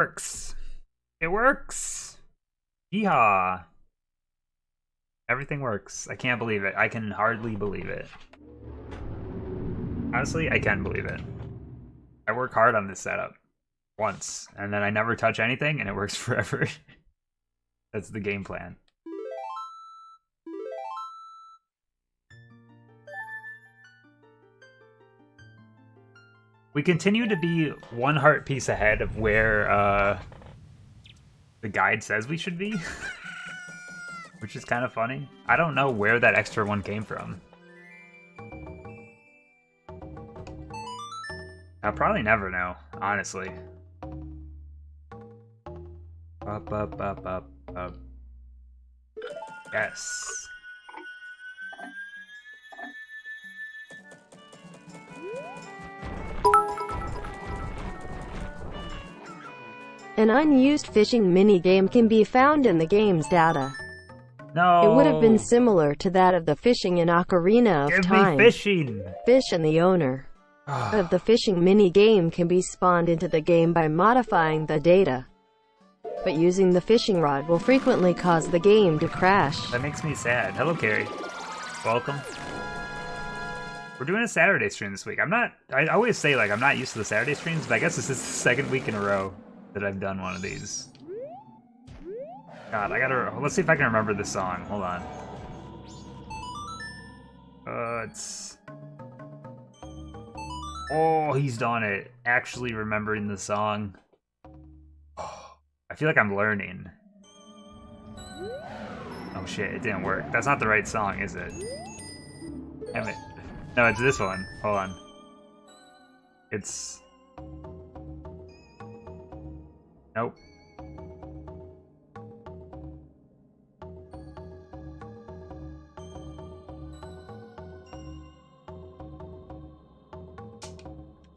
Works. It works. Yeehaw. Everything works. I can't believe it. I can hardly believe it. Honestly, I can believe it. I work hard on this setup once, and then I never touch anything, and it works forever. That's the game plan. We continue to be one heart piece ahead of where the guide says we should be, which is kind of funny. I don't know where that extra one came from. I'll probably never know, honestly. Up. Yes. An unused fishing minigame can be found in the game's data. No. It would have been similar to that of the fishing in Ocarina of Time. Give me fishing! Fish and the owner of the fishing minigame can be spawned into the game by modifying the data. But using the fishing rod will frequently cause the game to crash. That makes me sad. Hello, Carrie. Welcome. We're doing a Saturday stream this week. I always say, like, I'm not used to the Saturday streams, but I guess this is the second week in a row that I've done one of these. God, let's see if I can remember this song. Hold on. It's... Oh, he's done it. Actually remembering the song. Oh, I feel like I'm learning. Oh shit, it didn't work. That's not the right song, is it? Damn it. No, it's this one. Hold on. It's... Nope.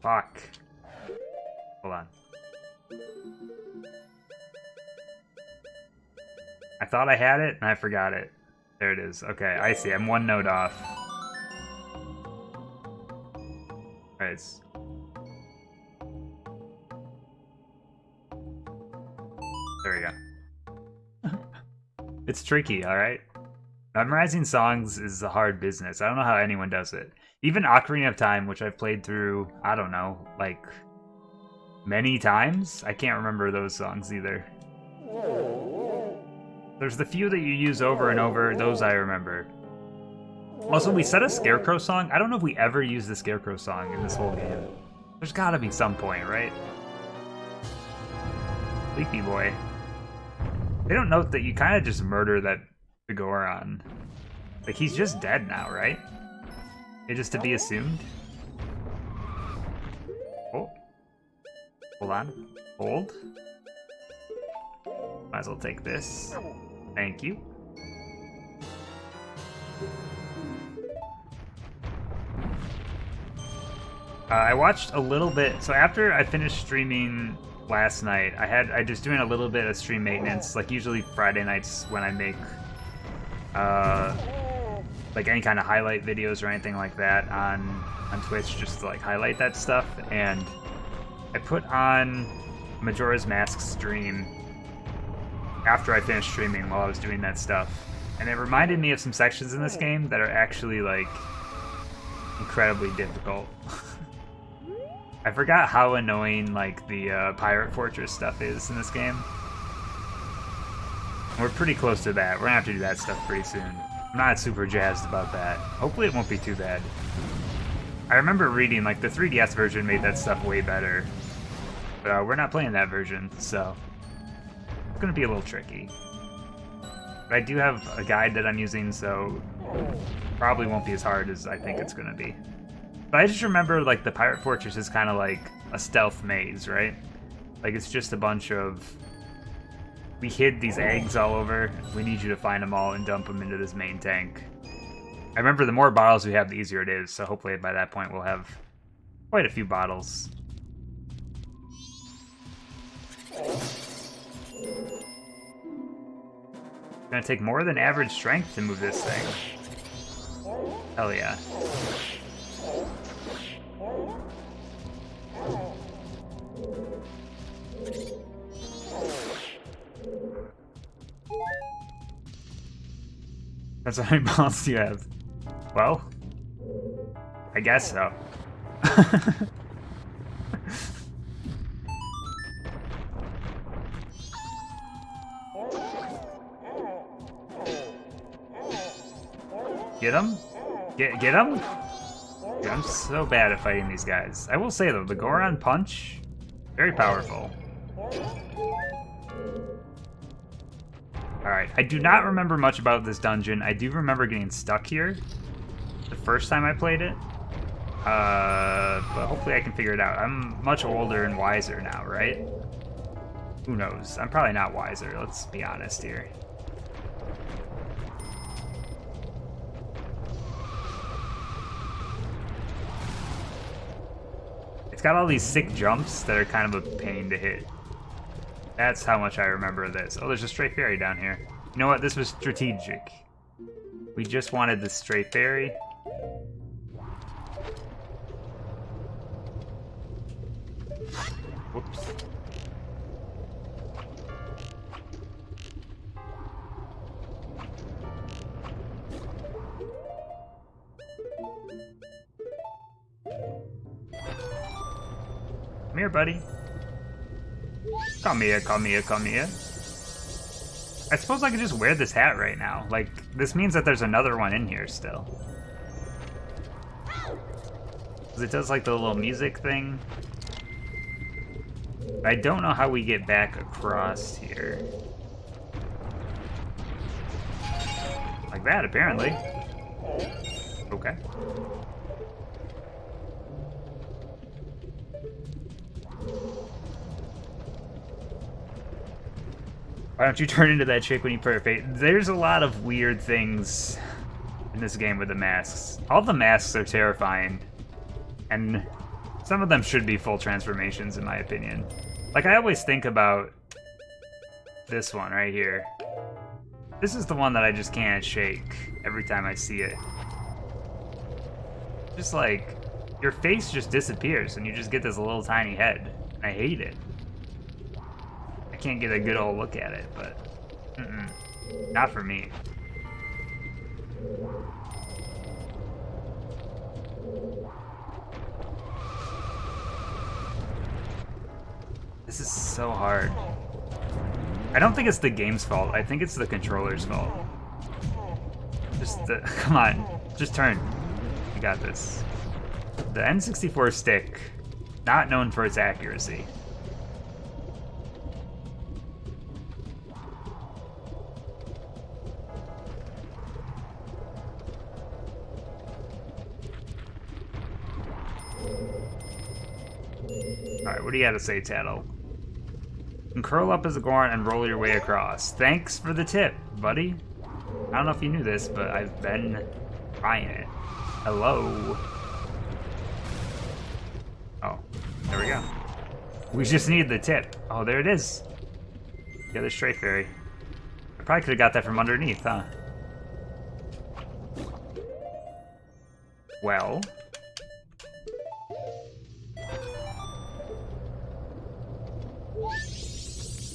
Fuck. Hold on. I thought I had it, and I forgot it. There it is. Okay, I see. I'm one note off. Alright. There we go. It's tricky, alright? Memorizing songs is a hard business. I don't know how anyone does it. Even Ocarina of Time, which I've played through, I don't know, like, many times? I can't remember those songs either. There's the few that you use over and over, those I remember. Also, we set a Scarecrow song. I don't know if we ever used the Scarecrow song in this whole game. There's gotta be some point, right? Sleepy boy. They don't note that you kind of just murder that Goron. Like, he's just dead now, right? It is to be assumed. Oh. Hold on. Hold. Might as well take this. Thank you. I watched a little bit. So after I finished streaming last night, I just doing a little bit of stream maintenance, like usually Friday nights when I make like any kind of highlight videos or anything like that on Twitch, just to like highlight that stuff. And I put on Majora's Mask stream after I finished streaming while I was doing that stuff, and it reminded me of some sections in this game that are actually like incredibly difficult. I forgot how annoying like the Pirate Fortress stuff is in this game. We're pretty close to that. We're gonna have to do that stuff pretty soon. I'm not super jazzed about that. Hopefully it won't be too bad. I remember reading like the 3DS version made that stuff way better, but we're not playing that version, so it's gonna be a little tricky. But I do have a guide that I'm using, so probably won't be as hard as I think it's gonna be. But I just remember like the Pirate Fortress is kind of like a stealth maze, right? Like it's just a bunch of... We hid these eggs all over. We need you to find them all and dump them into this main tank. I remember the more bottles we have, the easier it is, so hopefully by that point we'll have quite a few bottles. It's gonna take more than average strength to move this thing. Hell yeah. That's how many balls you have. Well, I guess so. Get him? Get him? Dude, I'm so bad at fighting these guys. I will say though, the Goron punch, very powerful. Alright, I do not remember much about this dungeon. I do remember getting stuck here the first time I played it. But hopefully I can figure it out. I'm much older and wiser now, right? Who knows? I'm probably not wiser, let's be honest here. It's got all these sick jumps that are kind of a pain to hit. That's how much I remember this. Oh, there's a stray fairy down here. You know what? This was strategic. We just wanted the stray fairy. Whoops. Come here, buddy. Come here, come here, come here. I suppose I could just wear this hat right now. Like, this means that there's another one in here still. Because it does like the little music thing. I don't know how we get back across here. Like that, apparently. Okay. Why don't you turn into that chick when you put her face? There's a lot of weird things in this game with the masks. All the masks are terrifying. And some of them should be full transformations, in my opinion. Like, I always think about this one right here. This is the one that I just can't shake every time I see it. Just like, your face just disappears and you just get this little tiny head. I hate it. I can't get a good old look at it, but not for me. This is so hard. I don't think it's the game's fault. I think it's the controller's fault. Come on, just turn. You got this. The N64 stick, not known for its accuracy. Alright, what do you got to say, Tattle? You can curl up as a Goron and roll your way across. Thanks for the tip, buddy. I don't know if you knew this, but I've been trying it. Hello. Oh, there we go. We just need the tip. Oh, there it is. The other stray fairy. I probably could have got that from underneath, huh? Well.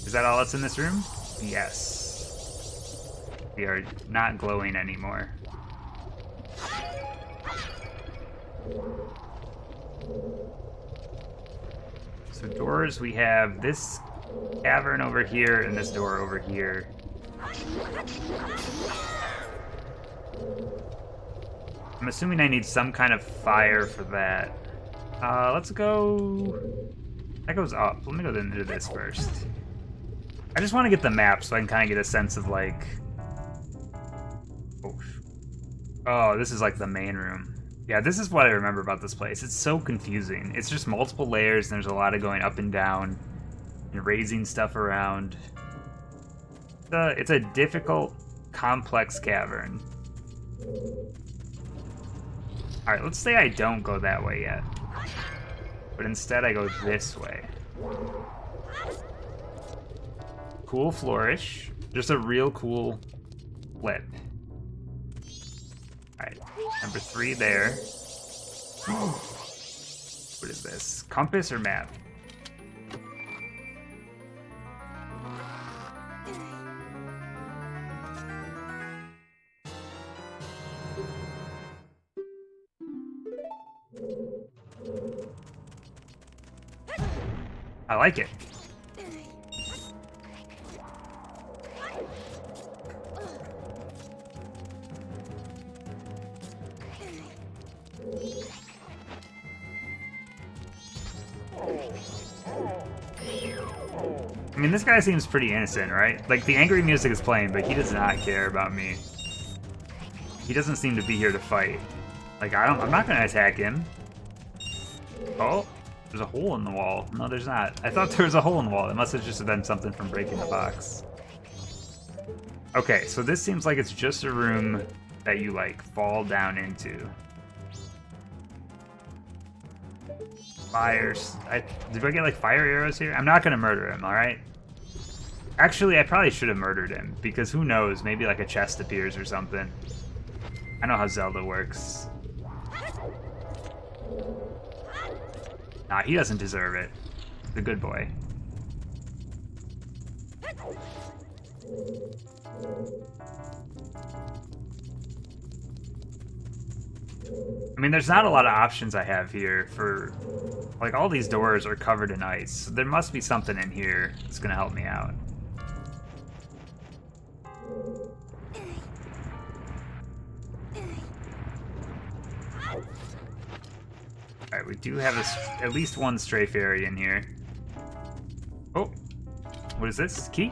Is that all that's in this room? Yes. We are not glowing anymore. So doors, we have this cavern over here and this door over here. I'm assuming I need some kind of fire for that. Let's go... That goes up. Let me go into this first. I just want to get the map so I can kind of get a sense of, like... Oh, this is like the main room. Yeah, this is what I remember about this place. It's so confusing. It's just multiple layers, and there's a lot of going up and down and raising stuff around. It's a difficult, complex cavern. Alright, let's say I don't go that way yet. But instead I go this way. Cool flourish. Just a real cool flip. Alright, number 3 there. What is this? Compass or map? I like it. I mean, this guy seems pretty innocent, right? Like, the angry music is playing, but he does not care about me. He doesn't seem to be here to fight. Like, I'm not gonna attack him. Oh, there's a hole in the wall. No, there's not. I thought there was a hole in the wall. It must have just been something from breaking the box. Okay, so this seems like it's just a room that you, like, fall down into. Fires. Did I get, like, fire arrows here? I'm not gonna murder him, alright? Actually, I probably should have murdered him, because who knows, maybe, like, a chest appears or something. I know how Zelda works. Nah, he doesn't deserve it. He's a good boy. I mean, there's not a lot of options I have here for... Like, all these doors are covered in ice, so there must be something in here that's gonna help me out. Alright, we do have at least one stray fairy in here. Oh, what is this? Key?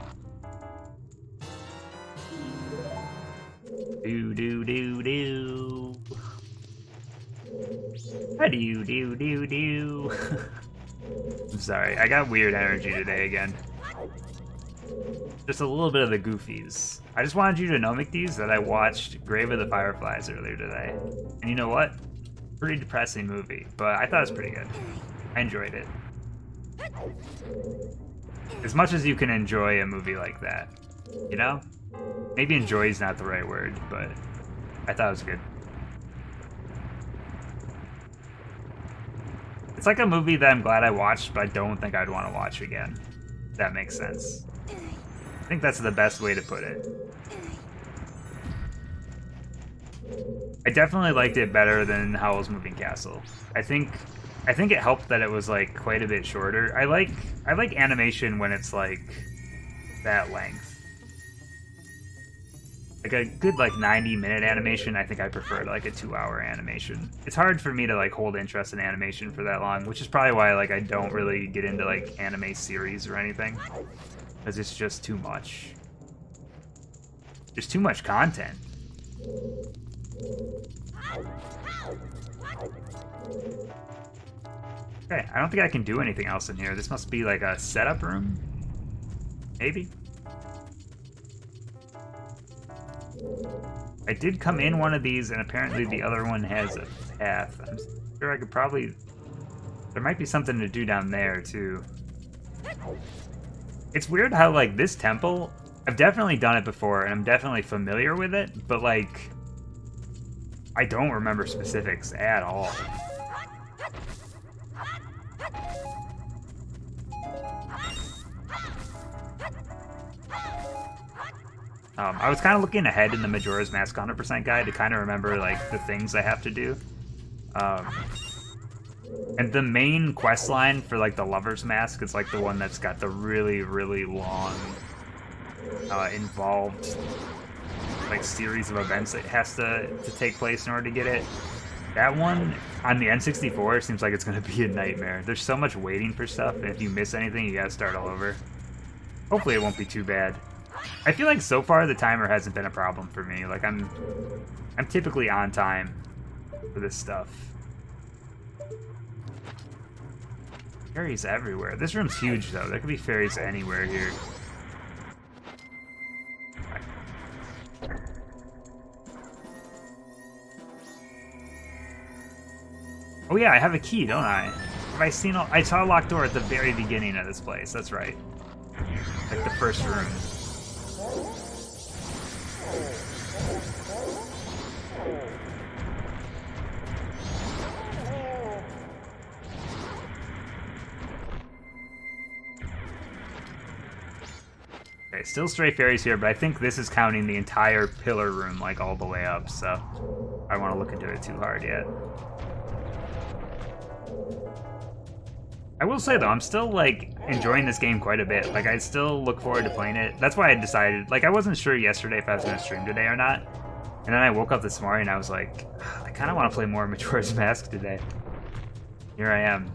Do do do do. How do you do do do? I'm sorry, I got weird energy today again. Just a little bit of the goofies. I just wanted you to know, McDees, that I watched Grave of the Fireflies earlier today. And you know what? Pretty depressing movie, but I thought it was pretty good. I enjoyed it. As much as you can enjoy a movie like that, you know? Maybe enjoy is not the right word, but I thought it was good. It's like a movie that I'm glad I watched, but I don't think I'd want to watch again. If that makes sense. I think that's the best way to put it. I definitely liked it better than Howl's Moving Castle. I think it helped that it was like quite a bit shorter. I like animation when it's like that length. Like a good like 90-minute animation, I think I prefer to like a 2-hour animation. It's hard for me to like hold interest in animation for that long, which is probably why like I don't really get into like anime series or anything. Because it's just too much. There's too much content. Okay, I don't think I can do anything else in here. This must be like a setup room? Maybe? I did come in one of these, and apparently the other one has a path. I'm sure I could probably... There might be something to do down there, too. It's weird how, like, this temple... I've definitely done it before, and I'm definitely familiar with it, but, like... I don't remember specifics at all. I was kind of looking ahead in the Majora's Mask 100% guide to kind of remember, like, the things I have to do. And the main quest line for, like, the Lover's Mask is, like, the one that's got the really, really long, involved, like, series of events that has to take place in order to get it. That one, on the N64, seems like it's going to be a nightmare. There's so much waiting for stuff, and if you miss anything, you gotta start all over. Hopefully it won't be too bad. I feel like so far the timer hasn't been a problem for me. Like I'm typically on time for this stuff. Fairies everywhere. This room's huge though. There could be fairies anywhere here. Oh yeah, I have a key, don't I? Have I seen I saw a locked door at the very beginning of this place. That's right. Like the first room. Okay, still stray fairies here, but I think this is counting the entire pillar room, like, all the way up, so I don't want to look into it too hard yet. I will say though, I'm still like enjoying this game quite a bit. Like I still look forward to playing it. That's why I decided, like I wasn't sure yesterday if I was gonna stream today or not. And then I woke up this morning and I was like, I kinda wanna play more Majora's Mask today. Here I am.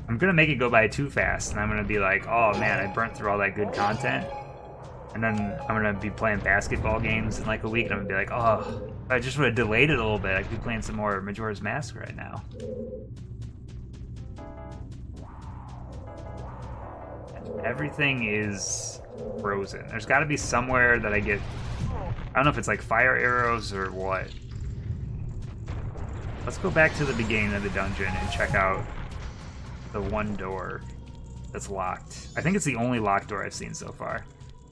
I'm gonna make it go by too fast and I'm gonna be like, oh man, I burnt through all that good content. And then I'm gonna be playing basketball games in like a week and I'm gonna be like, oh, I just would have delayed it a little bit. I could be playing some more Majora's Mask right now. Everything is frozen. There's gotta be somewhere that I get, I don't know if it's like fire arrows or what. Let's go back to the beginning of the dungeon and check out the one door that's locked. I think it's the only locked door I've seen so far.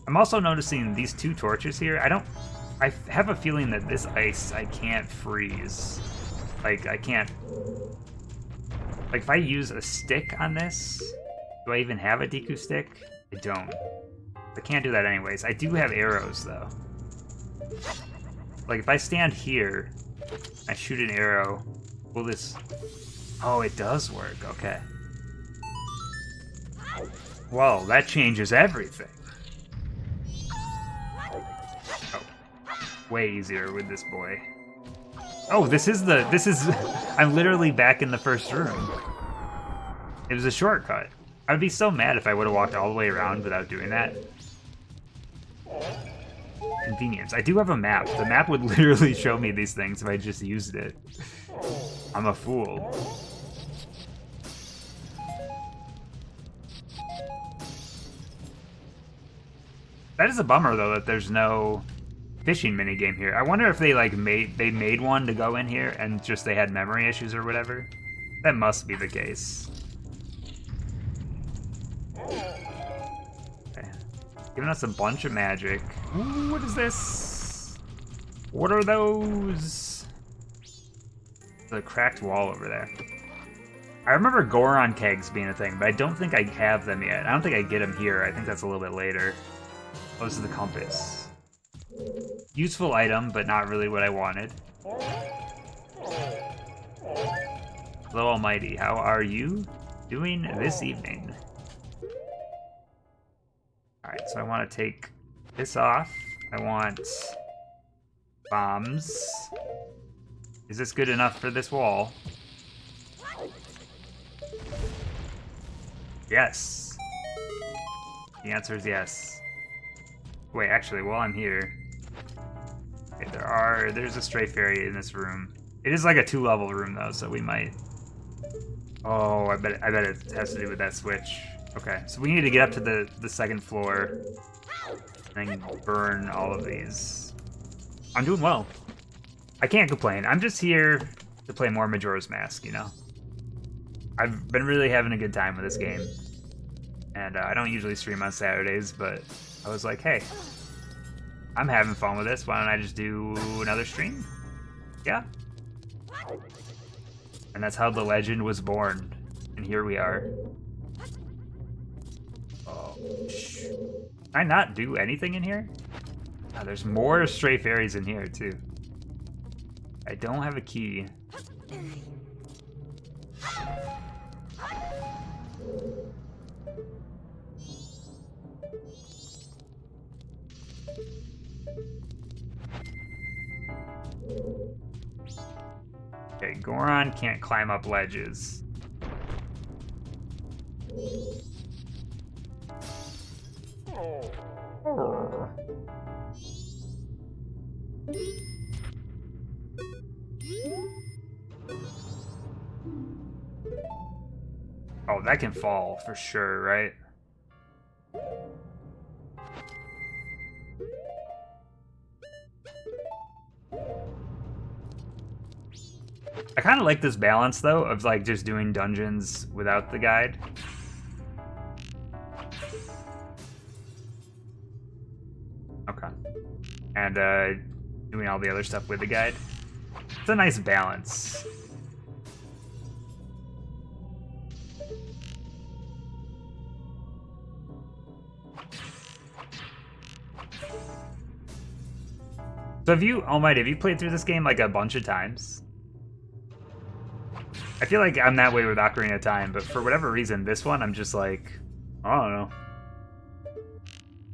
I'm also noticing these two torches here. I have a feeling that this ice I can't freeze. Like, I can't... Like, if I use a stick on this, do I even have a Deku stick? I don't. I can't do that anyways. I do have arrows, though. Like, if I stand here, I shoot an arrow, will this... Oh, it does work, okay. Well, that changes everything. Way easier with this boy. Oh, this is I'm literally back in the first room. It was a shortcut. I would be so mad if I would have walked all the way around without doing that. Convenience. I do have a map. The map would literally show me these things if I just used it. I'm a fool. That is a bummer though that there's no fishing minigame here. I wonder if they like made one to go in here and just they had memory issues or whatever. That must be the case. Okay. Giving us a bunch of magic. Ooh, what is this? What are those? The cracked wall over there. I remember Goron kegs being a thing, but I don't think I have them yet. I don't think I get them here. I think that's a little bit later. Oh, this is the compass. Useful item, but not really what I wanted. Hello, Almighty. How are you doing this evening? Alright, so I want to take this off. I want bombs. Is this good enough for this wall? Yes. The answer is yes. Wait, actually, while I'm here... Okay, there's a stray fairy in this room. It is like a 2-level room, though, so we might... Oh, I bet it has to do with that switch. Okay, so we need to get up to the second floor and then burn all of these. I'm doing well. I can't complain. I'm just here to play more Majora's Mask, you know? I've been really having a good time with this game. And I don't usually stream on Saturdays, but I was like, hey, I'm having fun with this. Why don't I just do another stream? Yeah. And that's how the legend was born. And here we are. Oh, shh. Can I not do anything in here? Oh, there's more stray fairies in here, too. I don't have a key. Okay, Goron can't climb up ledges. Oh, that can fall for sure, right? I kind of like this balance, though, of like just doing dungeons without the guide. Okay. And doing all the other stuff with the guide. It's a nice balance. So have you, Almighty, have you played through this game like a bunch of times? I feel like I'm that way with Ocarina of Time, but for whatever reason, this one, I'm just like, I don't know.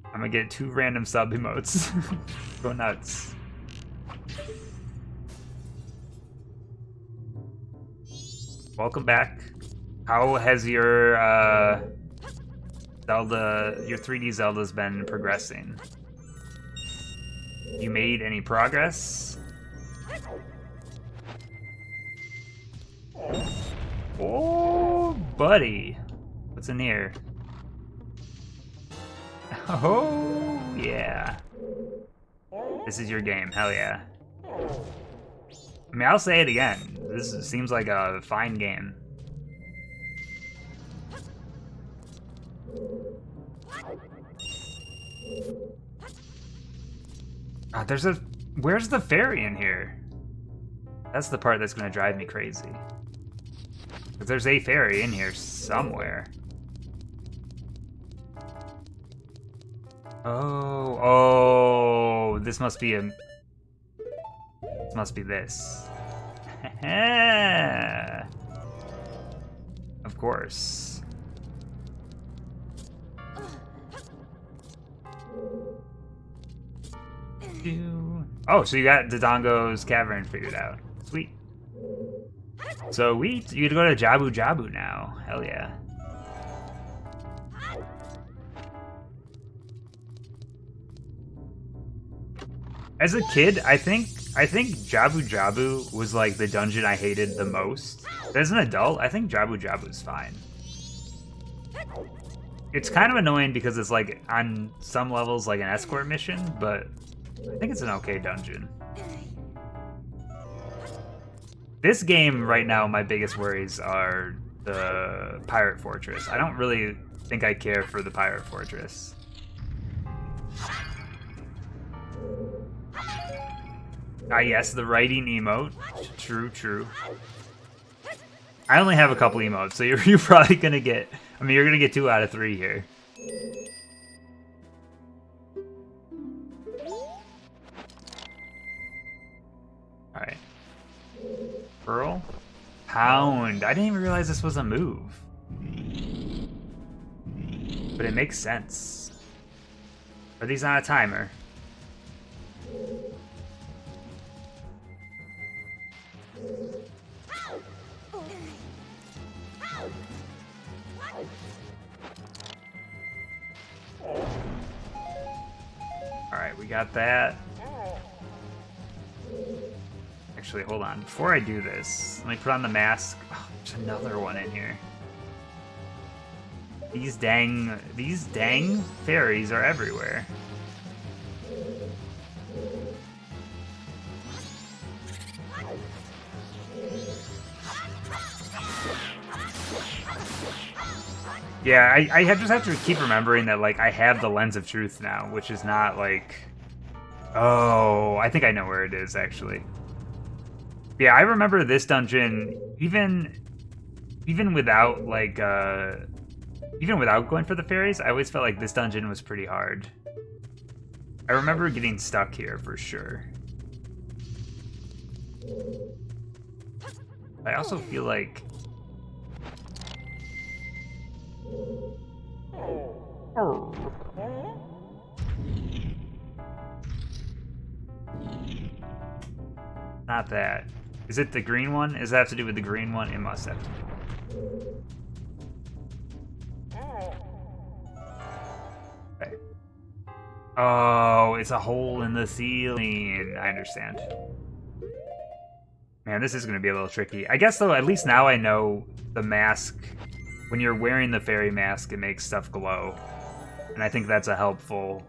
I'm gonna get 2 random sub emotes. Go nuts. Welcome back. How has your Zelda, your 3D Zeldas been progressing? You made any progress? Oh, buddy. What's in here? Oh, yeah. This is your game. Hell yeah. I mean, I'll say it again. This seems like a fine game. There's a... Where's the fairy in here? That's the part that's going to drive me crazy. Because there's a fairy in here somewhere. Oh, this must be a... This must be this. Of course. Oh, so you got Dodongo's cavern figured out. Sweet. So you get to go to Jabu Jabu now. Hell yeah. As a kid, I think Jabu Jabu was like the dungeon I hated the most. But as an adult, I think Jabu Jabu is fine. It's kind of annoying because it's like on some levels like an escort mission, but I think it's an okay dungeon. This game right now, my biggest worries are the Pirate Fortress. I don't really think I care for the Pirate Fortress. Ah yes, the writing emote. True, true. I only have a couple emotes, so you're probably gonna get... I mean, you're gonna get 2 out of 3 here. Alright. Pearl? Pound. I didn't even realize this was a move. But it makes sense. Are these on a timer? Alright, we got that. Actually, hold on. Before I do this, let me put on the mask. Oh, there's another one in here. These dang fairies are everywhere. Yeah, I just have to keep remembering that, like, I have the Lens of Truth now, which is not, like... Oh, I think I know where it is, actually. Yeah, I remember this dungeon, even without, like, even without going for the fairies, I always felt like this dungeon was pretty hard. I remember getting stuck here, for sure. I also feel like... Not that. Is it the green one? Does that have to do with the green one? It must have to do. Okay. Oh, it's a hole in the ceiling. I understand. Man, this is going to be a little tricky. I guess, though, at least now I know the mask. When you're wearing the fairy mask, it makes stuff glow. And I think that's a helpful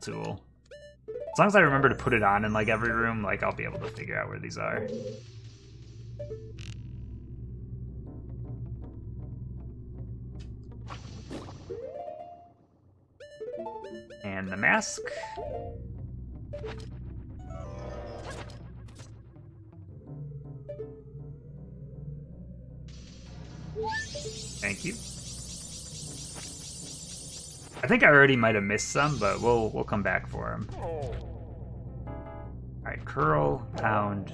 tool. As long as I remember to put it on in, like, every room, like, I'll be able to figure out where these are. And the mask. Thank you. I think I already might have missed some, but we'll come back for them. All right, curl, pound.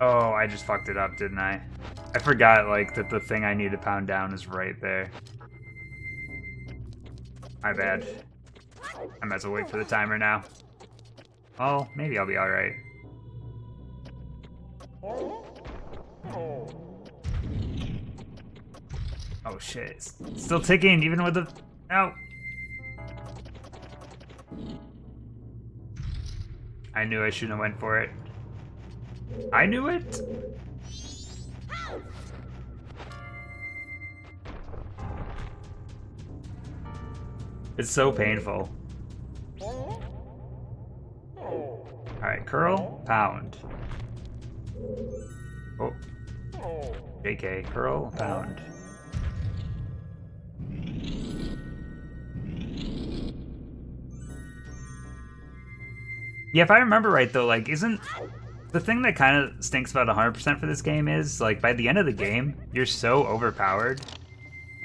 Oh, I just fucked it up, didn't I? I forgot, like, that the thing I need to pound down is right there. My bad. I might as well wait for the timer now. Oh, maybe I'll be alright. Oh shit, it's still ticking even with the... No! I knew I shouldn't have went for it. I knew it? It's so painful. Alright, curl, pound. Oh. JK, curl, pound. Yeah, if I remember right though, like, isn't... The thing that kind of stinks about 100% for this game is, like, by the end of the game, you're so overpowered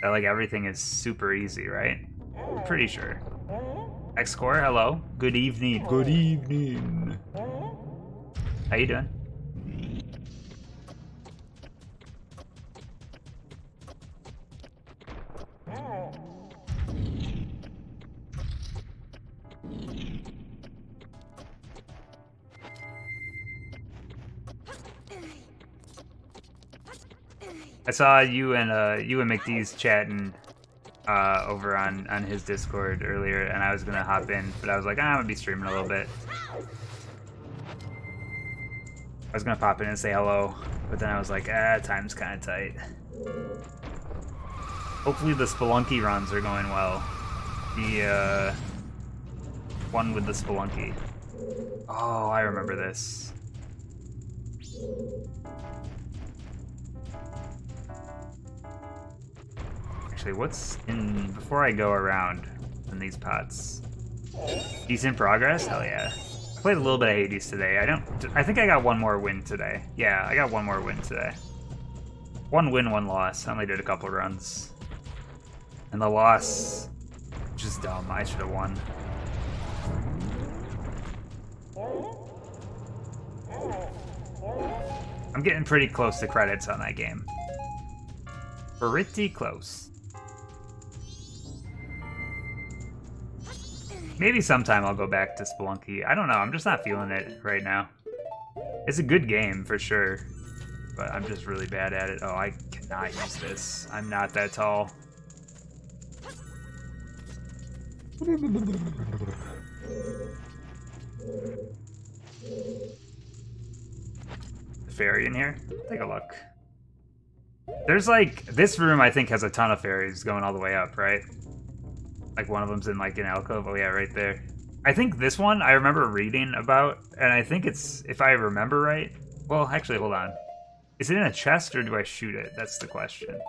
that, like, everything is super easy, right? I'm pretty sure. X-Core, hello. Good evening. Good evening. How you doing? I saw you and McDee's chatting over on his Discord earlier, and I was gonna hop in, but I was like, I'm gonna be streaming a little bit. I was gonna pop in and say hello, but then I was like, time's kind of tight. Hopefully the Spelunky runs are going well. The one with the Spelunky. Oh, I remember this. Actually, what's in before I go around in these pots? Decent progress? Hell yeah. I played a little bit of Hades today. I think I got one more win today. Yeah, I got one more win today. One win, one loss. I only did a couple runs. And the loss, just dumb. I should have won. I'm getting pretty close to credits on that game. Pretty close. Maybe sometime I'll go back to Spelunky. I don't know, I'm just not feeling it right now. It's a good game, for sure. But I'm just really bad at it. Oh, I cannot use this. I'm not that tall. Fairy in here? Take a look. There's like, this room I think has a ton of fairies going all the way up, right? Like one of them's in like an alcove. Oh yeah, right there. I think this one I remember reading about, and I think it's, if I remember right, well actually hold on. Is it in a chest or do I shoot it? That's the question.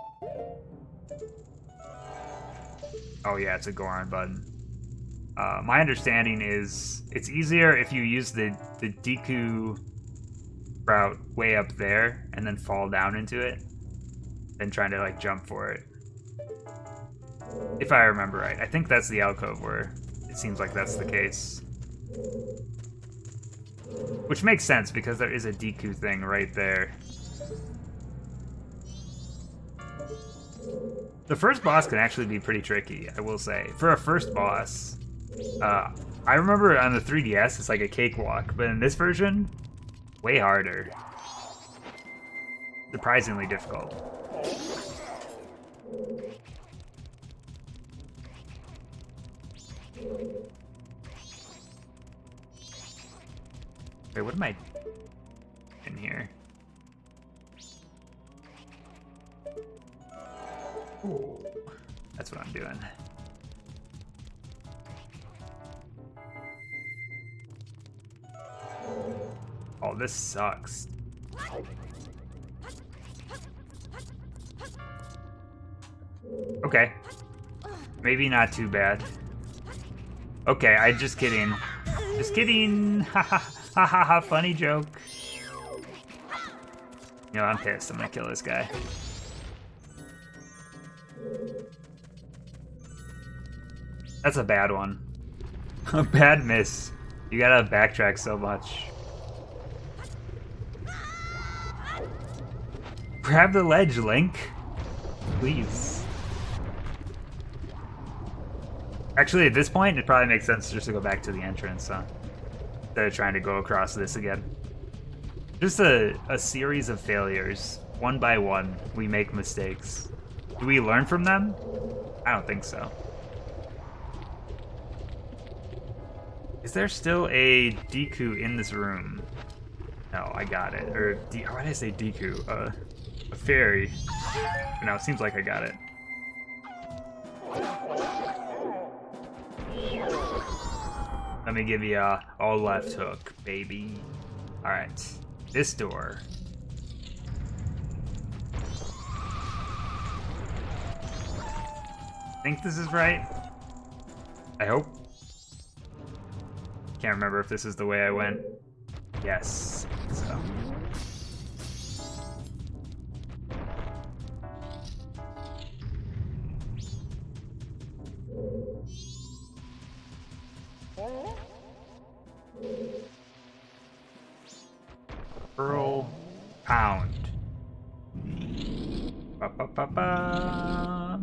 Oh yeah, it's a Goron button. My understanding is it's easier if you use the Deku route way up there and then fall down into it than trying to like jump for it. If I remember right. I think that's the alcove where it seems like that's the case. Which makes sense because there is a Deku thing right there. The first boss can actually be pretty tricky, I will say. For a first boss, I remember on the 3DS it's like a cakewalk, but in this version, way harder. Surprisingly difficult. Wait, what am I in here? Ooh, that's what I'm doing. Oh, this sucks. Okay. Maybe not too bad. Okay, I just kidding. Just kidding. Ha ha ha ha ha. Funny joke. You know, I'm pissed. I'm gonna kill this guy. That's a bad one. A bad miss. You gotta backtrack so much. Grab the ledge, Link. Please. Actually, at this point, it probably makes sense just to go back to the entrance, huh? Instead of trying to go across this again. Just a series of failures. One by one, we make mistakes. Do we learn from them? I don't think so. Is there still a Deku in this room? No, I got it. Or, why did I say Deku? A fairy. No, it seems like I got it. Let me give you a left hook, baby. Alright. This door. Think this is right? I hope. Can't remember if this is the way I went. Yes. So. Pearl Pound. Ba, ba, ba, ba.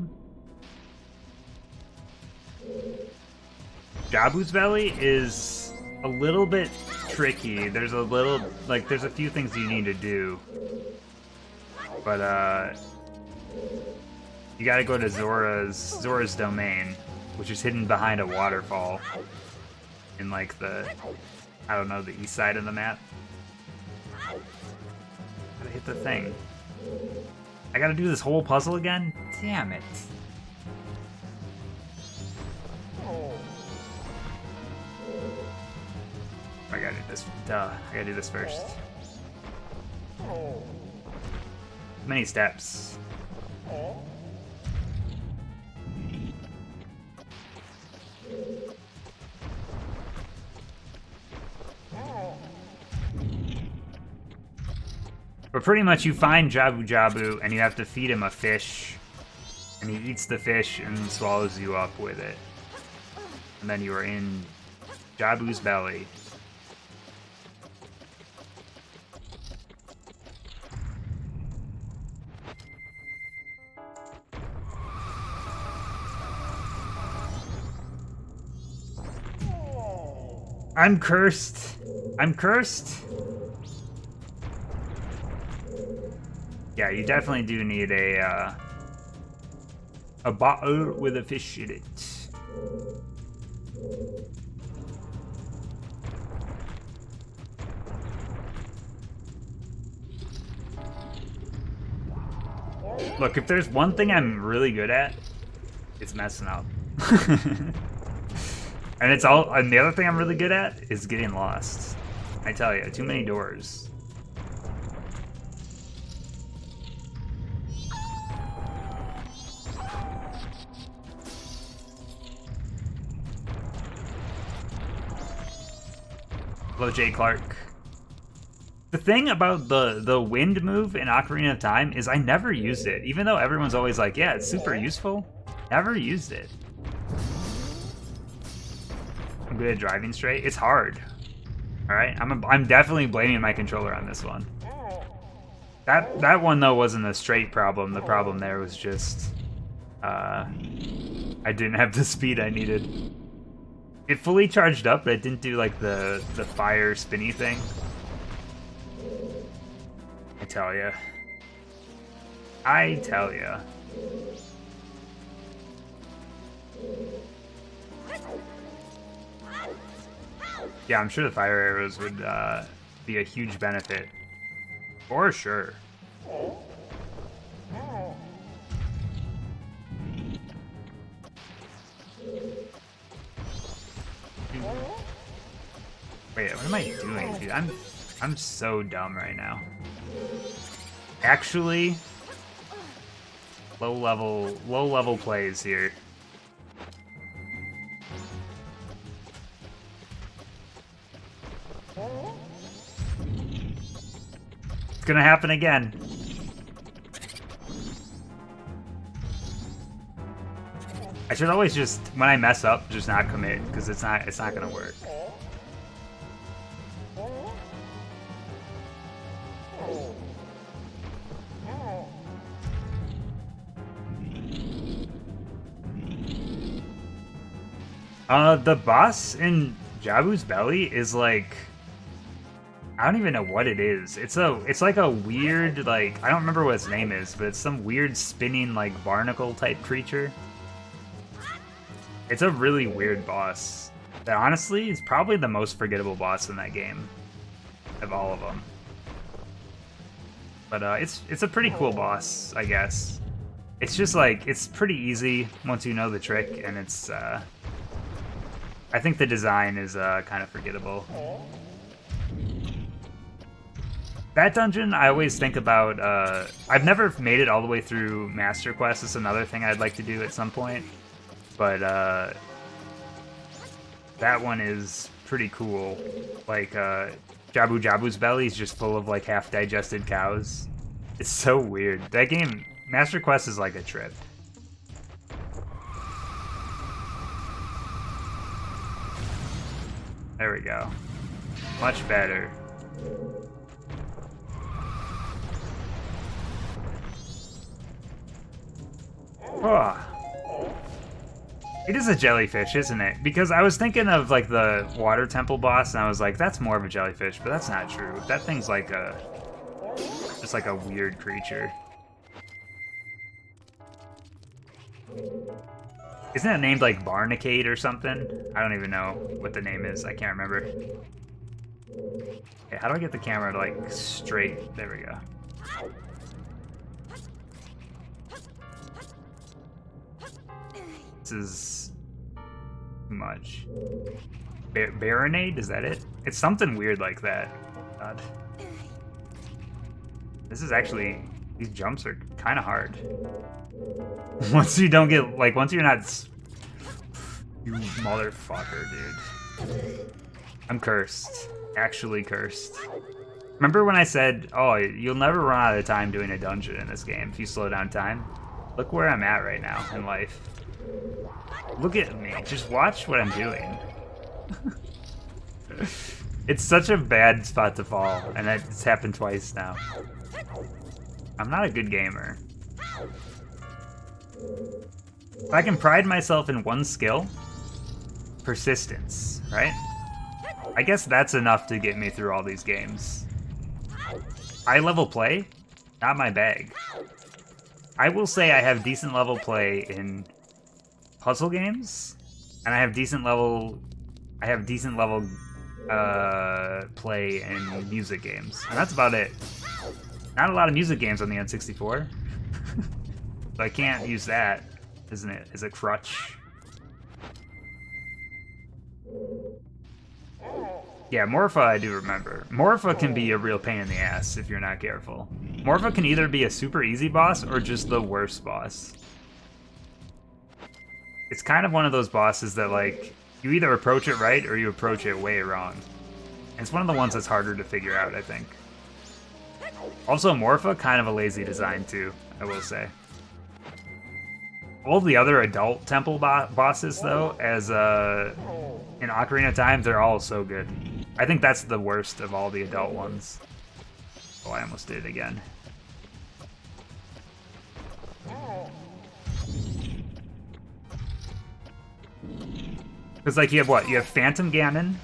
Jabu's Belly is a little bit tricky. There's a few things you need to do. But, you gotta go to Zora's domain, which is hidden behind a waterfall in, like, the east side of the map. Gotta hit the thing. I gotta do this whole puzzle again? Damn it. I gotta do this. Duh. I gotta do this first. Many steps. But pretty much you find Jabu and you have to feed him a fish. And he eats the fish and swallows you up with it. And then you are in Jabu's belly. I'm cursed. I'm cursed. Yeah, you definitely do need a bottle with a fish in it. Look, if there's one thing I'm really good at, it's messing up. And the other thing I'm really good at is getting lost. I tell you, too many doors. Hello, Jay Clark. The thing about the wind move in Ocarina of Time is I never used it, even though everyone's always like, yeah, it's super useful. Never used it. I'm good at driving straight. It's hard. All right, I'm definitely blaming my controller on this one. That one though wasn't a straight problem. The problem there was just I didn't have the speed I needed. It fully charged up, but it didn't do like the fire spinny thing. I tell ya. I tell ya. Yeah, I'm sure the fire arrows would be a huge benefit. For sure. Wait, what am I doing, dude? I'm so dumb right now. Actually, low level plays here. It's gonna happen again. I should always just, when I mess up, just not commit, because it's not gonna work. The boss in Jabu's belly is like, I don't even know what it is. It's like a weird, like, I don't remember what its name is, but it's some weird spinning, like, barnacle type creature. It's a really weird boss that honestly is probably the most forgettable boss in that game of all of them. But it's a pretty cool boss, I guess. It's just like, it's pretty easy once you know the trick, and it's I think the design is kind of forgettable. That dungeon, I always think about, I've never made it all the way through Master Quest. It's another thing I'd like to do at some point. But that one is pretty cool. Like, Jabu's belly is just full of, like, half-digested cows. It's so weird. That game, Master Quest is like a trip. There we go. Much better. Oh. It is a jellyfish, isn't it? Because I was thinking of, like, the water temple boss, and I was like, that's more of a jellyfish, but that's not true. That thing's like a... just like a weird creature. Isn't it named, like, Barnacade or something? I don't even know what the name is. I can't remember. Okay, how do I get the camera to, like, straight? There we go. This is too much. Baronade? Is that it? It's something weird like that. God. This is actually... these jumps are kind of hard. Once you don't get... like, once you're not... you motherfucker, dude. I'm cursed. Actually cursed. Remember when I said, oh, you'll never run out of time doing a dungeon in this game if you slow down time? Look where I'm at right now in life. Look at me. Just watch what I'm doing. It's such a bad spot to fall, and it's happened twice now. I'm not a good gamer. If I can pride myself in one skill, persistence, right? I guess that's enough to get me through all these games. High level play, not my bag. I will say I have decent level play in puzzle games, and I have decent level play in music games, and that's about it. Not a lot of music games on the N64, so I can't use that, isn't it, as a crutch. Yeah, Morpha I do remember. Morpha can be a real pain in the ass if you're not careful. Morpha can either be a super easy boss or just the worst boss. It's kind of one of those bosses that, like, you either approach it right or you approach it way wrong. And it's one of the ones that's harder to figure out, I think. Also, Morpha, kind of a lazy design too, I will say. All the other adult temple bosses, though, as in Ocarina of Time, they're all so good. I think that's the worst of all the adult ones. Oh, I almost did it again. Because, like, you have what? You have Phantom Ganon.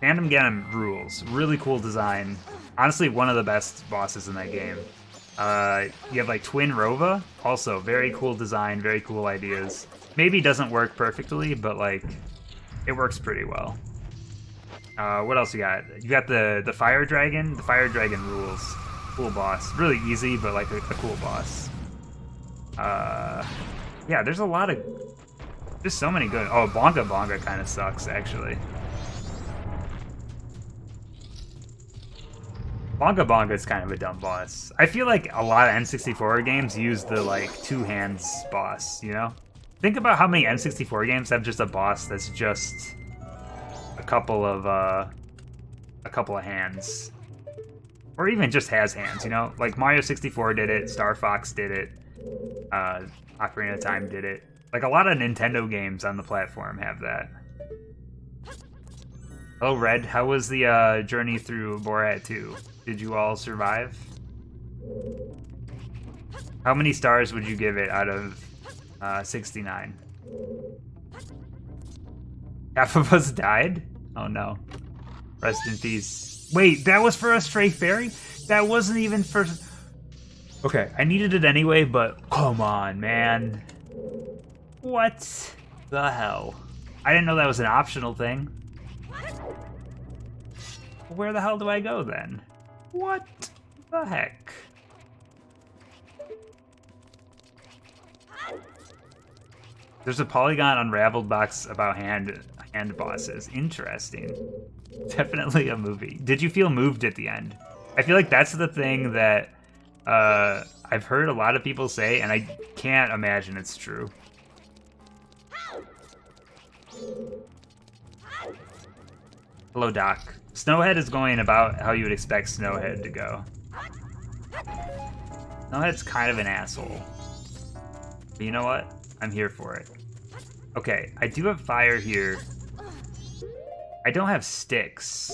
Phantom Ganon rules. Really cool design. Honestly, one of the best bosses in that game. You have, like, Twin Rova. Also, very cool design, very cool ideas. Maybe doesn't work perfectly, but, like, it works pretty well. What else you got? You got the Fire Dragon. The Fire Dragon rules. Cool boss. Really easy, but, like, a cool boss. Yeah, there's a lot of... There's so many good... Oh, Bonga Bonga kind of sucks, actually. Bonga Bonga is kind of a dumb boss. I feel like a lot of N64 games use the, like, two hands boss, you know? Think about how many N64 games have just a boss that's just a couple of hands. Or even just has hands, you know? Like Mario 64 did it, Star Fox did it, Ocarina of Time did it. Like a lot of Nintendo games on the platform have that. Hello, Red. How was the journey through Borat 2? Did you all survive? How many stars would you give it out of 69? Half of us died? Oh no. Rest in peace. Wait, that was for a stray fairy? That wasn't even for... Okay, I needed it anyway, but come on, man. What the hell? I didn't know that was an optional thing. Where the hell do I go then? What the heck? There's a Polygon Unraveled box about hand bosses. Interesting. Definitely a movie. Did you feel moved at the end? I feel like that's the thing that I've heard a lot of people say, and I can't imagine it's true. Hello, Doc. Snowhead is going about how you would expect Snowhead to go. Snowhead's kind of an asshole. But you know what? I'm here for it. Okay, I do have fire here. I don't have sticks.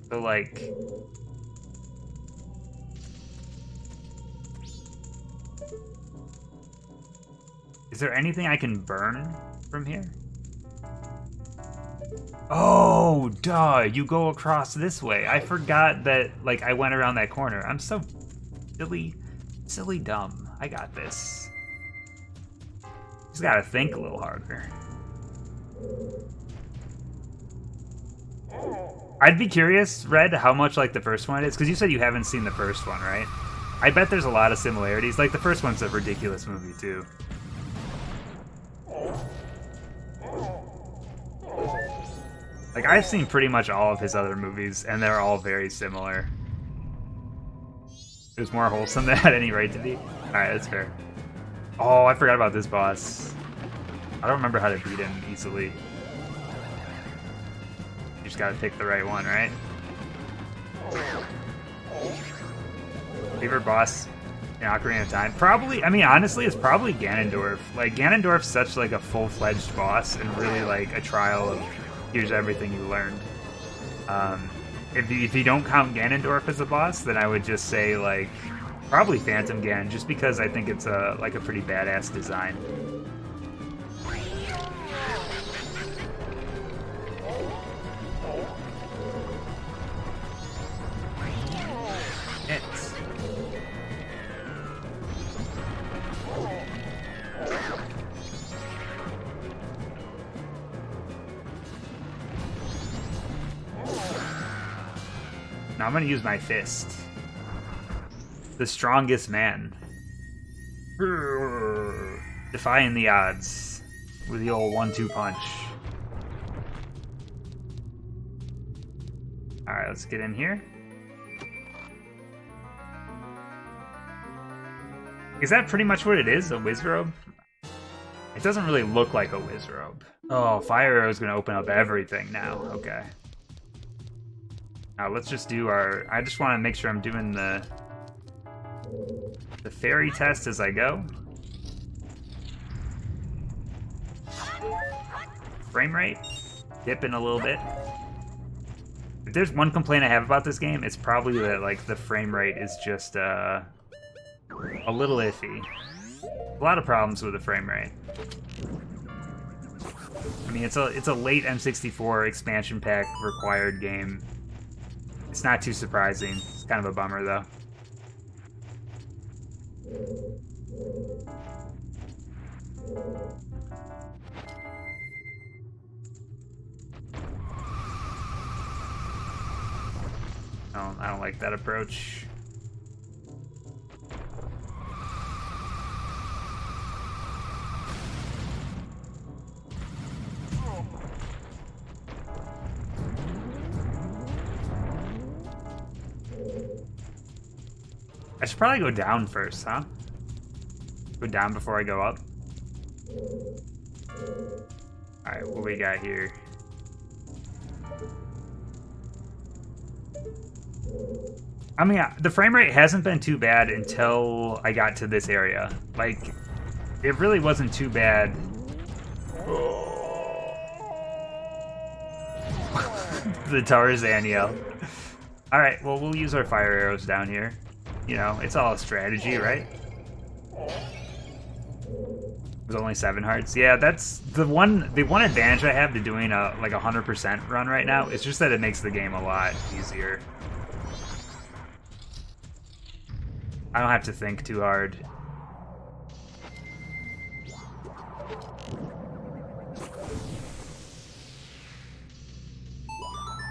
So, like... Is there anything I can burn from here? Oh, duh, you go across this way. I forgot that, like, I went around that corner. I'm so silly dumb. I got this. Just gotta think a little harder. I'd be curious, Red, how much like the first one is, because you said you haven't seen the first one, right? I bet there's a lot of similarities. Like, the first one's a ridiculous movie, too. Like, I've seen pretty much all of his other movies, and they're all very similar. It was more wholesome than it had any right to be. Alright, that's fair. Oh, I forgot about this boss. I don't remember how to beat him easily. You just gotta pick the right one, right? Favorite boss in Ocarina of Time? Probably, I mean, honestly, it's probably Ganondorf. Like, Ganondorf's such, like, a full-fledged boss, and really, like, a trial of here's everything you learned. If you don't count Ganondorf as a boss, then I would just say, like, probably Phantom Ganon, just because I think it's a pretty badass design. Now I'm gonna use my fist. The strongest man. Defying the odds with the old 1-2 punch. Alright, let's get in here. Is that pretty much what it is, a Wizrobe? It doesn't really look like a Wizrobe. Oh, Fire Arrow's gonna open up everything now. Okay. Now let's just do our... I just want to make sure I'm doing the fairy test as I go. Frame rate, dipping a little bit. If there's one complaint I have about this game, it's probably that like the frame rate is just a little iffy. A lot of problems with the frame rate. I mean, it's a late N64 expansion pack required game. It's not too surprising. It's kind of a bummer, though. No, I don't like that approach. I should probably go down first, huh? Go down before I go up. Alright, what we got here? I mean, the frame rate hasn't been too bad until I got to this area. Like, it really wasn't too bad. The Tarzan yell. Alright, well, we'll use our fire arrows down here. You know, it's all strategy, right? There's only 7 hearts. Yeah, that's the one advantage I have to doing a like 100% run right now. It's just that it makes the game a lot easier. I don't have to think too hard.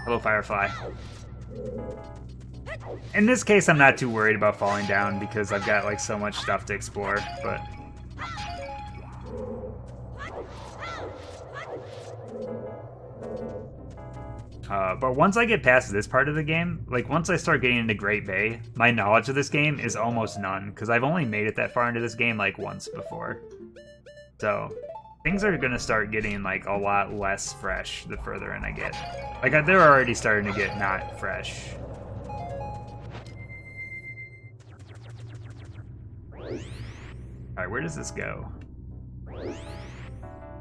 Hello, Firefly. In this case, I'm not too worried about falling down because I've got like so much stuff to explore, but... but once I get past this part of the game, like once I start getting into Great Bay, my knowledge of this game is almost none, because I've only made it that far into this game like once before. So, things are gonna start getting like a lot less fresh the further in I get. Like, they're already starting to get not fresh. Alright, where does this go?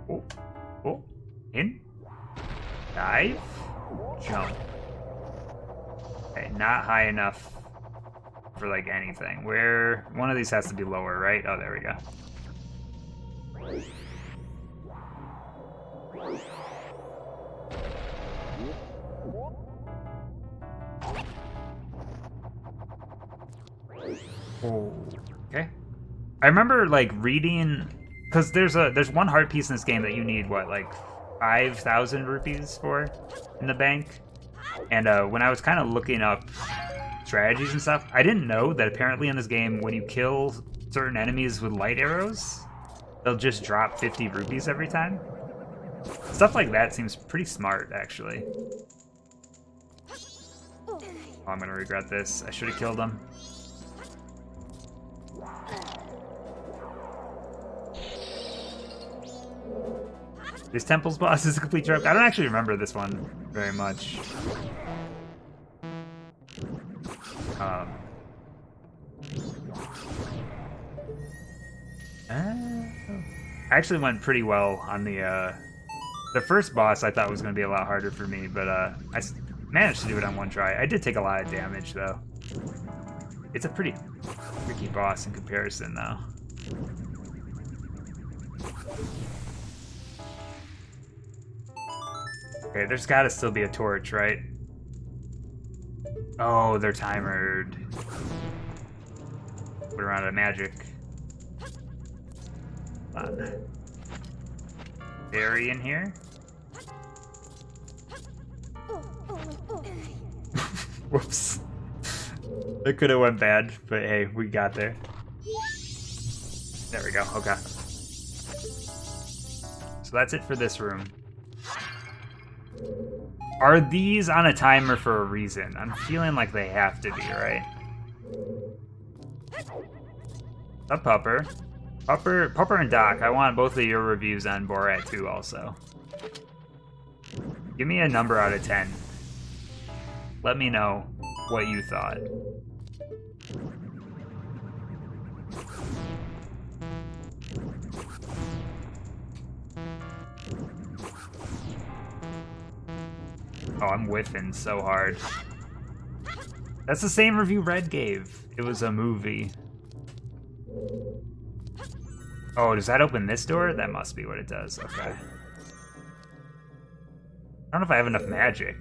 Oh, oh, in, dive, jump. Okay, not high enough for like anything. Where, one of these has to be lower, right? Oh, there we go. Okay. I remember like reading, because there's one heart piece in this game that you need what, like 5,000 rupees for in the bank. And when I was kind of looking up strategies and stuff, I didn't know that apparently in this game when you kill certain enemies with light arrows, they'll just drop 50 rupees every time. Stuff like that seems pretty smart, actually. Oh, I'm gonna regret this. I should have killed him. This temple's boss is a complete joke. I don't actually remember this one very much. I actually went pretty well on the first boss. I thought was going to be a lot harder for me, but I managed to do it on one try. I did take a lot of damage, though. It's a pretty tricky boss in comparison, though. Okay, there's gotta still be a torch, right? Oh, they're timered. Put around a magic. Fairy in here? Whoops. It could have went bad, but hey, we got there. There we go, okay. So that's it for this room. Are these on a timer for a reason? I'm feeling like they have to be, right? A Pupper. Pupper and Doc, I want both of your reviews on Borat 2 also. Give me a number out of 10. Let me know what you thought. Oh, I'm whiffing so hard. That's the same review Red gave. It was a movie. Oh, does that open this door? That must be what it does. Okay. I don't know if I have enough magic.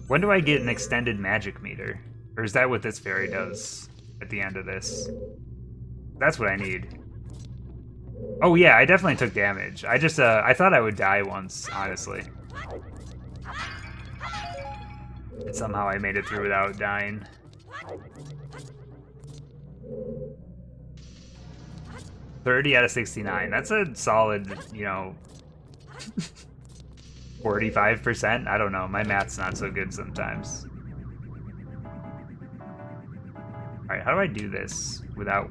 When do I get an extended magic meter? Or is that what this fairy does at the end of this? That's what I need. Oh yeah, I definitely took damage. I just, I thought I would die once, honestly. And somehow I made it through without dying. $30 out of 69. That's a solid, you know, 45%? I don't know. My math's not so good sometimes. Alright, how do I do this without...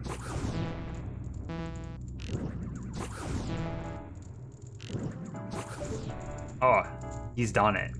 Oh, he's done it.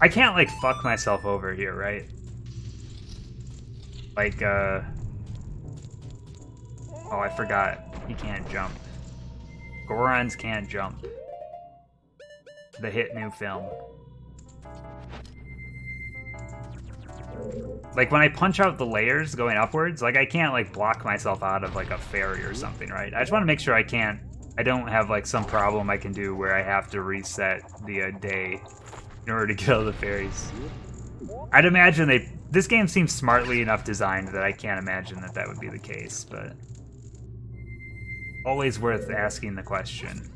I can't, like, fuck myself over here, right? Like, oh, I forgot. He can't jump. Gorons can't jump. The hit new film. Like, when I punch out the layers going upwards, like, I can't, like, block myself out of, like, a fairy or something, right? I just want to make sure I don't have, like, some problem I can do where I have to reset the day in order to kill the fairies. I'd imagine this game seems smartly enough designed that I can't imagine that would be the case, but always worth asking the question.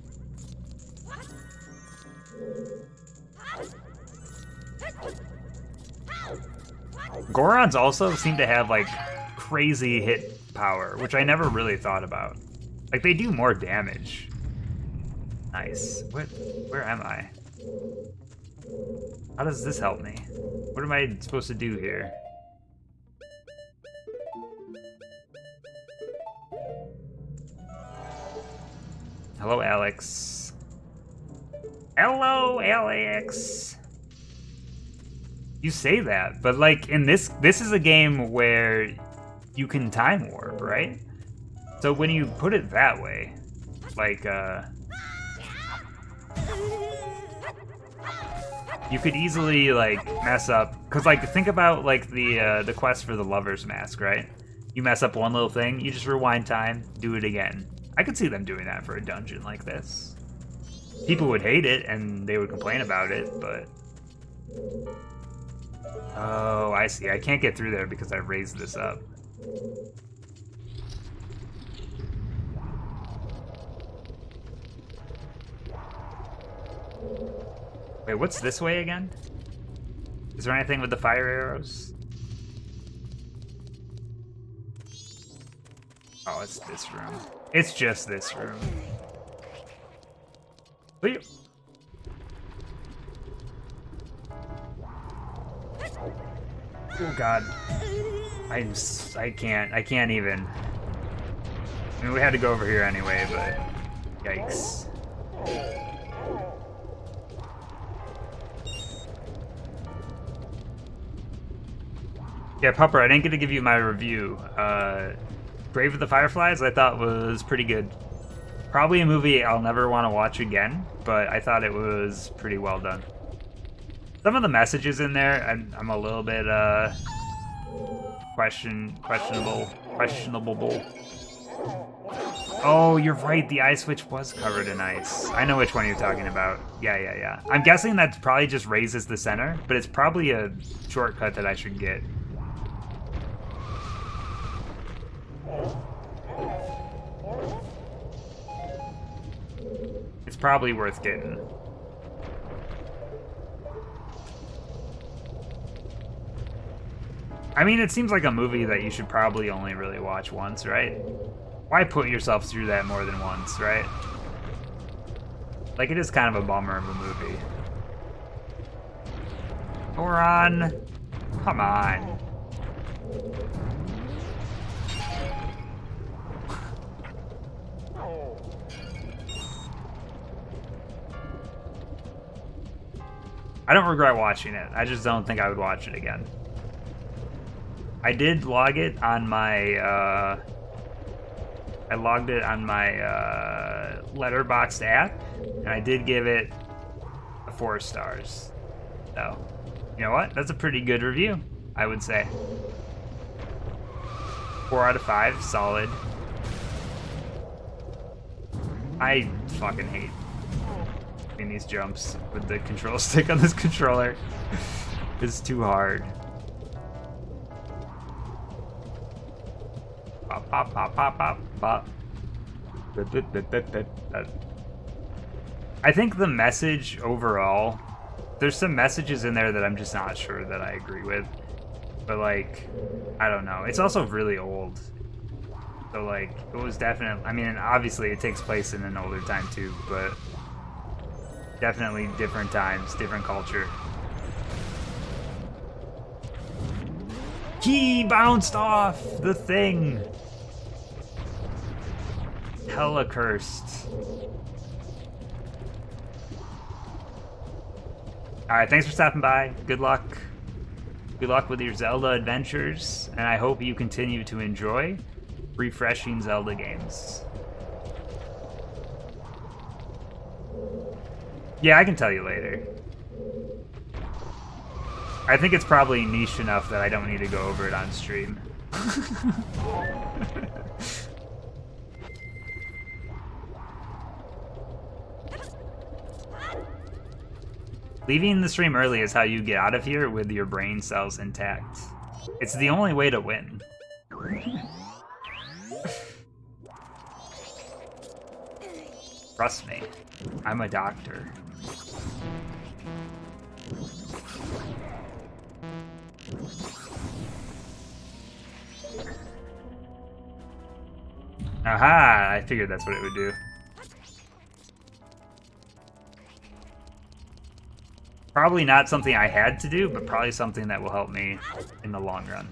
Gorons also seem to have, like, crazy hit power, which I never really thought about. Like, they do more damage. Nice. Where am I? How does this help me? What am I supposed to do here? Hello, Alex. Hello, Alex. You say that, but like in this is a game where you can time warp, right? So when you put it that way, like you could easily like mess up, cause like think about like the quest for the Lover's Mask, right? You mess up one little thing, you just rewind time, do it again. I could see them doing that for a dungeon like this. People would hate it and they would complain about it, but oh, I see. I can't get through there because I raised this up. Wait, what's this way again? Is there anything with the fire arrows? Oh, it's this room. It's just this room. Wait. Oh god. I can't even. I mean, we had to go over here anyway, but yikes. Yeah, Pupper, I didn't get to give you my review. Grave of the Fireflies I thought was pretty good. Probably a movie I'll never want to watch again, but I thought it was pretty well done. Some of the messages in there, I'm a little bit questionable. Oh, you're right. The eye switch was covered in ice. I know which one you're talking about. Yeah. I'm guessing that probably just raises the center, but it's probably a shortcut that I should get. It's probably worth getting. I mean, it seems like a movie that you should probably only really watch once, right? Why put yourself through that more than once, right? Like, it is kind of a bummer of a movie. Goron, come on. I don't regret watching it. I just don't think I would watch it again. I did log it on my, I logged it on my Letterboxd app, and I did give it 4 stars. So, you know what? That's a pretty good review, I would say. 4 out of 5, solid. I fucking hate doing these jumps with the control stick on this controller. It's too hard. Pop, pop, pop, pop, pop. I think the message overall, there's some messages in there that I'm just not sure that I agree with. But like, I don't know. It's also really old. So like, it was definitely, I mean, obviously it takes place in an older time too, but definitely different times, different culture. He bounced off the thing. Hella cursed. Alright, thanks for stopping by. Good luck. Good luck with your Zelda adventures, and I hope you continue to enjoy refreshing Zelda games. Yeah, I can tell you later. I think it's probably niche enough that I don't need to go over it on stream. Leaving the stream early is how you get out of here with your brain cells intact. It's the only way to win. Trust me, I'm a doctor. Aha! I figured that's what it would do. Probably not something I had to do, but probably something that will help me in the long run.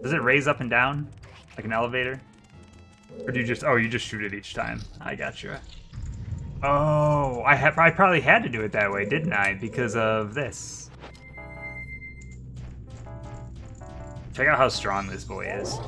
Does it raise up and down? Like an elevator? Or do you just... Oh, you just shoot it each time. I gotcha. Oh, I probably had to do it that way, didn't I? Because of this. Check out how strong this boy is.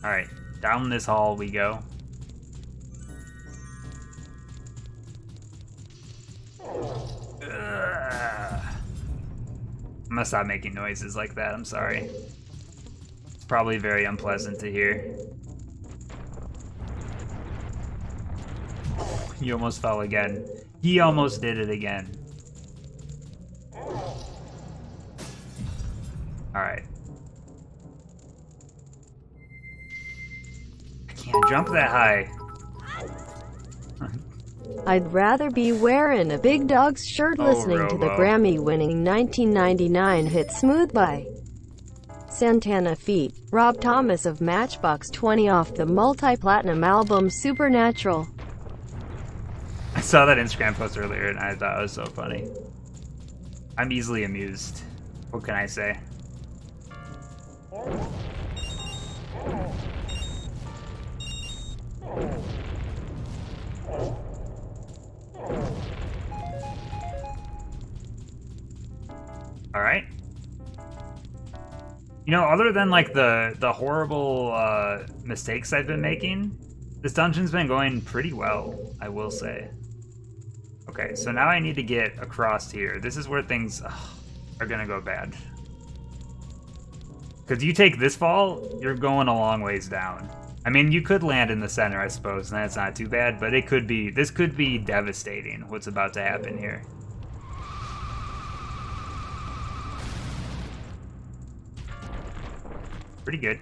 Alright, down this hall we go. I'm gonna stop making noises like that, I'm sorry. It's probably very unpleasant to hear. He almost fell again. He almost did it again. Alright. I can't jump that high. I'd rather be wearing a Big Dog's shirt listening to the Grammy-winning 1999 hit Smooth by Santana feat. Rob Thomas of Matchbox 20 off the multi-platinum album Supernatural. I saw that Instagram post earlier and I thought it was so funny. I'm easily amused. What can I say? Alright. You know, other than like the horrible mistakes I've been making, this dungeon's been going pretty well, I will say. Okay, so now I need to get across here. This is where things are gonna go bad. Because you take this fall, you're going a long ways down. I mean, you could land in the center, I suppose, and that's not too bad, but it could be, this could be devastating, what's about to happen here. Pretty good.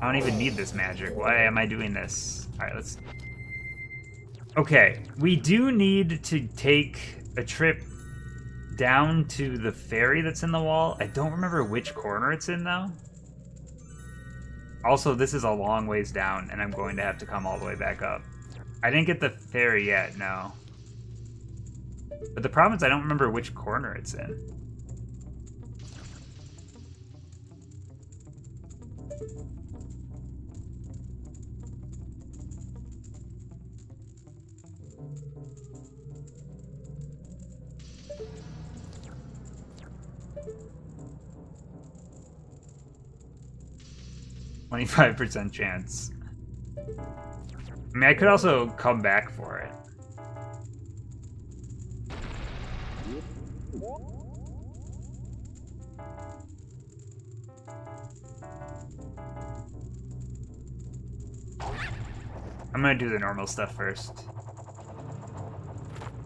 I don't even need this magic. Why am I doing this? Alright, let's... Okay, we do need to take a trip down to the ferry that's in the wall. I don't remember which corner it's in, though. Also, this is a long ways down, and I'm going to have to come all the way back up. I didn't get the ferry yet, no. But the problem is I don't remember which corner it's in. %, chance. I mean, I could also come back for it. I'm gonna do the normal stuff first.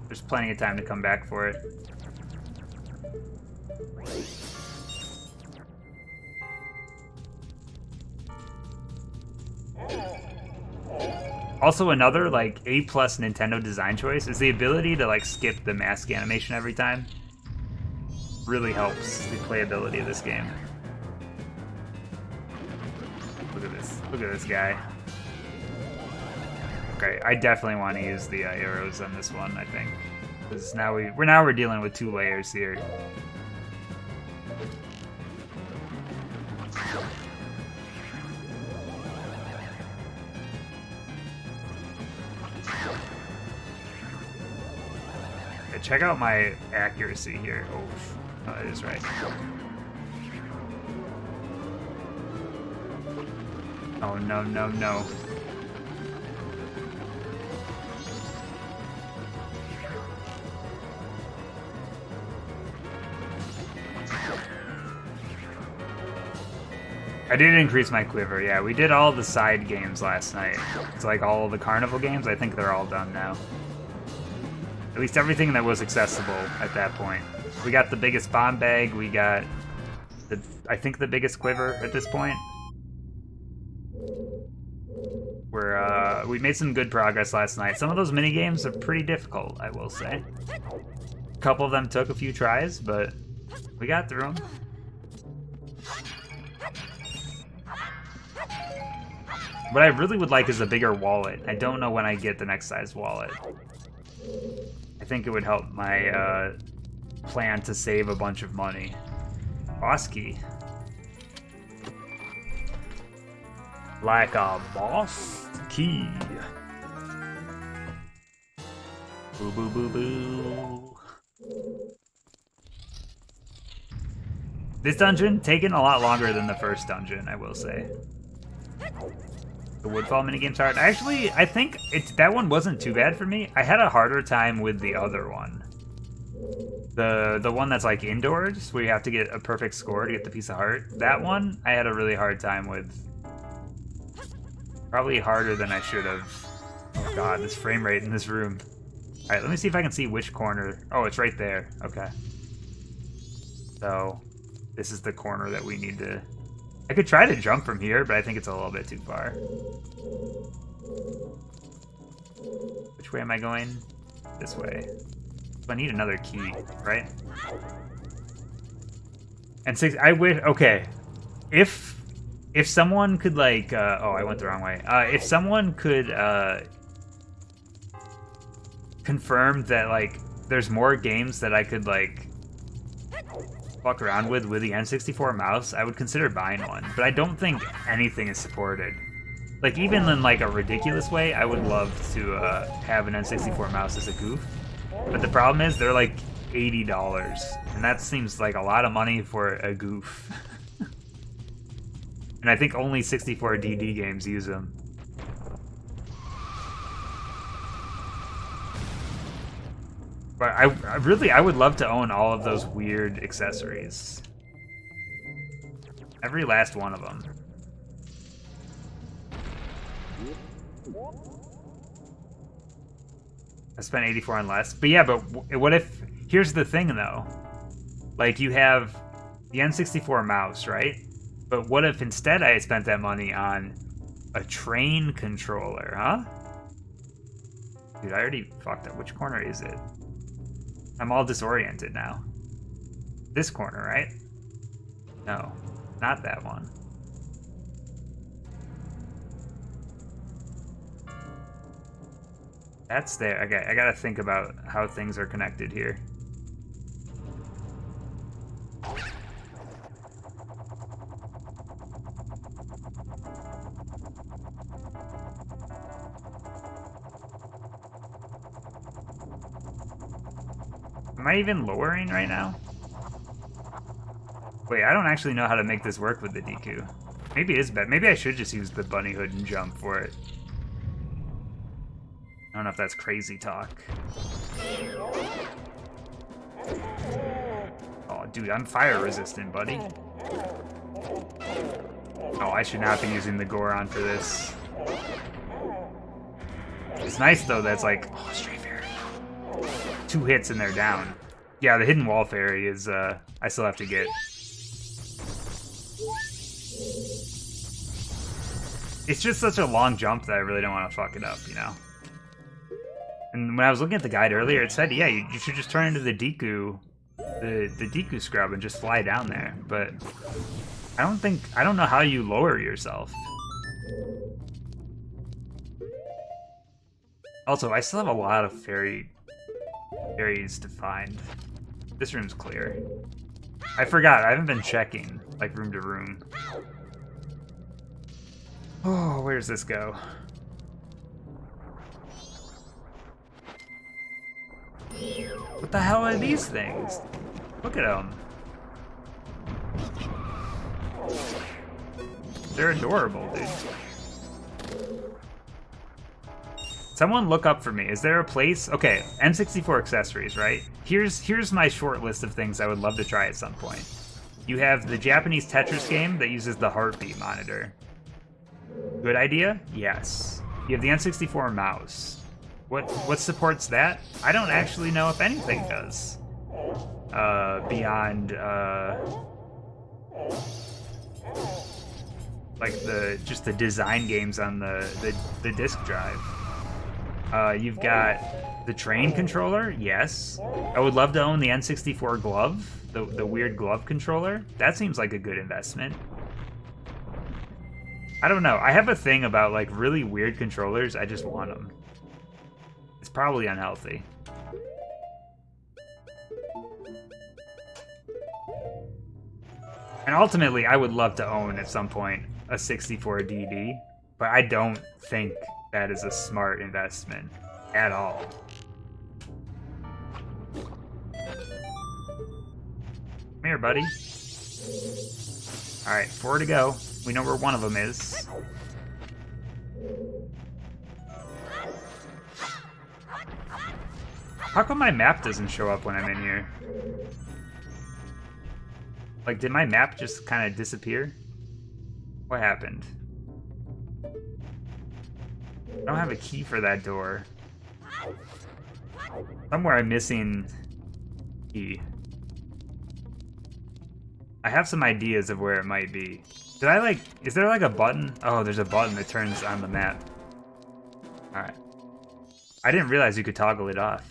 There's plenty of time to come back for it. Also, another, like, A+ Nintendo design choice is the ability to, like, skip the mask animation every time. Really helps the playability of this game. Look at this. Look at this guy. Okay, I definitely want to use the arrows on this one, I think. Because now we're dealing with 2 layers here. Okay, check out my accuracy here. Oh, that is right. Oh, no, no, no. I did increase my quiver, yeah. We did all the side games last night. It's like all the carnival games. I think they're all done now. At least everything that was accessible at that point. We got the biggest bomb bag. We got, I think, the biggest quiver at this point. We made some good progress last night. Some of those mini games are pretty difficult, I will say. A couple of them took a few tries, but we got through them. What I really would like is a bigger wallet. I don't know when I get the next size wallet. I think it would help my plan to save a bunch of money. Boss key. Like a boss key. Boo boo boo boo. This dungeon taken a lot longer than the first dungeon, I will say. The Woodfall minigame's hard. Actually, I think that one wasn't too bad for me. I had a harder time with the other one. The one that's like indoors, where you have to get a perfect score to get the piece of heart. That one, I had a really hard time with. Probably harder than I should have. Oh god, this frame rate in this room. Alright, let me see if I can see which corner. Oh, it's right there. Okay. So, this is the corner that we need to... I could try to jump from here, but I think it's a little bit too far. Which way am I going? This way. So I need another key, right? And 6, I wish, okay. If someone could like, oh, I went the wrong way. If someone could confirm that like there's more games that I could like fuck around with the N64 mouse, I would consider buying one. But I don't think anything is supported. Like even in like a ridiculous way, I would love to have an N64 mouse as a goof. But the problem is they're like $80, and that seems like a lot of money for a goof. And I think only 64 DD games use them. But I would love to own all of those weird accessories. Every last one of them. I spent 84 on less. But yeah, but what if... Here's the thing, though. Like, you have the N64 mouse, right? But what if instead I spent that money on a train controller, huh? Dude, I already fucked up. Which corner is it? I'm all disoriented now. This corner, right? No, not that one. That's there. Okay, I gotta think about how things are connected here. Am I even lowering right now? Wait, I don't actually know how to make this work with the DQ. Maybe it is bad. Maybe I should just use the bunny hood and jump for it. I don't know if that's crazy talk. Oh, dude, I'm fire resistant, buddy. Oh, I should not be using the Goron for this. It's nice, though, that's like... Oh, Stray Fairy. 2 hits and they're down. Yeah, the Hidden Wall Fairy is, I still have to get. It's just such a long jump that I really don't want to fuck it up, you know? And when I was looking at the guide earlier, it said, yeah, you should just turn into the Deku, the Deku scrub and just fly down there. But I don't know how you lower yourself. Also, I still have a lot of fairies to find. This room's clear. I forgot, I haven't been checking, like, room to room. Oh, where does this go? What the hell are these things? Look at them. They're adorable, dude. Someone look up for me. Is there a place? Okay, N64 accessories, right? Here's my short list of things I would love to try at some point. You have the Japanese Tetris game that uses the heartbeat monitor. Good idea? Yes. You have the N64 mouse. What supports that? I don't actually know if anything does. Beyond like just the design games on the disk drive. You've got the train controller, yes. I would love to own the N64 glove, the weird glove controller. That seems like a good investment. I don't know. I have a thing about like really weird controllers. I just want them. It's probably unhealthy. And ultimately, I would love to own at some point a 64 DD, but I don't think that is a smart investment at all. Come here, buddy. All right, 4 to go. We know where one of them is. How come my map doesn't show up when I'm in here? Like, did my map just kind of disappear? What happened? I don't have a key for that door. Somewhere I'm missing key. I have some ideas of where it might be. Did I like, is there like a button? Oh, there's a button that turns on the map. Alright. I didn't realize you could toggle it off.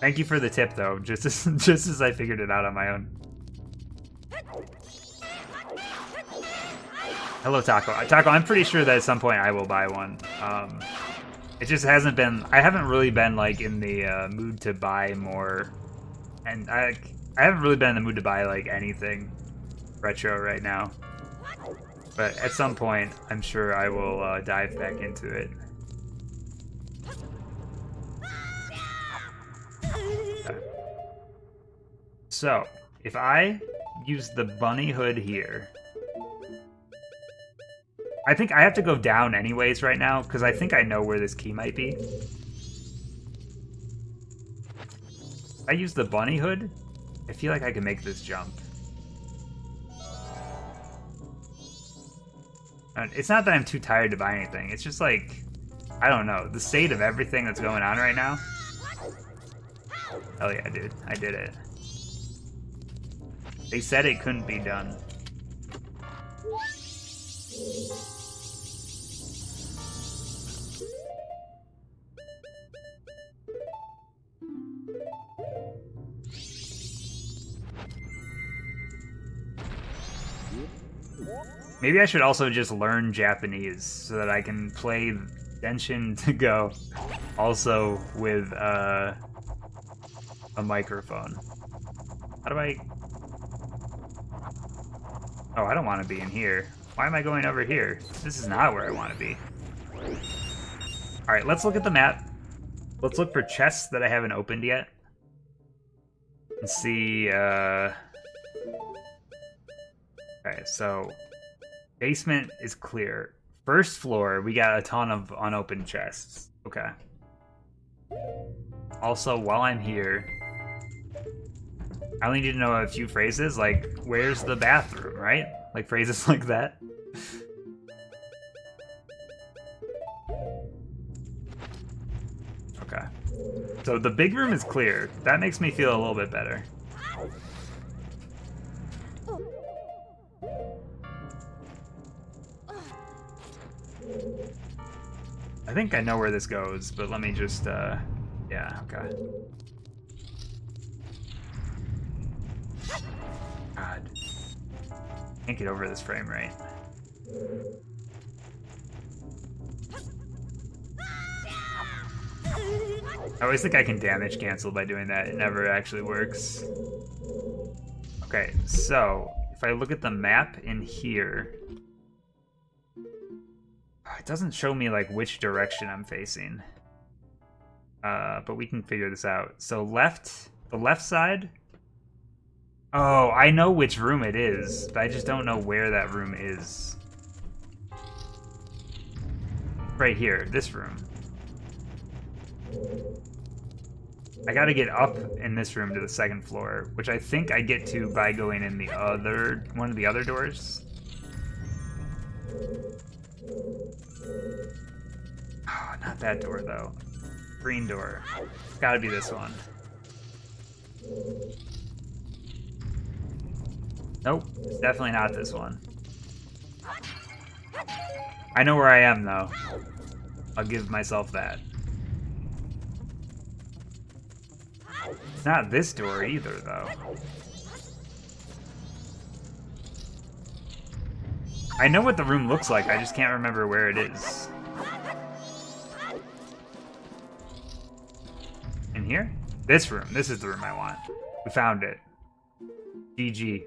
Thank you for the tip though, just as I figured it out on my own. Hello, Taco. Taco, I'm pretty sure that at some point I will buy one. It just hasn't been, I haven't really been like in the mood to buy more, and I haven't really been in the mood to buy like anything retro right now. But at some point, I'm sure I will dive back into it. Okay. So, if I use the bunny hood here, I think I have to go down anyways right now, because I think I know where this key might be. If I use the bunny hood, I feel like I can make this jump. And it's not that I'm too tired to buy anything, it's just like, I don't know, the state of everything that's going on right now. Hell yeah, dude, I did it. They said it couldn't be done. Maybe I should also just learn Japanese so that I can play Genshin to Go also with a microphone. How do I... Oh, I don't want to be in here. Why am I going over here? This is not where I want to be. Alright, let's look at the map. Let's look for chests that I haven't opened yet. And see, Okay, so... Basement is clear. First floor, we got a ton of unopened chests. Okay. Also, while I'm here, I only need to know a few phrases, like, where's the bathroom, right? Like, phrases like that. Okay. So the big room is clear. That makes me feel a little bit better. I think I know where this goes, but let me just, yeah, okay. Can't get over this frame rate. I always think I can damage cancel by doing that. It never actually works. Okay, so if I look at the map in here, it doesn't show me like which direction I'm facing. But we can figure this out. So the left side. Oh, I know which room it is, but I just don't know where that room is. Right here, this room. I gotta get up in this room to the second floor, which I think I get to by going in the other one of the other doors. Oh, not that door though. Green door. It's gotta be this one. Nope, it's definitely not this one. I know where I am though. I'll give myself that. It's not this door either, though. I know what the room looks like, I just can't remember where it is. In here? This room. This is the room I want. We found it. GG.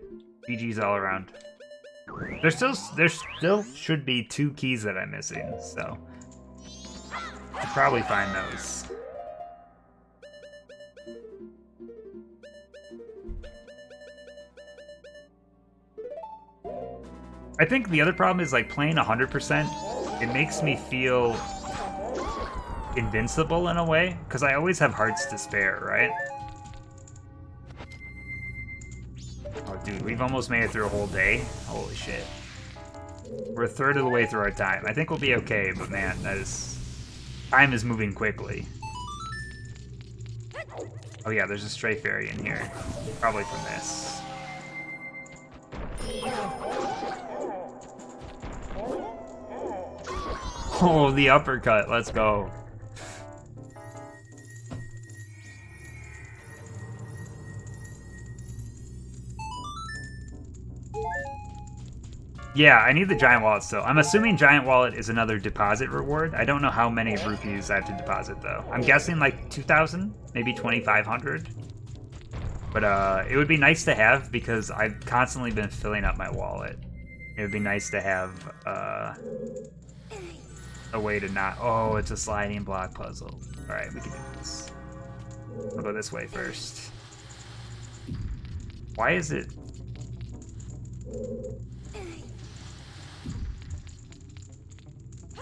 GG's all around. There still should be 2 keys that I'm missing, so I'll probably find those. I think the other problem is like playing 100%, it makes me feel invincible in a way, because I always have hearts to spare, right? Oh dude, we've almost made it through a whole day. Holy shit. We're a third of the way through our time. I think we'll be okay, but man, time is moving quickly. Oh yeah, there's a stray fairy in here. Probably from this. Oh, the uppercut. Let's go. Yeah, I need the giant wallet still. I'm assuming giant wallet is another deposit reward. I don't know how many rupees I have to deposit, though. I'm guessing like 2,000, maybe 2,500. But it would be nice to have because I've constantly been filling up my wallet. It would be nice to have a way to not... Oh, it's a sliding block puzzle. Alright, we can do this. I'll go this way first. Why is it...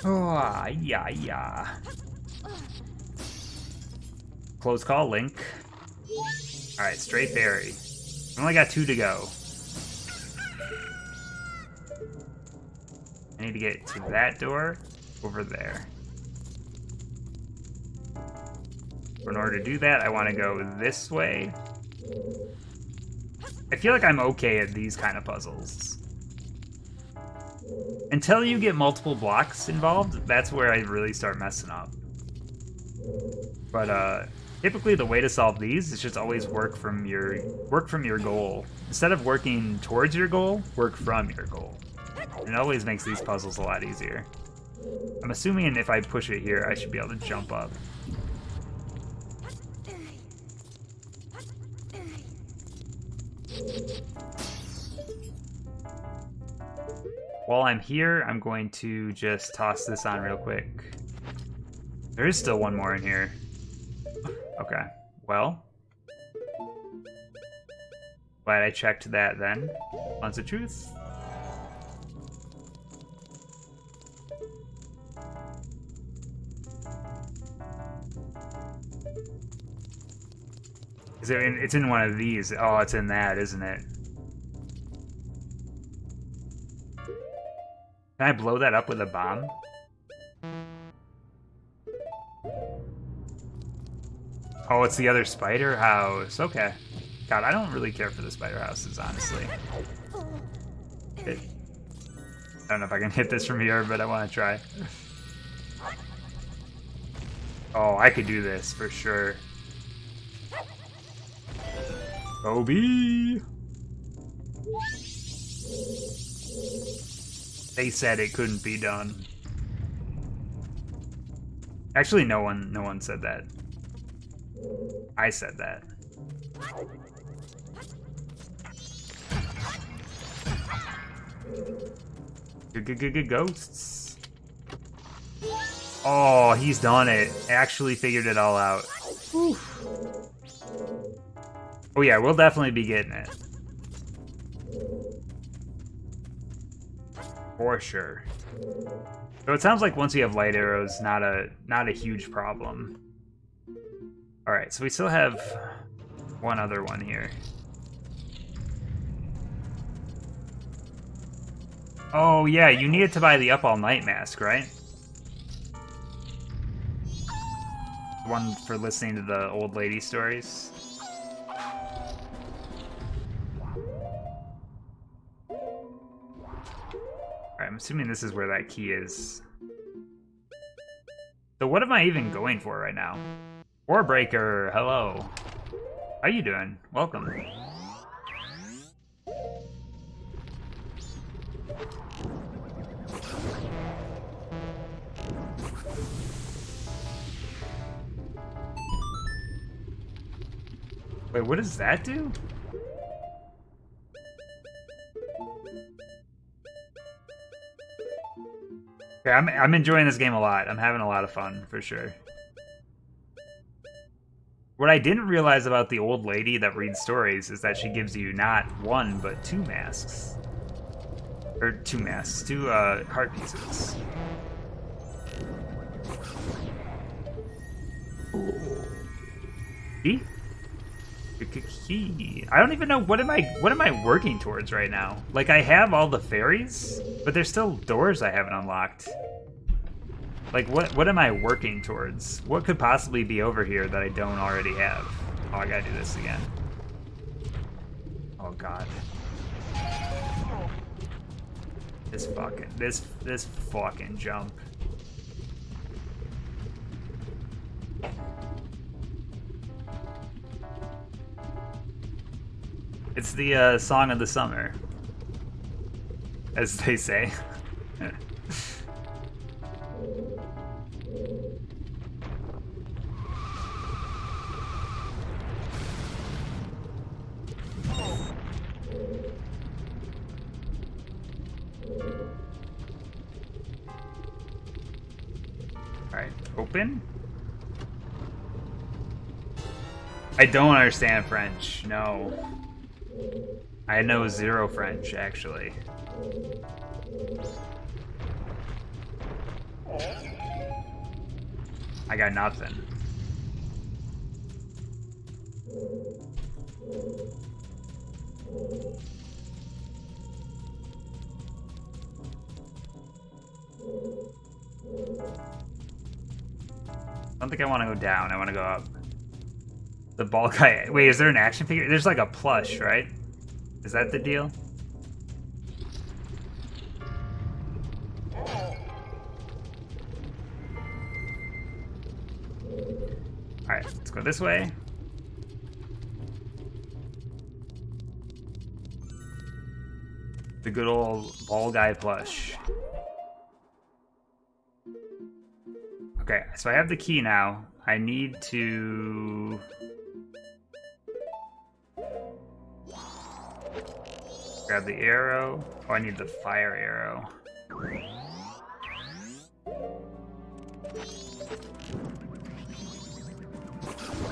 Oh, yeah. Close call, Link. Alright, straight fairy. I only got 2 to go. I need to get to that door over there. In order to do that, I want to go this way. I feel like I'm okay at these kind of puzzles. Until you get multiple blocks involved, that's where I really start messing up. But typically the way to solve these is just always work from your goal. Instead of working towards your goal, work from your goal. It always makes these puzzles a lot easier. I'm assuming if I push it here, I should be able to jump up. While I'm here, I'm going to just toss this on real quick. There is still one more in here. Okay, well. Glad I checked that then. Lens of truth. Is it in, it's in one of these. Oh, it's in that, isn't it? Can I blow that up with a bomb? Oh, it's the other spider house. Okay. God, I don't really care for the spider houses, honestly. I don't know if I can hit this from here, but I want to try. Oh, I could do this for sure. Obi! They said it couldn't be done. Actually, no one said that. I said that. Ghosts. Oh, he's done it. Actually figured it all out. Whew. Oh yeah, we'll definitely be getting it. For sure. So it sounds like once you have light arrows, not a huge problem. Alright, so we still have one other one here. Oh yeah, you needed to buy the Up All Night mask, right? One for listening to the old lady stories. Alright, I'm assuming this is where that key is. So what am I even going for right now? Warbreaker, hello. How you doing? Welcome. Wait, what does that do? Okay, I'm enjoying this game a lot. I'm having a lot of fun, for sure. What I didn't realize about the old lady that reads stories is that she gives you not one, but two masks. Or two masks, two heart pieces. Key? Key. I don't even know what am I working towards right now? Like I have all the fairies, but there's still doors I haven't unlocked. Like what am I working towards? What could possibly be over here that I don't already have? Oh, I gotta do this again. Oh god. This fucking jump. It's the song of the summer, as they say. Alright, open? I don't understand French, no. I know zero French, actually. I got nothing. I don't think I want to go down, I want to go up. The ball guy. Wait, is there an action figure? There's like a plush, right? Is that the deal? Alright, let's go this way. The good old ball guy plush. Okay, so I have the key now. I need to... grab the arrow. Oh, I need the fire arrow.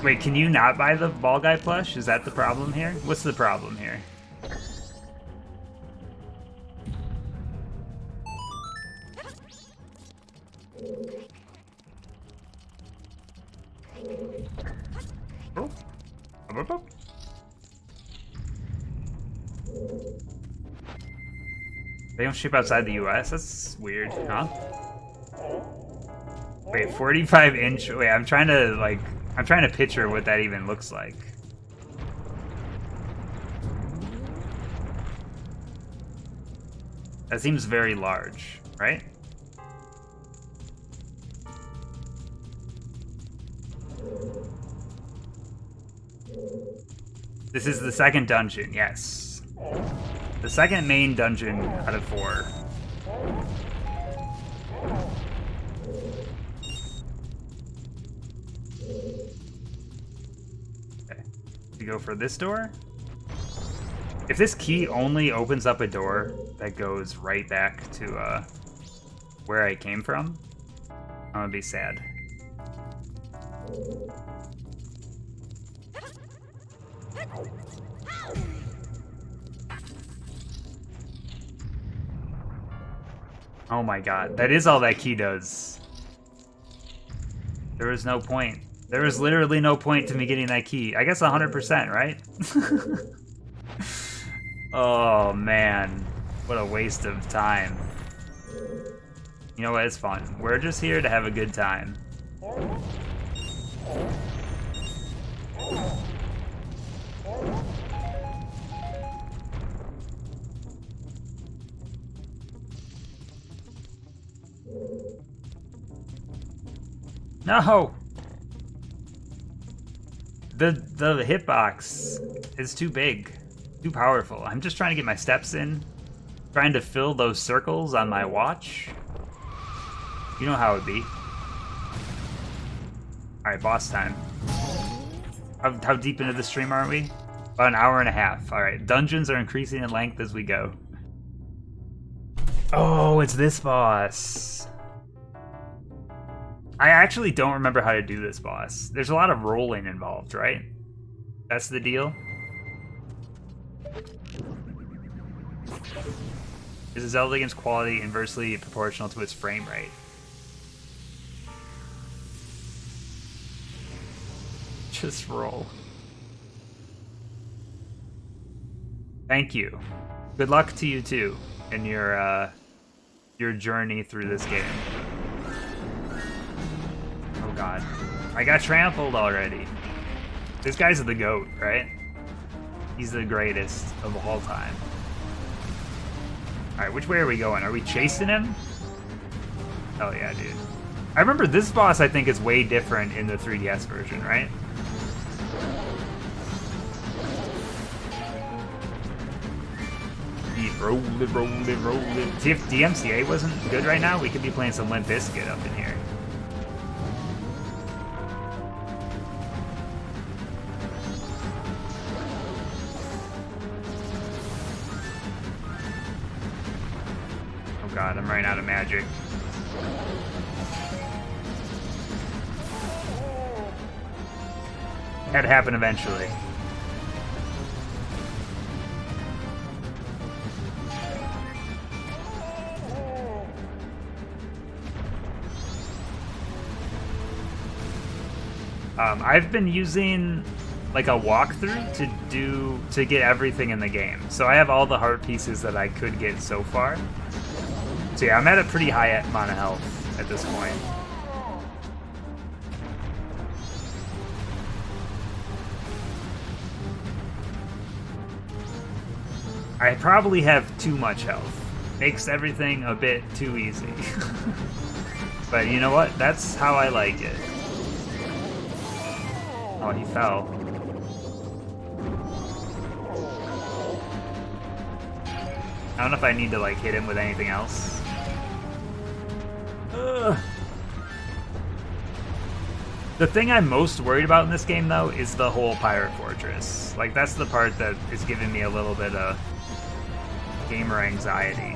Wait, can you not buy the ball guy plush? Is that the problem here? What's the problem here? Oh. Oh. They don't ship outside the US? That's weird, huh? Wait, 45-inch... Wait, I'm trying to picture what that even looks like. That seems very large, right? This is the second dungeon, yes. The second main dungeon out of 4. To go for this door? If this key only opens up a door that goes right back to where I came from, I'm gonna be sad. Oh my god, that is all that key does. There was no point. There was literally no point to me getting that key. I guess 100%, right? Oh man, what a waste of time. You know what, it's fun. We're just here to have a good time. No! The hitbox is too big, too powerful. I'm just trying to get my steps in, trying to fill those circles on my watch. You know how it be. Alright, boss time. How deep into the stream are we? About an hour and a half. Alright, dungeons are increasing in length as we go. Oh, it's this boss. I actually don't remember how to do this boss. There's a lot of rolling involved, right? That's the deal? Is a Zelda game's quality inversely proportional to its frame rate? Just roll. Thank you. Good luck to you too in your journey through this game. Oh god. I got trampled already. This guy's the GOAT, right? He's the greatest of all time. Alright, which way are we going? Are we chasing him? Oh yeah, dude. I remember this boss, I think, is way different in the 3DS version, right? Roll it, roll it, roll it. See, if DMCA wasn't good right now, we could be playing some Limp Bizkit up in here. Oh god, I'm running out of magic. Had to happen eventually. I've been using like a walkthrough to get everything in the game. So I have all the heart pieces that I could get so far. So yeah, I'm at a pretty high amount of health at this point. I probably have too much health. Makes everything a bit too easy. But you know what? That's how I like it. Oh, he fell. I don't know if I need to like hit him with anything else. Ugh. The thing I'm most worried about in this game, though, is the whole pirate fortress. Like, that's the part that is giving me a little bit of gamer anxiety.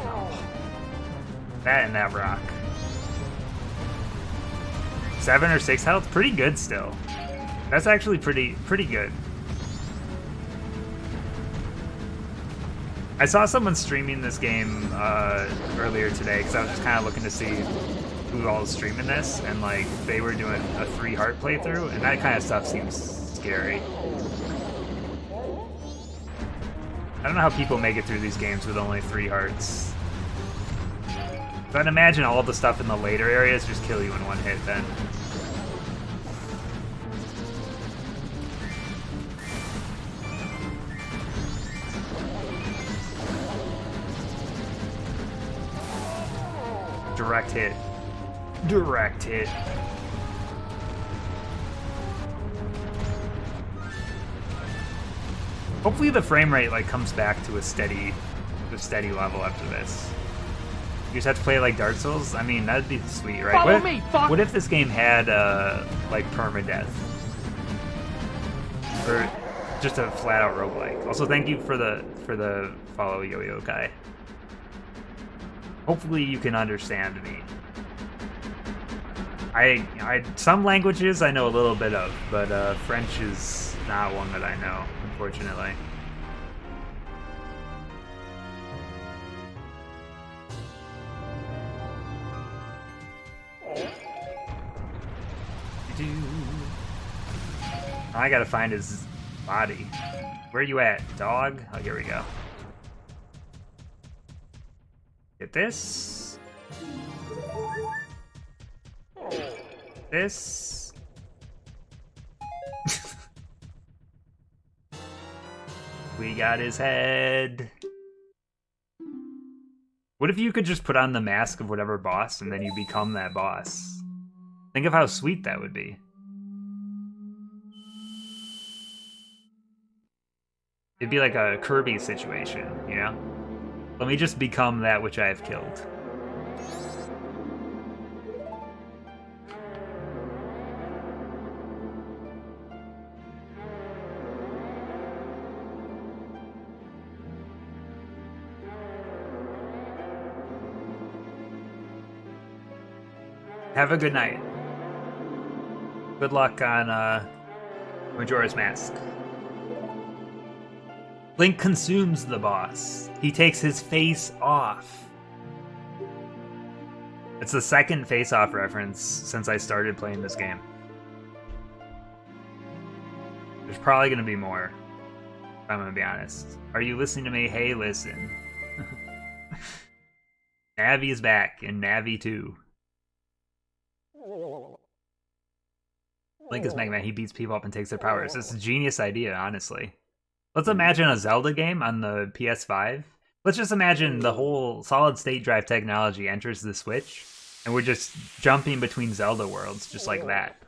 That and that rock. 7 or 6 health? Pretty good still. That's actually pretty good. I saw someone streaming this game earlier today because I was just kind of looking to see who all was streaming this, and like they were doing a 3 heart playthrough, and that kind of stuff seems scary. I don't know how people make it through these games with only 3 hearts. But I'd imagine all the stuff in the later areas just kill you in one hit then. Direct hit. Direct hit. Hopefully the frame rate like comes back to a steady level after this. You just have to play it like Dark Souls? I mean, that'd be sweet, right? Follow me, fuck! What if this game had like permadeath? Or just a flat out roguelike. Also, thank you for the follow, Yo-Yo Kai. Hopefully you can understand me. Some languages I know a little bit of, but French is not one that I know, unfortunately. I gotta find his body. Where you at, dog? Oh, here we go. Get this. This. We got his head. What if you could just put on the mask of whatever boss and then you become that boss? Think of how sweet that would be. It'd be like a Kirby situation, you know? Let me just become that which I have killed. Have a good night. Good luck on Majora's Mask. Link consumes the boss. He takes his face off. It's the second face-off reference since I started playing this game. There's probably going to be more, if I'm going to be honest. Are you listening to me? Hey, listen. Navi is back, and Navi too. Link is Mega Man. He beats people up and takes their powers. It's a genius idea, honestly. Let's imagine a Zelda game on the PS5. Let's just imagine the whole solid-state drive technology enters the Switch, and we're just jumping between Zelda worlds, just like that.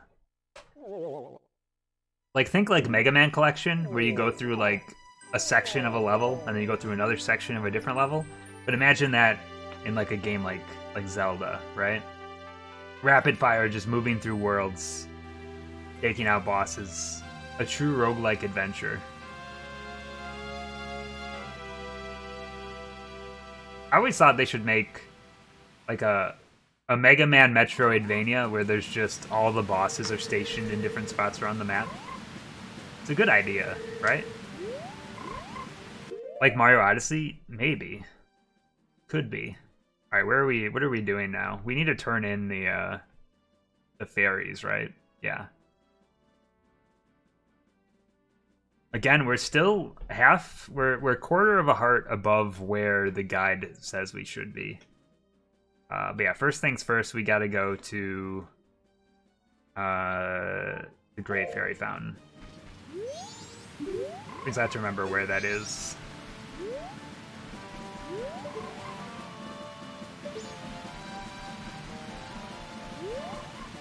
Like, think like Mega Man Collection, where you go through, like, a section of a level, and then you go through another section of a different level. But imagine that in, like, a game like Zelda, right? Rapid fire, just moving through worlds, taking out bosses. A true roguelike adventure. I always thought they should make like a Mega Man Metroidvania where there's just all the bosses are stationed in different spots around the map. It's a good idea, right? Like Mario Odyssey? Maybe. Could be. Alright, where are we? What are we doing now? We need to turn in the fairies, right? Yeah. Again, we're still we're a quarter of a heart above where the guide says we should be. But yeah, first things first, we gotta go to the Great Fairy Fountain. We just have to remember where that is.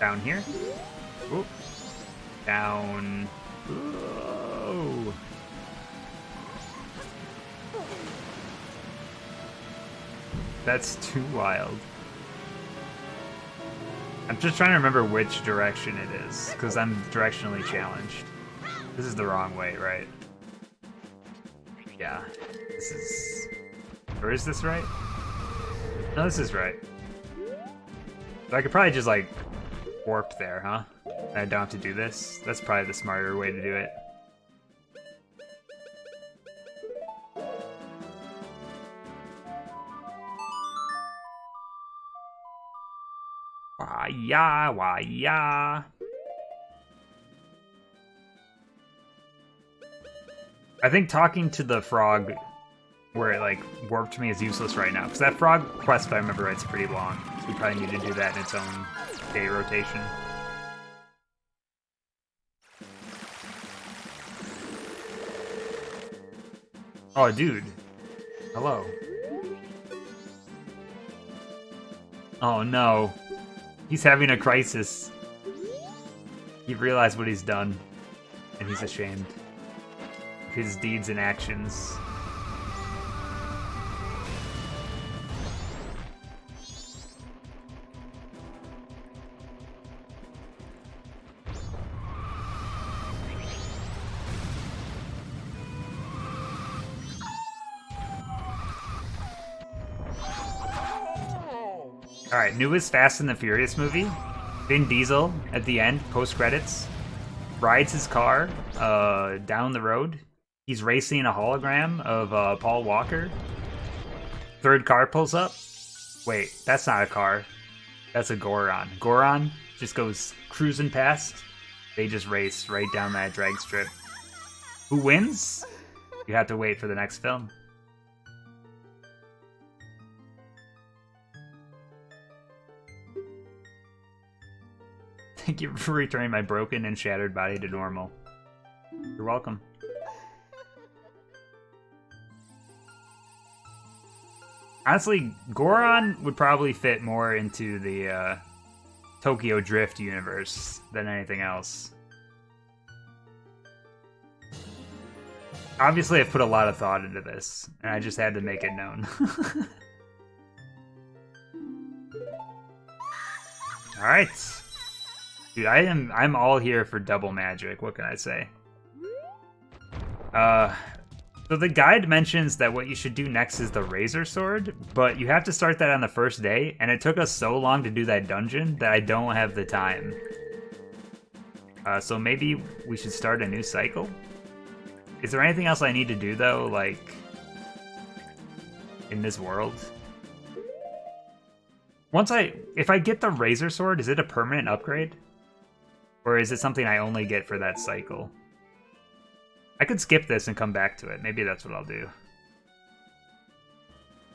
Down here? Oop. Down. Whoa. That's too wild. I'm just trying to remember which direction it is, because I'm directionally challenged. This is the wrong way, right? Yeah. This is... Or is this right? No, this is right. So I could probably just, like, warp there, huh? And I don't have to do this. That's probably the smarter way to do it. Wah-ya, wah-ya. I think talking to the frog where it, like, warped me is useless right now. Because that frog quest, if I remember right, is pretty long. So we probably need to do that in its own day rotation. Oh, dude. Hello. Oh, no. He's having a crisis. He realized what he's done. And he's ashamed of his deeds and actions. All right, newest Fast and the Furious movie. Vin Diesel at the end, post credits, rides his car down the road. He's racing a hologram of Paul Walker. Third car pulls up. Wait, that's not a car. That's a Goron. Goron just goes cruising past. They just race right down that drag strip. Who wins? You have to wait for the next film. Thank you for returning my broken and shattered body to normal. You're welcome. Honestly, Goron would probably fit more into the Tokyo Drift universe than anything else. Obviously, I've put a lot of thought into this, and I just had to make it known. All right. Dude, I'm all here for double magic. What can I say? So the guide mentions that what you should do next is the Razor Sword, but you have to start that on the first day, and it took us so long to do that dungeon that I don't have the time. So maybe we should start a new cycle? Is there anything else I need to do, though, like, in this world? If I get the Razor Sword, is it a permanent upgrade? Or is it something I only get for that cycle? I could skip this and come back to it. Maybe that's what I'll do.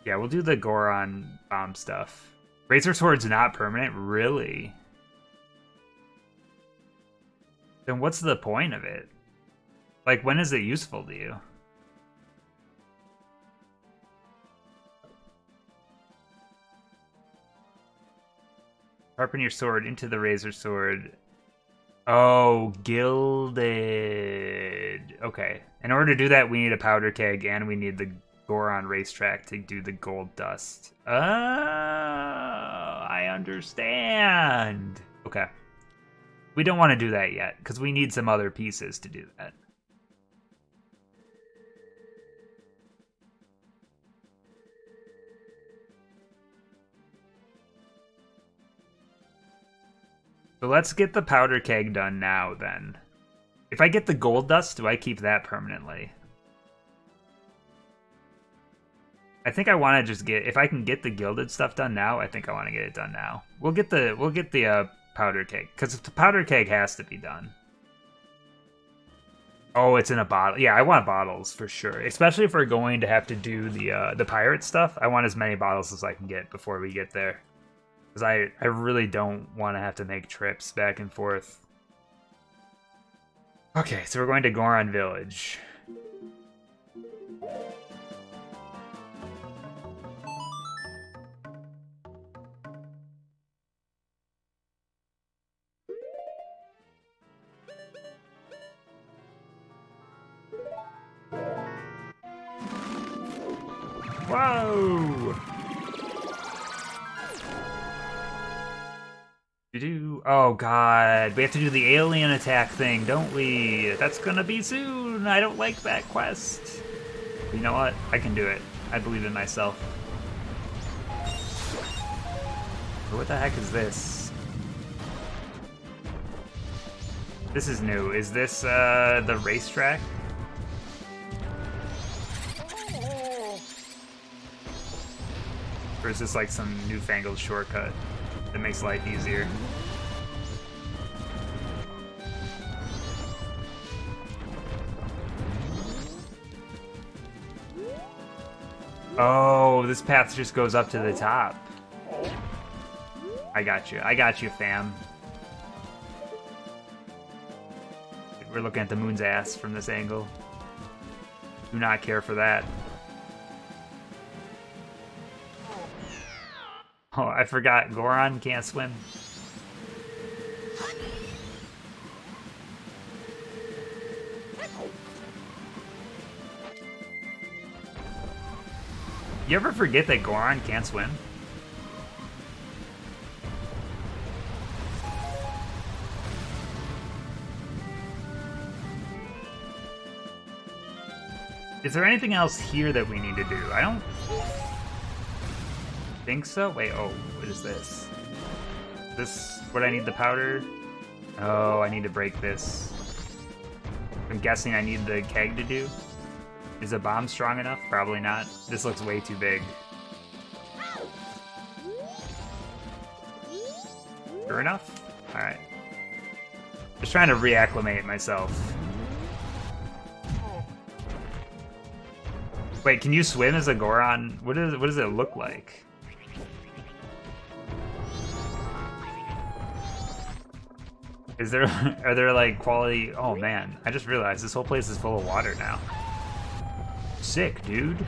Yeah, we'll do the Goron bomb stuff. Razor Sword's not permanent? Really? Then what's the point of it? Like, when is it useful to you? Sharpen your sword into the Razor Sword. Oh, gilded. Okay. In order to do that, we need a powder keg, and we need the Goron racetrack to do the gold dust. Oh, I understand. Okay. We don't want to do that yet, because we need some other pieces to do that. So let's get the powder keg done now, then. If I get the gold dust, do I keep that permanently? I think I want to just get... If I can get the gilded stuff done now, I think I want to get it done now. We'll get the powder keg, because the powder keg has to be done. Oh, it's in a bottle. Yeah, I want bottles for sure. Especially if we're going to have to do the pirate stuff. I want as many bottles as I can get before we get there. Because I really don't want to have to make trips back and forth. Okay, so we're going to Goron Village. Whoa! Oh god, we have to do the alien attack thing, don't we? That's gonna be soon. I don't like that quest. But you know what? I can do it. I believe in myself. But what the heck is this? This is new. Is this the racetrack? Or is this like some newfangled shortcut that makes life easier? Oh, this path just goes up to the top. I got you, fam. We're looking at the moon's ass from this angle. Do not care for that. Oh, I forgot. Goron can't swim. You ever forget that Goron can't swim? Is there anything else here that we need to do? I don't... Think so? Wait, oh, what is this? This what I need the powder? Oh, I need to break this. I'm guessing I need the keg to do. Is a bomb strong enough? Probably not. This looks way too big. Sure enough? Alright. Just trying to reacclimate myself. Wait, can you swim as a Goron? What does it look like? Are there like quality? Oh man, I just realized this whole place is full of water now. Sick, dude.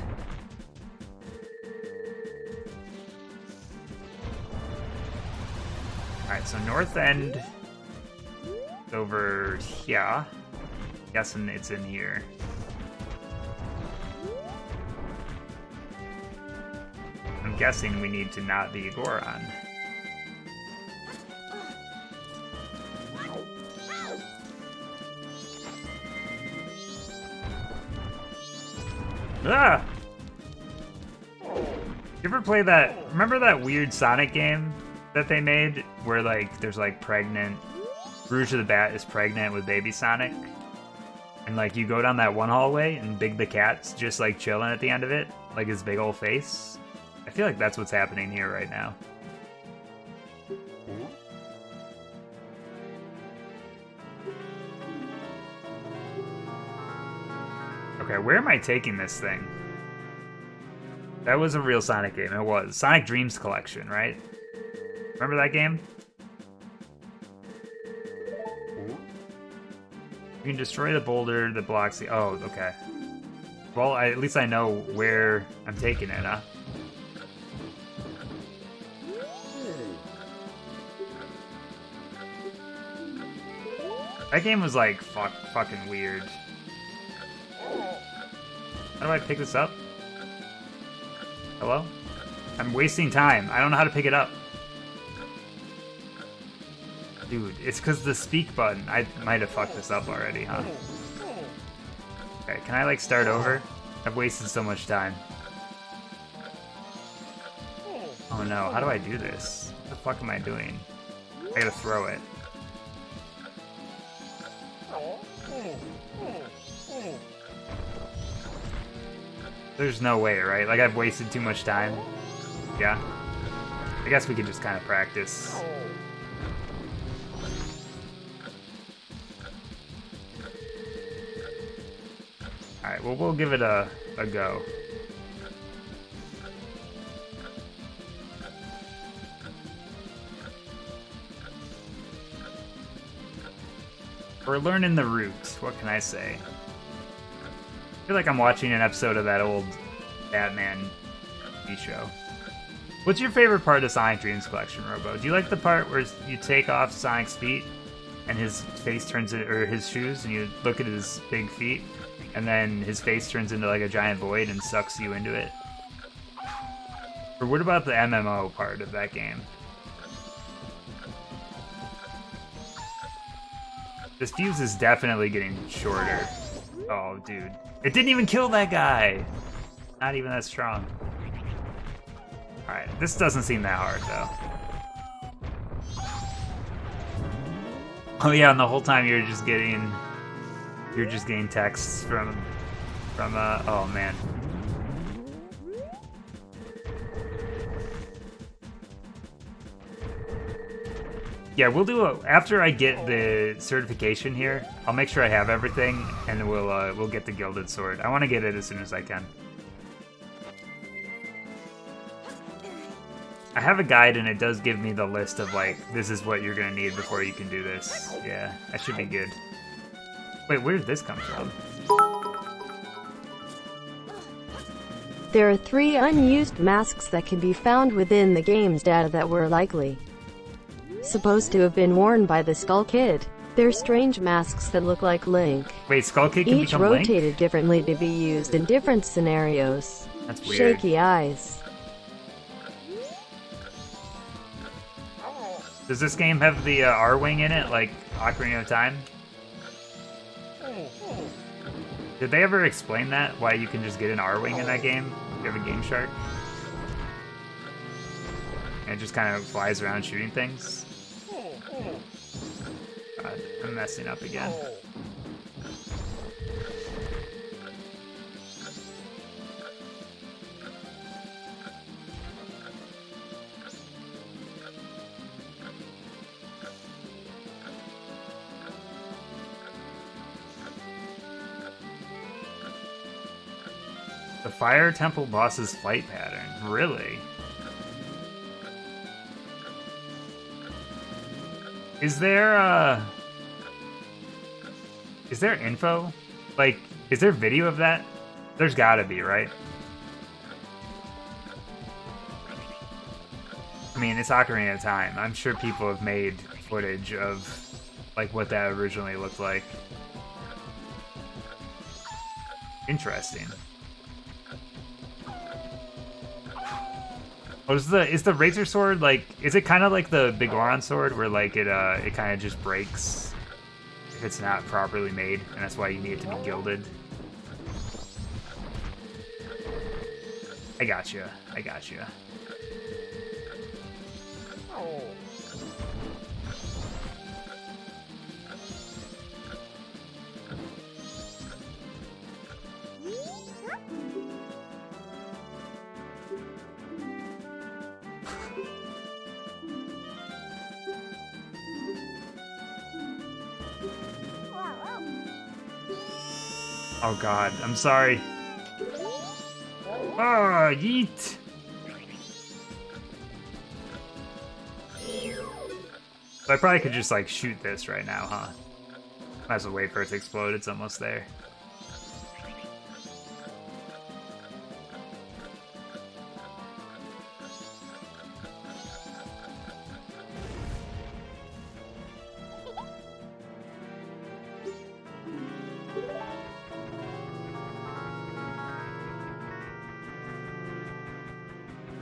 Alright, so north end is over here. Guessing it's in here. I'm guessing we need to not be a Goron. Ah! You ever play that? Remember that weird Sonic game that they made where like there's like pregnant Rouge of the Bat is pregnant with baby Sonic, and like you go down that one hallway and Big the Cat's just like chilling at the end of it, like his big old face. I feel like that's what's happening here right now. Okay, where am I taking this thing? That was a real Sonic game. It was. Sonic Dreams Collection, right? Remember that game? You can destroy the boulder that blocks the... Oh, okay. Well, at least I know where I'm taking it, huh? That game was like fucking weird. How do I pick this up? Hello? I'm wasting time. I don't know how to pick it up. Dude, it's because the speak button. I might have fucked this up already, huh? Okay, can I like start over? I've wasted so much time. Oh no, how do I do this? What the fuck am I doing? I gotta throw it. There's no way, right? Like, I've wasted too much time. Yeah. I guess we could just kind of practice. Alright, well, we'll give it a go. We're learning the route. What can I say? I feel like I'm watching an episode of that old Batman TV show. What's your favorite part of Sonic Dreams Collection, Robo? Do you like the part where you take off Sonic's feet and his face turns into, or his shoes, and you look at his big feet, and then his face turns into like a giant void and sucks you into it? Or what about the MMO part of that game? This fuse is definitely getting shorter. Oh, dude. It didn't even kill that guy! Not even that strong. Alright, this doesn't seem that hard, though. Oh yeah, and the whole time you're just getting texts from oh man. Yeah, we'll do after I get the certification here, I'll make sure I have everything, and we'll get the Gilded Sword. I want to get it as soon as I can. I have a guide, and it does give me the list of, like, this is what you're going to need before you can do this. Yeah, that should be good. Wait, where did this come from? There are 3 unused masks that can be found within the game's data that were likely supposed to have been worn by the Skull Kid. They're strange masks that look like Link. Wait, Skull Kid can become Link? Each rotated differently to be used in different scenarios. That's weird. Shaky eyes. Does this game have the R-Wing in it, like Ocarina of Time? Did they ever explain that? Why you can just get an R-Wing in that game? You have a Game Shark? And it just kind of flies around shooting things. God, I'm messing up again. The Fire Temple boss's flight pattern. Really? Is there info? Like, is there video of that? There's gotta be, right? I mean, it's Ocarina of Time. I'm sure people have made footage of, like, what that originally looked like. Interesting. Oh, is the Razor Sword, like, is it kind of like the Bigoron Sword, where, like, it kind of just breaks if it's not properly made, and that's why you need it to be gilded? I gotcha. I gotcha. Oh god, I'm sorry. Ah, yeet! So I probably could just, like, shoot this right now, huh? Might as well wait for it to explode, it's almost there.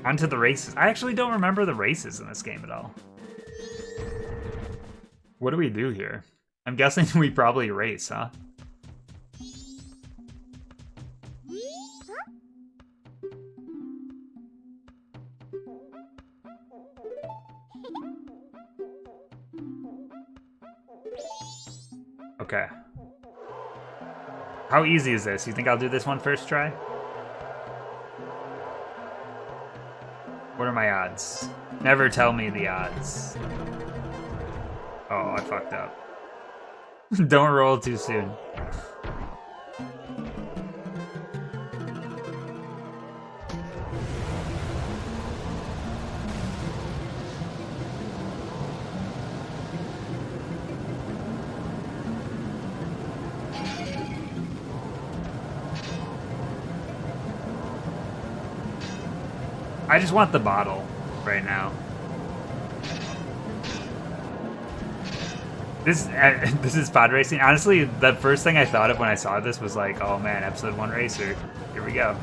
Onto the races. I actually don't remember the races in this game at all. What do we do here? I'm guessing we probably race, huh? Okay. How easy is this? You think I'll do this one first try? What are my odds? Never tell me the odds. Oh, I fucked up. Don't roll too soon. I just want the bottle right now. This is pod racing. Honestly, the first thing I thought of when I saw this was like, oh man, episode 1 racer. Here we go.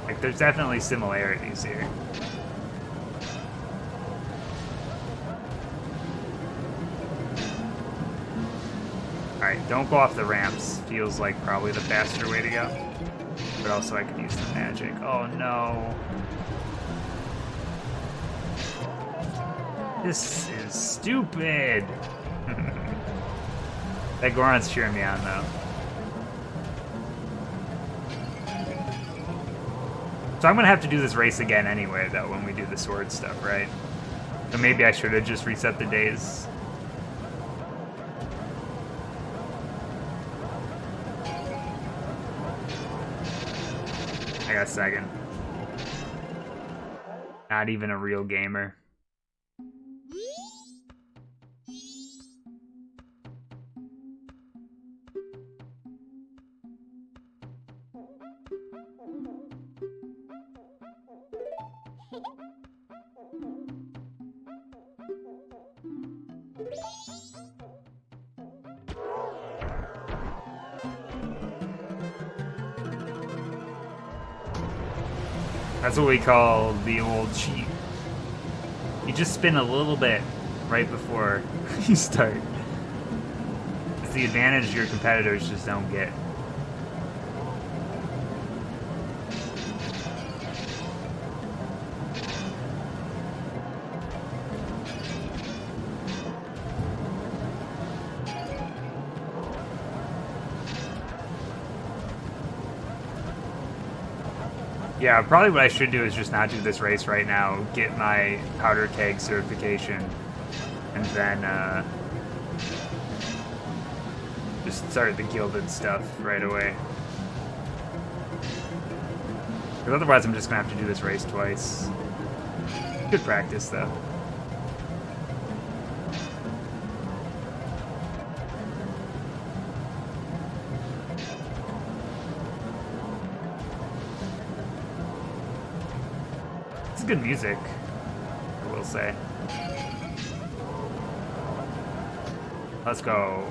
Like, there's definitely similarities here. Alright, don't go off the ramps. Feels like probably the faster way to go. But also I could use the magic. Oh no. This is stupid. That Goron's cheering me on though. So I'm gonna have to do this race again anyway though when we do the sword stuff, right? So maybe I should have just reset the days. I got second. Not even a real gamer. That's what we call the old cheat. You just spin a little bit right before you start. It's the advantage your competitors just don't get. Yeah, probably what I should do is just not do this race right now, get my powder keg certification, and then just start the gilded stuff right away. Because otherwise I'm just going to have to do this race twice. Good practice, though. It's good music, I will say. Let's go.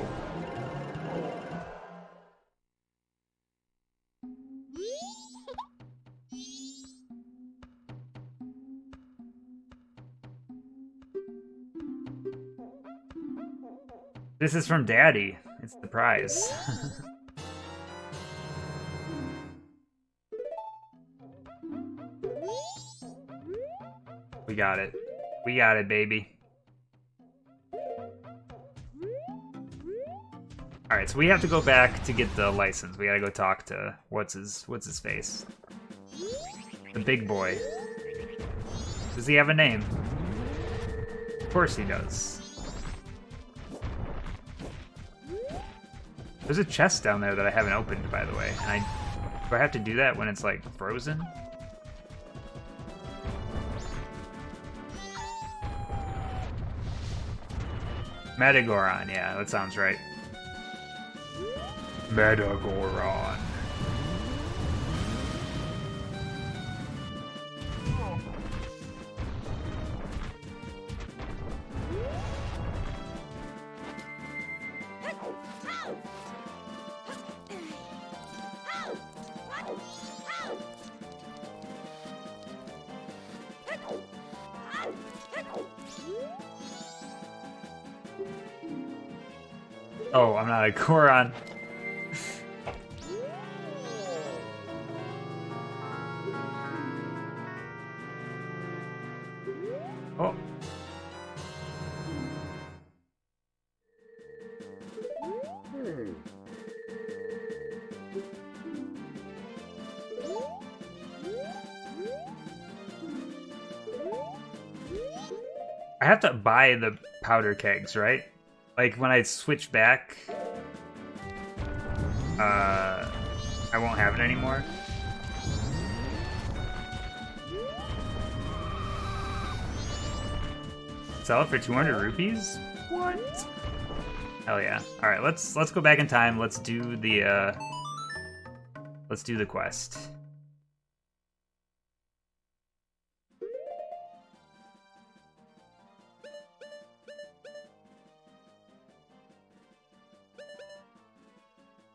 This is from Daddy. It's the prize. We got it. We got it, baby. Alright, so we have to go back to get the license. We gotta go talk to what's his face? The big boy. Does he have a name? Of course he does. There's a chest down there that I haven't opened, by the way. And do I have to do that when it's, like, frozen? Metagoron, yeah, that sounds right. Metagoron. Oh, I'm not a Goron. Oh. I have to buy the powder kegs, right? Like, when I switch back, I won't have it anymore. Sell it for 200 rupees? What? Hell yeah. Alright, let's go back in time. Let's do the quest.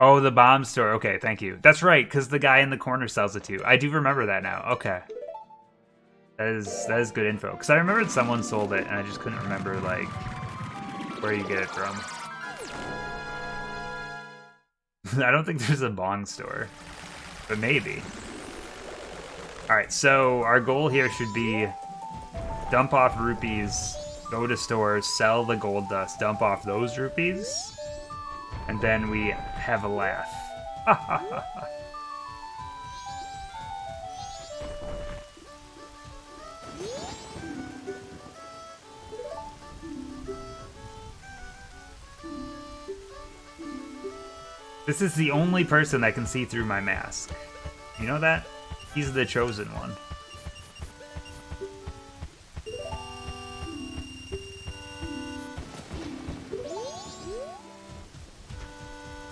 Oh, the bomb store. Okay, thank you. That's right, because the guy in the corner sells it too. I do remember that now. Okay. That is good info. Because I remembered someone sold it, and I just couldn't remember, like, where you get it from. I don't think there's a bong store. But maybe. Alright, so our goal here should be dump off rupees, go to stores, sell the gold dust, dump off those rupees, and then we have a laugh. This is the only person that can see through my mask. You know that? He's the chosen one.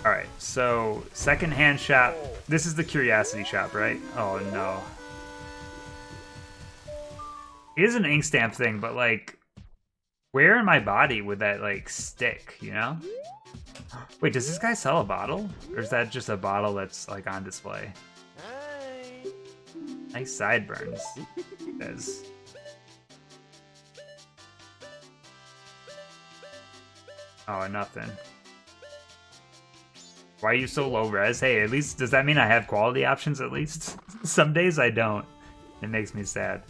Alright, so second-hand shop. This is the curiosity shop, right? Oh no. It is an ink stamp thing, but like, where in my body would that like stick, you know? Wait, does this guy sell a bottle? Or is that just a bottle that's like on display? Nice sideburns. It is. Oh, nothing. Why are you so low res? Hey, at least, does that mean I have quality options at least? Some days I don't. It makes me sad.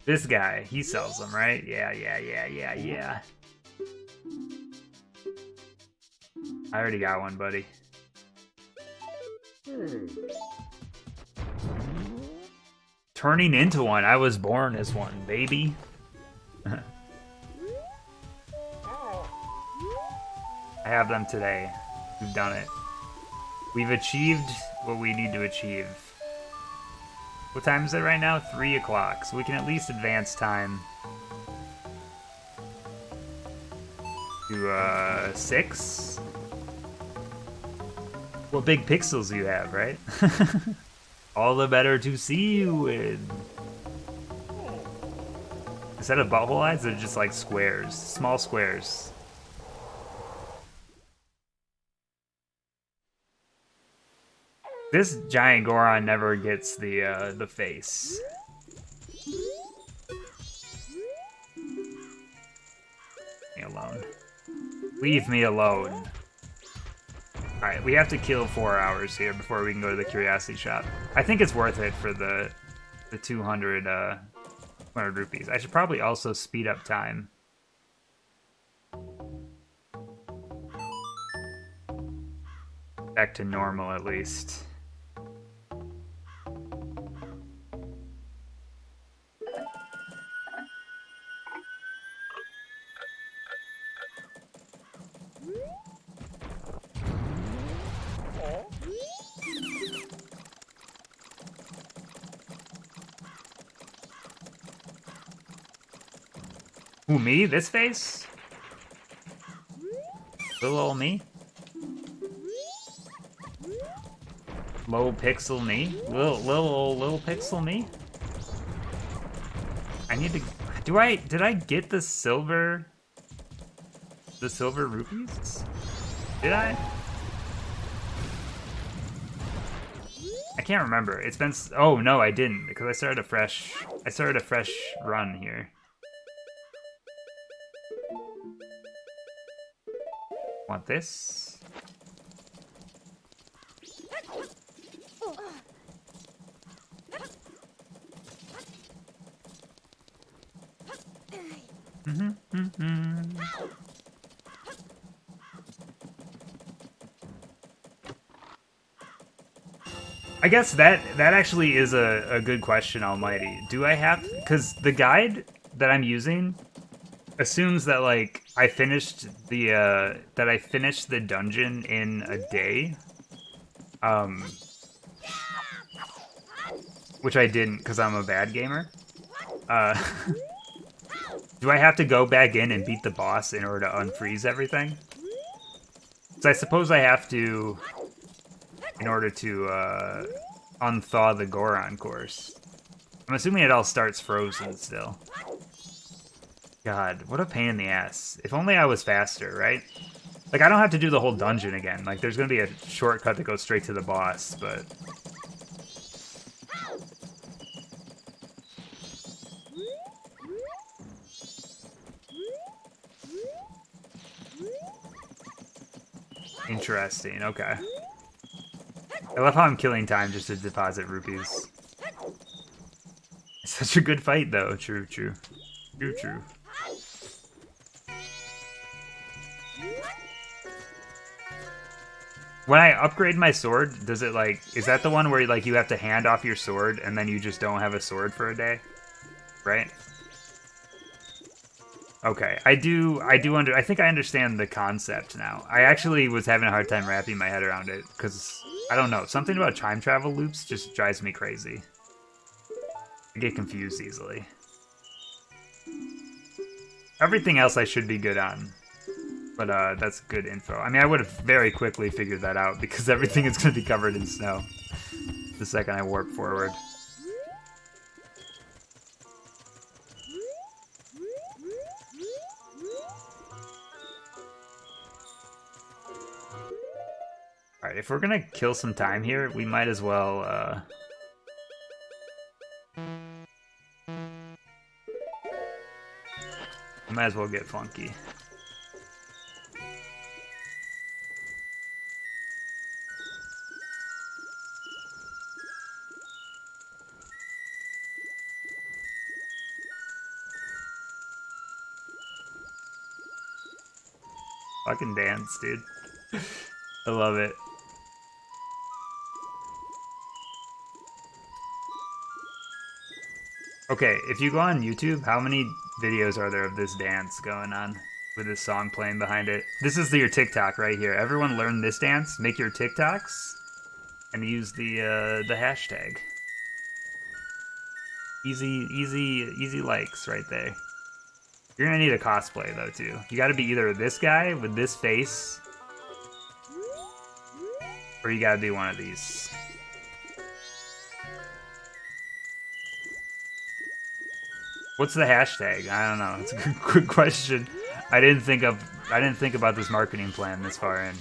This guy, he sells them, right? Yeah. I already got one, buddy. Turning into one. I was born as one, baby. I have them today. We've done it. We've achieved what we need to achieve. What time is it right now? 3 o'clock. So we can at least advance time to 6. What big pixels do you have, right? All the better to see you with. Instead of butthole eyes, they're just like squares, small squares. This giant Goron never gets the face. Leave me alone. Leave me alone. Alright, we have to kill 4 hours here before we can go to the Curiosity Shop. I think it's worth it for the 200, 200 rupees. I should probably also speed up time. Back to normal, at least. Who, me? This face? Little old me? Low pixel me? Little pixel me? I need to... Did I get the silver rupees? Did I? I can't remember. It's been... Oh, no, I didn't, because I started a fresh run here. Want this? I guess that actually is a good question, Almighty. Do I have... Because the guide that I'm using assumes that, like, I finished the dungeon in a day. Which I didn't, because I'm a bad gamer. Do I have to go back in and beat the boss in order to unfreeze everything? So I suppose I have to, in order to unthaw the Goron course. I'm assuming it all starts frozen still. God, what a pain in the ass. If only I was faster, right? Like, I don't have to do the whole dungeon again. Like, there's gonna be a shortcut that goes straight to the boss, but... Interesting, okay. I love how I'm killing time just to deposit rupees. It's such a good fight, though. True. When I upgrade my sword, does it, like... Is that the one where, like, you have to hand off your sword and then you just don't have a sword for a day? Right? Okay, I think I understand the concept now. I actually was having a hard time wrapping my head around it, because, I don't know, something about time travel loops just drives me crazy. I get confused easily. Everything else I should be good on, but that's good info. I mean, I would have very quickly figured that out, because everything is going to be covered in snow the second I warp forward. Alright, if we're gonna kill some time here, we might as well, get funky. Fucking dance, dude. I love it. Okay, if you go on YouTube, how many videos are there of this dance going on with this song playing behind it? This is your TikTok right here. Everyone learn this dance, make your TikToks, and use the hashtag. Easy likes right there. You're gonna need a cosplay though too. You gotta be either this guy with this face, or you gotta be one of these. What's the hashtag? I don't know. It's a good question. I didn't think about this marketing plan this far in.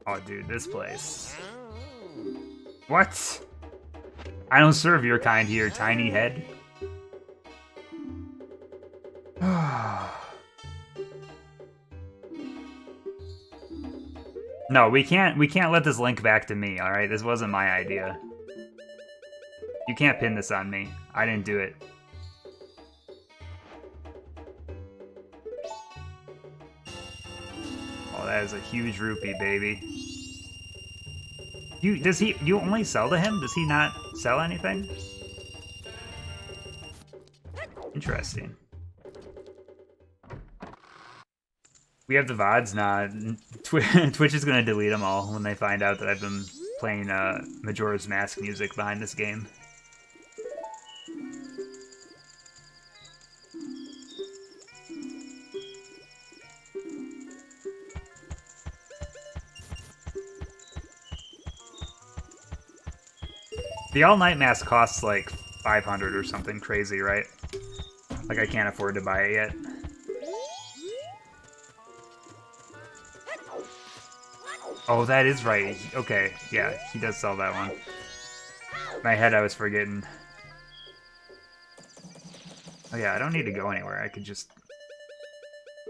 Oh, dude, this place. What? I don't serve your kind here, tiny head. No, we can't let this link back to me, alright? This wasn't my idea. You can't pin this on me. I didn't do it. Oh, that is a huge rupee, baby. You only sell to him? Does he not sell anything? Interesting. We have the VODs? Nah, Twitch is gonna delete them all when they find out that I've been playing Majora's Mask music behind this game. The all-night mask costs like 500 or something crazy, right? Like I can't afford to buy it yet. Oh, that is right. Okay, yeah, he does sell that one. In my head, I was forgetting. Oh yeah, I don't need to go anywhere. I could just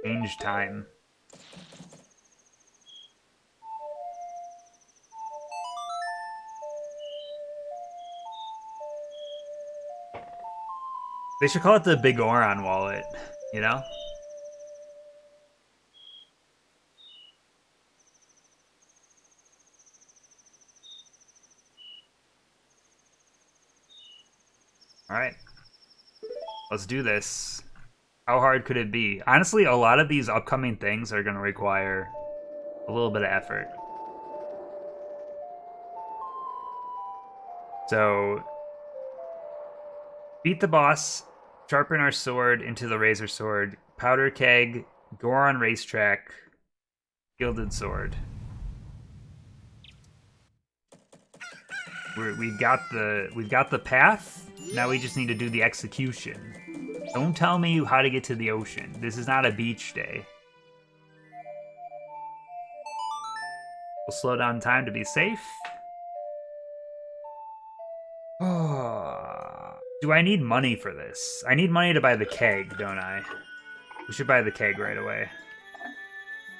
change time. They should call it the Big Oron wallet, you know? Alright. Let's do this. How hard could it be? Honestly, a lot of these upcoming things are going to require a little bit of effort. So, beat the boss, sharpen our sword into the razor sword, powder keg, Goron racetrack, gilded sword. We've got the path. Now we just need to do the execution. Don't tell me how to get to the ocean. This is not a beach day. We'll slow down time to be safe. Do I need money for this? I need money to buy the keg, don't I? We should buy the keg right away.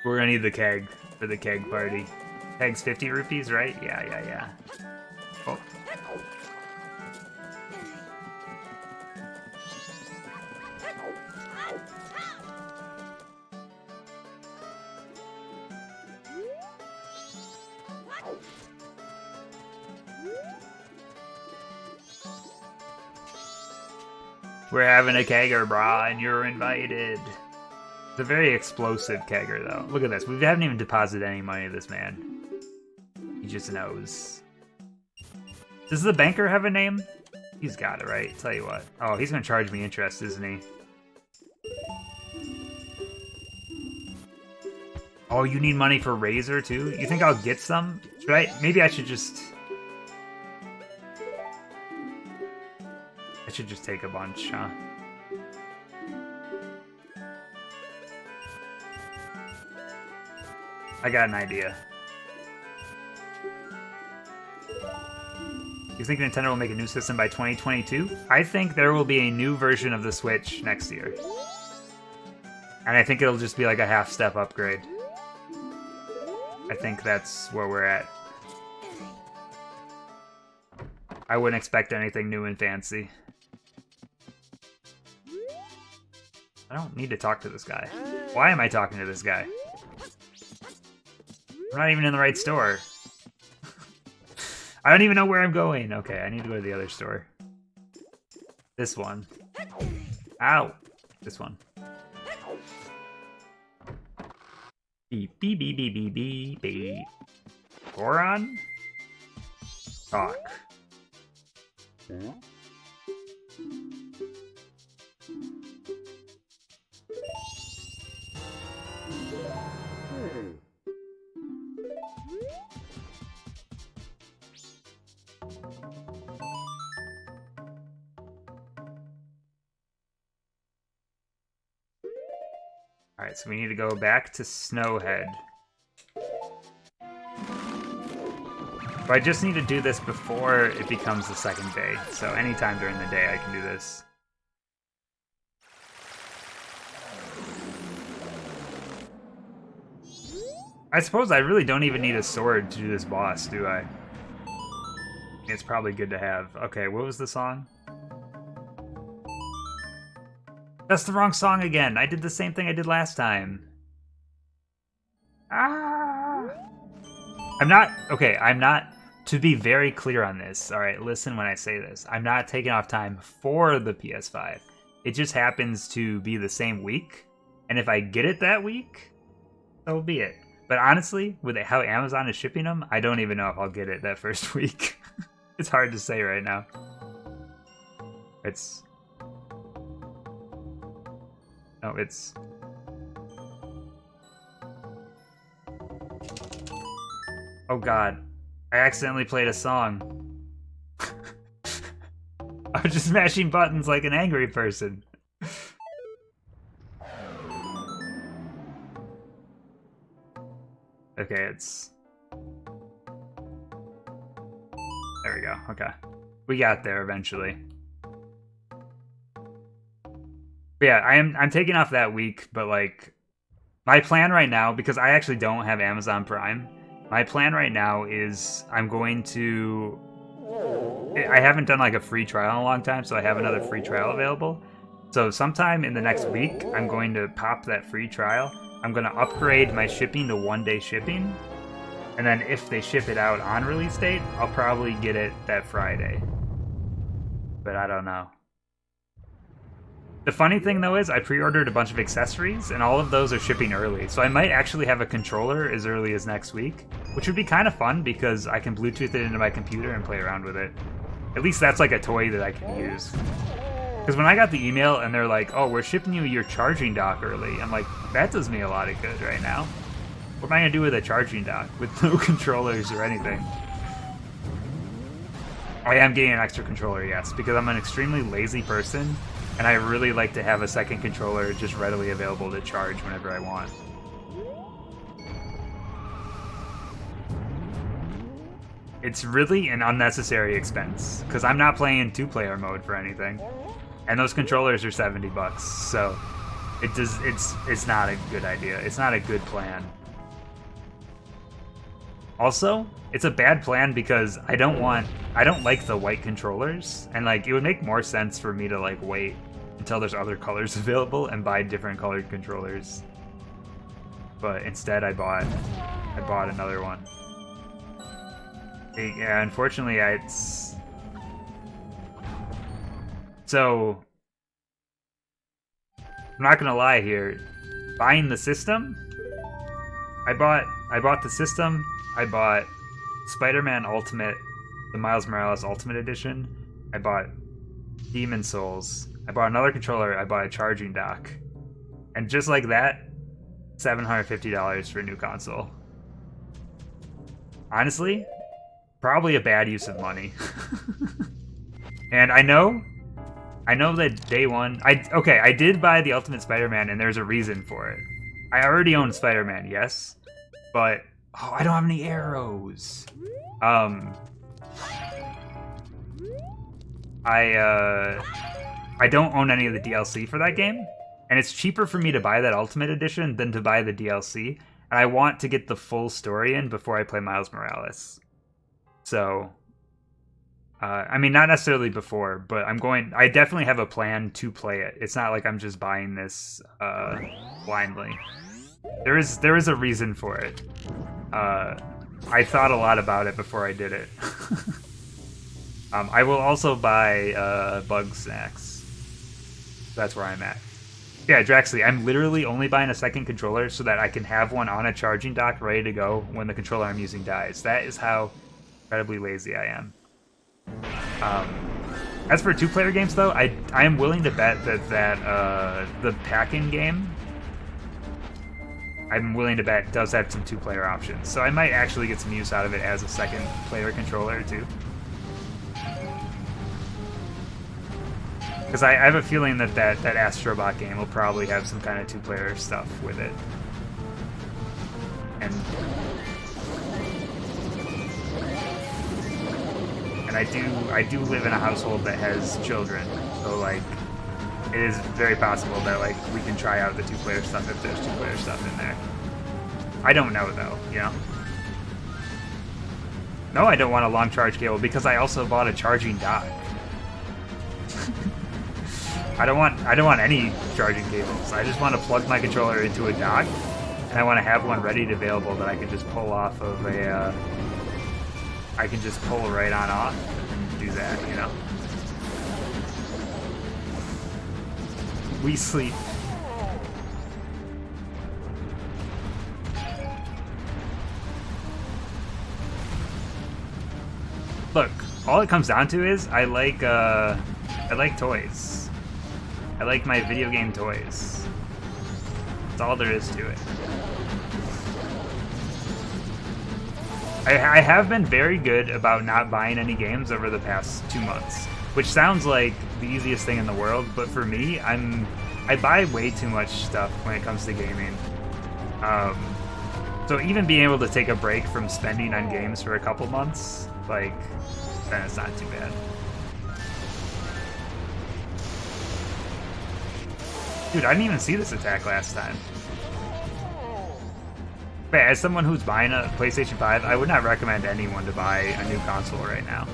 We're gonna need the keg for the keg party. Keg's 50 rupees, right? Yeah. Oh. We're having a kegger, brah, and you're invited. It's a very explosive kegger, though. Look at this. We haven't even deposited any money to this man. He just knows. Does the banker have a name? He's got it, right? Tell you what. Oh, he's gonna charge me interest, isn't he? Oh, you need money for Razor, too? You think I'll get some? Should I? Maybe I should just... I should just take a bunch, huh? I got an idea. You think Nintendo will make a new system by 2022? I think there will be a new version of the Switch next year. And I think it'll just be like a half-step upgrade. I think that's where we're at. I wouldn't expect anything new and fancy. I don't need to talk to this guy. Why am I talking to this guy? I'm not even in the right store. I don't even know where I'm going. Okay, I need to go to the other store. This one. Ow! This one. Beep, beep, beep, beep, beep, beep, beep. Goron? Talk. Alright, so we need to go back to Snowhead. But I just need to do this before it becomes the second day. So anytime during the day I can do this. I suppose I really don't even need a sword to do this boss, do I? It's probably good to have. Okay, what was the song? That's the wrong song again. I did the same thing I did last time. Ah! I'm not, to be very clear on this, alright, listen when I say this. I'm not taking off time for the PS5. It just happens to be the same week. And if I get it that week, so be it. But honestly, with how Amazon is shipping them, I don't even know if I'll get it that first week. It's hard to say right now. It's... No, it's... Oh god. I accidentally played a song. I was just mashing buttons like an angry person. Okay, it's... There we go, okay. We got there eventually. But yeah, I'm taking off that week, but like... My plan right now, because I actually don't have Amazon Prime, my plan right now is I'm going to... I haven't done like a free trial in a long time, so I have another free trial available. So sometime in the next week, I'm going to pop that free trial. I'm going to upgrade my shipping to 1-day shipping. And then if they ship it out on release date, I'll probably get it that Friday. But I don't know. The funny thing though is I pre-ordered a bunch of accessories and all of those are shipping early. So I might actually have a controller as early as next week, which would be kind of fun because I can Bluetooth it into my computer and play around with it. At least that's like a toy that I can use. Because when I got the email and they're like, oh, we're shipping you your charging dock early, I'm like, that does me a lot of good right now. What am I going to do with a charging dock with no controllers or anything? I am getting an extra controller, yes, because I'm an extremely lazy person, and I really like to have a second controller just readily available to charge whenever I want. It's really an unnecessary expense, because I'm not playing in 2-player mode for anything. And those controllers are $70, so it's not a good idea. It's not a good plan. Also, it's a bad plan because I don't like the white controllers, and like it would make more sense for me to like wait until there's other colors available and buy different colored controllers. But instead I bought another one. Yeah, unfortunately it's... So, I'm not gonna lie here. Buying the system, I bought the system. I bought Spider-Man Ultimate, the Miles Morales Ultimate Edition. I bought Demon Souls. I bought another controller. I bought a charging dock, and just like that, $750 for a new console. Honestly, probably a bad use of money. And I know that day one... I did buy the Ultimate Spider-Man, and there's a reason for it. I already own Spider-Man, yes, but... Oh, I don't have any arrows. I don't own any of the DLC for that game, and it's cheaper for me to buy that Ultimate Edition than to buy the DLC, and I want to get the full story in before I play Miles Morales. So... I mean, not necessarily before, but I definitely have a plan to play it. It's not like I'm just buying this blindly. There is a reason for it. I thought a lot about it before I did it. I will also buy bug snacks. That's where I'm at. Yeah, Draxley, I'm literally only buying a second controller so that I can have one on a charging dock ready to go when the controller I'm using dies. That is how incredibly lazy I am. As for two-player games, though, I am willing to bet that the pack-in game, I'm willing to bet does have some two-player options. So I might actually get some use out of it as a second-player controller, too. Because I have a feeling that Astrobot game will probably have some kind of two-player stuff with it. And I do live in a household that has children, so like it is very possible that like we can try out the two-player stuff if there's two-player stuff in there. I don't know though, you know. No, I don't want a long charge cable because I also bought a charging dock. I don't want any charging cables. I just want to plug my controller into a dock, and I want to have one ready and available that I can just pull off of a. I can just pull right on off and do that, you know. We sleep. Look, all it comes down to is I like toys. I like my video game toys. That's all there is to it. I have been very good about not buying any games over the past 2 months, which sounds like the easiest thing in the world, but for me, I buy way too much stuff when it comes to gaming. So even being able to take a break from spending on games for a couple months, like, then it's not too bad. Dude, I didn't even see this attack last time. But as someone who's buying a PlayStation 5, I would not recommend anyone to buy a new console right now.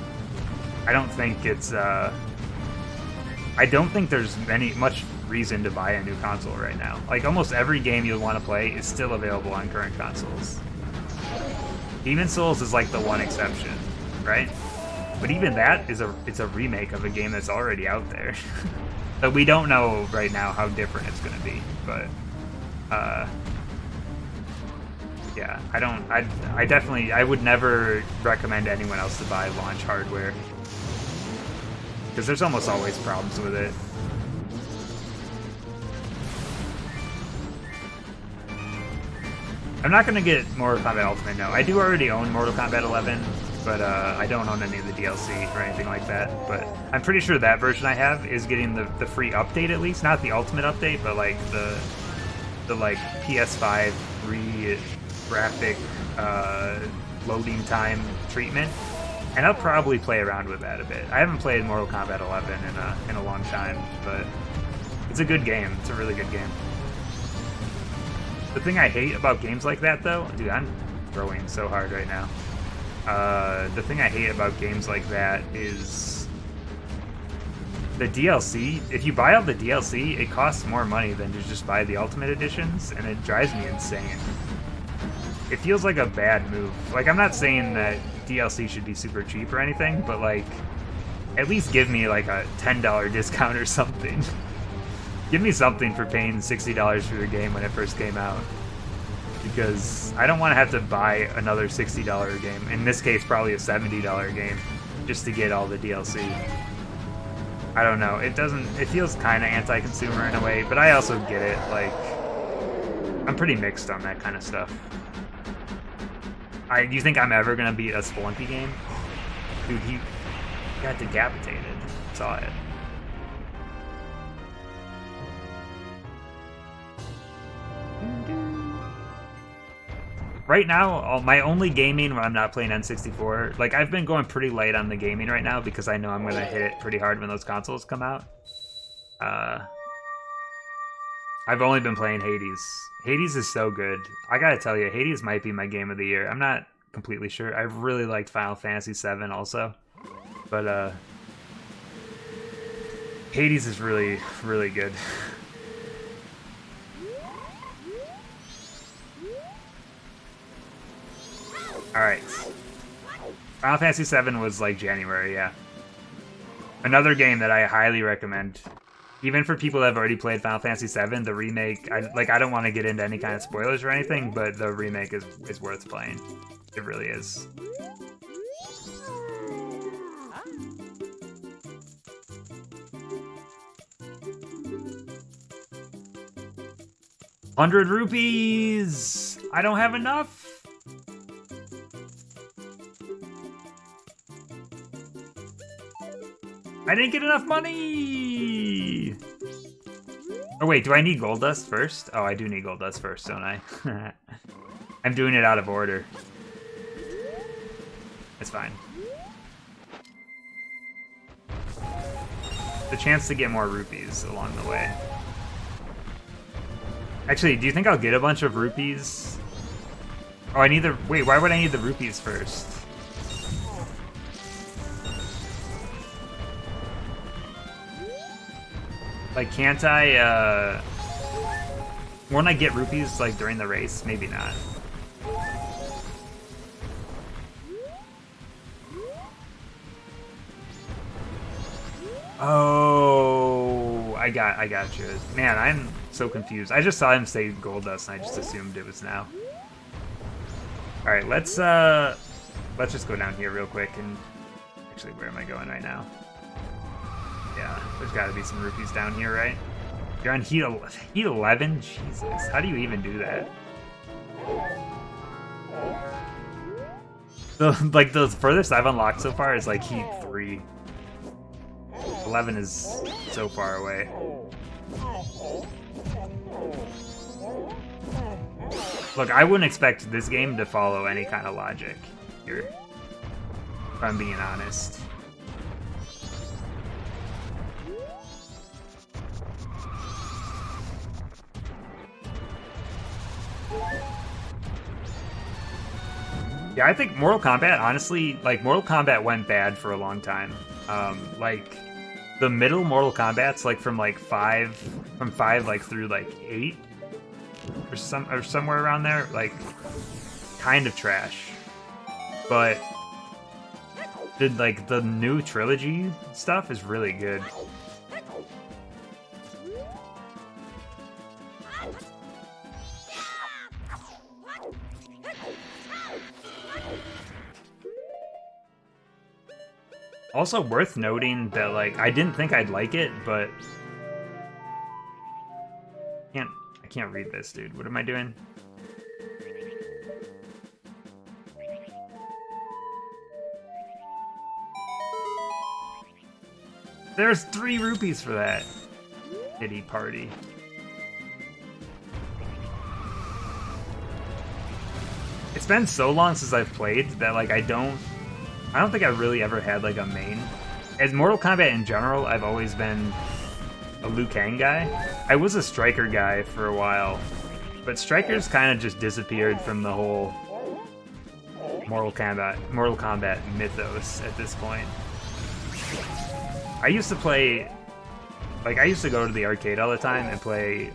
I don't think it's, I don't think there's much reason to buy a new console right now. Like, almost every game you'll want to play is still available on current consoles. Demon's Souls is like the one exception, right? But even that is it's a remake of a game that's already out there. But we don't know right now how different it's going to be, but yeah, I would never recommend anyone else to buy launch hardware because there's almost always problems with it. I'm not going to get Mortal Kombat Ultimate, no. I do already own Mortal Kombat 11, but I don't own any of the DLC or anything like that. But I'm pretty sure that version I have is getting the free update at least, not the Ultimate update, but like the like PS5 free graphic loading time treatment. And I'll probably play around with that a bit. I haven't played Mortal Kombat 11 in a long time, but it's a good game. It's a really good game. The thing I hate about games like that, though, dude, I'm throwing so hard right now. The thing I hate about games like that is the DLC. If you buy all the DLC, it costs more money than to just buy the Ultimate Editions, and it drives me insane. It feels like a bad move. Like, I'm not saying that DLC should be super cheap or anything, but, like, at least give me, like, a $10 discount or something. Give me something for paying $60 for the game when it first came out. Because I don't want to have to buy another $60 game, in this case probably a $70 game, just to get all the DLC. I don't know, it feels kind of anti-consumer in a way, but I also get it, like, I'm pretty mixed on that kind of stuff. You think I'm ever going to beat a Spelunky game? Dude, he got decapitated. Saw it. Right now, my only gaming when I'm not playing N64, like, I've been going pretty light on the gaming right now because I know I'm going to hit it pretty hard when those consoles come out. I've only been playing Hades. Hades is so good. I gotta tell you, Hades might be my game of the year. I'm not completely sure. I really liked Final Fantasy VII also. But Hades is really, really good. Alright. Final Fantasy VII was like January, yeah. Another game that I highly recommend. Even for people that have already played Final Fantasy VII, the remake, I don't want to get into any kind of spoilers or anything, but the remake is worth playing. It really is. ₹100! I don't have enough! I didn't get enough money! Oh wait, do I need gold dust first? Oh, I do need gold dust first, don't I? I'm doing it out of order. It's fine. The chance to get more rupees along the way. Actually, do you think I'll get a bunch of rupees? Oh, I need the... Wait, why would I need the rupees first? Like, can't I, won't I get rupees, like, during the race? Maybe not. Oh, I got you. Man, I'm so confused. I just saw him say gold dust, and I just assumed it was now. Alright, let's just go down here real quick, and... Actually, where am I going right now? Yeah, there's got to be some rupees down here, right? You're on heat 11? Jesus, how do you even do that? The furthest I've unlocked so far is like heat 3. 11 is so far away. Look, I wouldn't expect this game to follow any kind of logic here, if I'm being honest. Yeah, I think Mortal Kombat, honestly, like, Mortal Kombat went bad for a long time. Like, the middle Mortal Kombats, like, from 5, like, through, like, 8, or somewhere around there, like, kind of trash. But, the new trilogy stuff is really good. Also worth noting that, like, I didn't think I'd like it, but I can't read this, dude. What am I doing? There's 3 rupees for that. Kitty party. It's been so long since I've played that, like, I don't think I've really ever had, like, a main. As Mortal Kombat in general, I've always been a Liu Kang guy. I was a Striker guy for a while, but Strikers kind of just disappeared from the whole Mortal Kombat mythos at this point. I used to play, like, I used to go to the arcade all the time and play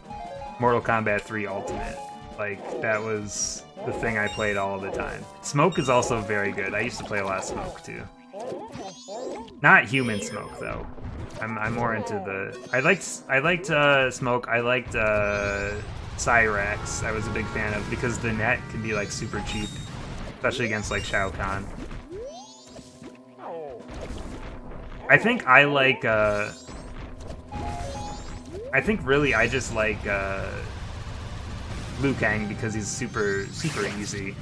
Mortal Kombat 3 Ultimate. Like, that was the thing I played all the time. Smoke is also very good. I used to play a lot of Smoke, too. Not human Smoke, though. I'm more into the... I liked Smoke. I liked Cyrax. I was a big fan of, because the net can be, like, super cheap. Especially against, like, Shao Kahn. I think I like, I think really I just like, Liu Kang because he's super easy.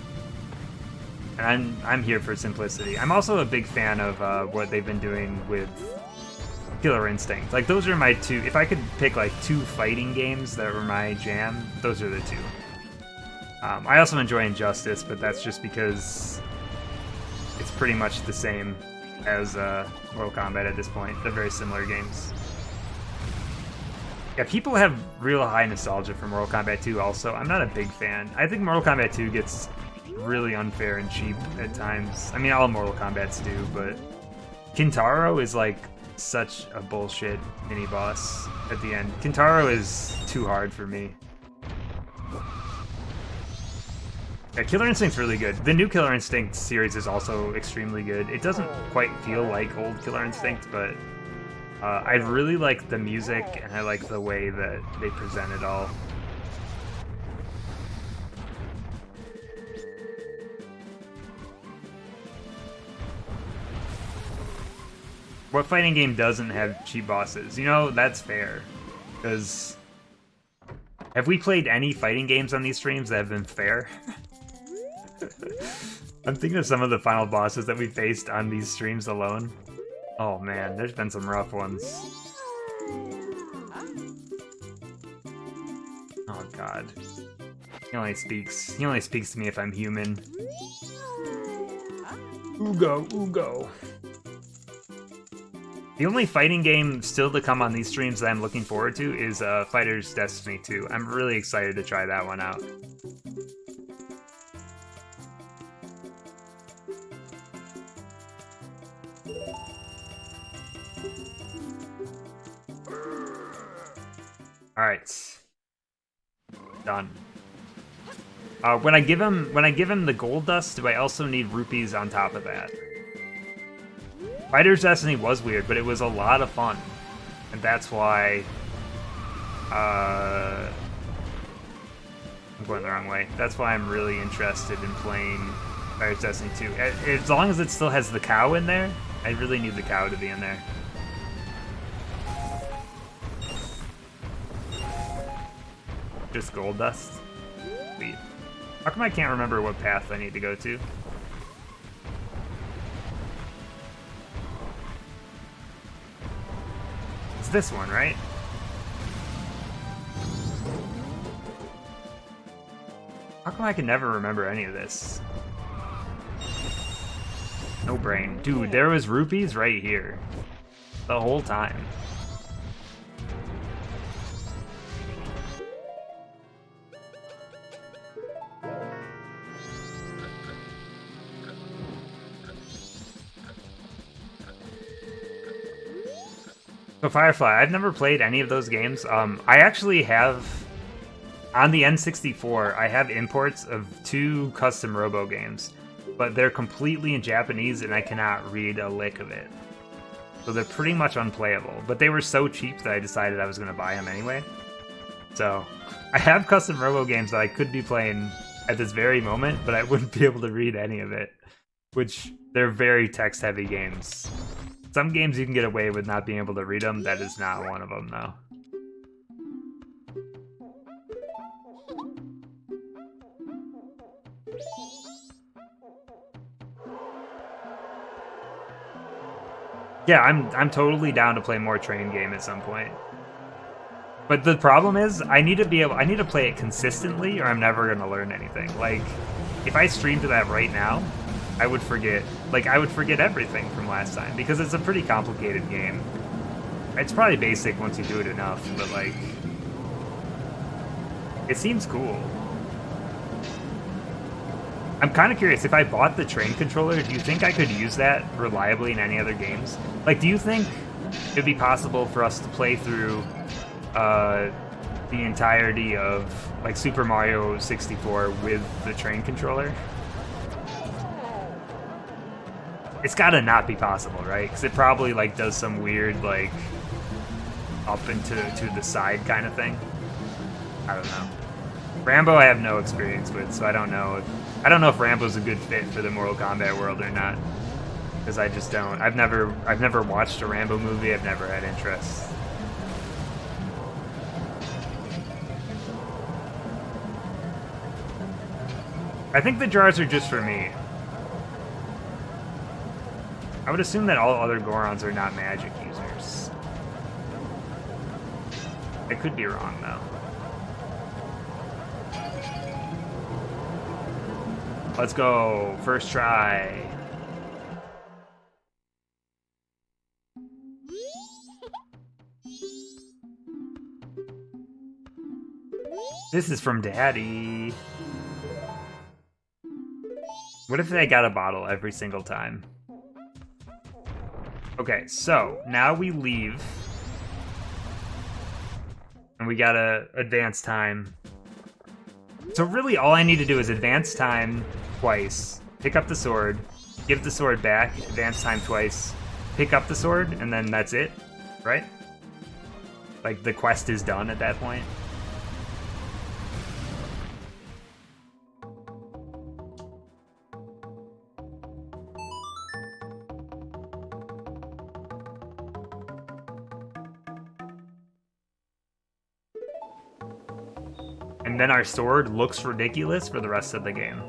And I'm here for simplicity. I'm also a big fan of what they've been doing with Killer Instinct. Like, those are my 2... If I could pick, like, 2 fighting games that were my jam, those are the 2. I also enjoy Injustice, but that's just because it's pretty much the same as Mortal Kombat at this point. They're very similar games. Yeah, people have real high nostalgia for Mortal Kombat 2 also. I'm not a big fan. I think Mortal Kombat 2 gets really unfair and cheap at times. I mean, all Mortal Kombats do, but Kintaro is like such a bullshit mini boss at the end. Kintaro is too hard for me. Yeah, Killer Instinct's really good. The new Killer Instinct series is also extremely good. It doesn't quite feel like old Killer Instinct, but I really like the music and I like the way that they present it all. What fighting game doesn't have cheap bosses? You know, that's fair. Because have we played any fighting games on these streams that have been fair? I'm thinking of some of the final bosses that we faced on these streams alone. Oh man, there's been some rough ones. Oh god. He only speaks to me if I'm human. Ugo, Ugo. The only fighting game still to come on these streams that I'm looking forward to is Fighter's Destiny 2. I'm really excited to try that one out. Alright. Done. When I give him the gold dust, do I also need rupees on top of that? Fighter's Destiny was weird, but it was a lot of fun. And that's why I'm going the wrong way. That's why I'm really interested in playing Fighter's Destiny 2. As long as it still has the cow in there, I really need the cow to be in there. Just gold dust? Sweet. How come I can't remember what path I need to go to? It's this one, right? How come I can never remember any of this? No brain. Dude, there was rupees right here. The whole time. So Firefly, I've never played any of those games. I actually have, on the N64, I have imports of 2 custom Robo games, but they're completely in Japanese and I cannot read a lick of it. So they're pretty much unplayable, but they were so cheap that I decided I was going to buy them anyway. So I have custom Robo games that I could be playing at this very moment, but I wouldn't be able to read any of it, which they're very text-heavy games. Some games you can get away with not being able to read them. That is not one of them, though. Yeah, I'm totally down to play more train game at some point. But the problem is, I need to play it consistently, or I'm never gonna learn anything. Like, if I stream to that right now, I would forget everything from last time, because it's a pretty complicated game. It's probably basic once you do it enough, but like, it seems cool. I'm kind of curious, if I bought the train controller, do you think I could use that reliably in any other games? Like, do you think it'd be possible for us to play through the entirety of like Super Mario 64 with the train controller? It's gotta not be possible, right? Because it probably like does some weird like up and to the side kind of thing. I don't know. Rambo I have no experience with, so I don't know if Rambo's a good fit for the Mortal Kombat world or not. Because I just don't. I've never watched a Rambo movie. I've never had interest. I think the jars are just for me. I would assume that all other Gorons are not magic users. I could be wrong, though. Let's go. First try. This is from Daddy. What if I got a bottle every single time? Okay, so now we leave. And we gotta advance time. So really all I need to do is advance time twice, pick up the sword, give the sword back, advance time twice, pick up the sword, and then that's it, right? Like, the quest is done at that point. And then our sword looks ridiculous for the rest of the game.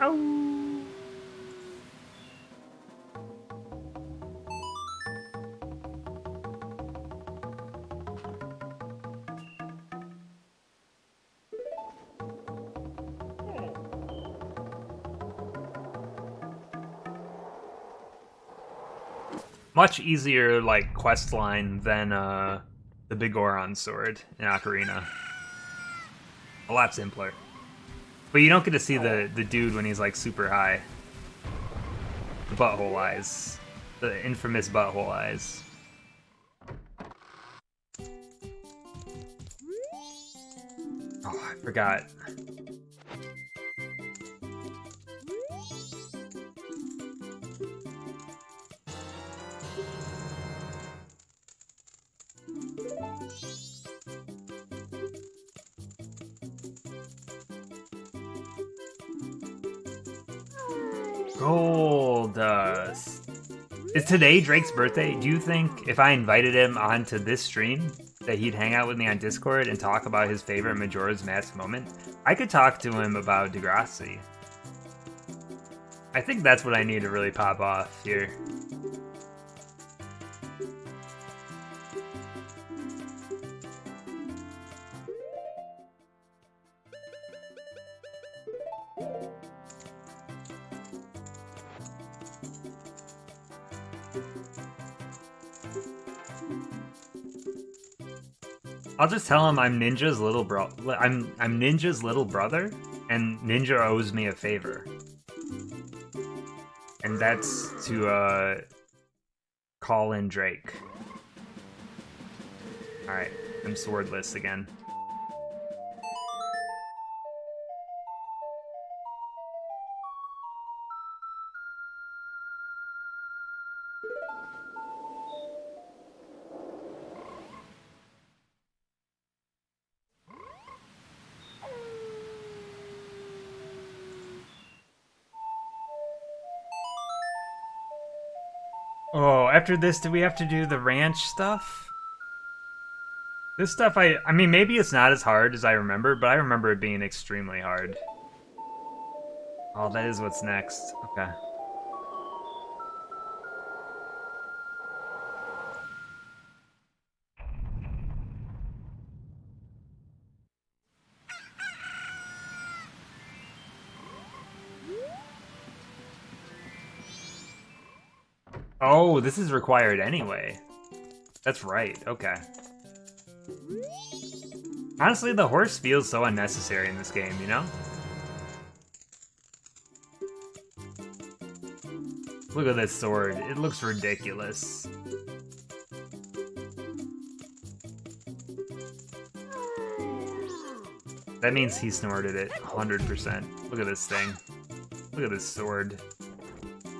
Oh. Much easier, like, quest line than the Big Goron sword in Ocarina. A lot simpler. But you don't get to see the dude when he's, like, super high. The butthole eyes. The infamous butthole eyes. Oh, I forgot. Gold dust. Is today Drake's birthday? Do you think if I invited him onto this stream that he'd hang out with me on Discord and talk about his favorite Majora's Mask moment? I could talk to him about Degrassi. I think that's what I need to really pop off here. I'll just tell him I'm Ninja's little bro. I'm Ninja's little brother, and Ninja owes me a favor, and that's to call in Drake. All right, I'm swordless again. Oh, after this, do we have to do the ranch stuff? This stuff, I mean, maybe it's not as hard as I remember, but I remember it being extremely hard. Oh, that is what's next. Okay. Oh, this is required anyway. That's right, okay. Honestly, the horse feels so unnecessary in this game, you know? Look at this sword. It looks ridiculous. That means he snorted it, 100%. Look at this thing. Look at this sword.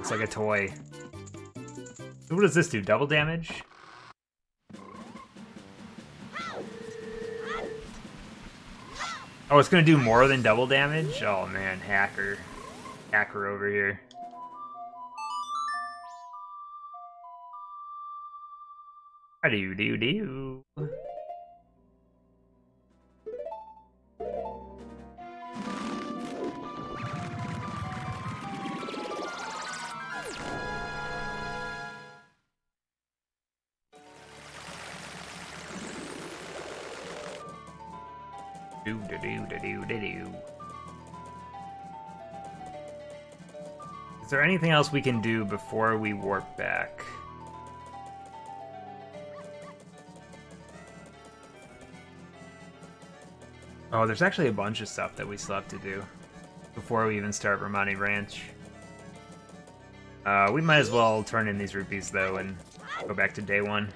It's like a toy. What does this do? Double damage? Oh, it's gonna do more than double damage? Oh man, hacker. Hacker over here. Do. Is there anything else we can do before we warp back? Oh, there's actually a bunch of stuff that we still have to do before we even start Romani Ranch. We might as well turn in these rupees, though, and go back to day one.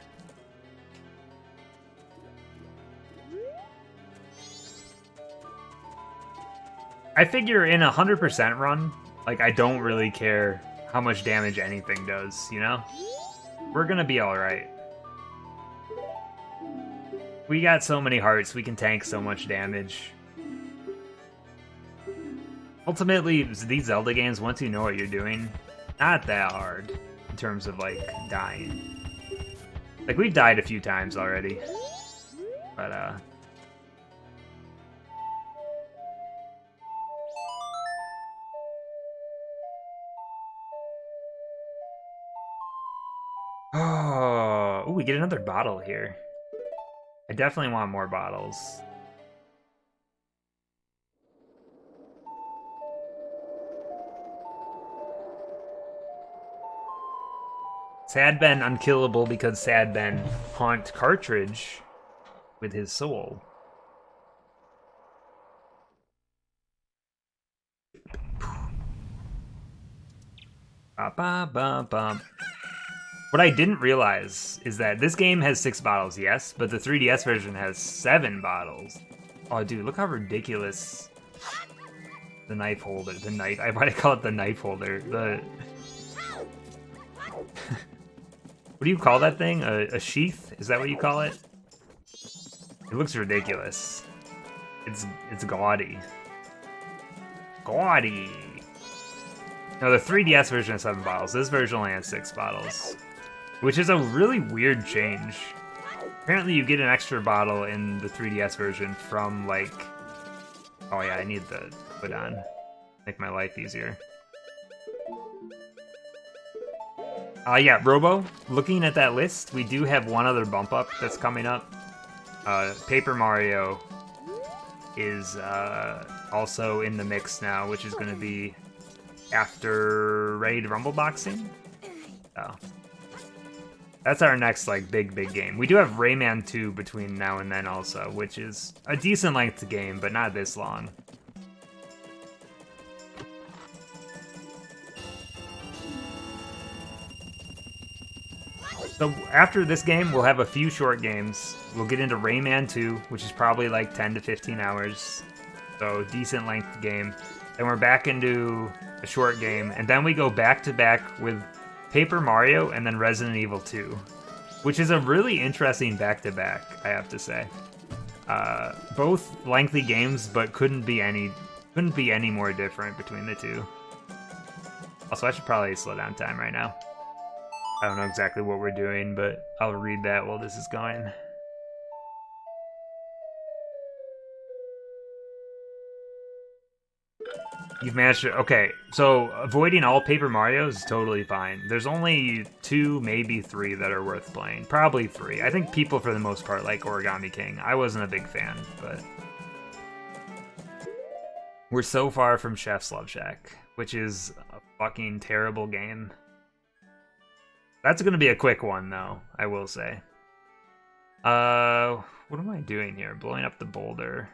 I figure in a 100% run, like, I don't really care how much damage anything does, you know? We're gonna be alright. We got so many hearts, we can tank so much damage. Ultimately, these Zelda games, once you know what you're doing, not that hard in terms of, like, dying. Like, we've died a few times already. But, oh, ooh, we get another bottle here. I definitely want more bottles. Sad Ben unkillable because Sad Ben haunt Cartridge with his soul. Ba ba ba ba. What I didn't realize is that this game has 6 bottles, yes, but the 3DS version has 7 bottles. Oh, dude, look how ridiculous the knife holder, I might call it the knife holder, what do you call that thing? A sheath? Is that what you call it? It looks ridiculous. It's gaudy. Gaudy! No, the 3DS version has 7 bottles. This version only has 6 bottles. Which is a really weird change. Apparently you get an extra bottle in the 3DS version from, like... Oh yeah, I need the hood on. Make my life easier. Yeah, Robo, looking at that list, we do have one other bump up that's coming up. Paper Mario is also in the mix now, which is going to be after Raid Rumble Boxing. Oh. That's our next, like, big game. We do have Rayman 2 between now and then also, which is a decent length game, but not this long. So after this game, we'll have a few short games. We'll get into Rayman 2, which is probably like 10 to 15 hours. So decent length game. Then we're back into a short game, and then we go back to back with Paper Mario and then Resident Evil 2, which is a really interesting back-to-back, I have to say. Both lengthy games, but couldn't be any more different between the two. Also, I should probably slow down time right now. I don't know exactly what we're doing, but I'll read that while this is going. You've managed to... Okay, so avoiding all Paper Marios is totally fine. There's only 2, maybe 3 that are worth playing. Probably 3. I think people, for the most part, like Origami King. I wasn't a big fan, but... We're so far from Chef's Love Shack, which is a fucking terrible game. That's gonna be a quick one, though, I will say. What am I doing here? Blowing up the boulder.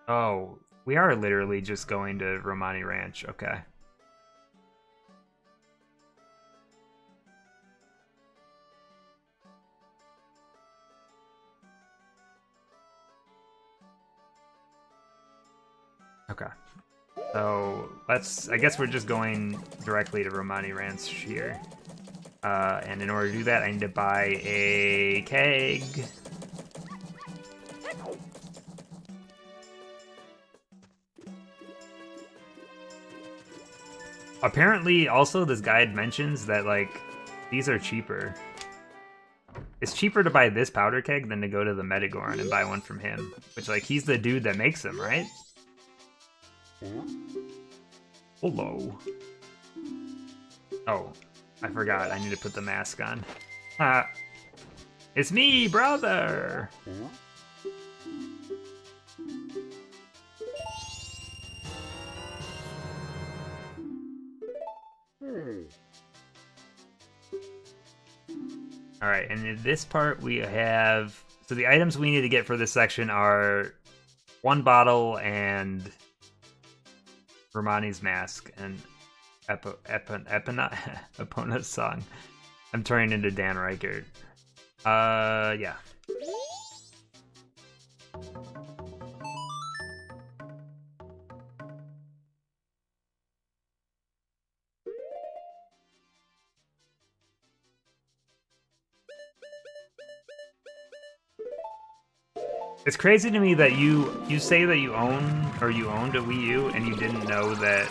Oh... We are literally just going to Romani Ranch, okay. Okay. So, I guess we're just going directly to Romani Ranch here. And in order to do that, I need to buy a keg. Apparently, also, this guide mentions that, like, these are cheaper. It's cheaper to buy this powder keg than to go to the Metagorn and buy one from him. Which, like, he's the dude that makes them, right? Hello. Oh, I forgot. I need to put the mask on. It's me, brother! Alright, and in this part we have... So the items we need to get for this section are One bottle and Romani's mask and Epona's song. I'm turning into Dan Reichert. Yeah. It's crazy to me that you say that you own or you owned a Wii U and you didn't know that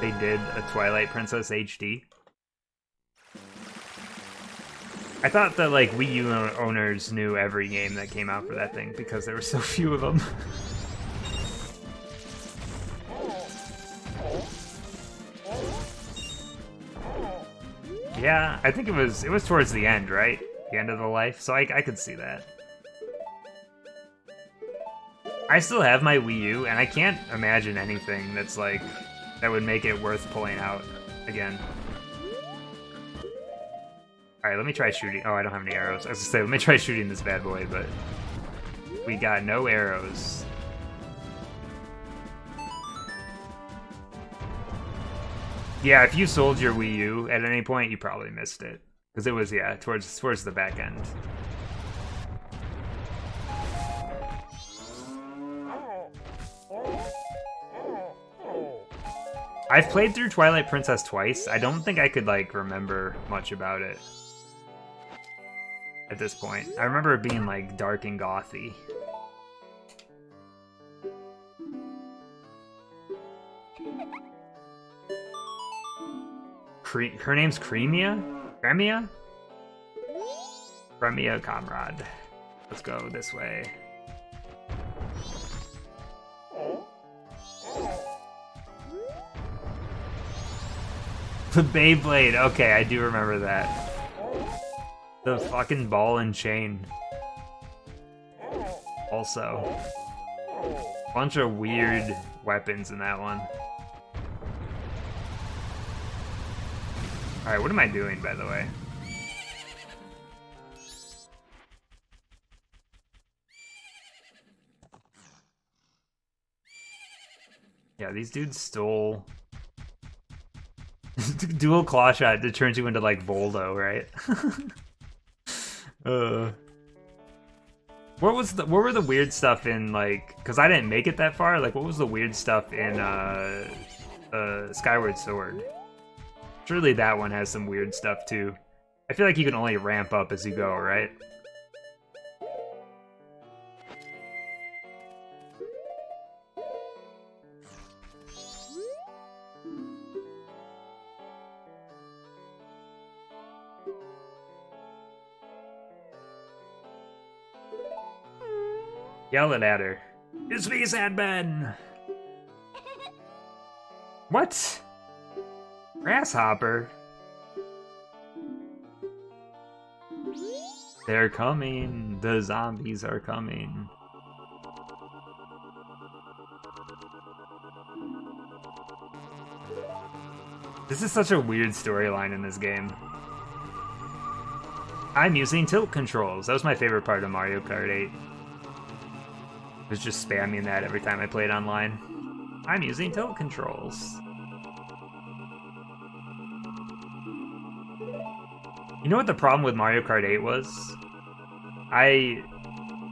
they did a Twilight Princess HD. I thought that like Wii U owners knew every game that came out for that thing because there were so few of them. Yeah, I think it was towards the end, right? The end of the life, so I could see that. I still have my Wii U, and I can't imagine anything that's like that would make it worth pulling out again. All right, let me try shooting. Oh, I don't have any arrows. I was gonna say, let me try shooting this bad boy, but we got no arrows. Yeah, if you sold your Wii U at any point, you probably missed it because it was towards the back end. I've played through Twilight Princess twice. I don't think I could like remember much about it at this point. I remember it being like dark and gothy. Her name's Cremia? Cremia? Cremia Comrade. Let's go this way. The Beyblade. Okay, I do remember that. The fucking ball and chain. Also. Bunch of weird weapons in that one. Alright, what am I doing, by the way? Yeah, these dudes stole... Dual claw shot that turns you into, like, Voldo, right? What were the weird stuff in, like... Because I didn't make it that far, like, what was the weird stuff in, Skyward Sword? Surely that one has some weird stuff too. I feel like you can only ramp up as you go, right? Yell it at her. It's me, Sandman! What? Grasshopper? They're coming. The zombies are coming. This is such a weird storyline in this game. I'm using tilt controls. That was my favorite part of Mario Kart 8. I was just spamming that every time I played online. I'm using tilt controls. You know what the problem with Mario Kart 8 was? I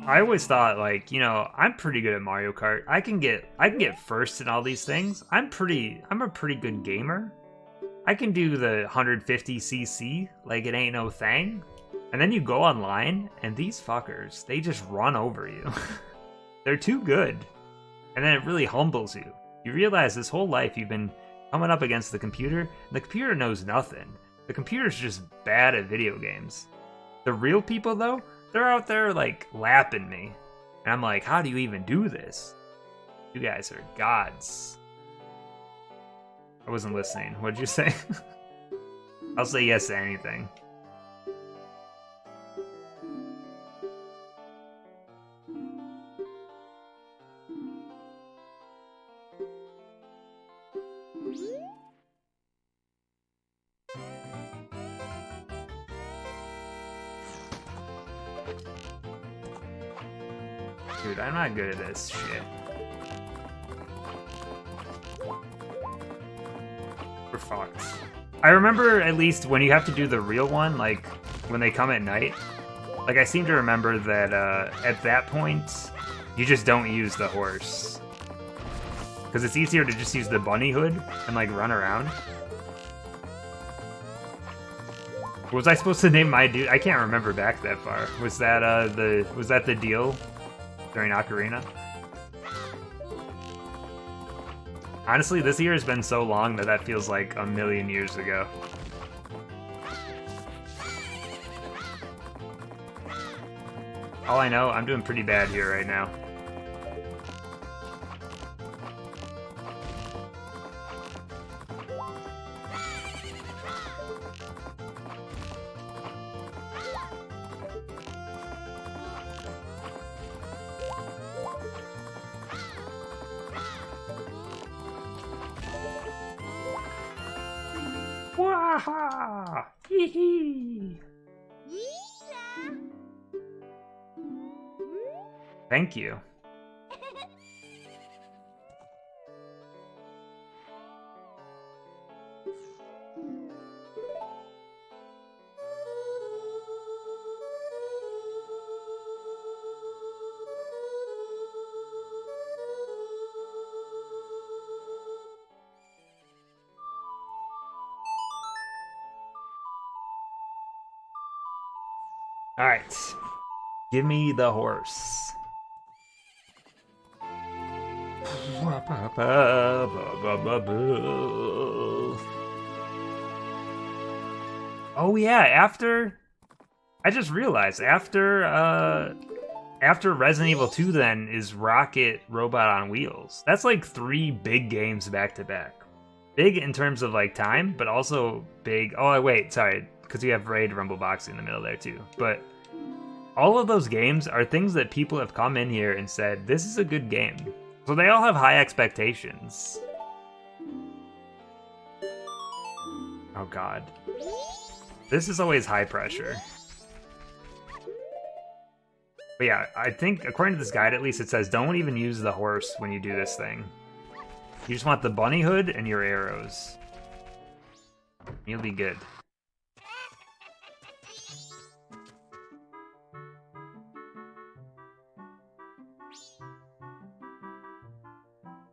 always thought, like, you know, I'm pretty good at Mario Kart. I can get first in all these things. I'm a pretty good gamer. I can do the 150cc like it ain't no thing. And then you go online and these fuckers, they just run over you. They're too good. And then it really humbles you. You realize this whole life you've been coming up against the computer, and the computer knows nothing. The computer's just bad at video games. The real people, though, they're out there, like, lapping me. And I'm like, how do you even do this? You guys are gods. I wasn't listening. What'd you say? I'll say yes to anything. Dude, I'm not good at this shit. We're fucked. I remember at least when you have to do the real one, like when they come at night, like I seem to remember that at that point, you just don't use the horse. Because it's easier to just use the bunny hood and like run around. Was I supposed to name my dude? I can't remember back that far. Was that the deal during Ocarina? Honestly, this year has been so long that feels like a million years ago. All I know, I'm doing pretty bad here right now. Waha! Hee hee! Thank you. All right, give me the horse. Oh yeah, I just realized after Resident Evil 2 then is Rocket Robot on Wheels. That's like 3 big games back to back. Big in terms of like time, but also big. Oh wait, sorry, because you have Raid Rumble Boxing in the middle there too. But all of those games are things that people have come in here and said, this is a good game. So they all have high expectations. Oh god. This is always high pressure. But yeah, I think, according to this guide at least, it says don't even use the horse when you do this thing. You just want the bunny hood and your arrows. You'll be good.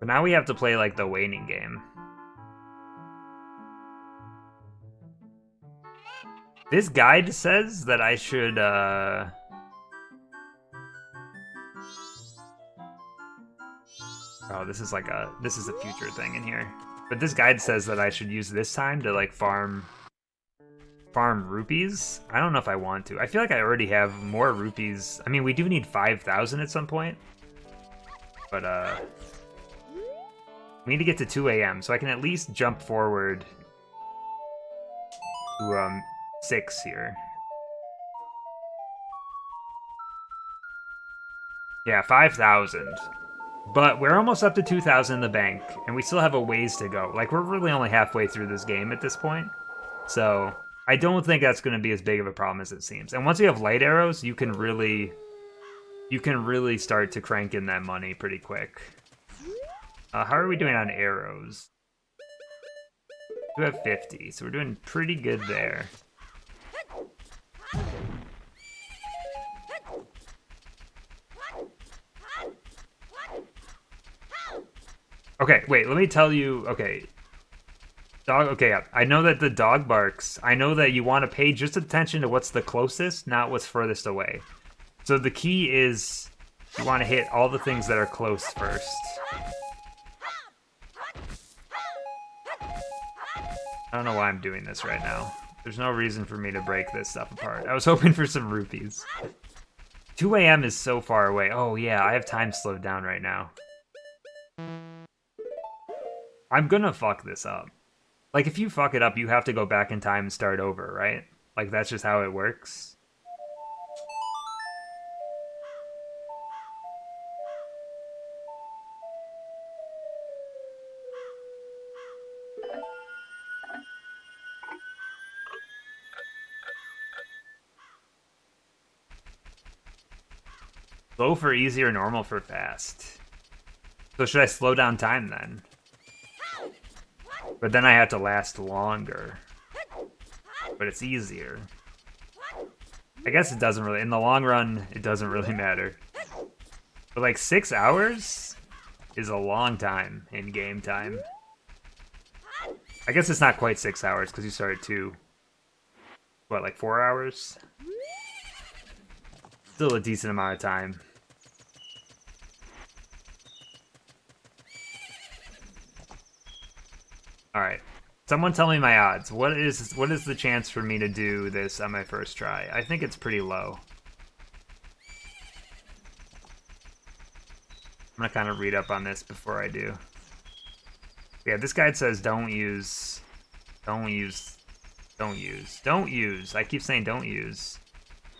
But now we have to play, like, the waning game. This guide says that I should, Oh, this is a future thing in here. But this guide says that I should use this time to, like, farm rupees. I don't know if I want to. I feel like I already have more rupees. I mean, we do need 5,000 at some point. But, we need to get to 2 a.m., so I can at least jump forward to, 6 here. Yeah, 5,000. But we're almost up to 2,000 in the bank, and we still have a ways to go. Like, we're really only halfway through this game at this point. So, I don't think that's going to be as big of a problem as it seems. And once you have light arrows, you can really start to crank in that money pretty quick. How are we doing on arrows? We have 50, so we're doing pretty good there. Okay, wait, let me tell you, okay. Dog, okay, yeah, I know that the dog barks. I know that you want to pay just attention to what's the closest, not what's furthest away. So the key is you want to hit all the things that are close first. I don't know why I'm doing this right now. There's no reason for me to break this stuff apart. I was hoping for some rupees. 2 a.m. is so far away. Oh yeah, I have time slowed down right now. I'm gonna fuck this up. Like, if you fuck it up, you have to go back in time and start over, right? Like, that's just how it works. slow for easy or normal for fast? So should I slow down time then? But then I have to last longer. But it's easier. I guess it doesn't really, in the long run, it doesn't really matter. But like 6 hours is a long time in game time. I guess it's not quite 6 hours because you start at 2. What, like 4 hours? Still a decent amount of time. Alright. Someone tell me my odds. What is the chance for me to do this on my first try? I think it's pretty low. I'm gonna kind of read up on this before I do. Yeah, this guide says don't use. I keep saying don't use.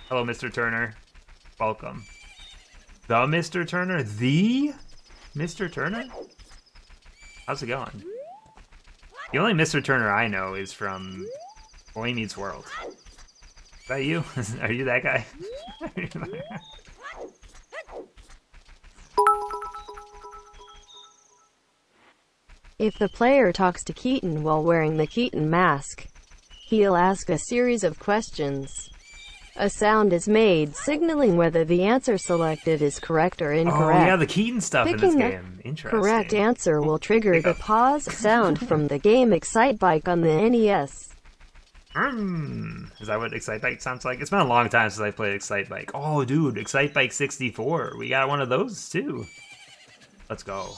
Hello, Mr. Turner. Welcome. The Mr. Turner? The Mr. Turner? How's it going? The only Mr. Turner I know is from Boy Meets World. Is that you? Are you that guy? If the player talks to Keaton while wearing the Keaton mask, he'll ask a series of questions. A sound is made signaling whether the answer selected is correct or incorrect. Oh yeah, the Keaton stuff in this game. Interesting. Correct answer will trigger the pause sound from the game Excitebike on the NES. Is that what Excitebike sounds like? It's been a long time since I played Excitebike. Oh dude, Excitebike 64. We got one of those too. Let's go.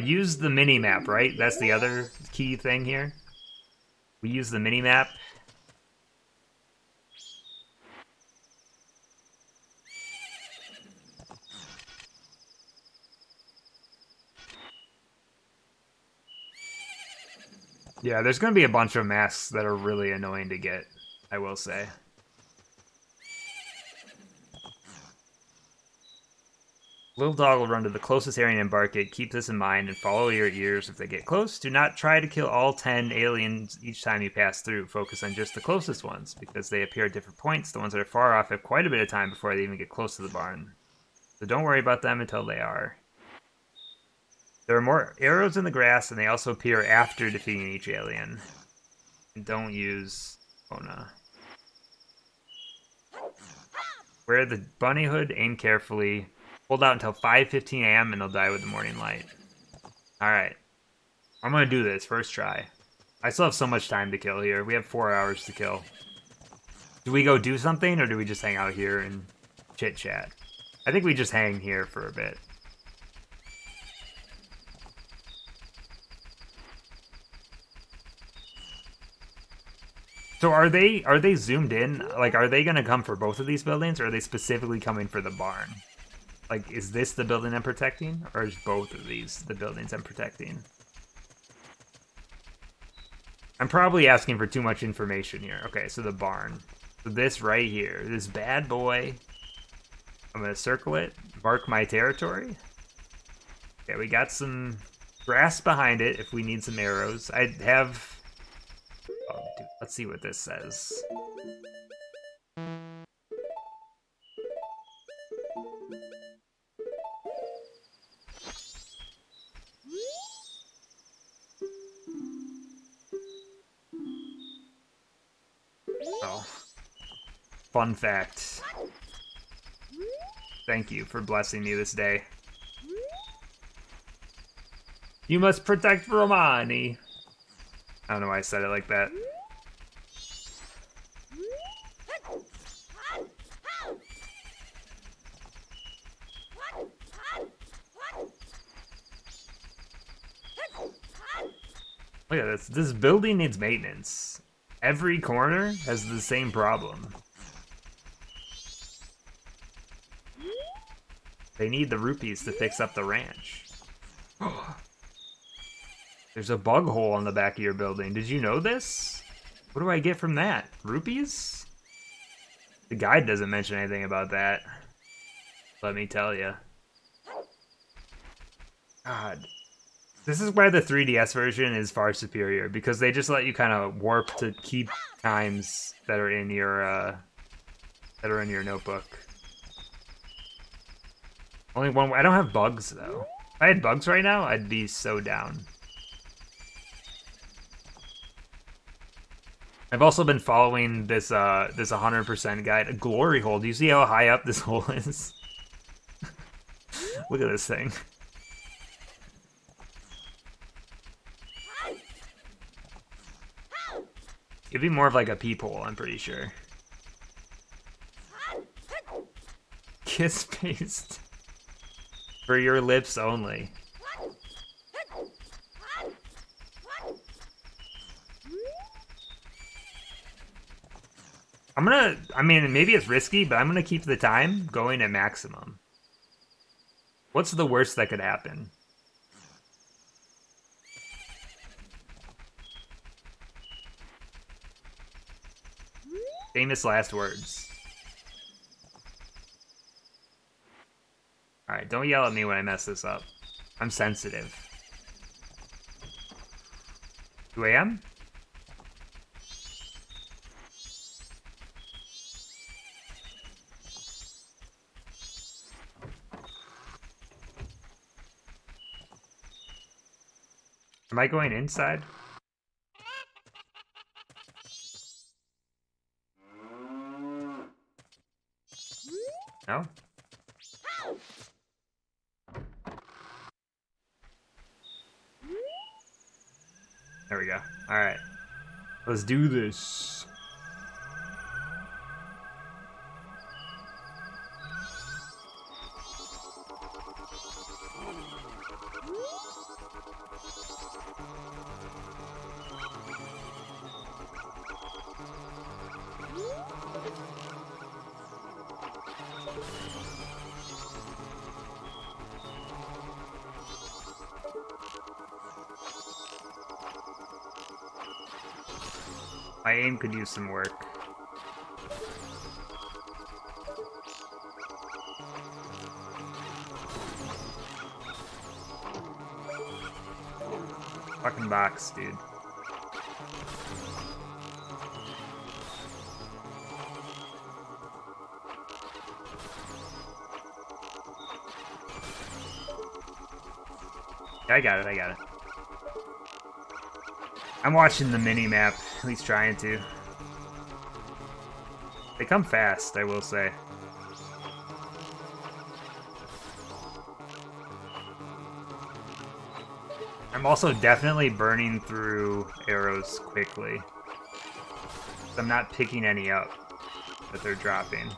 Use the mini-map, right? That's the other key thing here. We use the mini-map. Yeah, there's going to be a bunch of masks that are really annoying to get, I will say. Little dog will run to the closest area and bark it. Keep this in mind and follow your ears if they get close. Do not try to kill all 10 aliens each time you pass through. Focus on just the closest ones, because they appear at different points. The ones that are far off have quite a bit of time before they even get close to the barn. So don't worry about them until they are. There are more arrows in the grass, and they also appear after defeating each alien. And don't use Ona. Wear the bunny hood, aim carefully. Hold out until 5:15 a.m. and they'll die with the morning light. Alright. I'm gonna do this, first try. I still have so much time to kill here. We have 4 hours to kill. Do we go do something, or do we just hang out here and chit-chat? I think we just hang here for a bit. So are they zoomed in? Like, are they gonna come for both of these buildings, or are they specifically coming for the barn? Like, is this the building I'm protecting? Or is both of these the buildings I'm protecting? I'm probably asking for too much information here. Okay, so the barn. So this right here, this bad boy. I'm going to circle it, mark my territory. Okay, we got some grass behind it if we need some arrows. I have... Oh, dude, let's see what this says. Oh. Fun fact. Thank you for blessing me this day. You must protect Romani. I don't know why I said it like that. Look at this. This building needs maintenance. Every corner has the same problem. They need the rupees to fix up the ranch. There's a bug hole on the back of your building. Did you know this? What do I get from that? Rupees? The guide doesn't mention anything about that. Let me tell you. God. This is why the 3DS version is far superior, because they just let you kind of warp to keep times that are in your notebook. Only one. I don't have bugs though. If I had bugs right now, I'd be so down. I've also been following this 100% guide. A glory hole. Do you see how high up this hole is? Look at this thing. It'd be more of like a peephole, I'm pretty sure. Kiss paste. For your lips only. I mean, maybe it's risky, but I'm gonna keep the time going at maximum. What's the worst that could happen? Famous last words. Alright, don't yell at me when I mess this up. I'm sensitive. 2 a.m.? Am I going inside? No? There we go. Alright. Let's do this. My aim could use some work. Fucking box, dude. Yeah, I got it, I got it. I'm watching the mini-map, at least trying to. They come fast, I will say. I'm also definitely burning through arrows quickly. I'm not picking any up that they're dropping.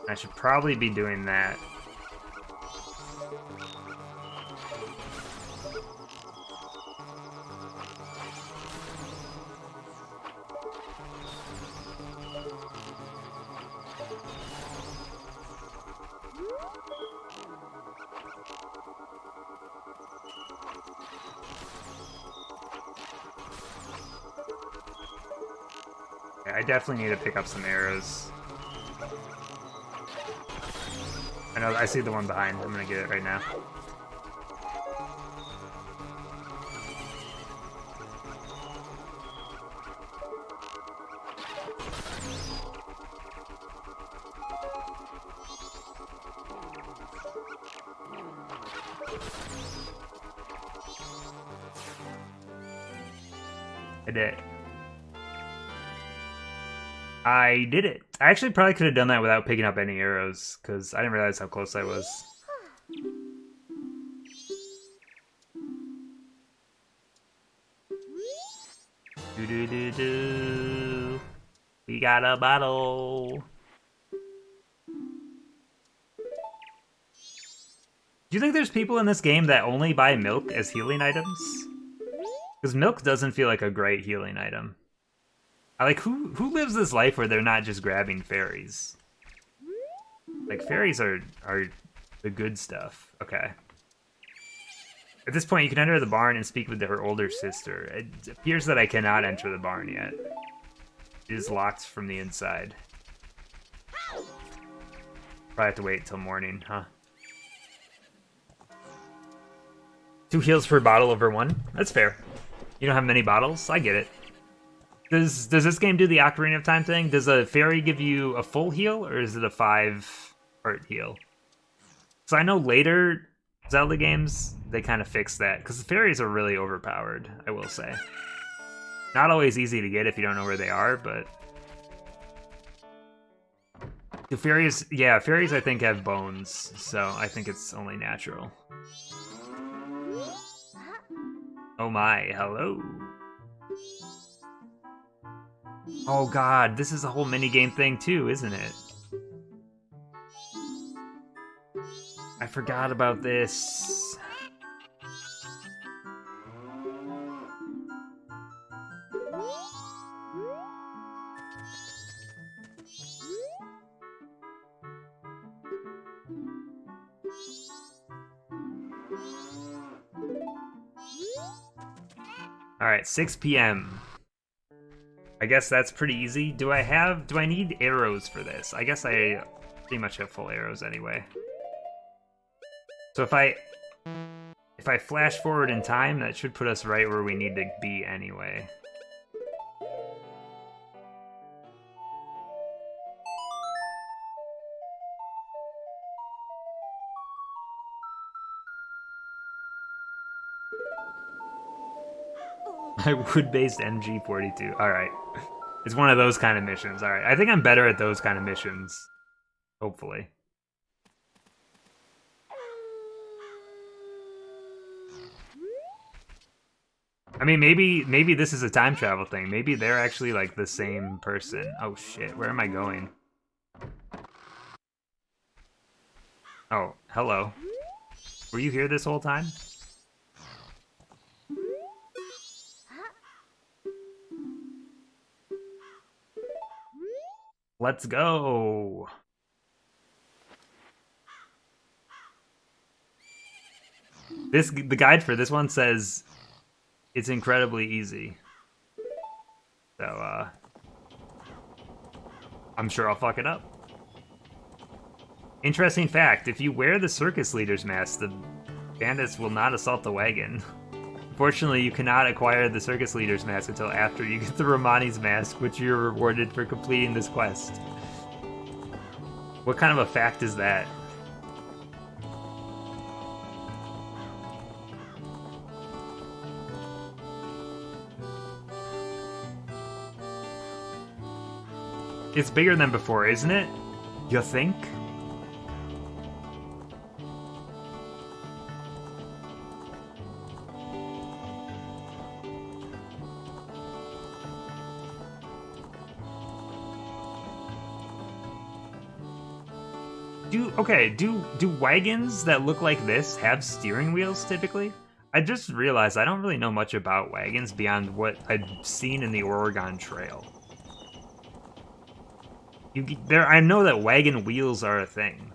I should probably be doing that. I definitely need to pick up some arrows. I know, I see the one behind. I'm gonna get it right now. I did. I did it. I actually probably could have done that without picking up any arrows, because I didn't realize how close I was. Do-do-do-do. We got a bottle. Do you think there's people in this game that only buy milk as healing items? Because milk doesn't feel like a great healing item. Like, who lives this life where they're not just grabbing fairies? Like, fairies are the good stuff. Okay. At this point, you can enter the barn and speak with her older sister. It appears that I cannot enter the barn yet. It is locked from the inside. Probably have to wait till morning, huh? 2 heals per bottle over 1? That's fair. You don't have many bottles? I get it. Does this game do the Ocarina of Time thing? Does a fairy give you a full heal, or is it a 5-part heal? So I know later Zelda games, they kind of fix that, because the fairies are really overpowered, I will say. Not always easy to get if you don't know where they are, but... The fairies, yeah, fairies I think have bones, so I think it's only natural. Oh my, hello. Oh god, this is a whole minigame thing too, isn't it? I forgot about this. Alright, 6 p.m. I guess that's pretty easy. Do I need arrows for this? I guess I pretty much have full arrows anyway. So if I flash forward in time, that should put us right where we need to be anyway. My wood-based MG42. Alright. It's one of those kind of missions. Alright, I think I'm better at those kind of missions. Hopefully. I mean, maybe this is a time travel thing. Maybe they're actually, like, the same person. Oh, shit. Where am I going? Oh, hello. Were you here this whole time? Let's go! The guide for this one says it's incredibly easy. So, I'm sure I'll fuck it up. Interesting fact, if you wear the circus leader's mask, the bandits will not assault the wagon. Fortunately, you cannot acquire the circus leader's mask until after you get the Romani's mask, which you're rewarded for completing this quest. What kind of a fact is that? It's bigger than before, isn't it? You think? Do wagons that look like this have steering wheels typically? I just realized I don't really know much about wagons beyond what I've seen in the Oregon Trail. I know that wagon wheels are a thing.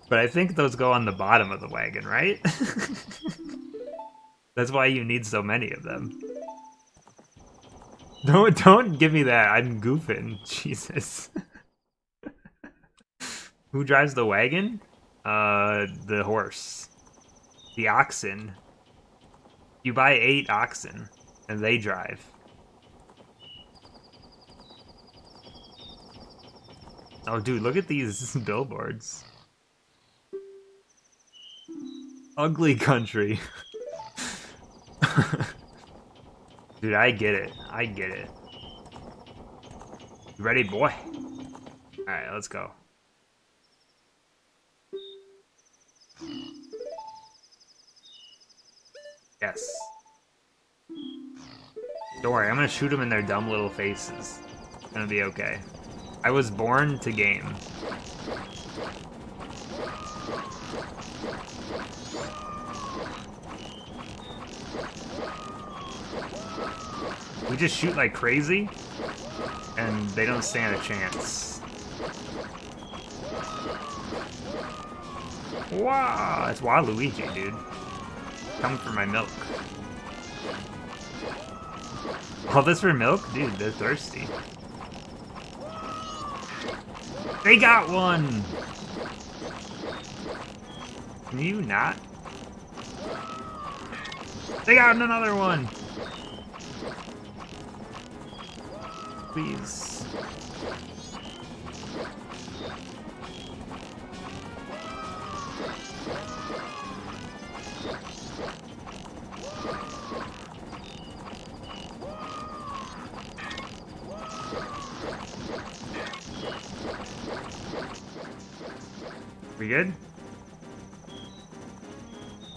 But I think those go on the bottom of the wagon, right? That's why you need so many of them. Don't give me that. I'm goofing. Jesus. Who drives the wagon? The horse. The oxen. You buy 8 oxen, and they drive. Oh, dude, look at these billboards. Ugly country. Dude, I get it. I get it. You ready, boy? Alright, let's go. Yes. Don't worry, I'm gonna shoot them in their dumb little faces. It's gonna be okay. I was born to game. We just shoot like crazy, and they don't stand a chance. Wow, it's Waluigi, dude. Come for my milk. All this for milk? Dude, they're thirsty. They got one! Can you not? They got another one! Please. We good?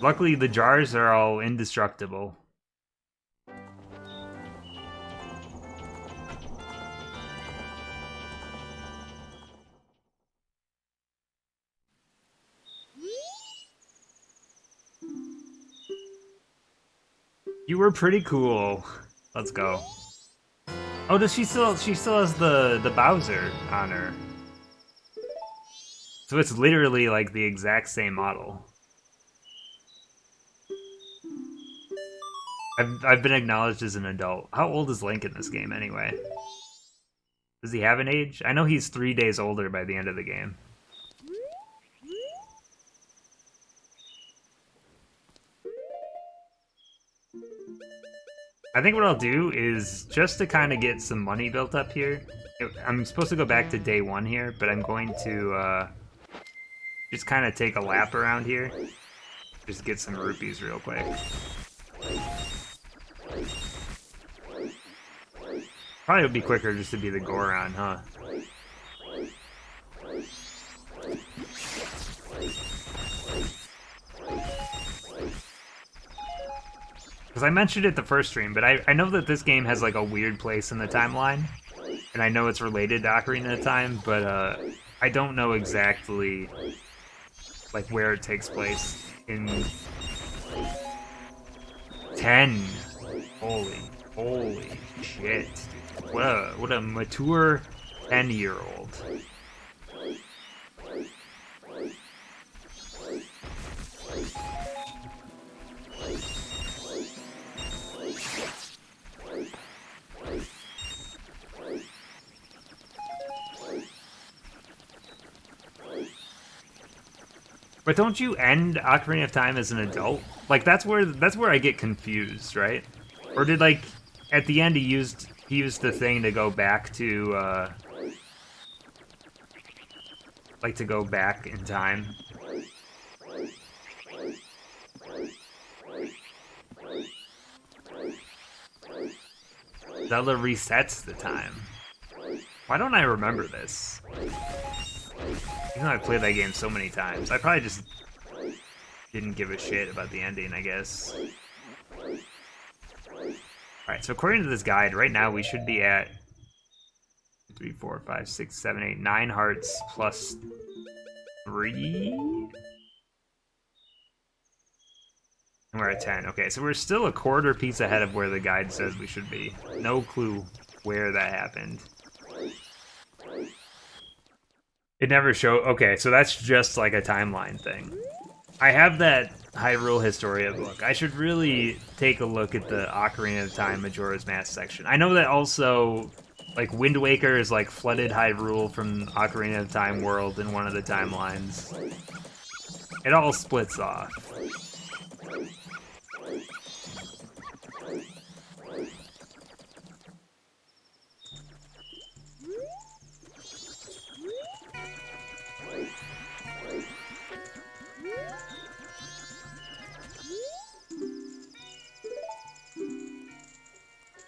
Luckily, the jars are all indestructible. You were pretty cool. Let's go. Oh, does she still has the Bowser on her. So it's literally like the exact same model. I've been acknowledged as an adult. How old is Link in this game anyway? Does he have an age? I know he's 3 days older by the end of the game. I think what I'll do is, just to kind of get some money built up here, I'm supposed to go back to day 1 here, but I'm going to just kind of take a lap around here. Just get some rupees real quick. Probably would be quicker just to be the Goron, huh? Because I mentioned it the first stream, but I know that this game has like a weird place in the timeline. And I know it's related to Ocarina of Time, but I don't know exactly like where it takes place in 10. Holy shit. What a mature 10-year-old. But don't you end Ocarina of Time as an adult? Like that's where I get confused, right? Or did like at the end he used the thing to go back to like to go back in time? Zelda resets the time. Why don't I remember this? Even though I've played that game so many times, I probably just didn't give a shit about the ending, I guess. Alright, so according to this guide, right now we should be at 3, 4, 5, 6, 7, 8, 9 hearts plus 3? And we're at 10. Okay, so we're still a quarter piece ahead of where the guide says we should be. No clue where that happened. It never showed. Okay, so that's just like a timeline thing. I have that Hyrule Historia book. I should really take a look at the Ocarina of Time Majora's Mask section. I know that also, like, Wind Waker is like flooded Hyrule from Ocarina of Time world in one of the timelines. It all splits off.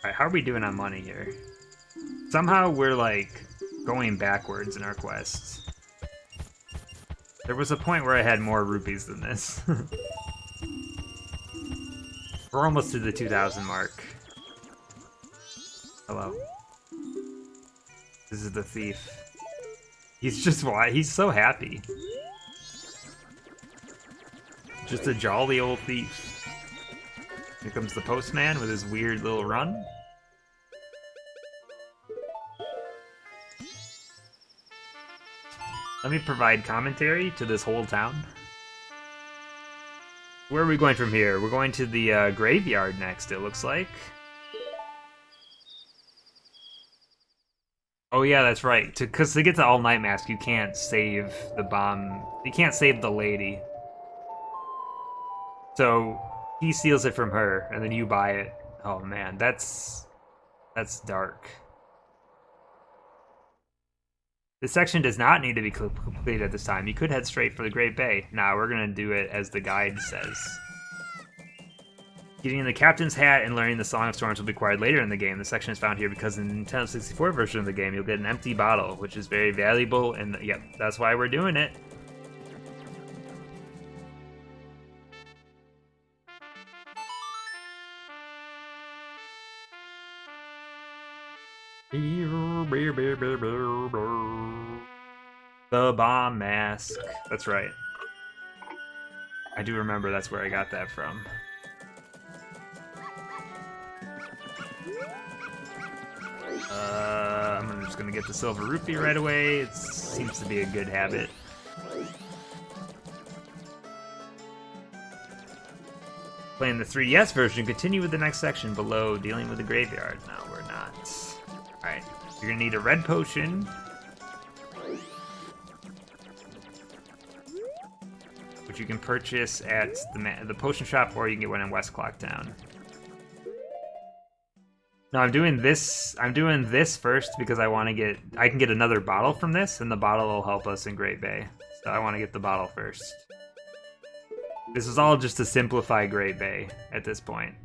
Alright, how are we doing on money here? Somehow we're, like, going backwards in our quests. There was a point where I had more rupees than this. We're almost to the 2,000 mark. Hello. This is the thief. He's just, he's so happy. Just a jolly old thief. Here comes the postman with his weird little run. Let me provide commentary to this whole town. Where are we going from here? We're going to the graveyard next, it looks like. Oh yeah, that's right. Because to get to All Night Mask, you can't save the bomb. You can't save the lady. So he steals it from her, and then you buy it. Oh man, that's dark. This section does not need to be completed at this time. You could head straight for the Great Bay. Nah, we're gonna do it as the guide says. Getting the Captain's Hat and learning the Song of Storms will be required later in the game. The section is found here because in the Nintendo 64 version of the game, you'll get an empty bottle, which is very valuable, and yep, that's why we're doing it. The bomb mask. That's right. I do remember that's where I got that from. I'm just gonna get the silver rupee right away. It seems to be a good habit. Playing the 3DS version, continue with the next section below, dealing with the graveyard. No, we're not. Alright, you're gonna need a red potion. Which you can purchase at the potion shop, or you can get one in West Clocktown. No, I'm doing this first because I can get another bottle from this, and the bottle will help us in Great Bay. So I want to get the bottle first. This is all just to simplify Great Bay at this point.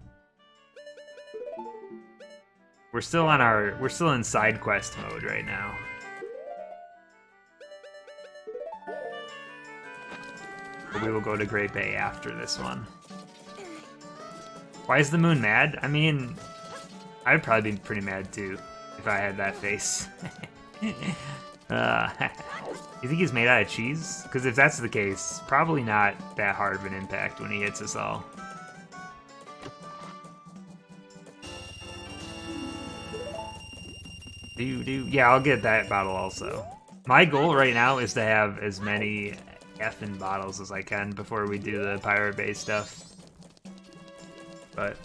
We're still in side quest mode right now. But we will go to Great Bay after this one. Why is the moon mad? I mean, I'd probably be pretty mad too if I had that face. You think he's made out of cheese? Because if that's the case, probably not that hard of an impact when he hits us all. Yeah, I'll get that bottle also. My goal right now is to have as many effing bottles as I can before we do the Pirate Bay stuff. But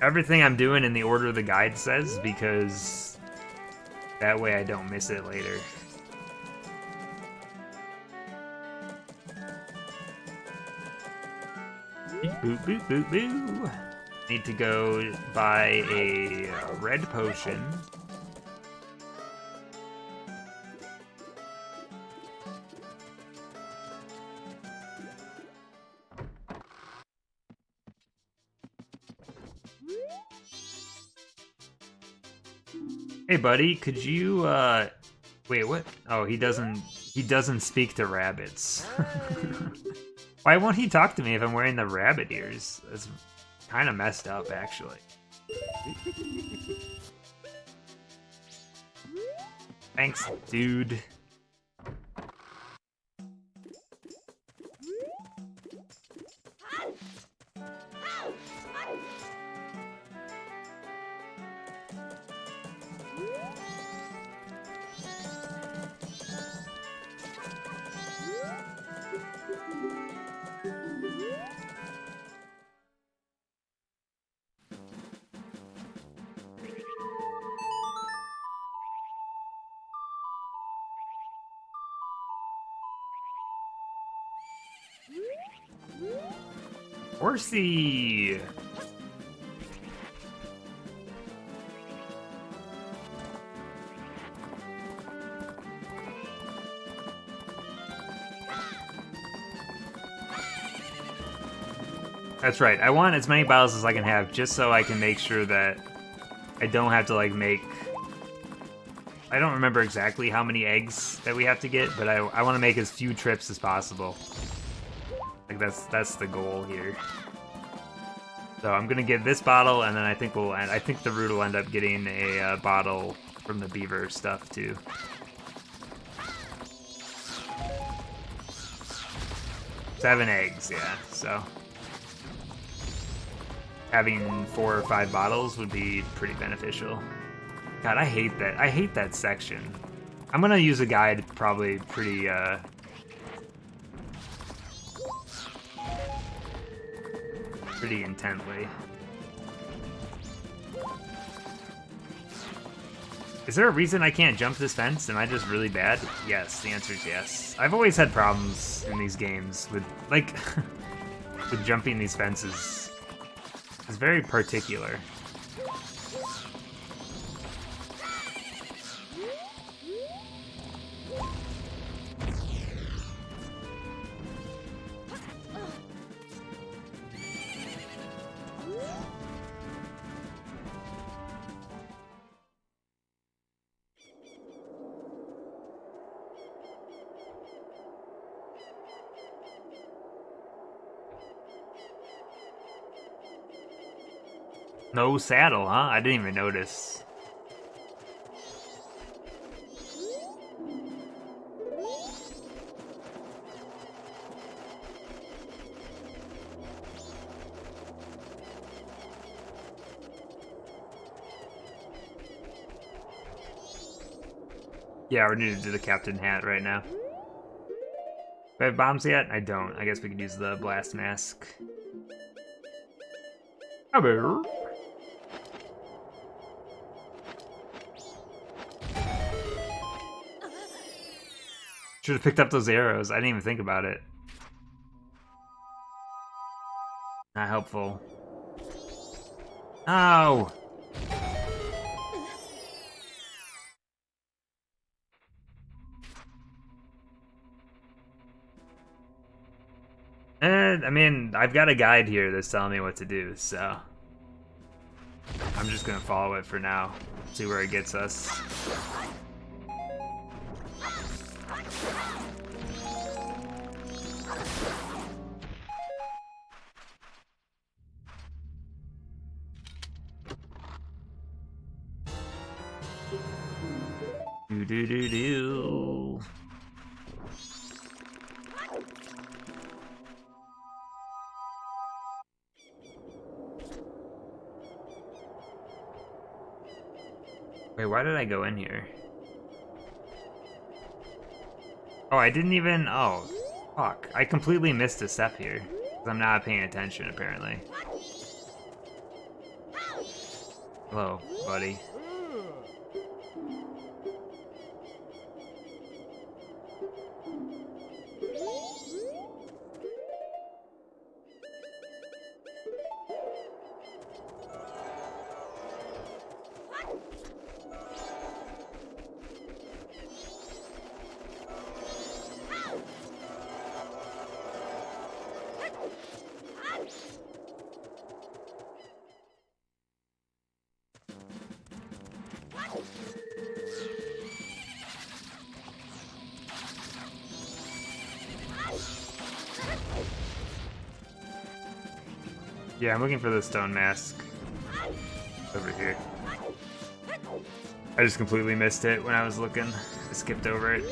everything I'm doing in the order the guide says, because that way I don't miss it later. Boop, boop, boop, boo. Need to go buy a red potion. Hey buddy, could you wait, what? Oh, he doesn't speak to rabbits. Why won't he talk to me if I'm wearing the rabbit ears? That's kind of messed up, actually. Thanks, dude. Horsey! That's right, I want as many bottles as I can have just so I can make sure that I don't have to like make... I don't remember exactly how many eggs that we have to get, but I want to make as few trips as possible. Like that's the goal here. So I'm gonna get this bottle, and then I think the root will end up getting a bottle from the beaver stuff too. Seven eggs, yeah. So having 4 or 5 bottles would be pretty beneficial. God, I hate that. I hate that section. I'm gonna use a guide probably pretty intently. Is there a reason I can't jump this fence? Am I just really bad? Yes, the answer is yes. I've always had problems in these games with, like, with jumping these fences. It's very particular. No saddle, huh? I didn't even notice. Yeah, we need to do the captain hat right now. Do I have bombs yet? I don't. I guess we could use the blast mask. Hello. Should have picked up those arrows. I didn't even think about it. Not helpful. Oh! I mean, I've got a guide here that's telling me what to do, so I'm just gonna follow it for now. See where it gets us. Do do do do. Wait, why did I go in here? Oh, I didn't even... Oh, fuck. I completely missed a step here. Because I'm not paying attention, apparently. Hello, buddy. Yeah, I'm looking for the stone mask. Over here. I just completely missed it when I was looking. I skipped over it.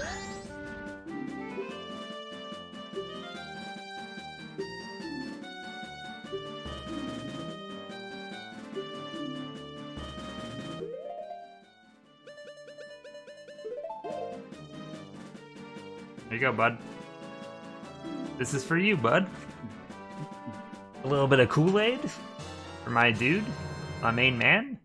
There you go, bud. This is for you, bud. A little bit of Kool-Aid for my dude, my main man.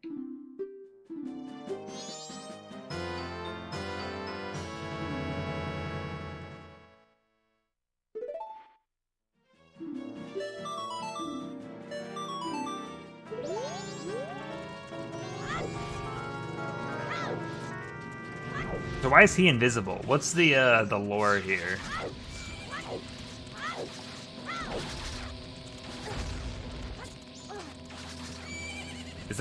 So why is he invisible? What's the lore here? Is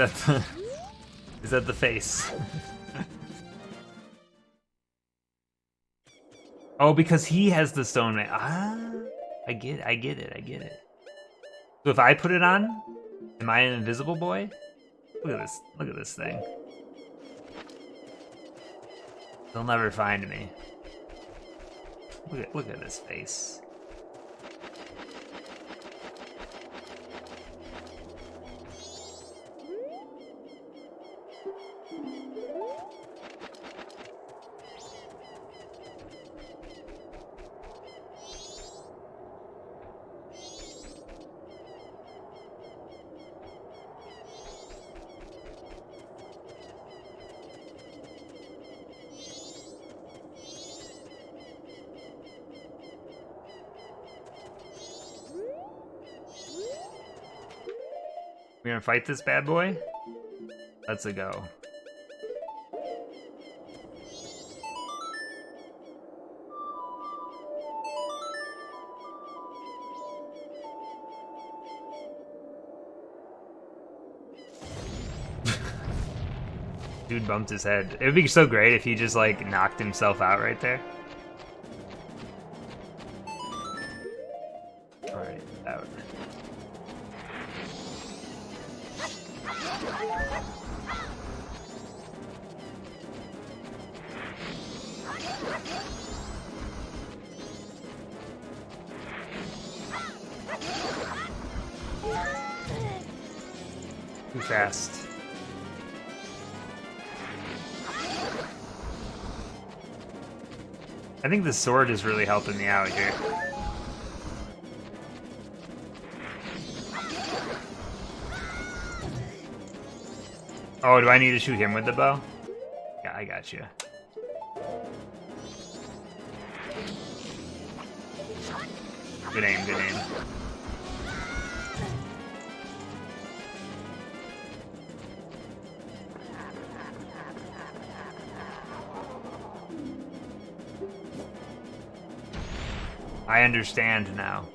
that the face? Oh, because he has the stone man. Ah, I get it. So if I put it on, am I an invisible boy? Look at this thing. They'll never find me. Look at this face. We gonna fight this bad boy? Let's go. Dude bumped his head. It would be so great if he just like knocked himself out right there. Alright, out. Too fast. I think the sword is really helping me out here. Oh, do I need to shoot him with the bow? Yeah, I got you. Good aim, good aim. I understand now.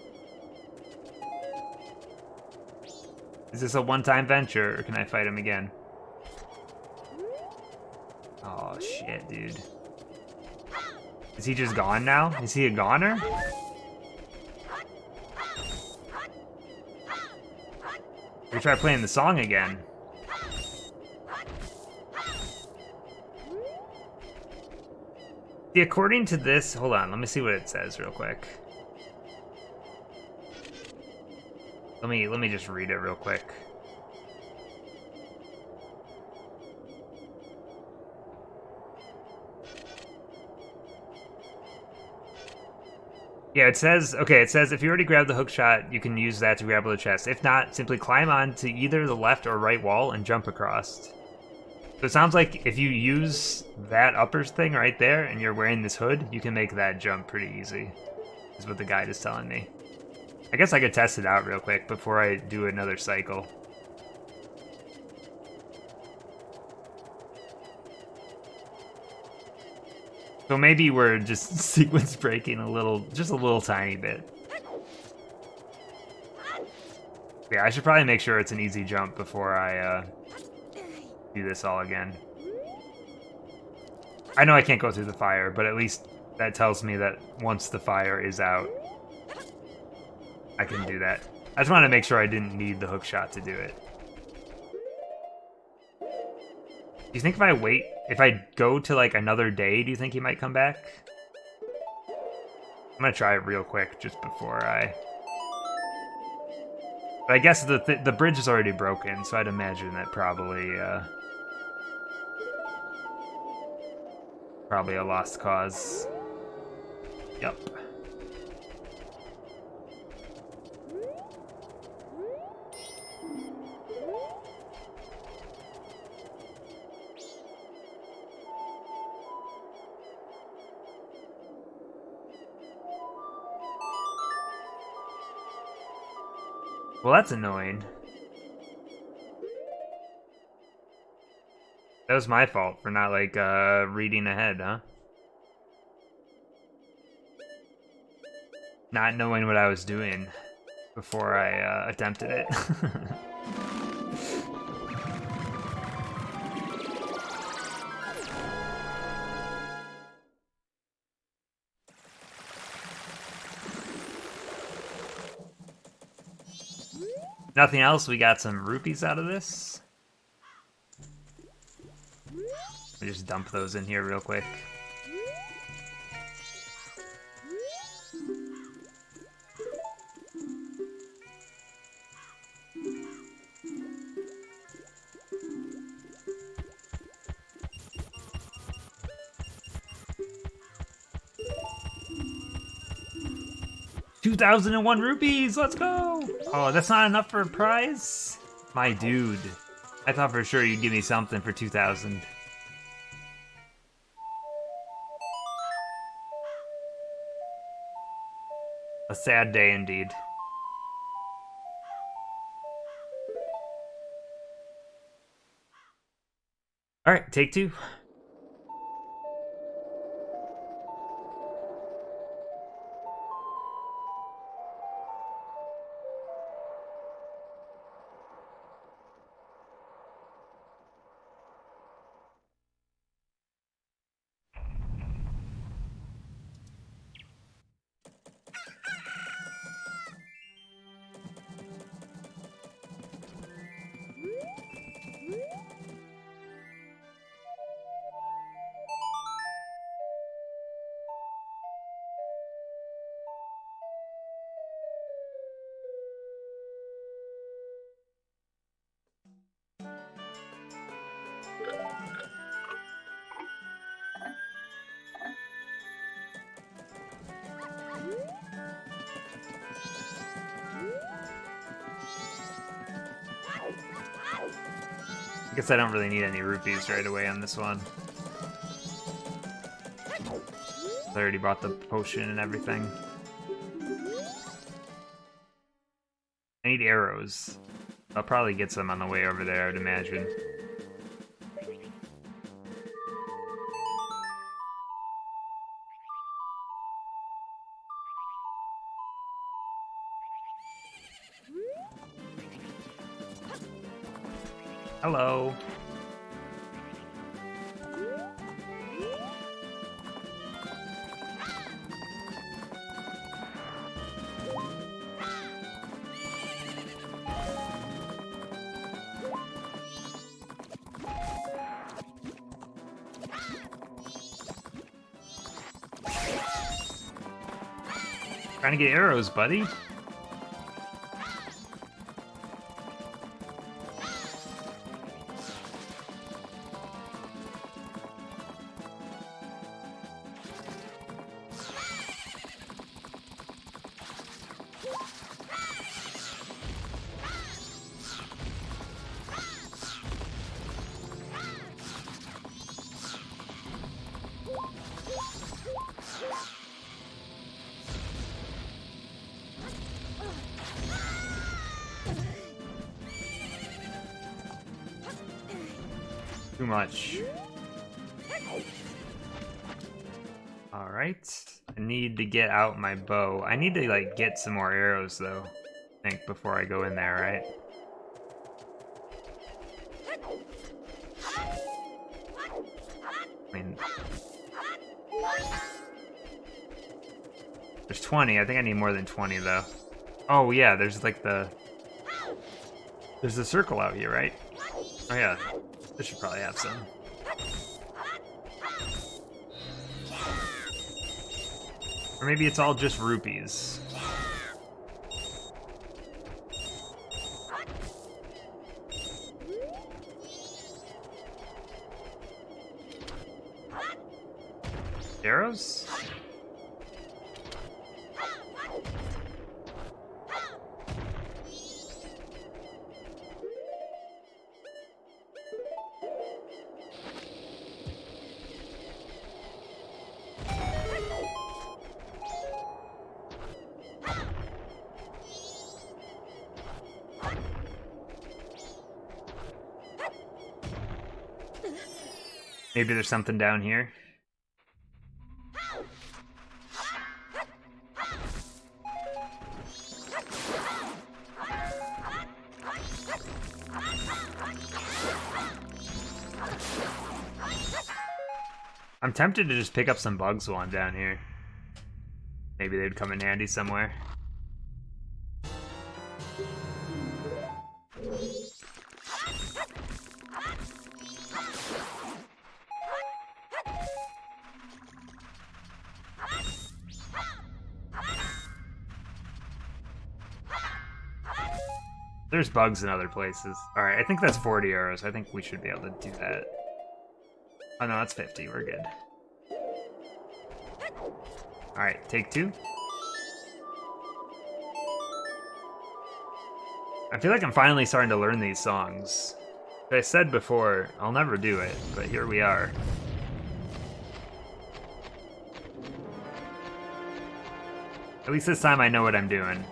Is this a one-time venture, or can I fight him again? Oh, shit, dude. Is he just gone now? Is he a goner? We try playing the song again. See, according to this, hold on, let me see what it says real quick. Let me just read it real quick. Yeah, it says, okay, it says if you already grabbed the hook shot, you can use that to grab the chest. If not, simply climb onto either the left or right wall and jump across. So it sounds like if you use that uppers thing right there and you're wearing this hood, you can make that jump pretty easy, is what the guide is telling me. I guess I could test it out real quick before I do another cycle. So maybe we're just sequence breaking a little, just a little tiny bit. Yeah, I should probably make sure it's an easy jump before I do this all again. I know I can't go through the fire, but at least that tells me that once the fire is out, I can do that. I just wanted to make sure I didn't need the hook shot to do it. Do you think if I go to like another day, do you think he might come back? I'm gonna try it real quick just before I... But I guess the bridge is already broken, so I'd imagine that probably a lost cause. Yup. Well, that's annoying. That was my fault for not, like, reading ahead, huh? Not knowing what I was doing before I attempted it. Nothing else, we got some rupees out of this. Let me just dump those in here real quick. $2,001 rupees, let's go! Oh, that's not enough for a prize? My dude. I thought for sure you'd give me something for 2,000. A sad day indeed. Alright, take two. I guess I don't really need any rupees right away on this one. I already bought the potion and everything. I need arrows. I'll probably get some on the way over there, I'd imagine. Hello. Trying to get arrows, buddy. Too much. Alright. I need to get out my bow. I need to, like, get some more arrows, though. I think, before I go in there, right? I mean... There's 20. I think I need more than 20, though. Oh, yeah, there's, like, the... There's a circle out here, right? Oh, yeah. This should probably have some. Or maybe it's all just rupees. Arrows? Maybe there's something down here. I'm tempted to just pick up some bugs while I'm down here. Maybe they'd come in handy somewhere. There's bugs in other places. Alright, I think that's 40 arrows. I think we should be able to do that. Oh no, that's 50. We're good. Alright, take 2. I feel like I'm finally starting to learn these songs. As I said before, I'll never do it, but here we are. At least this time I know what I'm doing.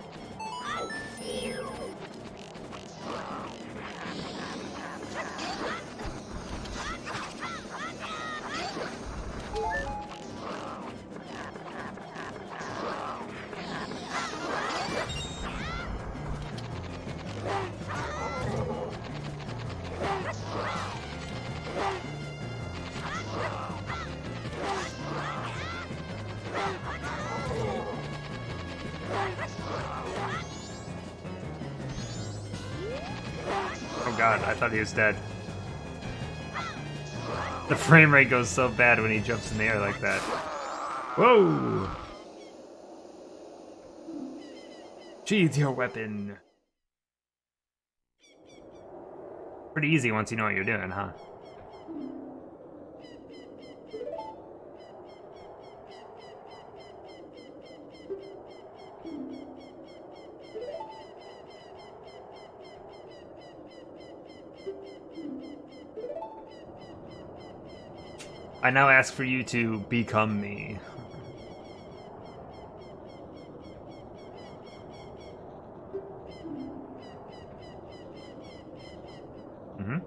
Oh god, I thought he was dead. The frame rate goes so bad when he jumps in the air like that. Whoa! Sheath your weapon. Pretty easy once you know what you're doing, huh? I now ask for you to become me. Mm-hmm.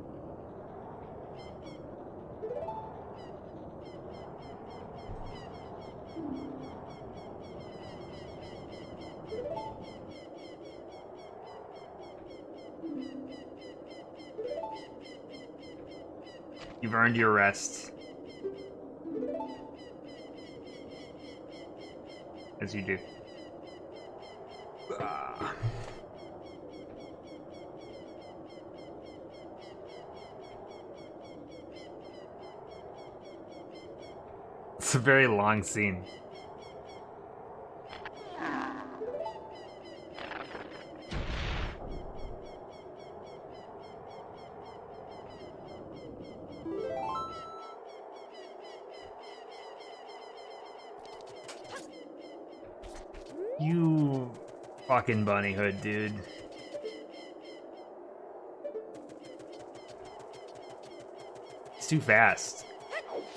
You've earned your rest. As you do. It's a very long scene. You fucking bunny hood, dude. It's too fast.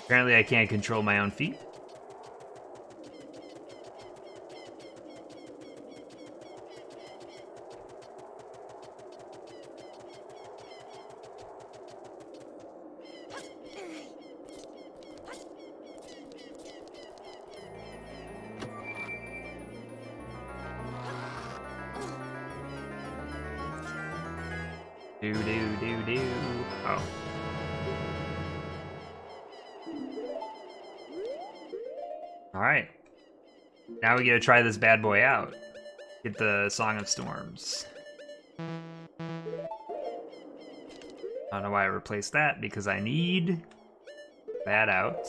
Apparently I can't control my own feet. Do do do do. Oh. Alright. Now we gotta try this bad boy out. Get the Song of Storms. I don't know why I replaced that, because I need that out.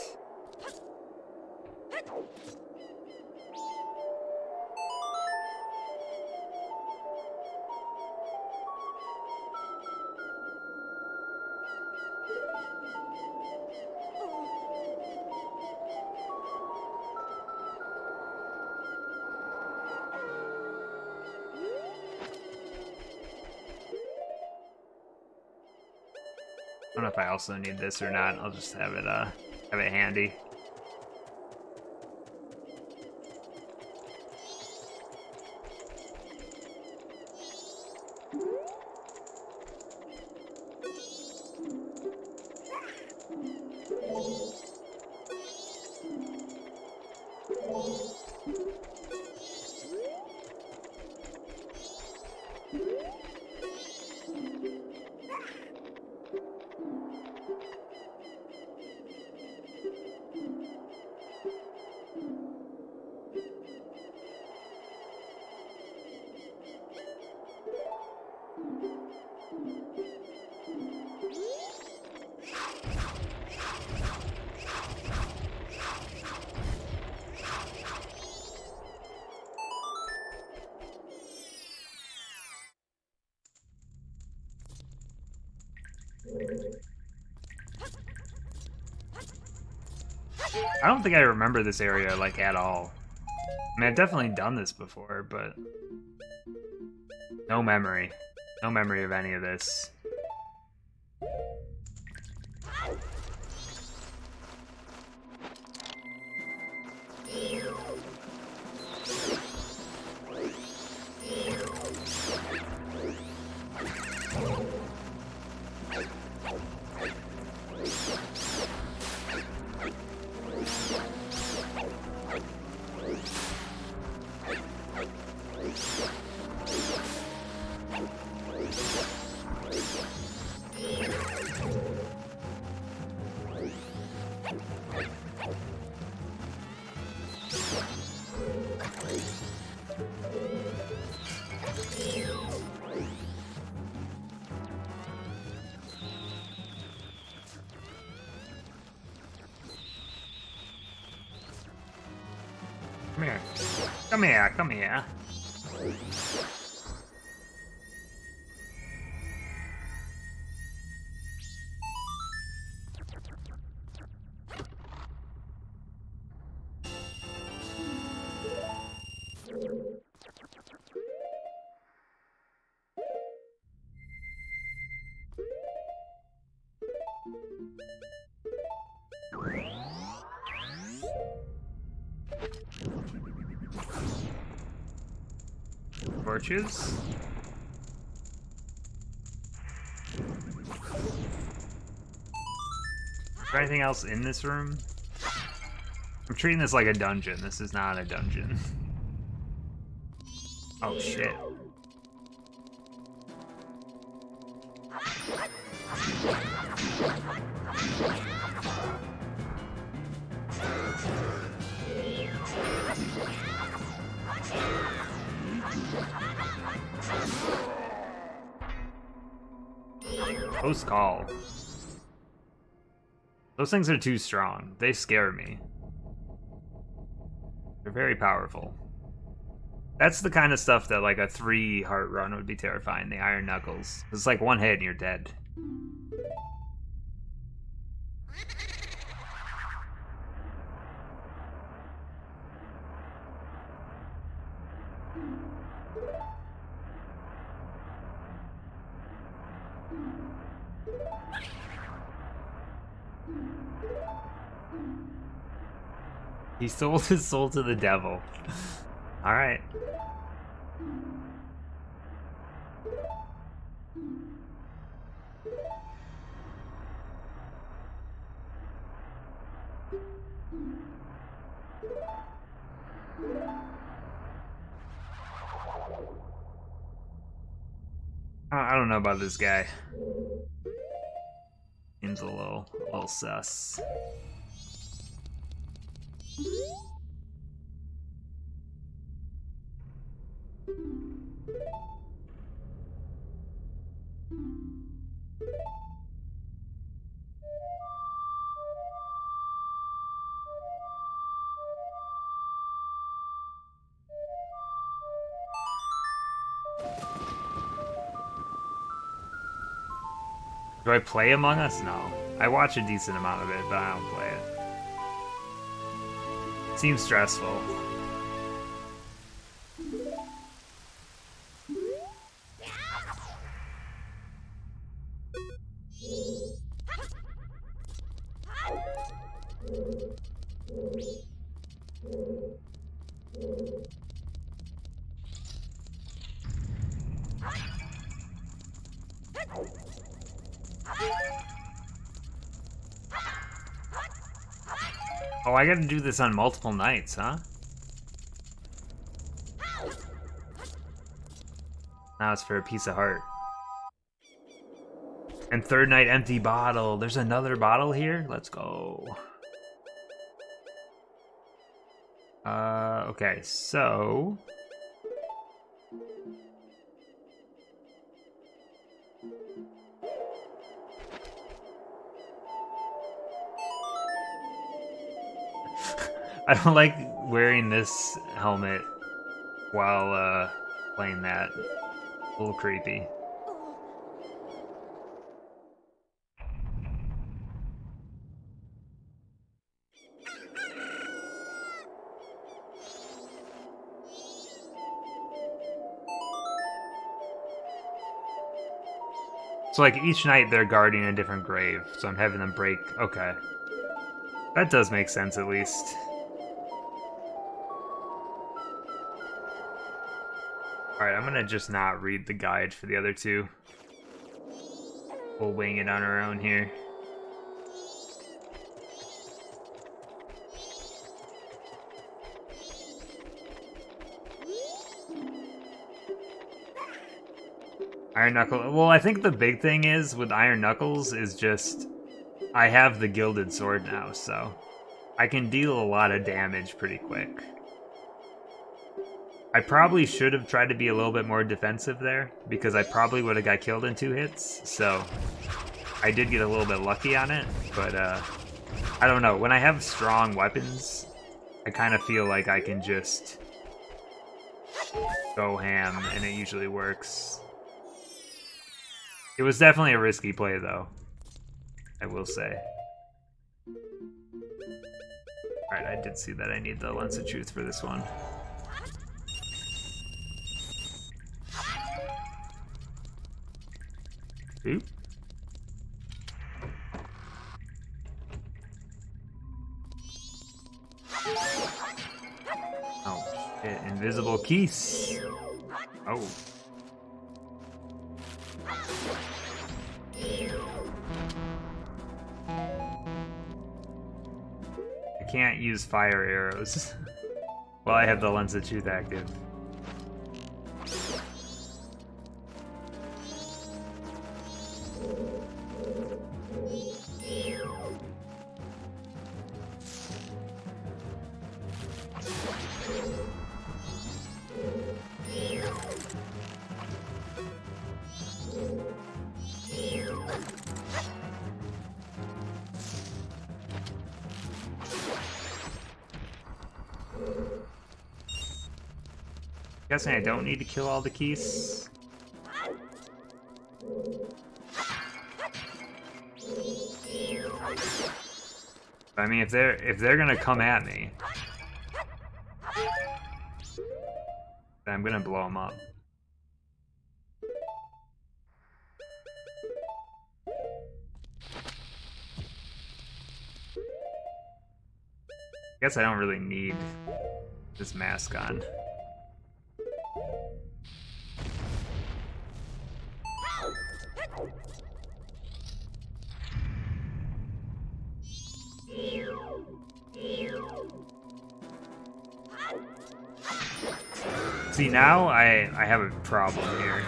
I don't know if I also need this or not. I'll just have it handy. I don't think I remember this area, like, at all. I mean, I've definitely done this before, but... no memory. No memory of any of this. Come here. Come here, come here. Torches? Is there anything else in this room? I'm treating this like a dungeon. This is not a dungeon. Oh shit. Close call. Those things are too strong. They scare me. They're very powerful. That's the kind of stuff that like a 3-heart run would be terrifying, the Iron Knuckles. It's like one hit and you're dead. He sold his soul to the devil. Alright. I don't know about this guy. Seems a little sus. Do I play Among Us? No. I watch a decent amount of it, but I don't play it. Seems stressful. Oh, I gotta do this on multiple nights, huh? Now it's for a piece of heart. And third night, empty bottle. There's another bottle here? Let's go. Okay, so... I don't like wearing this helmet while playing that. A little creepy. So like each night they're guarding a different grave, so I'm having them break. Okay. That does make sense at least. Alright, I'm gonna just not read the guide for the other two. We'll wing it on our own here. Iron Knuckle. Well, I think the big thing is with Iron Knuckles is just I have the gilded sword now, so I can deal a lot of damage pretty quick. I probably should have tried to be a little bit more defensive there, because I probably would have got killed in 2 hits, so I did get a little bit lucky on it, but I don't know. When I have strong weapons, I kind of feel like I can just go ham, and it usually works. It was definitely a risky play, though, I will say. Alright, I did see that I need the Lens of Truth for this one. Oop. Invisible keys. Oh. I can't use fire arrows. Well, I have the lens of truth active. Guessing I don't need to kill all the keys. I mean, if they're gonna come at me, then I'm gonna blow them up. I guess I don't really need this mask on. See, now I have a problem here.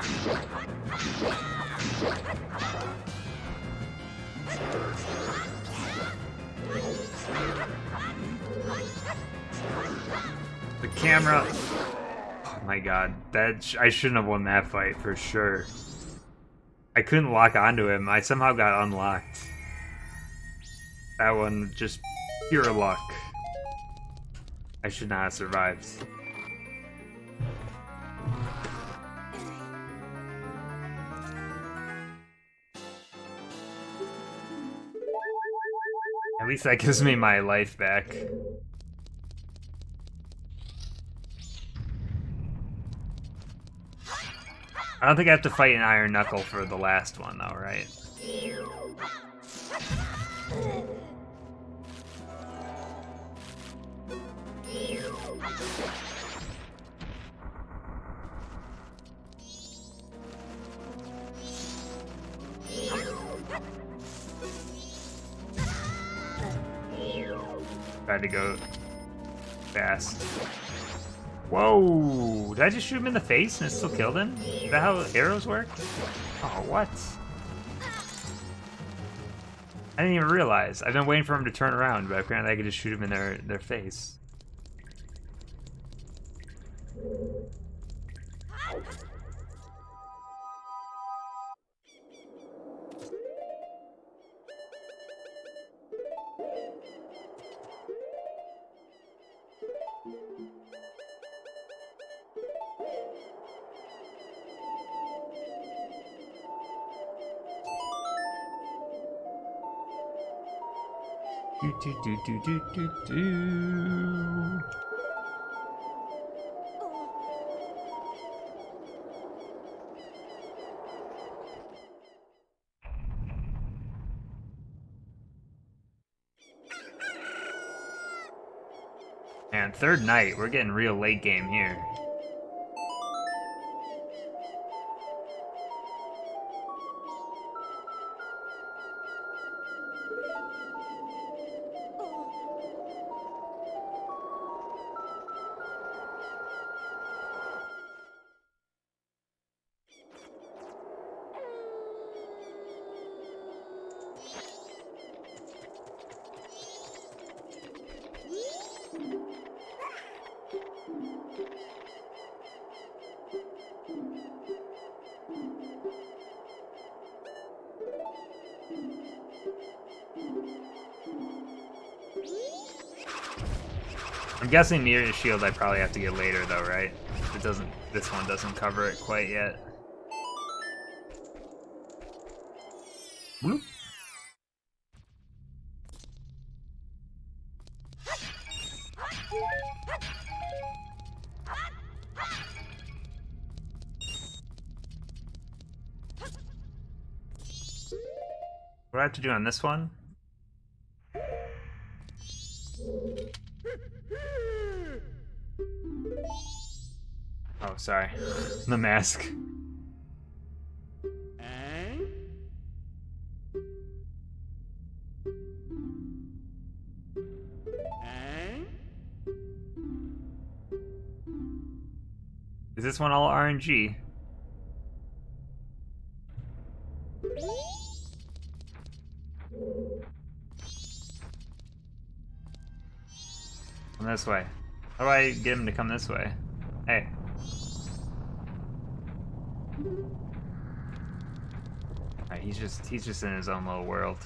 The camera. Oh my god, I shouldn't have won that fight for sure. I couldn't lock onto him. I somehow got unlocked. That one just pure luck. I should not have survived. At least that gives me my life back. I don't think I have to fight an Iron Knuckle for the last one, though, right? Tried to go fast. Whoa! Did I just shoot him in the face and it still killed him? Is that how arrows work? Oh, what? I didn't even realize. I've been waiting for him to turn around, but apparently I could just shoot him in their face. Do. Man, third night, we're getting real late game here. I'm guessing near the shield I probably have to get later though, right? It doesn't. This one doesn't cover it quite yet. Bloop. What do I have to do on this one? Oh, sorry. The mask. Is this one all RNG? Come this way. How do I get him to come this way? Hey. Alright, he's just in his own little world.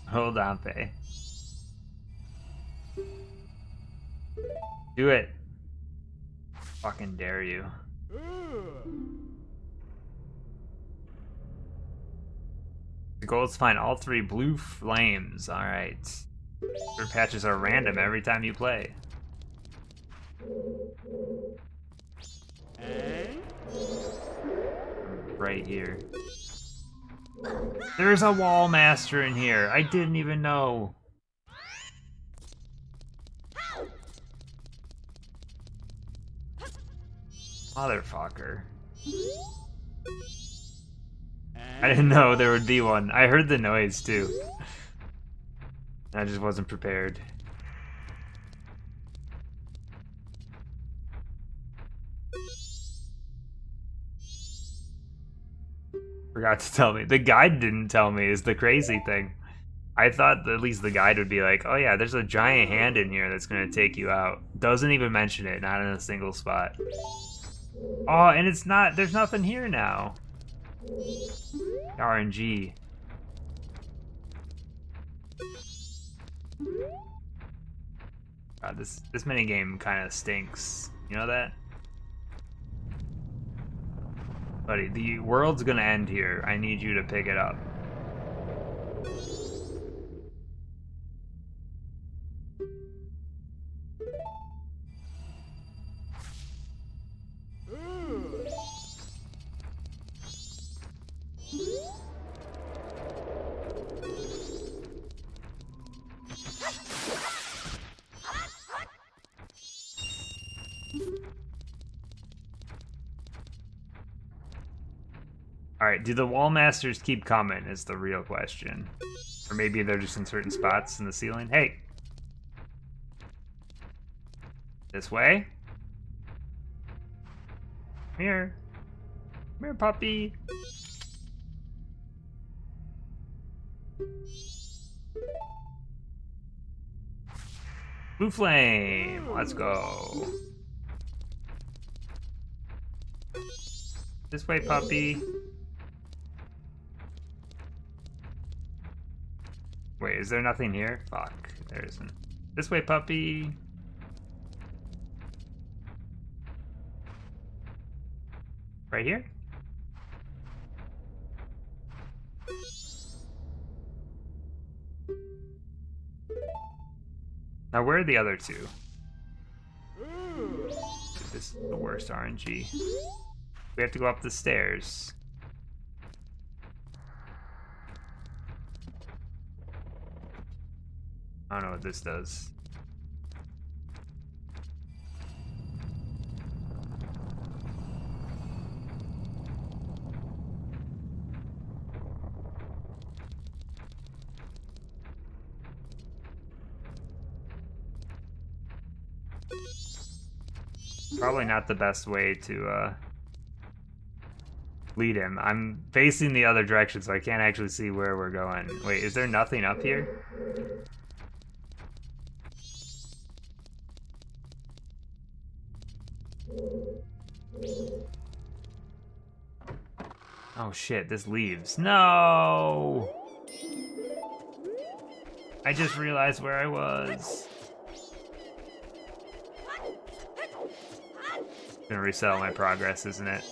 Hold on, Faye. Do it. Fucking dare you. The goal is to find all 3 blue flames. Alright. Your patches are random every time you play. Right here. There's a wall master in here. I didn't even know. Motherfucker. I didn't know there would be one. I heard the noise too. I just wasn't prepared. Forgot to tell me. The guide didn't tell me is the crazy thing. I thought that at least the guide would be like, oh yeah, there's a giant hand in here that's gonna take you out. Doesn't even mention it, not in a single spot. Oh, and it's not, there's nothing here now. RNG. God, this minigame kind of stinks. You know that? Buddy, the world's gonna end here. I need you to pick it up. Alright, do the wall masters keep coming is the real question. Or maybe they're just in certain spots in the ceiling. Hey! This way? Come here. Come here, puppy. Blue flame! Let's go. This way, puppy. Wait, is there nothing here? Fuck, there isn't. This way, puppy. Right here? Now, where are the other two? This is the worst RNG. We have to go up the stairs. I don't know what this does. Probably not the best way to lead him. I'm facing the other direction, so I can't actually see where we're going. Wait, is there nothing up here? Oh shit, this leaves. No! I just realized where I was. Gonna reset my progress, isn't it?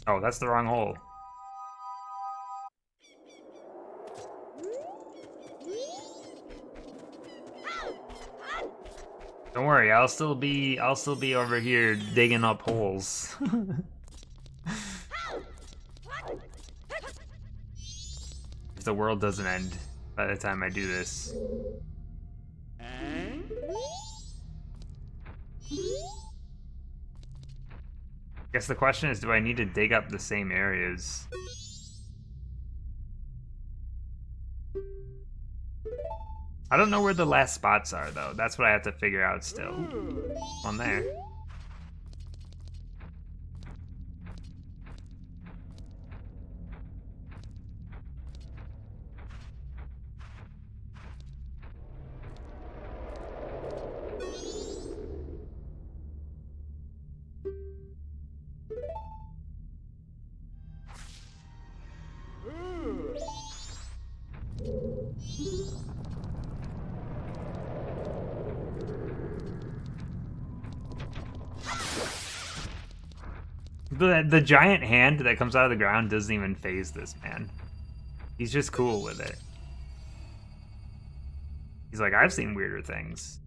Oh, that's the wrong hole. Don't worry, I'll still be over here digging up holes. the world doesn't end by the time I do this. Guess the question is, do I need to dig up the same areas? I don't know where the last spots are, though. That's what I have to figure out still. On there. The giant hand that comes out of the ground doesn't even phase this man. He's just cool with it. He's like, I've seen weirder things.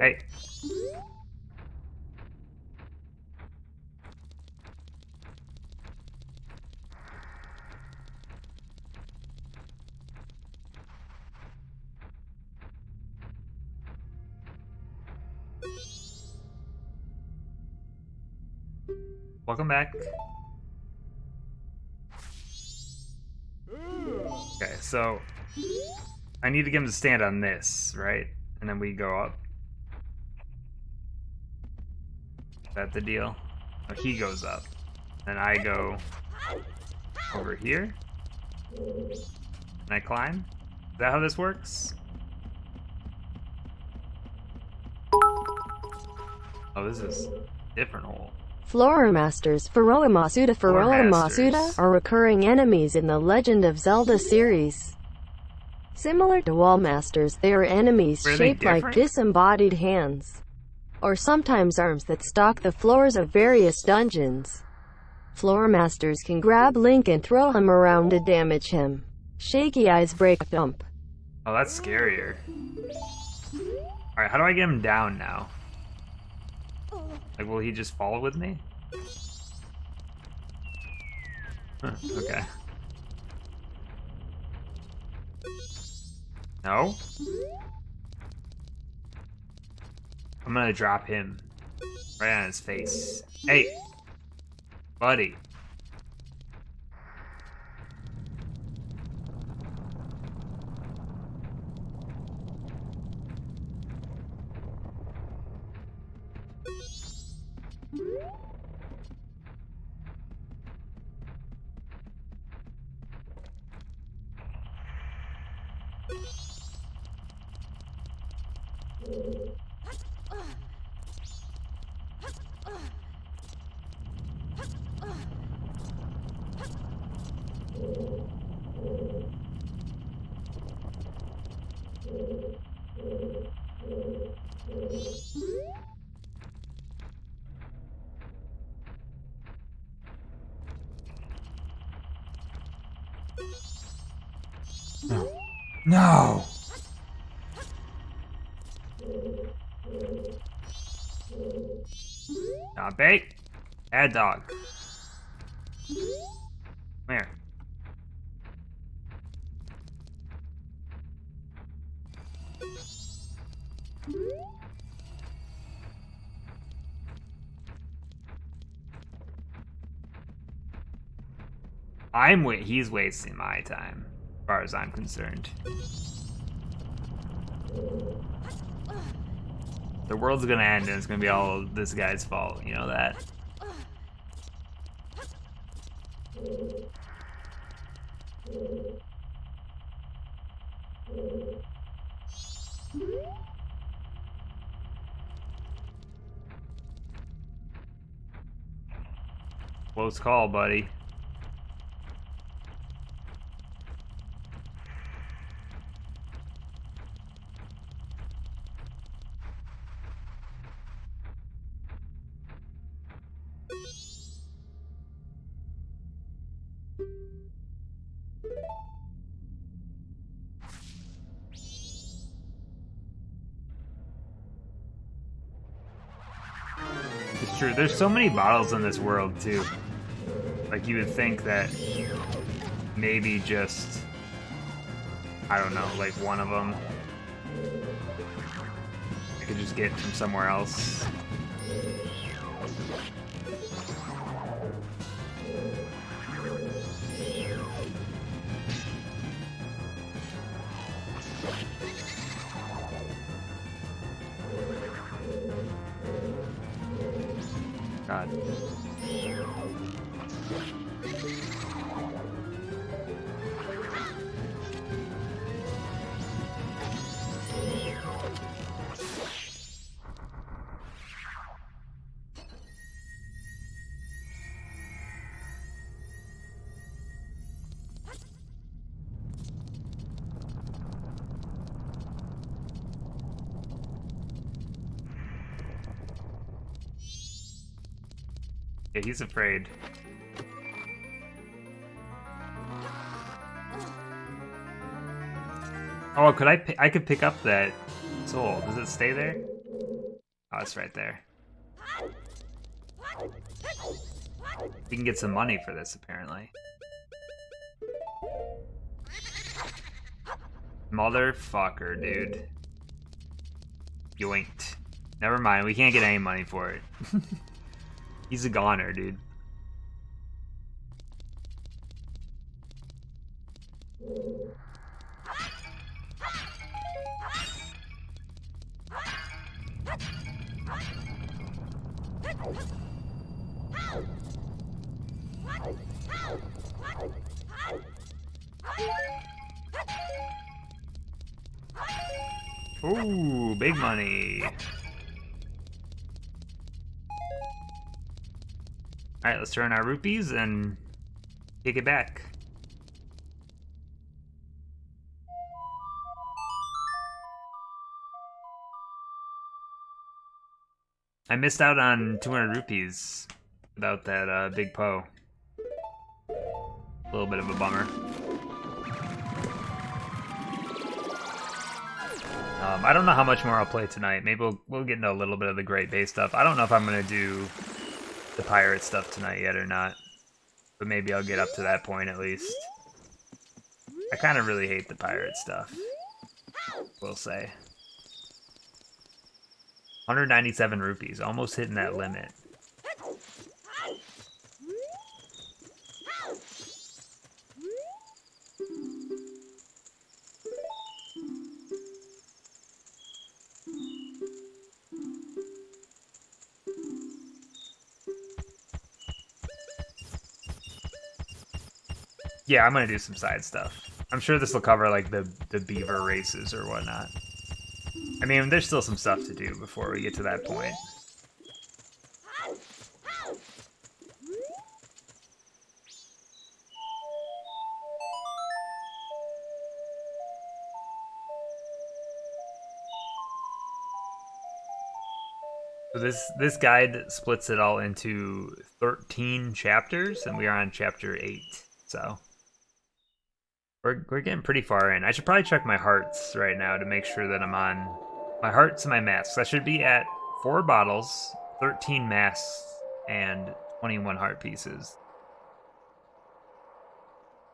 Hey. Welcome back. Okay, so I need to get him to stand on this, right? And then we go up. Is that the deal? Oh, he goes up. Then I go over here. And I climb. Is that how this works? Oh, this is a different hole. Floor Masters Pharaoh Masuda are recurring enemies in the Legend of Zelda series. Similar to Wall Masters, they are enemies shaped like disembodied hands, or sometimes arms that stalk the floors of various dungeons. Floor Masters can grab Link and throw him around to damage him. Shaky Eyes break thump. Oh, that's scarier. Alright, how do I get him down now? Like, will he just fall with me? Huh, okay. No? I'm gonna drop him right on his face. Hey! Buddy. No. No! Nah, bait. Bad dog. Come here. He's wasting my time, as far as I'm concerned. The world's gonna end and it's gonna be all this guy's fault, you know that? Close call, buddy. True, there's so many bottles in this world, too. Like, you would think that maybe just, I don't know, like one of them I could just get from somewhere else. God. Yeah, he's afraid. Oh, could I could pick up that soul. Does it stay there? Oh, it's right there. We can get some money for this, apparently. Motherfucker, dude. Yoinked. Never mind, we can't get any money for it. He's a goner, dude. Ooh, big money. Alright, let's turn our rupees and take it back. I missed out on 200 rupees without that big Poe. A little bit of a bummer. I don't know how much more I'll play tonight. Maybe we'll get into a little bit of the Great Bay stuff. I don't know if I'm going to do the pirate stuff tonight yet or not. But maybe I'll get up to that point at least. I kind of really hate the pirate stuff, we'll say. 197 rupees, almost hitting that limit. Yeah, I'm gonna do some side stuff. I'm sure this will cover like the beaver races or whatnot. I mean, there's still some stuff to do before we get to that point. So this guide splits it all into 13 chapters, and we are on chapter 8. So we're getting pretty far in. I should probably check my hearts right now to make sure that I'm on my hearts and my masks. I should be at 4 bottles, 13 masks, and 21 heart pieces,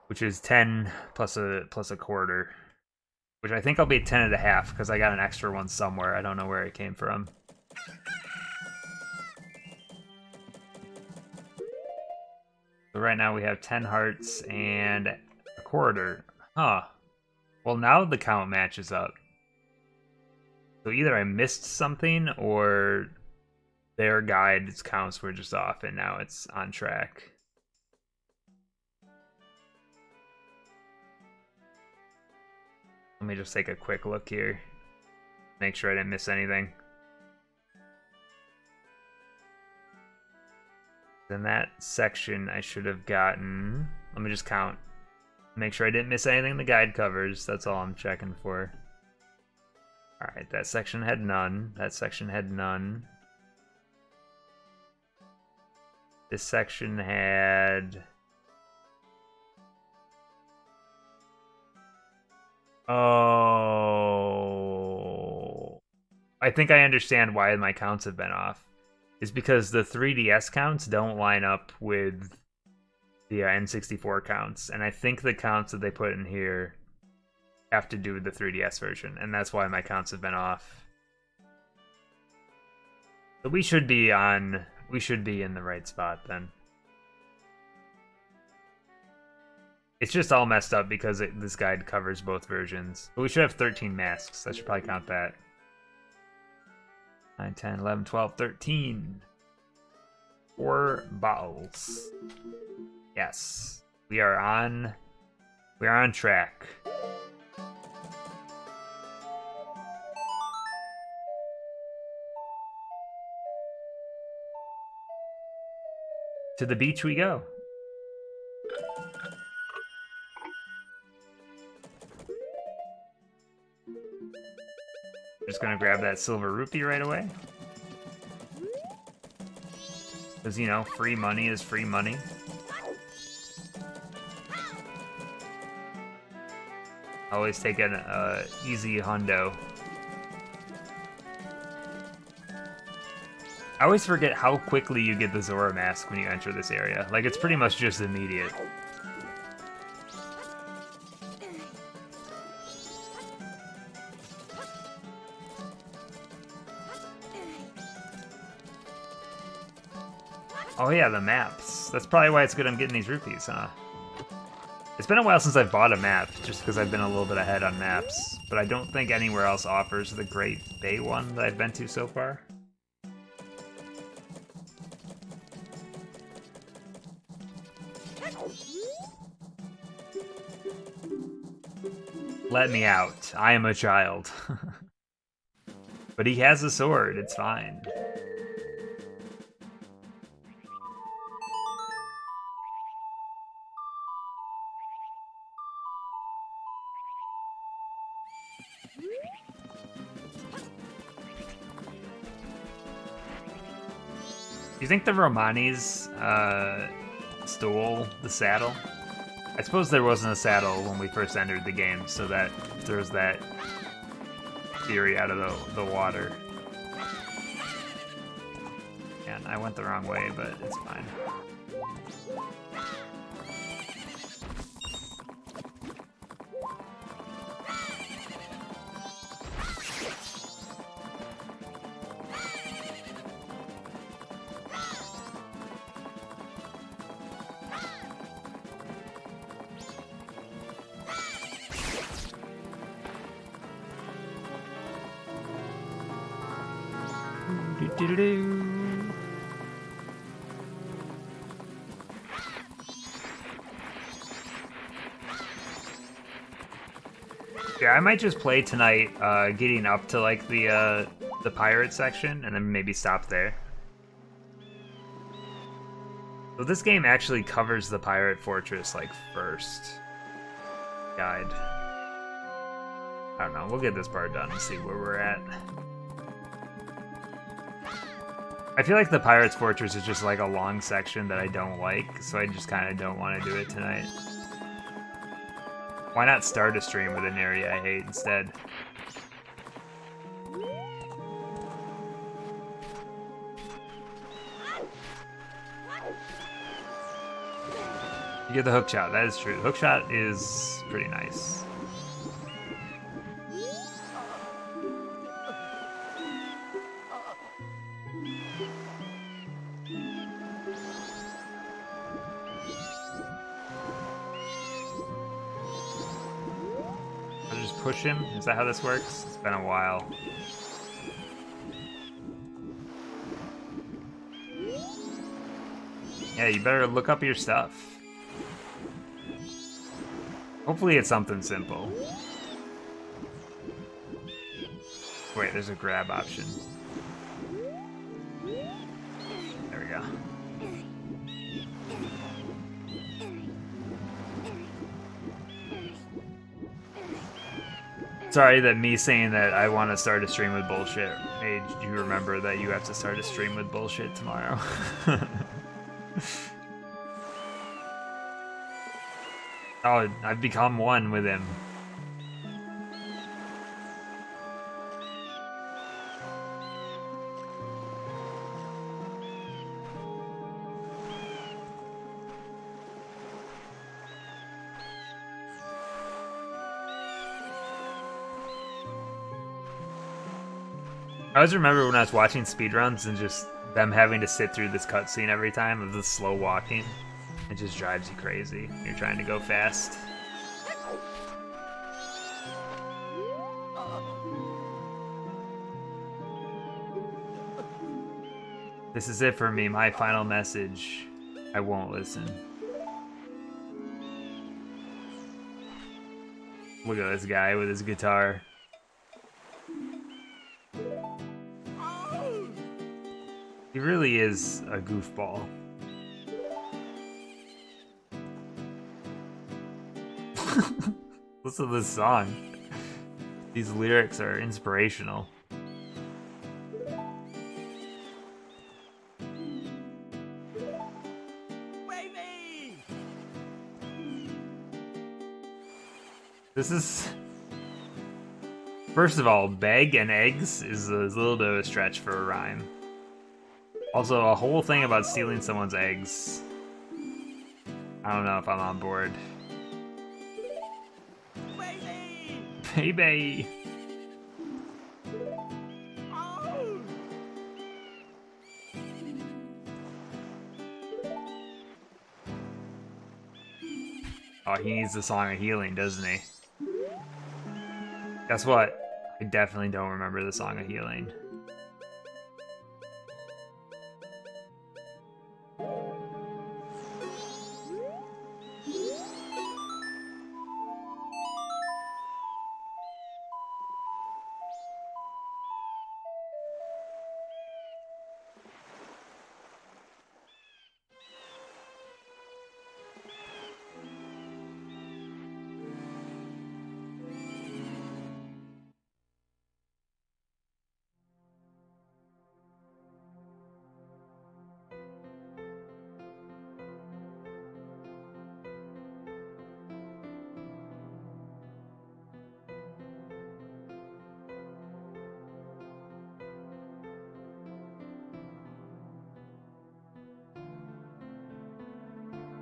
which is 10 plus a quarter, which I think I'll be at 10 and a half because I got an extra one somewhere. I don't know where it came from. So right now we have 10 hearts and a quarter. Huh. Well, now the count matches up. So either I missed something or their guide's counts were just off and now it's on track. Let me just take a quick look here. Make sure I didn't miss anything. In that section, I should have gotten... Let me just count. Make sure I didn't miss anything in the guide covers. That's all I'm checking for. Alright, that section had none. That section had none. This section had... Oh... I think I understand why my counts have been off. is because the 3DS counts don't line up with the N64 counts, and I think the counts that they put in here have to do with the 3DS version, and that's why my counts have been off. So we should be in the right spot then. It's just all messed up because this guide covers both versions. But we should have 13 masks. I should probably count that. 9, 10, 11, 12, 13. 4 bottles. Yes. We are on track. To the beach we go. Just gonna grab that silver rupee right away. Because, you know, free money is free money. Always take an easy hundo. I always forget how quickly you get the Zora mask when you enter this area. Like, it's pretty much just immediate. Oh yeah, the maps. That's probably why it's good I'm getting these rupees, huh? It's been a while since I've bought a map, just because I've been a little bit ahead on maps. But I don't think anywhere else offers the Great Bay one that I've been to so far. Let me out. I am a child. But he has a sword, it's fine. Do you think the Romanis stole the saddle? I suppose there wasn't a saddle when we first entered the game, so that throws that theory out of the water. And I went the wrong way, but it's fine. Yeah, I might just play tonight, getting up to like the pirate section, and then maybe stop there. So this game actually covers the pirate fortress like first. Guide. I don't know. We'll get this part done and see where we're at. I feel like the Pirate's Fortress is just like a long section that I don't like, so I just kind of don't want to do it tonight. Why not start a stream with an area I hate instead? You get the hookshot, that is true. Hookshot is pretty nice. Push him? Is that how this works? It's been a while. Yeah, you better look up your stuff. Hopefully it's something simple. Wait, there's a grab option. There we go. Sorry that me saying that I want to start a stream with bullshit made you remember that you have to start a stream with bullshit tomorrow. Oh, I've become one with him. I always remember when I was watching speedruns and just them having to sit through this cutscene every time of the slow walking. It just drives you crazy. You're trying to go fast. This is it for me, my final message. I won't listen. Look at this guy with his guitar. He really is a goofball. Listen to this song. These lyrics are inspirational. This is... First of all, bag and eggs is a little bit of a stretch for a rhyme. Also, a whole thing about stealing someone's eggs. I don't know if I'm on board. Baby! Oh, he needs the Song of Healing, doesn't he? Guess what? I definitely don't remember the Song of Healing.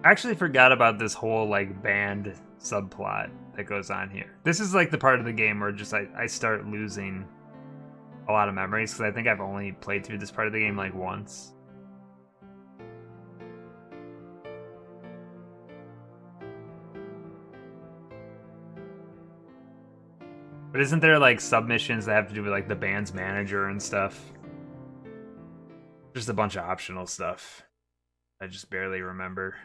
I actually forgot about this whole, like, band subplot that goes on here. This is, like, the part of the game where just I start losing a lot of memories, because I think I've only played through this part of the game, like, once. But isn't there, like, submissions that have to do with, like, the band's manager and stuff? Just a bunch of optional stuff I just barely remember.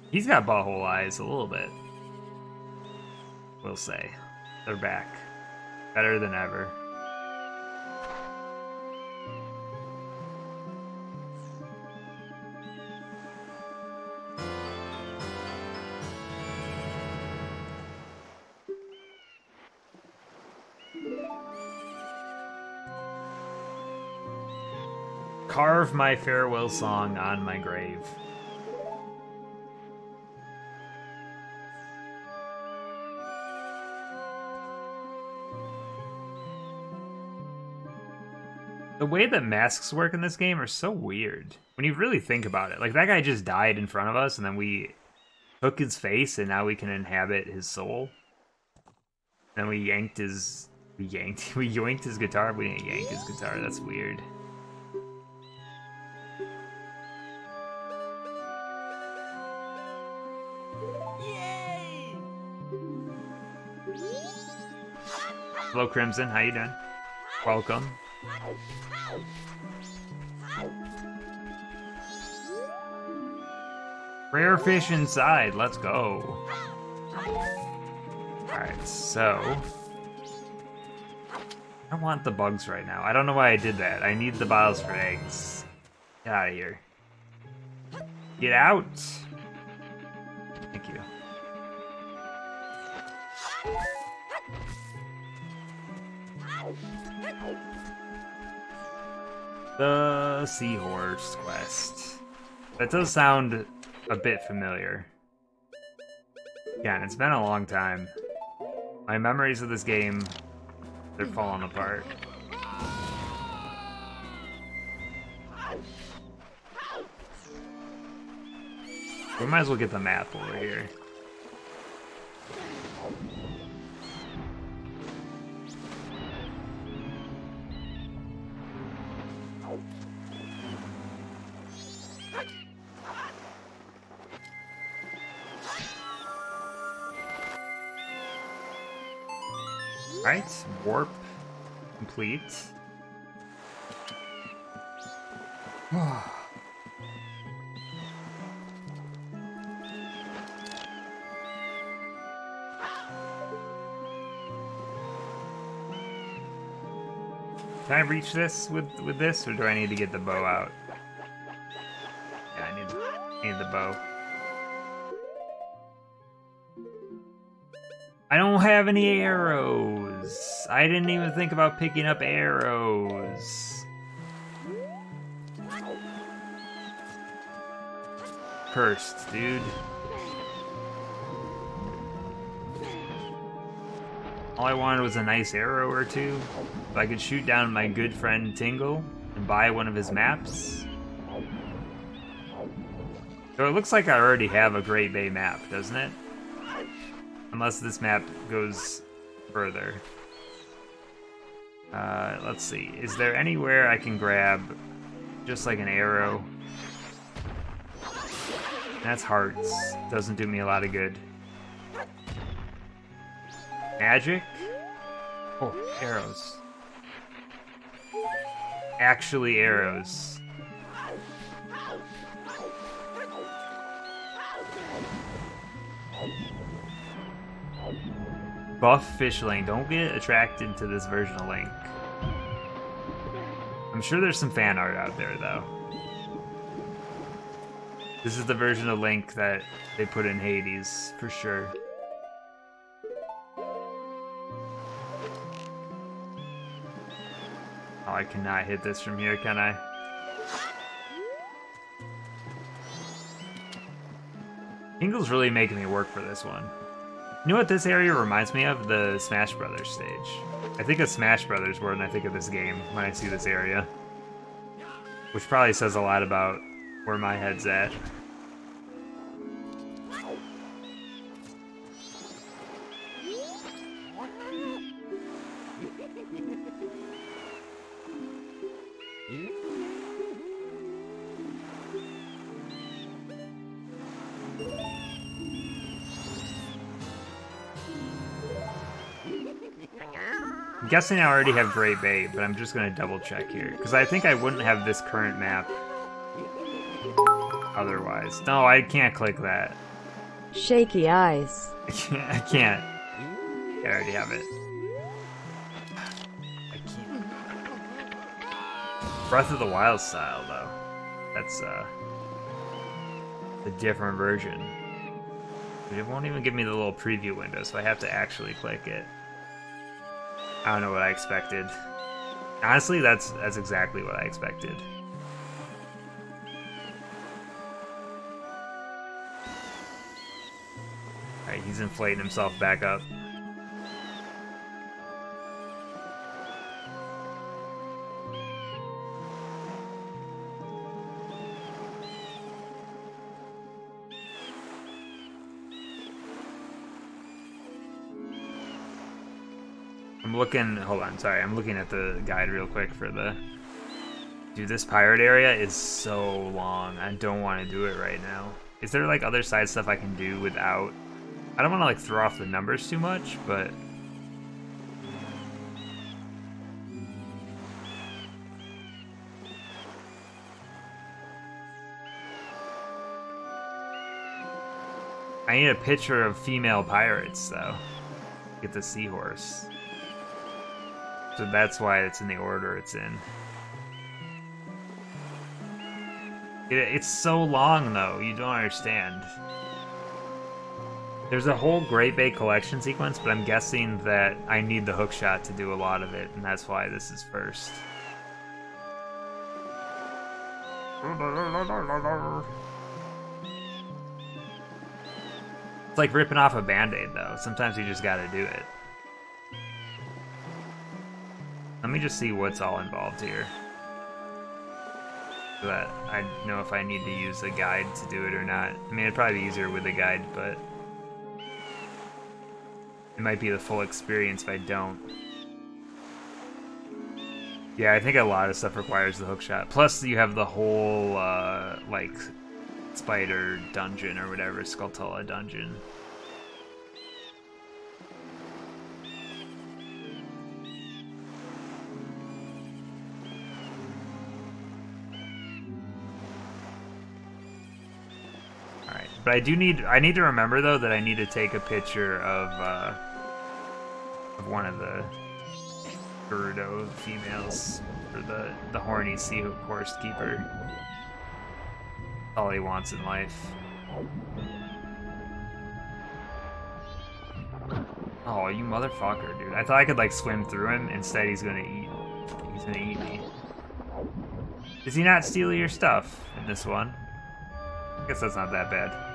He's got butthole eyes a little bit. We'll say. They're back. Better than ever. Carve my farewell song on my grave. The way that masks work in this game are so weird. When you really think about it. Like, that guy just died in front of us, and then we took his face, and now we can inhabit his soul. And we yanked his... We yoinked his guitar? We didn't yank his guitar. That's weird. Yay! Hello, Crimson. How you doing? Welcome. Rare fish inside, let's go. Alright, so... I want the bugs right now. I don't know why I did that. I need the bottles for eggs. Get out of here. Get out! Thank you. The Seahorse Quest. That does sound a bit familiar. Again, it's been a long time. My memories of this game, they're falling apart. We might as well get the map over here. Alright, warp complete. Can I reach this with this, or do I need to get the bow out? Yeah, I need the bow. I don't have any arrows. I didn't even think about picking up arrows. Cursed, dude. All I wanted was a nice arrow or two, so I could shoot down my good friend Tingle and buy one of his maps. So it looks like I already have a Great Bay map, doesn't it? Unless this map goes further. Let's see. Is there anywhere I can grab just like an arrow? That's hearts. Doesn't do me a lot of good. Magic? Oh, arrows. Actually arrows. Buff Fishling. Don't get attracted to this version of Link. I'm sure there's some fan art out there, though. This is the version of Link that they put in Hades, for sure. Oh, I cannot hit this from here, can I? Tingle's really making me work for this one. You know what this area reminds me of? The Smash Brothers stage. I think of Smash Brothers more than I think of this game when I see this area. Which probably says a lot about where my head's at. I'm guessing I already have Great Bay, but I'm just going to double check here. Because I think I wouldn't have this current map otherwise. No, I can't click that. Shaky eyes. I can't. I already have it. I can't. Breath of the Wild style, though. That's a different version. It won't even give me the little preview window, so I have to actually click it. I don't know what I expected. Honestly, that's exactly what I expected. Alright, he's inflating himself back up. I'm looking, hold on, sorry, I'm looking at the guide real quick for the... Dude, this pirate area is so long. I don't want to do it right now. Is there like other side stuff I can do without... I don't want to like throw off the numbers too much, but... I need a picture of female pirates, though. Get the seahorse. So that's why it's in the order it's in. It's so long, though. You don't understand. There's a whole Great Bay collection sequence, but I'm guessing that I need the hookshot to do a lot of it, and that's why this is first. It's like ripping off a Band-Aid, though. Sometimes you just gotta do it. Let me just see what's all involved here. So that I know if I need to use a guide to do it or not. I mean, it'd probably be easier with a guide, but... it might be the full experience if I don't. Yeah, I think a lot of stuff requires the hookshot. Plus, you have the whole, like, spider dungeon or whatever, Skulltula dungeon. But I need to remember though that I need to take a picture of one of the Gerudo females for the horny seahorse keeper. All he wants in life. Oh, you motherfucker, dude. I thought I could like swim through him. Instead, he's gonna eat me. Does he not steal your stuff in this one? I guess that's not that bad.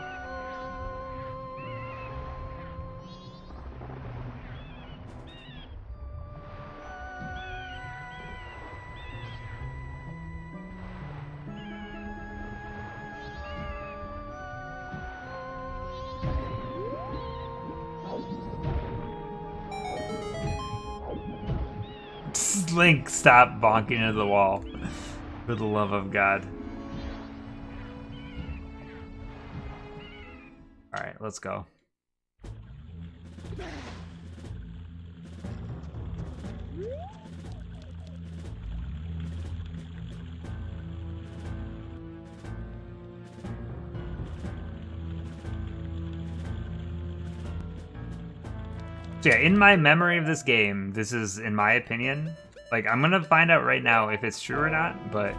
Link, stop bonking into the wall. For the love of God. Alright, let's go. So yeah, in my memory of this game, this is, in my opinion, like, I'm gonna find out right now if it's true or not, but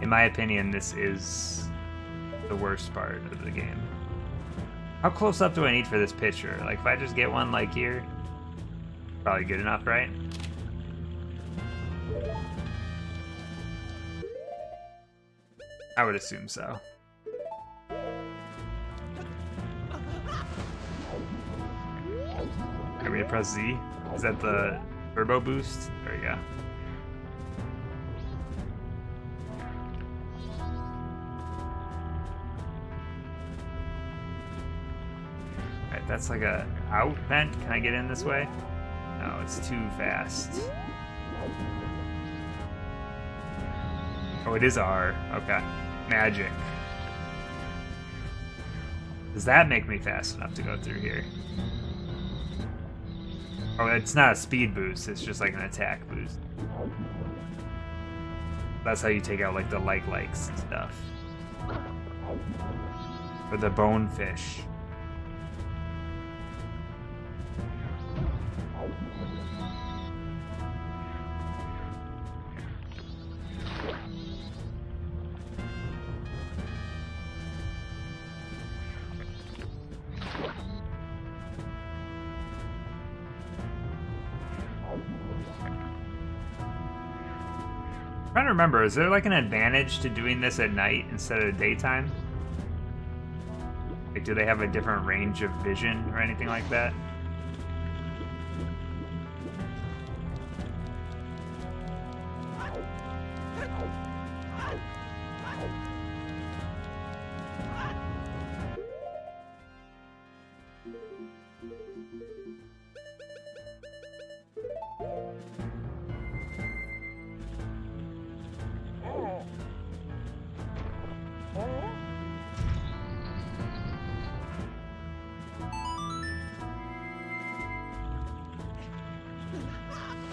in my opinion, this is the worst part of the game. How close up do I need for this picture? Like, if I just get one, like, here, probably good enough, right? I would assume so. Are we gonna press Z? Is that the turbo boost? There we go. Alright, that's like a out vent. Can I get in this way? No, it's too fast. Oh, it is R. Okay. Magic. Does that make me fast enough to go through here? Oh, it's not a speed boost, it's just like an attack boost. That's how you take out like the likes and stuff. Or the bonefish. I'm trying to remember, is there like an advantage to doing this at night instead of daytime? Like, do they have a different range of vision or anything like that?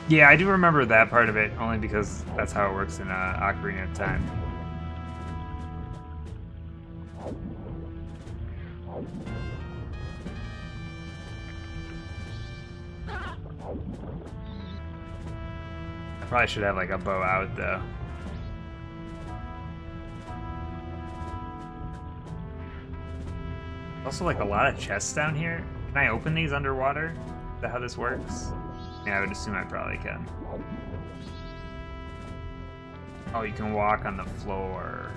Yeah, I do remember that part of it, only because that's how it works in Ocarina of Time. I probably should have like a bow out though. Also like a lot of chests down here. Can I open these underwater? Is that how this works? Yeah, I would assume I probably can. Oh, you can walk on the floor.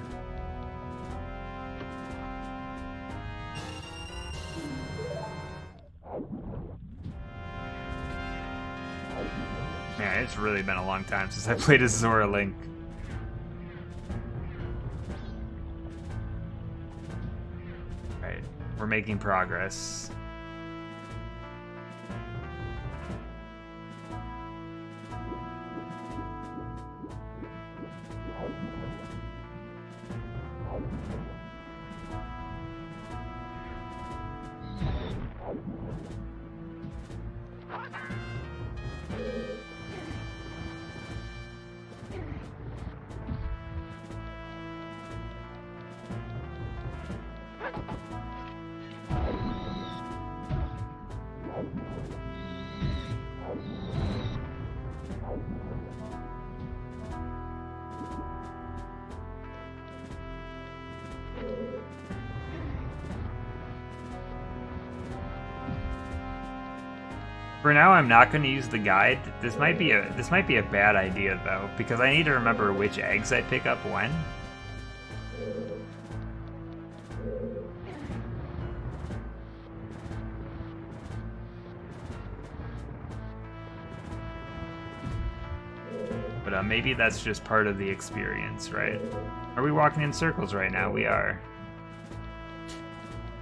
Man, it's really been a long time since I played as Zora Link. Right, we're making progress. For now, I'm not going to use the guide. This might be a bad idea though, because I need to remember which eggs I pick up when. But maybe that's just part of the experience, right? Are we walking in circles right now? We are.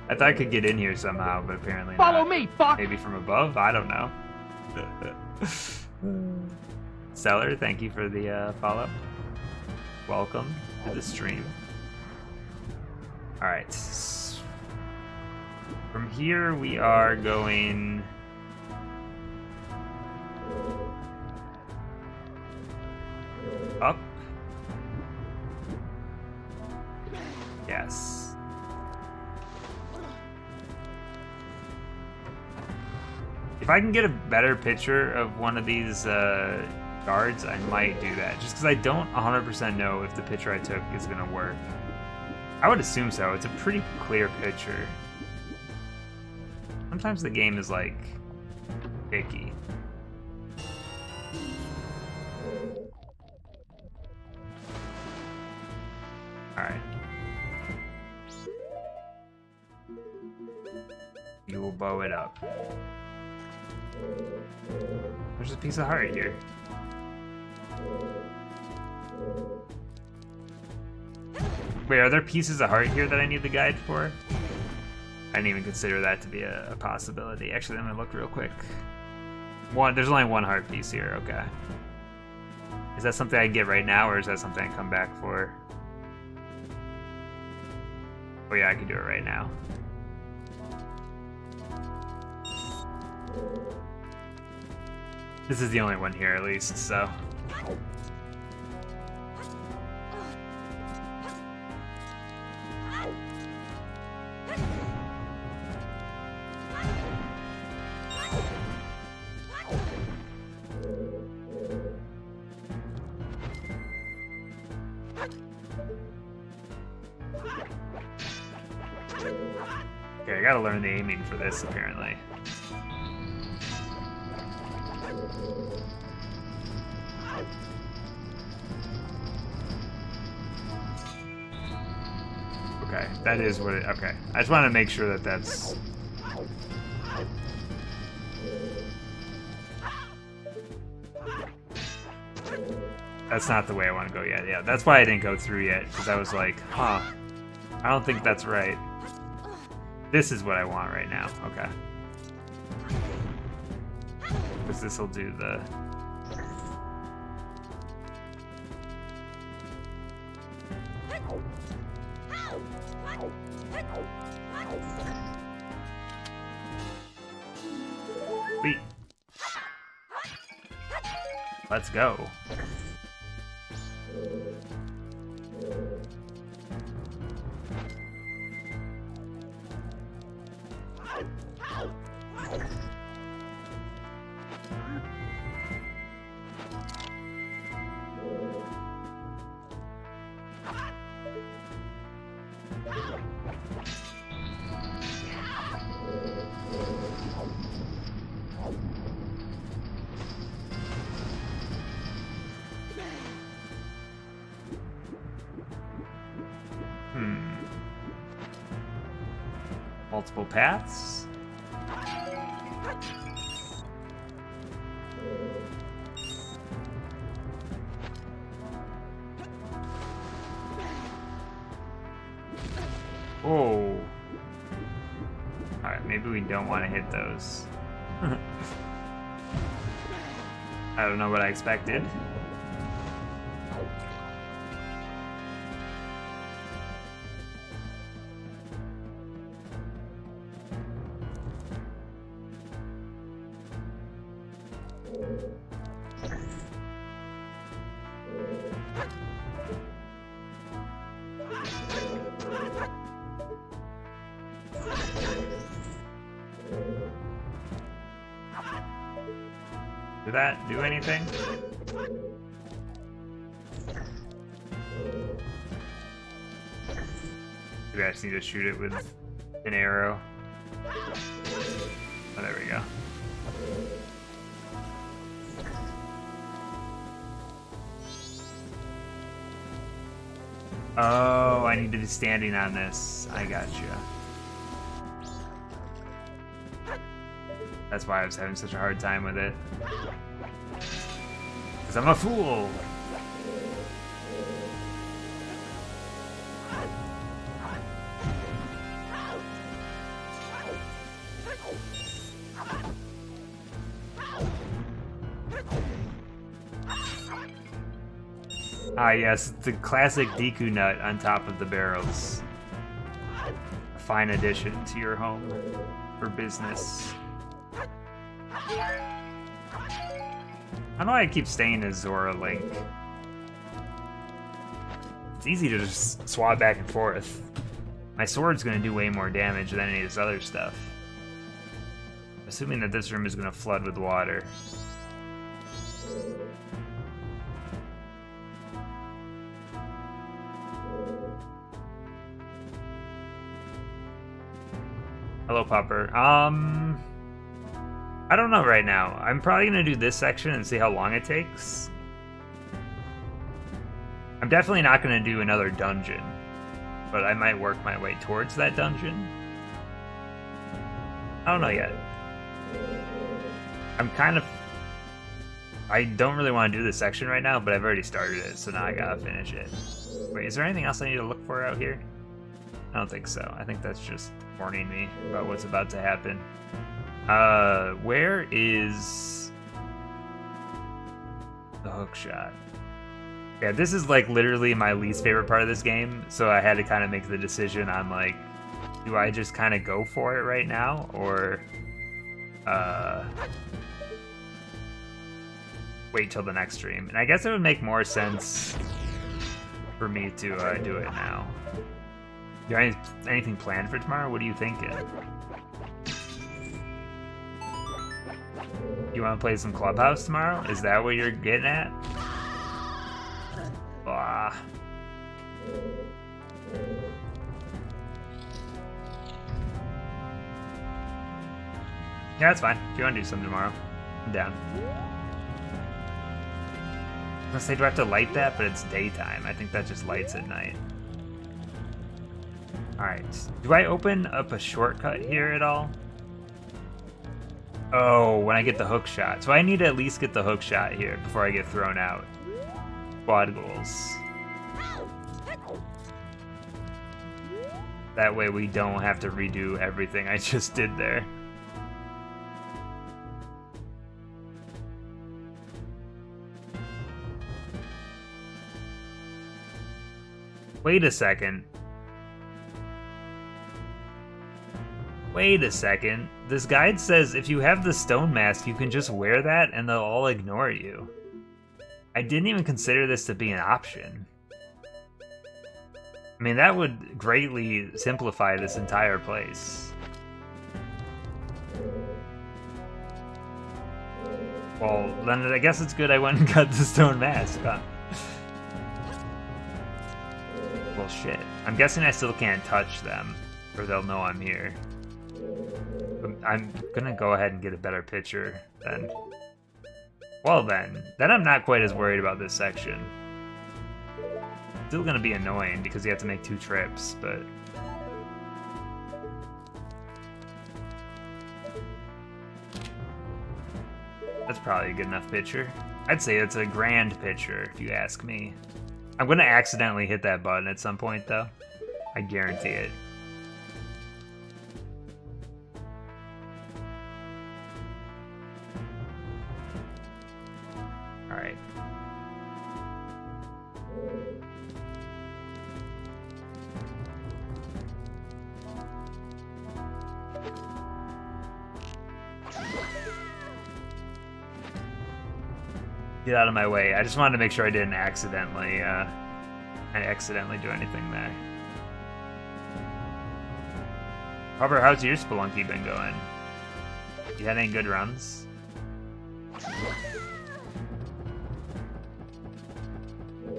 I thought I could get in here somehow, but apparently not. Follow me, fuck! Maybe from above? I don't know. Seller, thank you for the follow. Welcome to the stream. Alright. From here we are going... up. Yes. If I can get a better picture of one of these guards, I might do that. Just because I don't 100% know if the picture I took is going to work. I would assume so. It's a pretty clear picture. Sometimes the game is, like, icky. Alright. You will bow it up. There's a piece of heart here. Wait, are there pieces of heart here that I need the guide for? I didn't even consider that to be a possibility. Actually, I'm gonna look real quick. There's only one heart piece here, okay. Is that something I get right now, or is that something I come back for? Oh yeah, I can do it right now. This is the only one here, at least, so. Okay, I gotta learn the aiming for this, apparently. Okay, that is what it... Okay, I just want to make sure that that's... That's not the way I want to go yet. Yeah, that's why I didn't go through yet, because I was like, huh, I don't think that's right. This is what I want right now. Okay. Because this will do the... Sweet. Let's go. Multiple paths. Oh. Alright, maybe we don't want to hit those. I don't know what I expected. Did that do anything? Maybe I just need to shoot it with an arrow. Oh, there we go. Oh, I need to be standing on this. I gotcha. That's why I was having such a hard time with it. Because I'm a fool! Ah yes, the classic Deku nut on top of the barrels. A fine addition to your home for business. I don't know why I keep staying as Zora Link. It's easy to just swap back and forth. My sword's gonna do way more damage than any of this other stuff. Assuming that this room is gonna flood with water. Hello, Popper. I don't know right now. I'm probably gonna do this section and see how long it takes. I'm definitely not gonna do another dungeon, but I might work my way towards that dungeon. I don't know yet. I don't really want to do this section right now, but I've already started it, so now I gotta finish it. Wait, is there anything else I need to look for out here? I don't think so. I think that's just warning me about what's about to happen. Where is the hook shot? Yeah, this is like literally my least favorite part of this game, so I had to kind of make the decision on like, do I just kind of go for it right now, or wait till the next stream? And I guess it would make more sense for me to do it now. Do you have anything planned for tomorrow? What are you thinking? You want to play some Clubhouse tomorrow? Is that what you're getting at? Blah. Yeah, that's fine. If you want to do something tomorrow, I'm down. I was gonna say, do I have to light that? But it's daytime. I think that just lights at night. Alright. Do I open up a shortcut here at all? Oh, when I get the hook shot. So I need to at least get the hook shot here before I get thrown out. Quad goals. That way we don't have to redo everything I just did there. Wait a second. Wait a second. This guide says if you have the stone mask, you can just wear that and they'll all ignore you. I didn't even consider this to be an option. I mean, that would greatly simplify this entire place. Well, then I guess it's good I went and got the stone mask, huh? Well, shit. I'm guessing I still can't touch them, or they'll know I'm here. I'm gonna go ahead and get a better picture then. Well then I'm not quite as worried about this section. Still gonna be annoying because you have to make 2 trips, but... That's probably a good enough picture. I'd say it's a grand picture, if you ask me. I'm gonna accidentally hit that button at some point, though. I guarantee it. Alright. Get out of my way. I just wanted to make sure I didn't accidentally do anything there. Robert, how's your Spelunky been going? You had any good runs?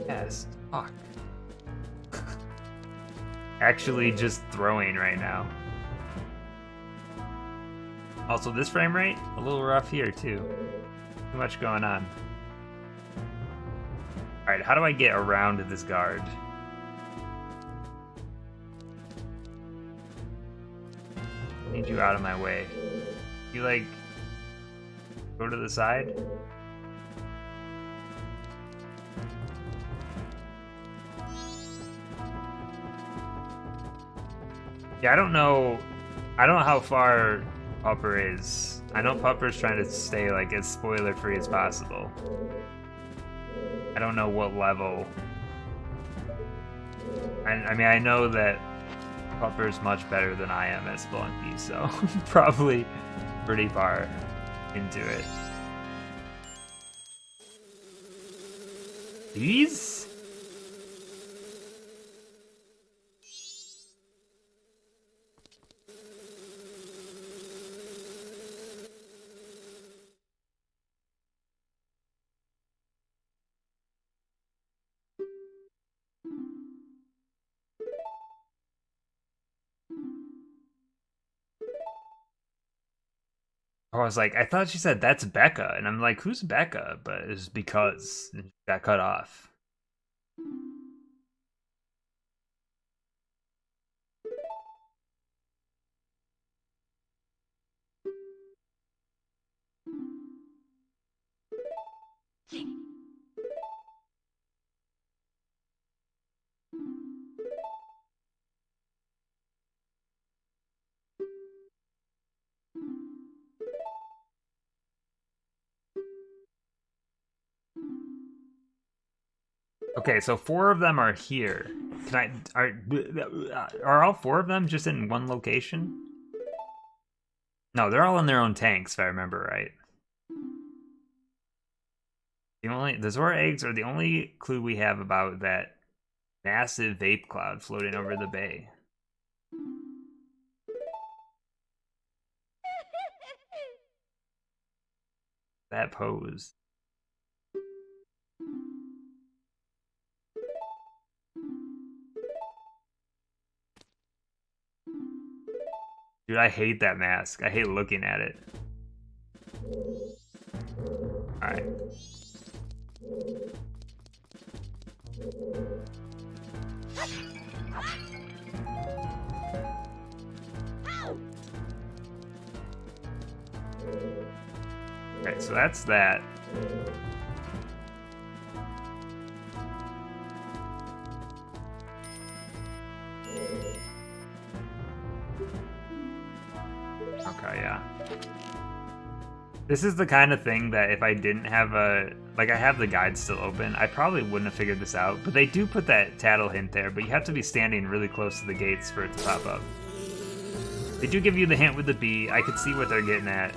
Yes. Fuck. Actually just throwing right now. Also, this frame rate, a little rough here too. Too much going on. Alright, how do I get around this guard? Move you out of my way. You like go to the side? Yeah, I don't know how far Pupper is. I know Pupper's trying to stay like as spoiler free as possible. I don't know what level. I mean, I know that Pupper's much better than I am at Spelunky, so probably pretty far into it. These? I was like, I thought she said that's Becca, and I'm like, who's Becca? But it's because it got cut off. Okay, so 4 of them are here. Can are all 4 of them just in one location? No, they're all in their own tanks, if I remember right. The Zora eggs are the only clue we have about that massive vape cloud floating over the bay. That pose. Dude, I hate that mask. I hate looking at it. Alright. Okay, so that's that. Okay, yeah. This is the kind of thing that if I didn't have I have the guide still open, I probably wouldn't have figured this out, but they do put that tattle hint there, but you have to be standing really close to the gates for it to pop up. They do give you the hint with the bee. I could see what they're getting at.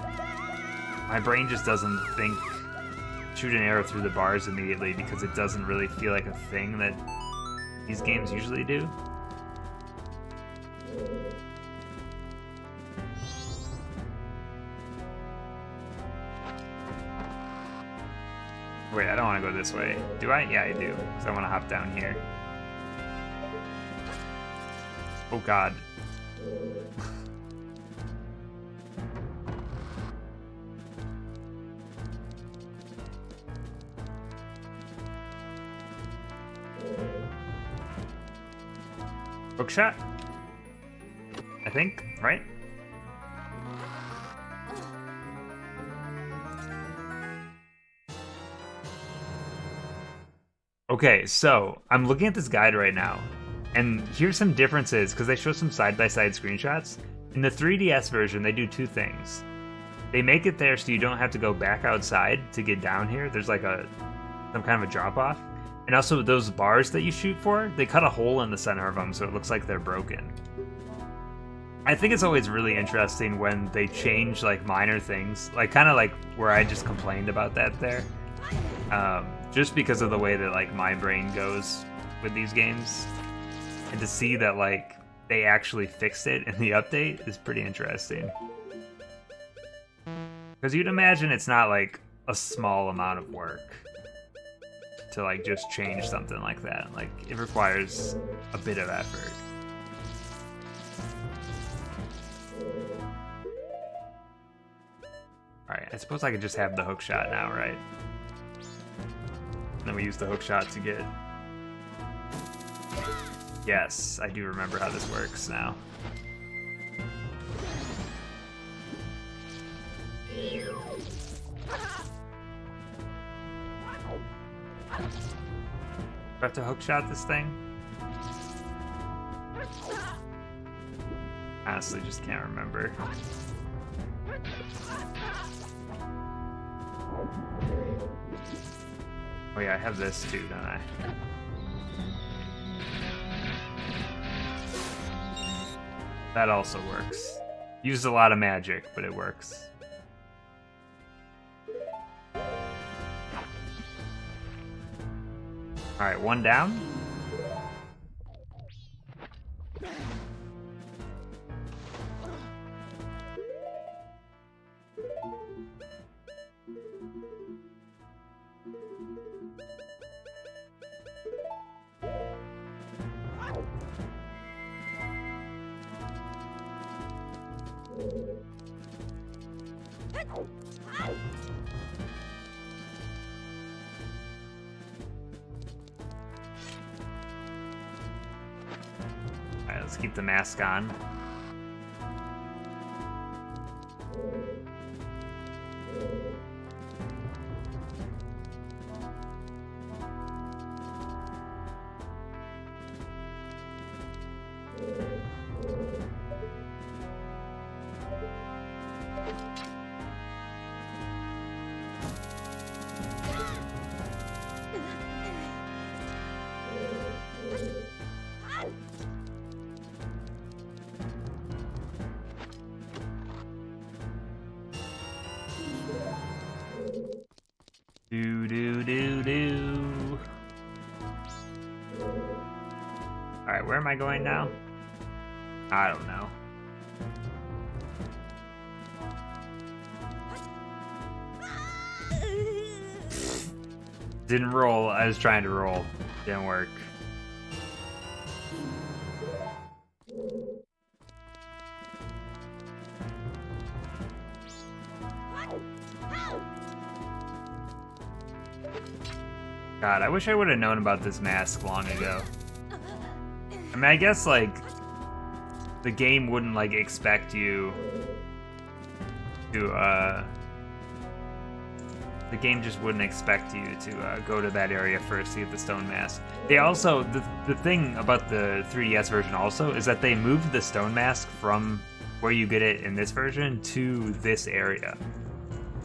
My brain just doesn't think shoot an arrow through the bars immediately because it doesn't really feel like a thing that these games usually do. Wait, I don't want to go this way. Do I? Yeah, I do. Because I want to hop down here. Oh, God. Hookshot? I think, right? Okay, so I'm looking at this guide right now, and here's some differences because they show some side-by-side screenshots. In the 3DS version, they do 2 things. They make it there so you don't have to go back outside to get down here. There's like some kind of a drop-off. And also those bars that you shoot for, they cut a hole in the center of them so it looks like they're broken. I think it's always really interesting when they change like minor things, like kind of like where I just complained about that there. Just because of the way that like my brain goes with these games, and to see that like they actually fixed it in the update is pretty interesting. Because you'd imagine it's not like a small amount of work to like just change something like that. Like it requires a bit of effort. Alright, I suppose I could just have the hook shot now, right? And then we use the hook shot to get... Yes, I do remember how this works now. Do I have to hookshot this thing? Honestly, just can't remember. Oh yeah, I have this too, don't I? That also works. Used a lot of magic, but it works. Alright, one down. Alright, let's keep the mask on. Do do do do. Alright, where am I going now? I don't know. Didn't roll. I was trying to roll. Didn't work. God, I wish I would have known about this mask long ago. I mean, I guess, like, the game wouldn't, like, expect you to, the game just wouldn't expect you to go to that area first to get the stone mask. They also, the thing about the 3DS version also is that they moved the stone mask from where you get it in this version to this area.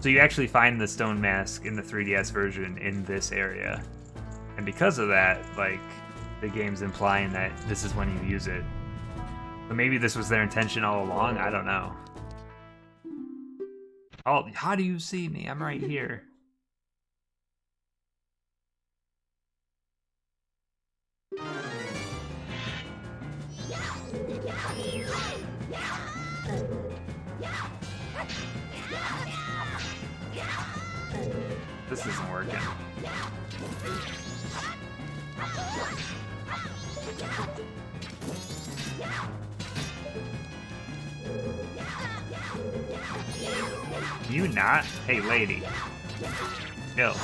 So you actually find the stone mask in the 3DS version in this area. And because of that, like, the game's implying that this is when you use it. But maybe this was their intention all along, I don't know. Oh, how do you see me? I'm right here. This isn't working. You not? Hey, lady. Chill.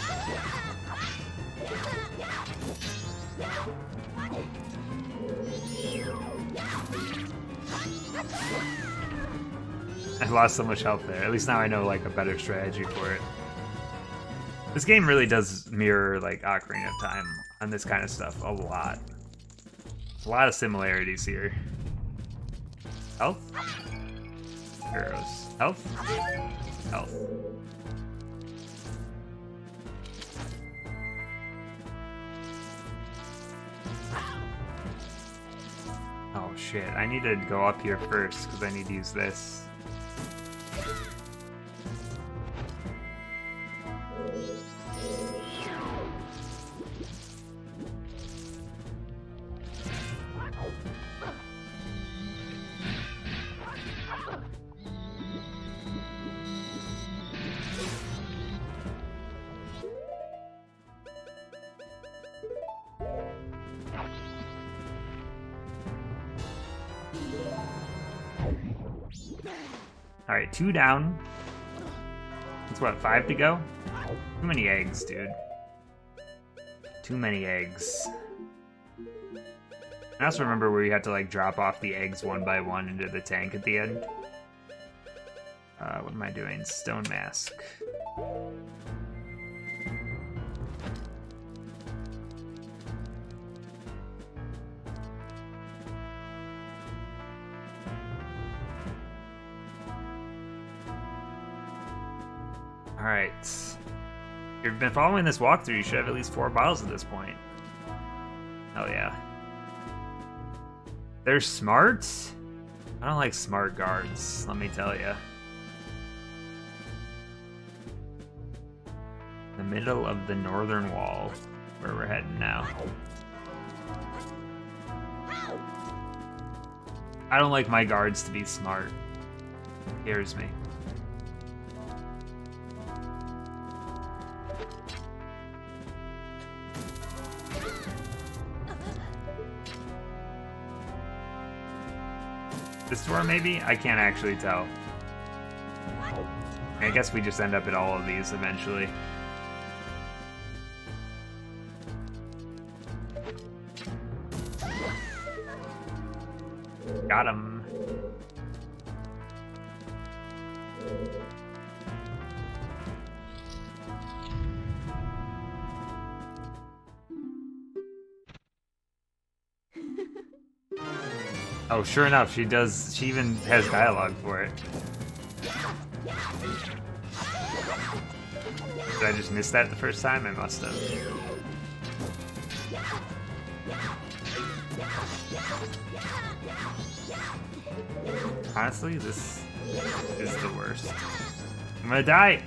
I lost so much health there. At least now I know, like, a better strategy for it. This game really does mirror, like, Ocarina of Time on this kind of stuff a lot. A lot of similarities here. Health? Arrows. Health? Health. Oh shit, I need to go up here first because I need to use this. Alright, 2 down. That's what, 5 to go? Too many eggs, dude. Too many eggs. I also remember where you had to, like, drop off the eggs one by one into the tank at the end. What am I doing? Stone mask. Alright. If you've been following this walkthrough, you should have at least 4 bottles at this point. Hell yeah. They're smart? I don't like smart guards, let me tell you. The middle of the northern wall, where we're heading now. I don't like my guards to be smart. It scares me. This door, maybe? I can't actually tell. I guess we just end up at all of these eventually. Got him. Oh, sure enough, she does. She even has dialogue for it. Did I just miss that the first time? I must have. Honestly, this is the worst. I'm gonna die!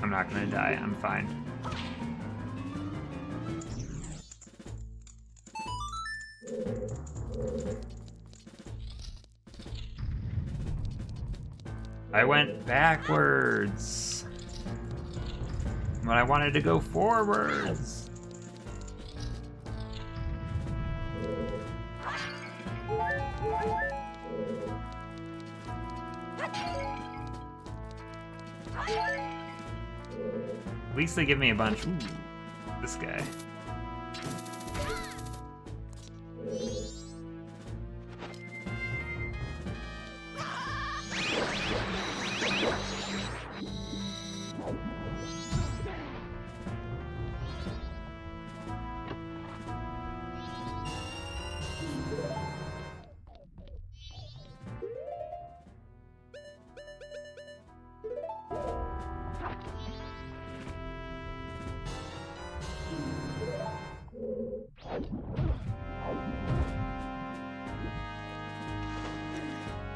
I'm not gonna die, I'm fine. I went backwards when I wanted to go forwards. At least they give me a bunch. Ooh, this guy.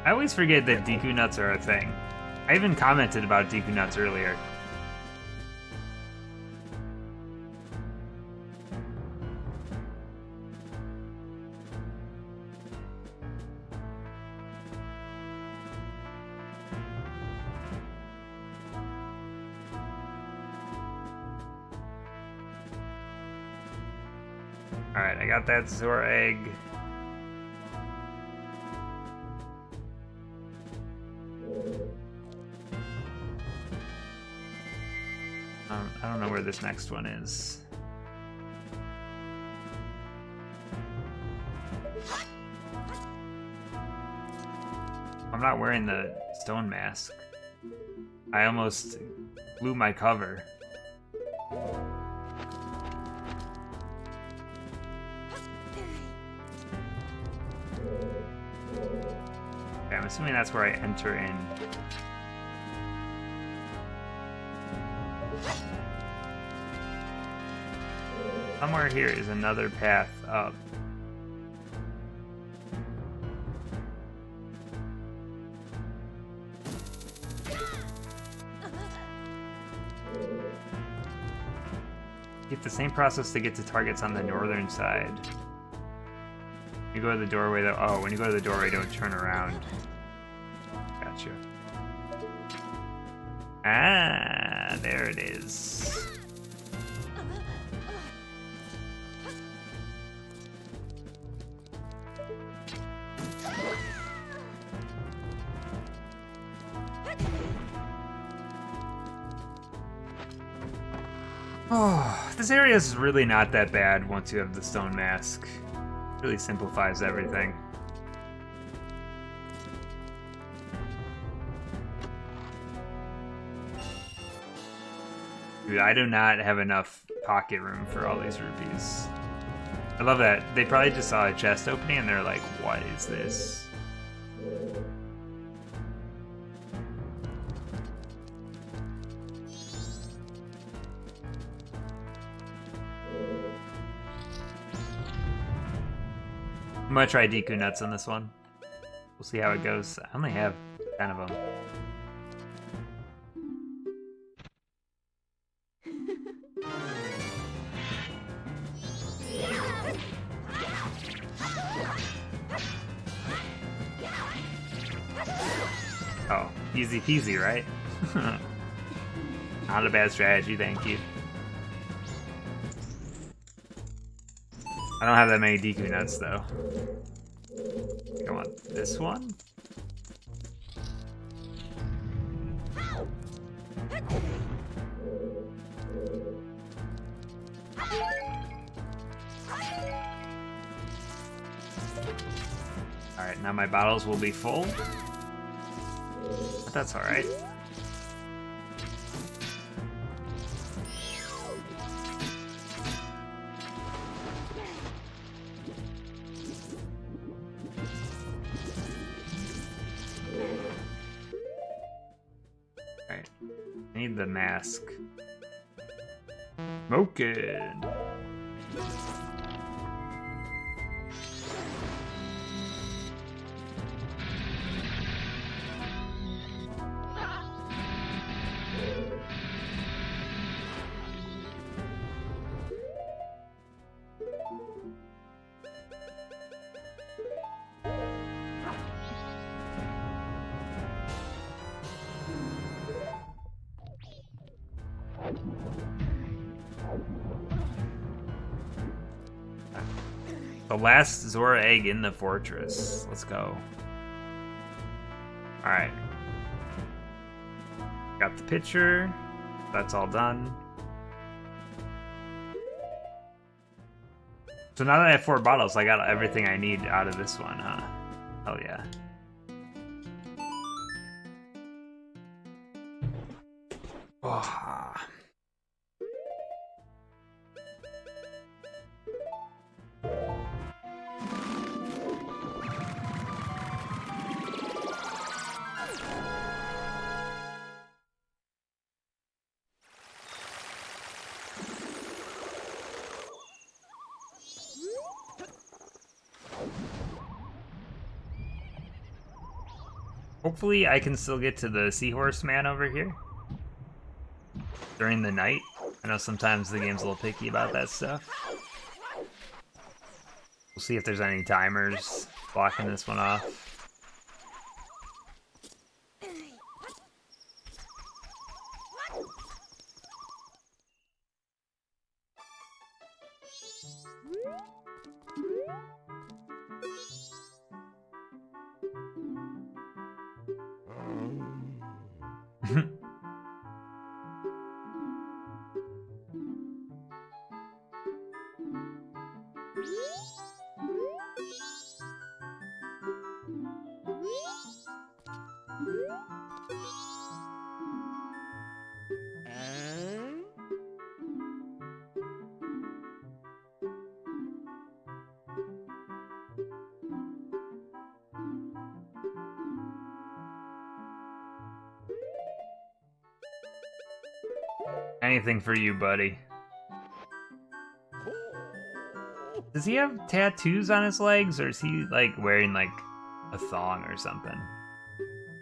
I always forget that Deku nuts are a thing. I even commented about Deku nuts earlier. Alright, I got that Zora egg. I don't know where this next one is. I'm not wearing the stone mask. I almost blew my cover. Okay, I'm assuming that's where I enter in. Somewhere here is another path up. Get the same process to get to targets on the northern side. You go to the doorway though. Oh, when you go to the doorway, don't turn around. Gotcha. Ah, there it is. Oh, this area is really not that bad once you have the stone mask. Really simplifies everything. Dude, I do not have enough pocket room for all these rupees. I love that. They probably just saw a chest opening and they're like, what is this? I'm gonna try Deku Nuts on this one. We'll see how it goes. I only have 10 of them. Oh, easy peasy, right? Not a bad strategy, thank you. I don't have that many Deku Nuts, though. I want this one. Alright, now my bottles will be full. But that's alright. Alright. I need the mask. Smoking! The last Zora egg in the fortress. Let's go. Alright. Got the picture. That's all done. So now that I have 4 bottles, I got everything I need out of this one, huh? Hell yeah. Oh. Hopefully I can still get to the seahorse man over here during the night. I know sometimes the game's a little picky about that stuff. We'll see if there's any timers blocking this one off. Anything for you, buddy. Does he have tattoos on his legs, or is he, like, wearing, like, a thong or something?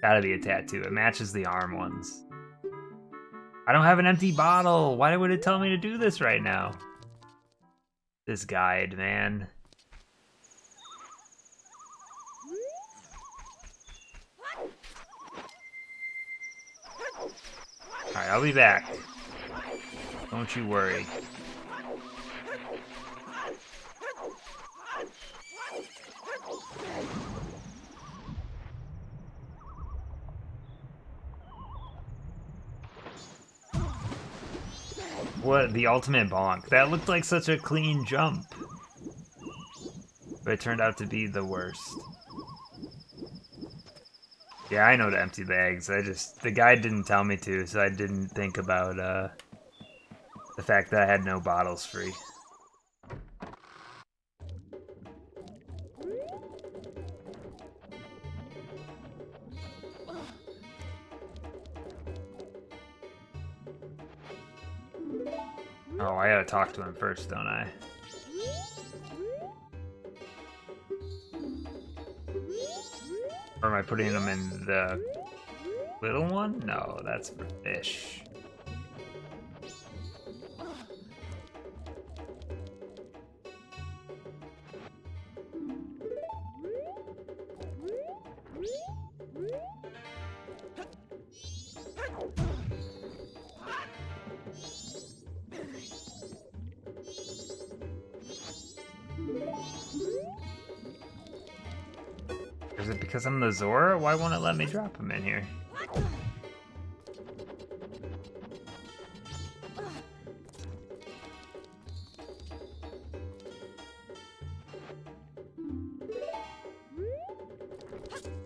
Gotta be a tattoo. It matches the arm ones. I don't have an empty bottle. Why would it tell me to do this right now? This guide, man. Alright, I'll be back. Don't you worry. What, the ultimate bonk? That looked like such a clean jump. But it turned out to be the worst. Yeah, I know to empty the eggs. The guide didn't tell me to, so I didn't think about, the fact that I had no bottles free. Oh, I gotta talk to him first, don't I? Or am I putting him in the little one? No, that's for fish. Is it because I'm the Zora? Why won't it let me drop him in here?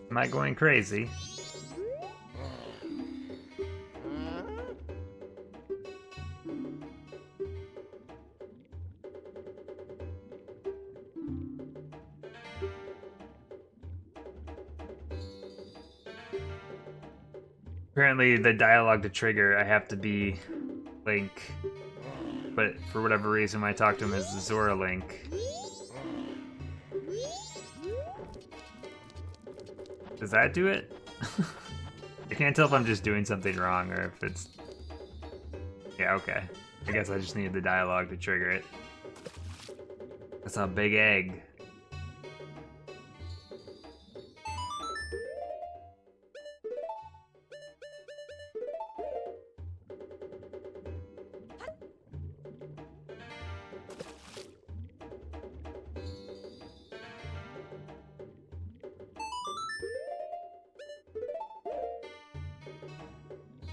Am I going crazy? Apparently, the dialogue to trigger, I have to be Link. But for whatever reason, when I talk to him as the Zora Link. Does that do it? I can't tell if I'm just doing something wrong or if it's... Yeah, okay. I guess I just needed the dialogue to trigger it. That's a big egg.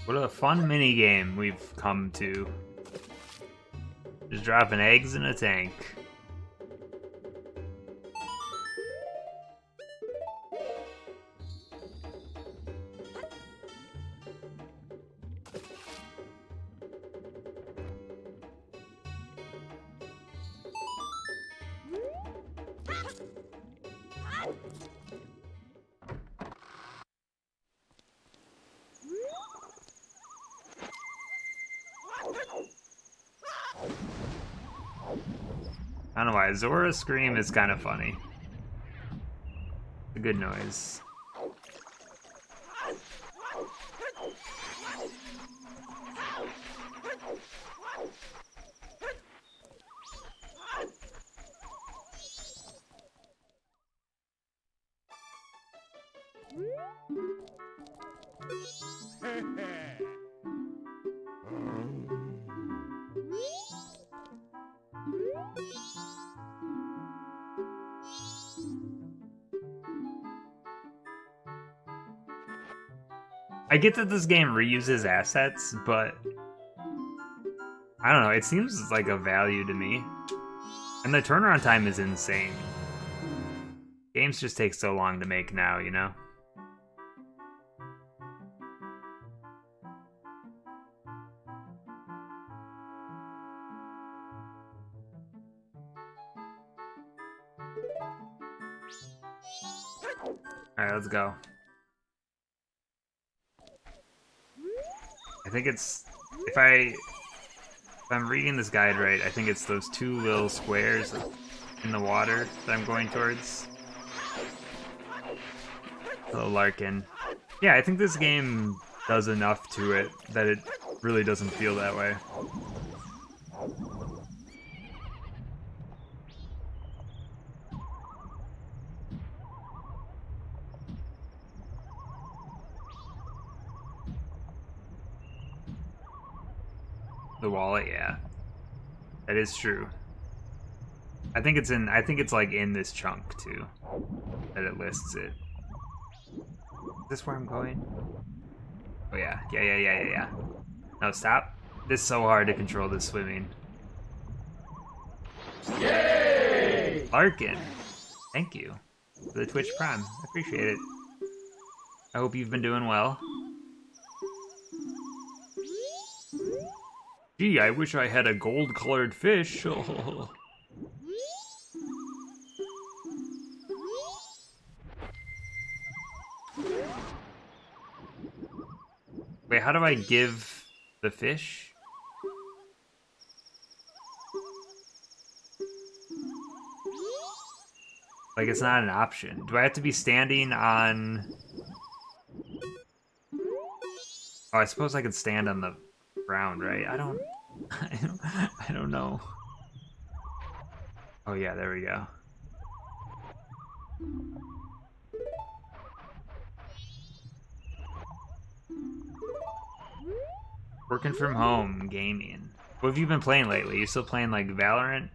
What a fun mini game we've come to. Just dropping eggs in a tank. I don't know why, Zora's scream is kind of funny. It's a good noise. I get that this game reuses assets, but I don't know, it seems like a value to me. And the turnaround time is insane. Games just take so long to make now, you know? Alright, let's go. I think it's... If I'm reading this guide right, I think it's those two little squares in the water that I'm going towards. Little Larkin. Yeah, I think this game does enough to it that it really doesn't feel that way. The wallet, yeah. That is true. I think it's like in this chunk too. That it lists it. Is this where I'm going? Oh yeah. Yeah. No, stop. It's so hard to control this swimming. Yay! Larkin, thank you for the Twitch Prime. I appreciate it. I hope you've been doing well. Gee, I wish I had a gold-colored fish. Wait, how do I give the fish? Like, it's not an option. Do I have to be standing on... Oh, I suppose I could stand on the ground, right? I don't know. Oh yeah, there we go. Working from home, gaming. What have you been playing lately? You still playing like Valorant?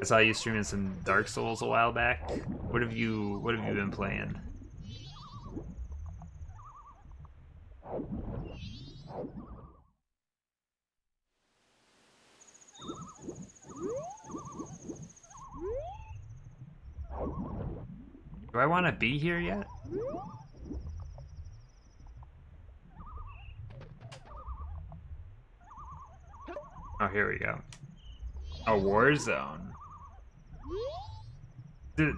I saw you streaming some Dark Souls a while back. What have you been playing? Do I want to be here yet? Oh, here we go. A Warzone.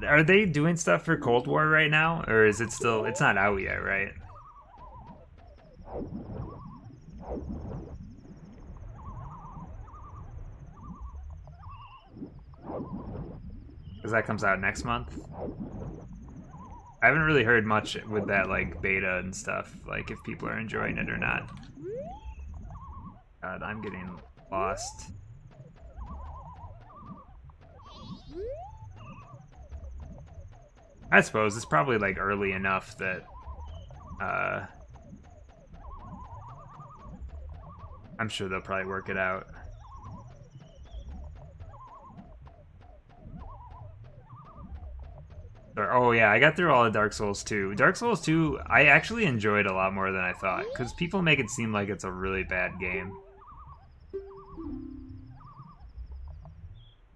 Are they doing stuff for Cold War right now? Or is it still... It's not out yet, right? Because that comes out next month? I haven't really heard much with that, like, beta and stuff. Like, if people are enjoying it or not. God, I'm getting lost. I suppose it's probably like early enough that I'm sure they'll probably work it out. Oh yeah, I got through all of Dark Souls 2. Dark Souls 2, I actually enjoyed a lot more than I thought, because people make it seem like it's a really bad game.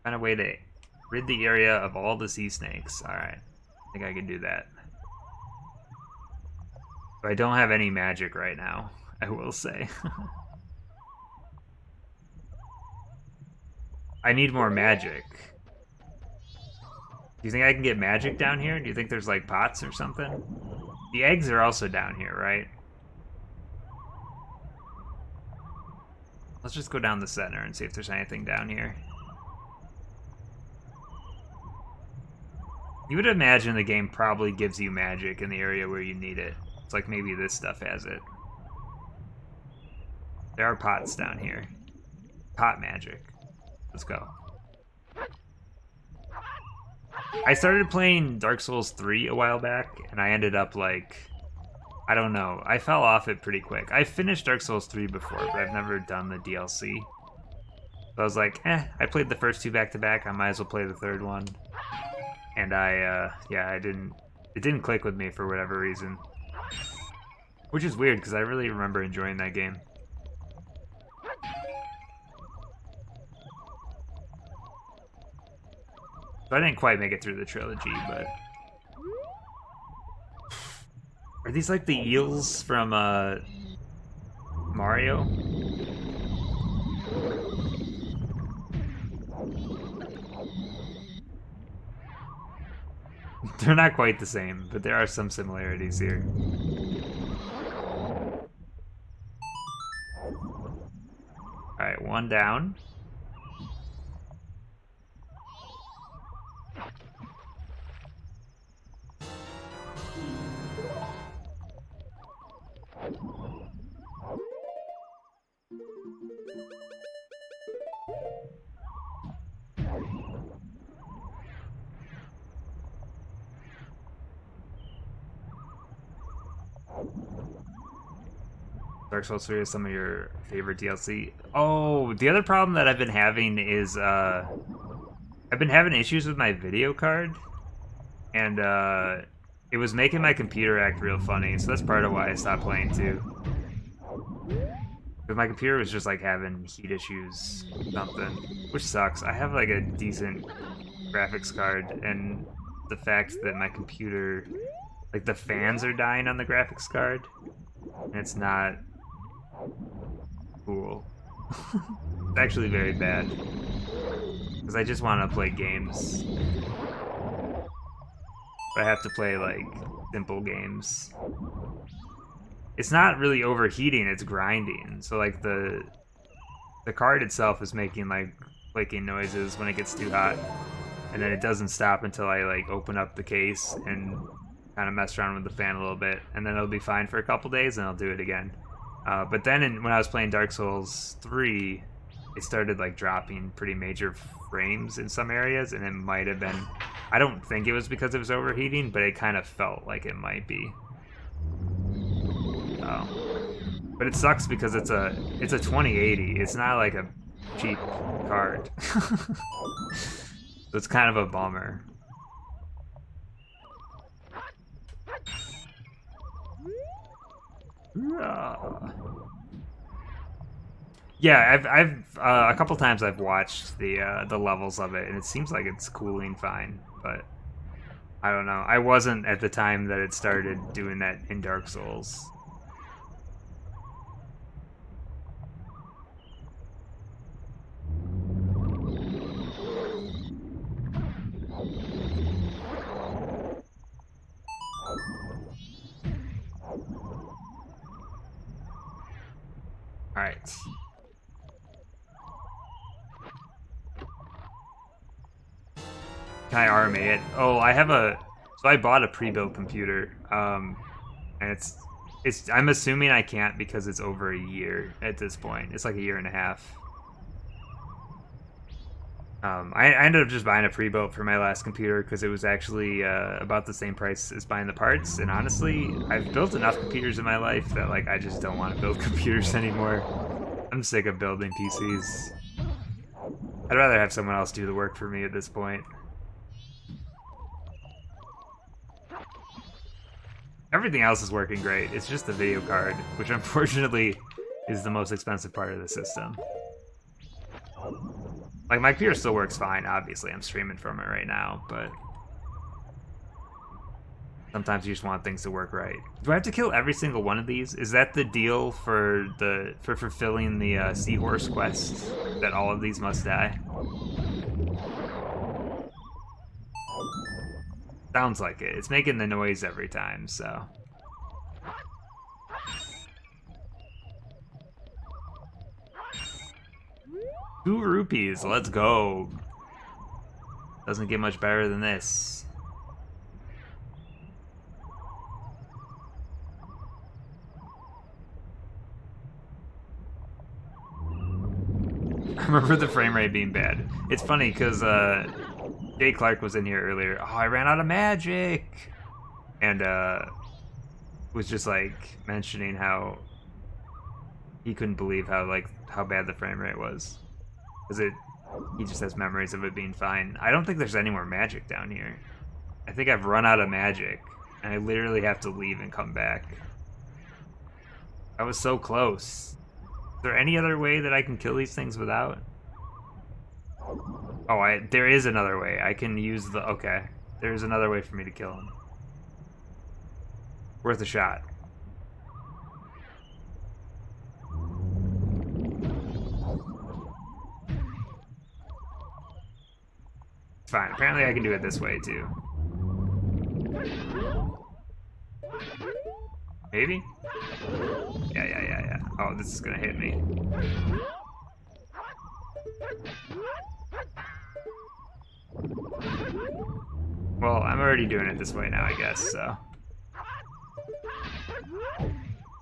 Find a way to rid the area of all the sea snakes. Alright, I think I can do that. But I don't have any magic right now, I will say. I need more magic. Do you think I can get magic down here? Do you think there's like pots or something? The eggs are also down here, right? Let's just go down the center and see if there's anything down here. You would imagine the game probably gives you magic in the area where you need it. It's like maybe this stuff has it. There are pots down here. Pot magic. Let's go. I started playing Dark Souls 3 a while back, and I ended up like... I don't know. I fell off it pretty quick. I finished Dark Souls 3 before, but I've never done the DLC. So I was like, I played the first two back-to-back. I might as well play the third one. And it didn't click with me for whatever reason. Which is weird, because I really remember enjoying that game. So I didn't quite make it through the trilogy, but... Are these like the eels from, Mario? They're not quite the same, but there are some similarities here. Alright, one down. Dark Souls 3 is some of your favorite DLC. Oh, the other problem that I've been having is I've been having issues with my video card, and it was making my computer act real funny, so that's part of why I stopped playing too. But my computer was just like having heat issues, something, which sucks. I have like a decent graphics card, and the fact that my computer, like the fans are dying on the graphics card, and it's not cool. It's actually very bad. Because I just want to play games. But I have to play like simple games. It's not really overheating, it's grinding. So like the card itself is making like clicking noises when it gets too hot. And then it doesn't stop until I like open up the case and kind of mess around with the fan a little bit. And then it'll be fine for a couple days and I'll do it again. But then when I was playing Dark Souls 3, it started like dropping pretty major frames in some areas, and it might have been, I don't think it was because it was overheating, but it kind of felt like it might be. But it sucks because it's a 2080. It's not like a cheap card. So it's kind of a bummer. Yeah, I've a couple times I've watched the levels of it, and it seems like it's cooling fine, but I don't know. I wasn't at the time that it started doing that in Dark Souls. All right. Can I RMA it? Oh, I have a... So I bought a pre-built computer, and it's... I'm assuming I can't because it's over a year at this point. It's like a year and a half. I ended up just buying a pre-built for my last computer because it was actually about the same price as buying the parts. And honestly, I've built enough computers in my life that like I just don't want to build computers anymore. I'm sick of building PCs. I'd rather have someone else do the work for me at this point. Everything else is working great. It's just the video card, which unfortunately is the most expensive part of the system. Like, my computer still works fine, obviously. I'm streaming from it right now, but sometimes you just want things to work right. Do I have to kill every single one of these? Is that the deal for fulfilling the Seahorse quest, that all of these must die? Sounds like it. It's making the noise every time, so. 2 rupees, let's go. Doesn't get much better than this. I remember the frame rate being bad. It's funny because Jay Clark was in here earlier. Oh, I ran out of magic, and was just like mentioning how he couldn't believe how bad the frame rate was, because he just has memories of it being fine. I don't think there's any more magic down here. I think I've run out of magic, and I literally have to leave and come back. I was so close. Is there any other way that I can kill these things without? Oh, there is another way. I can use the... Okay. There's another way for me to kill him. Worth a shot. It's fine. Apparently I can do it this way, too. Maybe? Yeah. Oh, this is gonna hit me. Well, I'm already doing it this way now, I guess, so.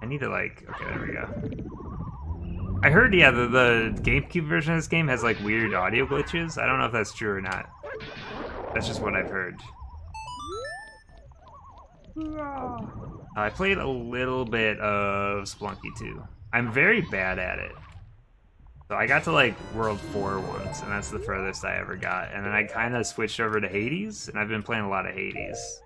I need to, like... Okay, there we go. I heard, yeah, the GameCube version of this game has, like, weird audio glitches. I don't know if that's true or not. That's just what I've heard. I played a little bit of Splunky 2. I'm very bad at it. So I got to like World 4 once, and that's the furthest I ever got. And then I kind of switched over to Hades, and I've been playing a lot of Hades.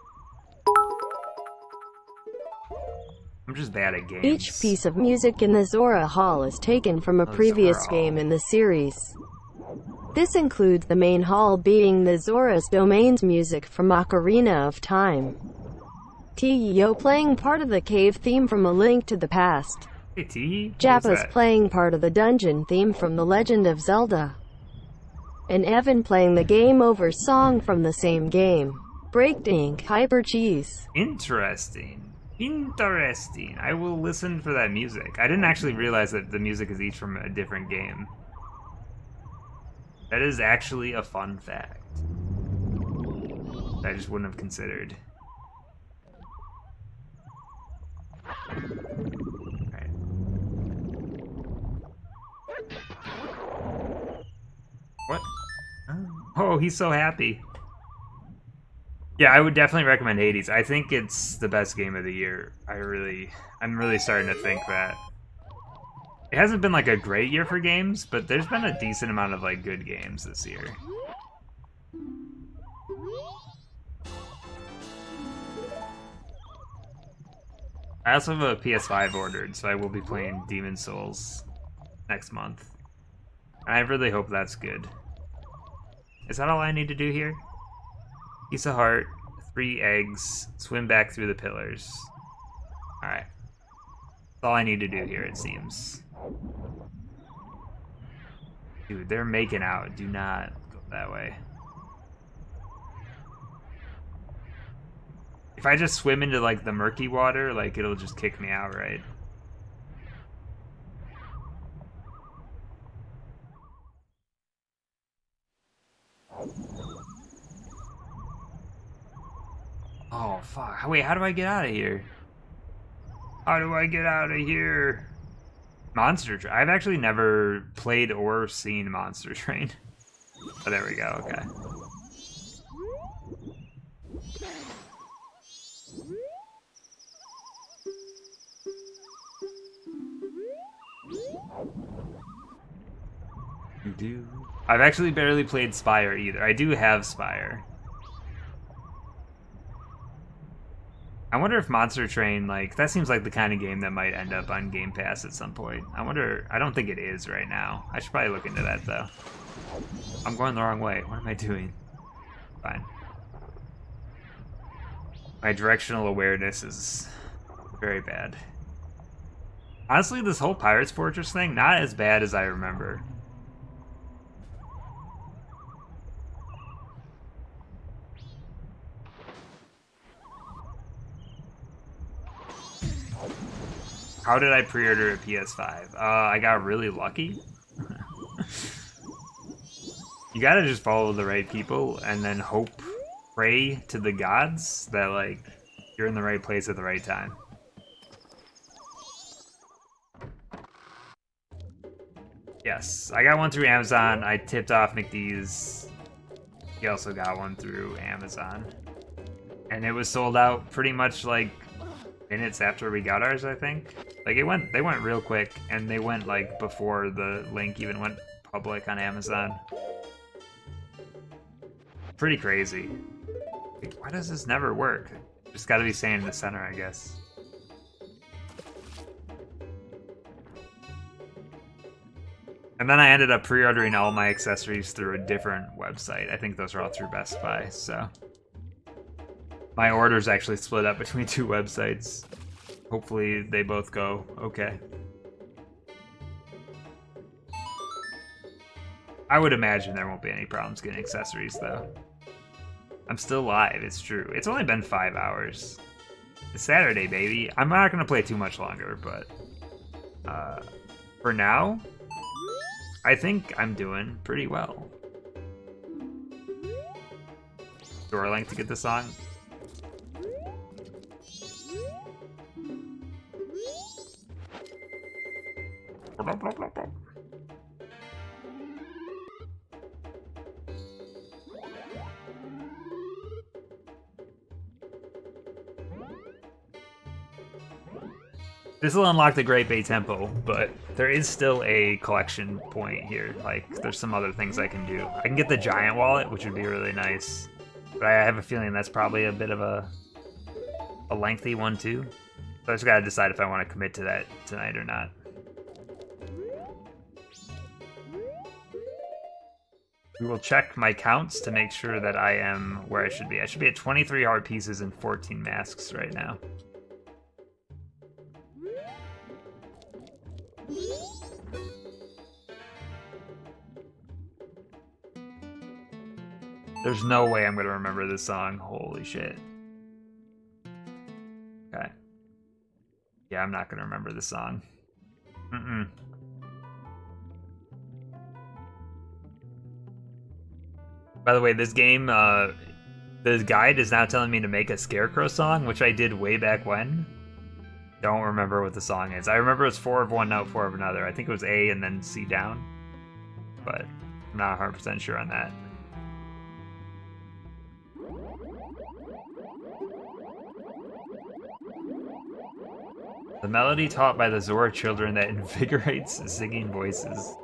I'm I'm just bad at games. Each piece of music in the Zora Hall is taken from a previous game in the series. This includes the main hall being the Zora's Domain's music from Ocarina of Time. Tio playing part of the cave theme from A Link to the Past. Hey, T. Jappa's playing part of the dungeon theme from The Legend of Zelda. And Evan playing the Game Over song from the same game. Breakdink, Hyper Cheese. Interesting. Interesting. I will listen for that music. I didn't actually realize that the music is each from a different game. That is actually a fun fact. I just wouldn't have considered. Alright. What? Oh, he's so happy. Yeah, I would definitely recommend Hades. I think it's the best game of the year. I'm really starting to think that. It hasn't been like a great year for games, but there's been a decent amount of like good games this year. I also have a PS5 ordered, so I will be playing Demon's Souls next month. And I really hope that's good. Is that all I need to do here? Piece of heart, 3 eggs, swim back through the pillars. Alright. That's all I need to do here, it seems. Dude, they're making out. Do not go that way. If I just swim into, like, the murky water, like, it'll just kick me out, right? Oh, fuck. Wait, how do I get out of here? How do I get out of here? Monster Train. I've actually never played or seen Monster Train. Oh, there we go. Okay. I've actually barely played Spire either. I do have Spire. I wonder if Monster Train, like, that seems like the kind of game that might end up on Game Pass at some point. I wonder, I don't think it is right now. I should probably look into that, though. I'm going the wrong way. What am I doing? Fine. My directional awareness is very bad. Honestly, this whole Pirates Fortress thing, not as bad as I remember. How did I pre-order a PS5? I got really lucky. You gotta just follow the right people and then hope, pray to the gods that, like, you're in the right place at the right time. Yes, I got one through Amazon. I tipped off McDee's. He also got one through Amazon. And it was sold out pretty much, like, minutes after we got ours, I think. Like, they went real quick, and they went, like, before the link even went public on Amazon. Pretty crazy. Like, why does this never work? Just gotta be staying in the center, I guess. And then I ended up pre-ordering all my accessories through a different website. I think those are all through Best Buy, so... My orders actually split up between 2 websites. Hopefully they both go okay. I would imagine there won't be any problems getting accessories, though. I'm still live, it's true. It's only been 5 hours. It's Saturday, baby. I'm not going to play too much longer, but... for now, I think I'm doing pretty well. Door length to get the song? This will unlock the Great Bay Temple, but there is still a collection point here. Like, there's some other things I can do. I can get the giant wallet, which would be really nice. But I have a feeling that's probably a bit of a lengthy one, too. So I just gotta decide if I want to commit to that tonight or not. We will check my counts to make sure that I am where I should be. I should be at 23 heart pieces and 14 masks right now. There's no way I'm gonna remember this song. Holy shit. Okay. Yeah, I'm not gonna remember this song. Mm-mm. By the way, this game, the guide is now telling me to make a Scarecrow song, which I did way back when. Don't remember what the song is. I remember it's 4 of one note, 4 of another. I think it was A and then C down. But I'm not 100% sure on that. The melody taught by the Zora children that invigorates singing voices.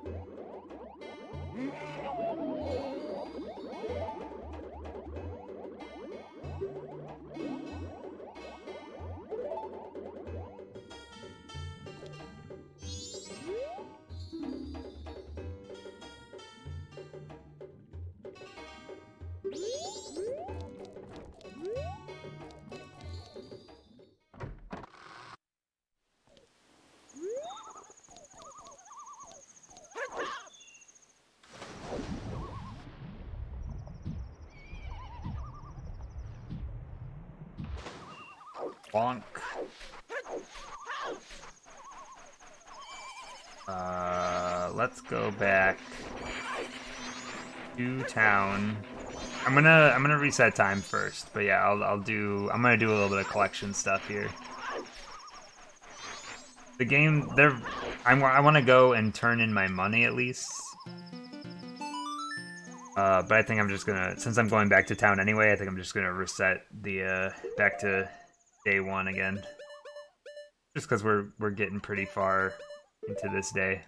Bonk. Let's go back to town. I'm gonna reset time first, but yeah, I'm gonna do a little bit of collection stuff here. The game, I want to go and turn in my money at least. But I think I'm just gonna, since I'm going back to town anyway, I think I'm just gonna reset the back to day 1 again. Just because we're getting pretty far into this day.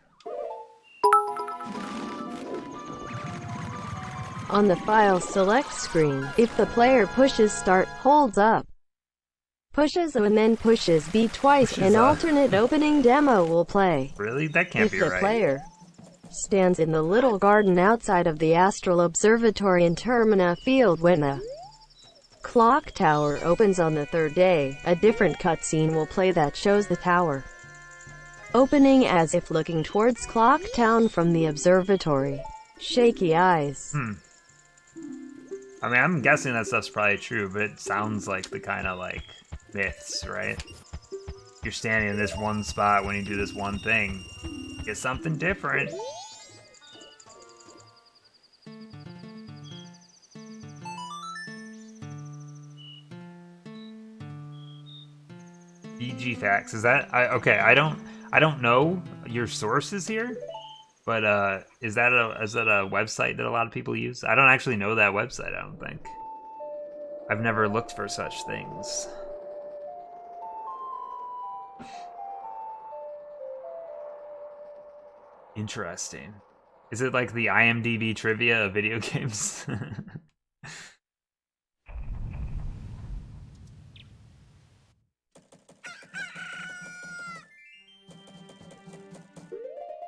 On the file select screen, if the player pushes start, holds up, pushes A and then pushes B twice, an alternate opening demo will play. Really? That can't be right. If the player stands in the little garden outside of the Astral Observatory in Termina Field when the clock tower opens on the 3rd day, a different cutscene will play that shows the tower opening as if looking towards Clock Town from the observatory. Shaky eyes. I mean, I'm guessing that stuff's probably true, but it sounds like the kind of, like, myths, right? You're standing in this one spot when you do this one thing. Get something different. BG facts. Is that okay? I don't know your sources here, but is that a website that a lot of people use? I don't actually know that website. I don't think. I've never looked for such things. Interesting. Is it like the IMDb trivia of video games?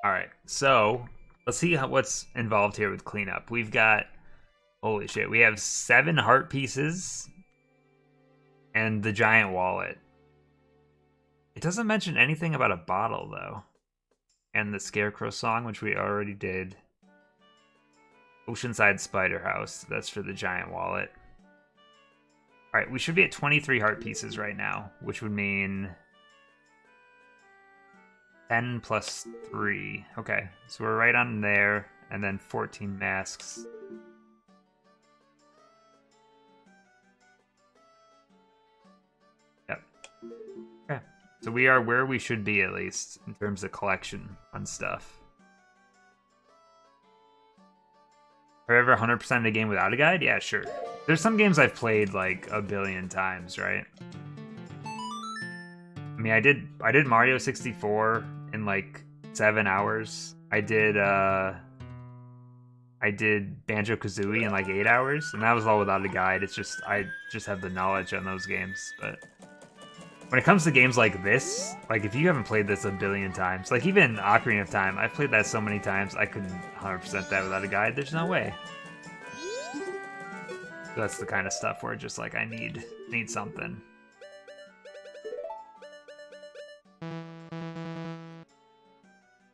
Alright, so let's see what's involved here with cleanup. We've got, holy shit, we have 7 heart pieces and the giant wallet. It doesn't mention anything about a bottle, though. And the Scarecrow song, which we already did. Oceanside Spider House, that's for the giant wallet. Alright, we should be at 23 heart pieces right now, which would mean 10 plus 3. Okay, so we're right on there, and then 14 masks. Yep. Okay, so we are where we should be, at least, in terms of collection on stuff. Have you ever 100%ed a game without a guide? Yeah, sure. There's some games I've played, like, a billion times, right? I mean, I did Mario 64 in like 7 hours. I did Banjo-Kazooie in like 8 hours, and that was all without a guide. It's just I just have the knowledge on those games, but when it comes to games like this, like if you haven't played this a billion times, like even Ocarina of Time, I've played that so many times, I couldn't 100% that without a guide. There's no way. So that's the kind of stuff where just like I need something.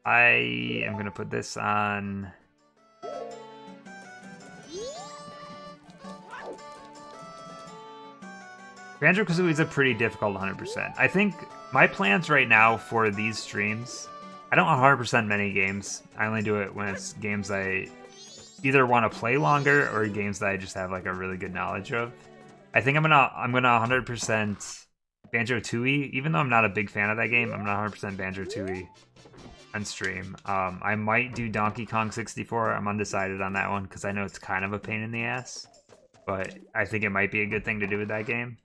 I am gonna put this on. Banjo-Kazooie is a pretty difficult 100%. I think my plans right now for these streams, I don't 100% many games. I only do it when it's games I either want to play longer or games that I just have like a really good knowledge of. I think I'm gonna 100% Banjo-Tooie, even though I'm not a big fan of that game. I'm gonna 100% Banjo-Tooie on stream. I might do Donkey Kong 64. I'm undecided on that one because I know it's kind of a pain in the ass, but I think it might be a good thing to do with that game.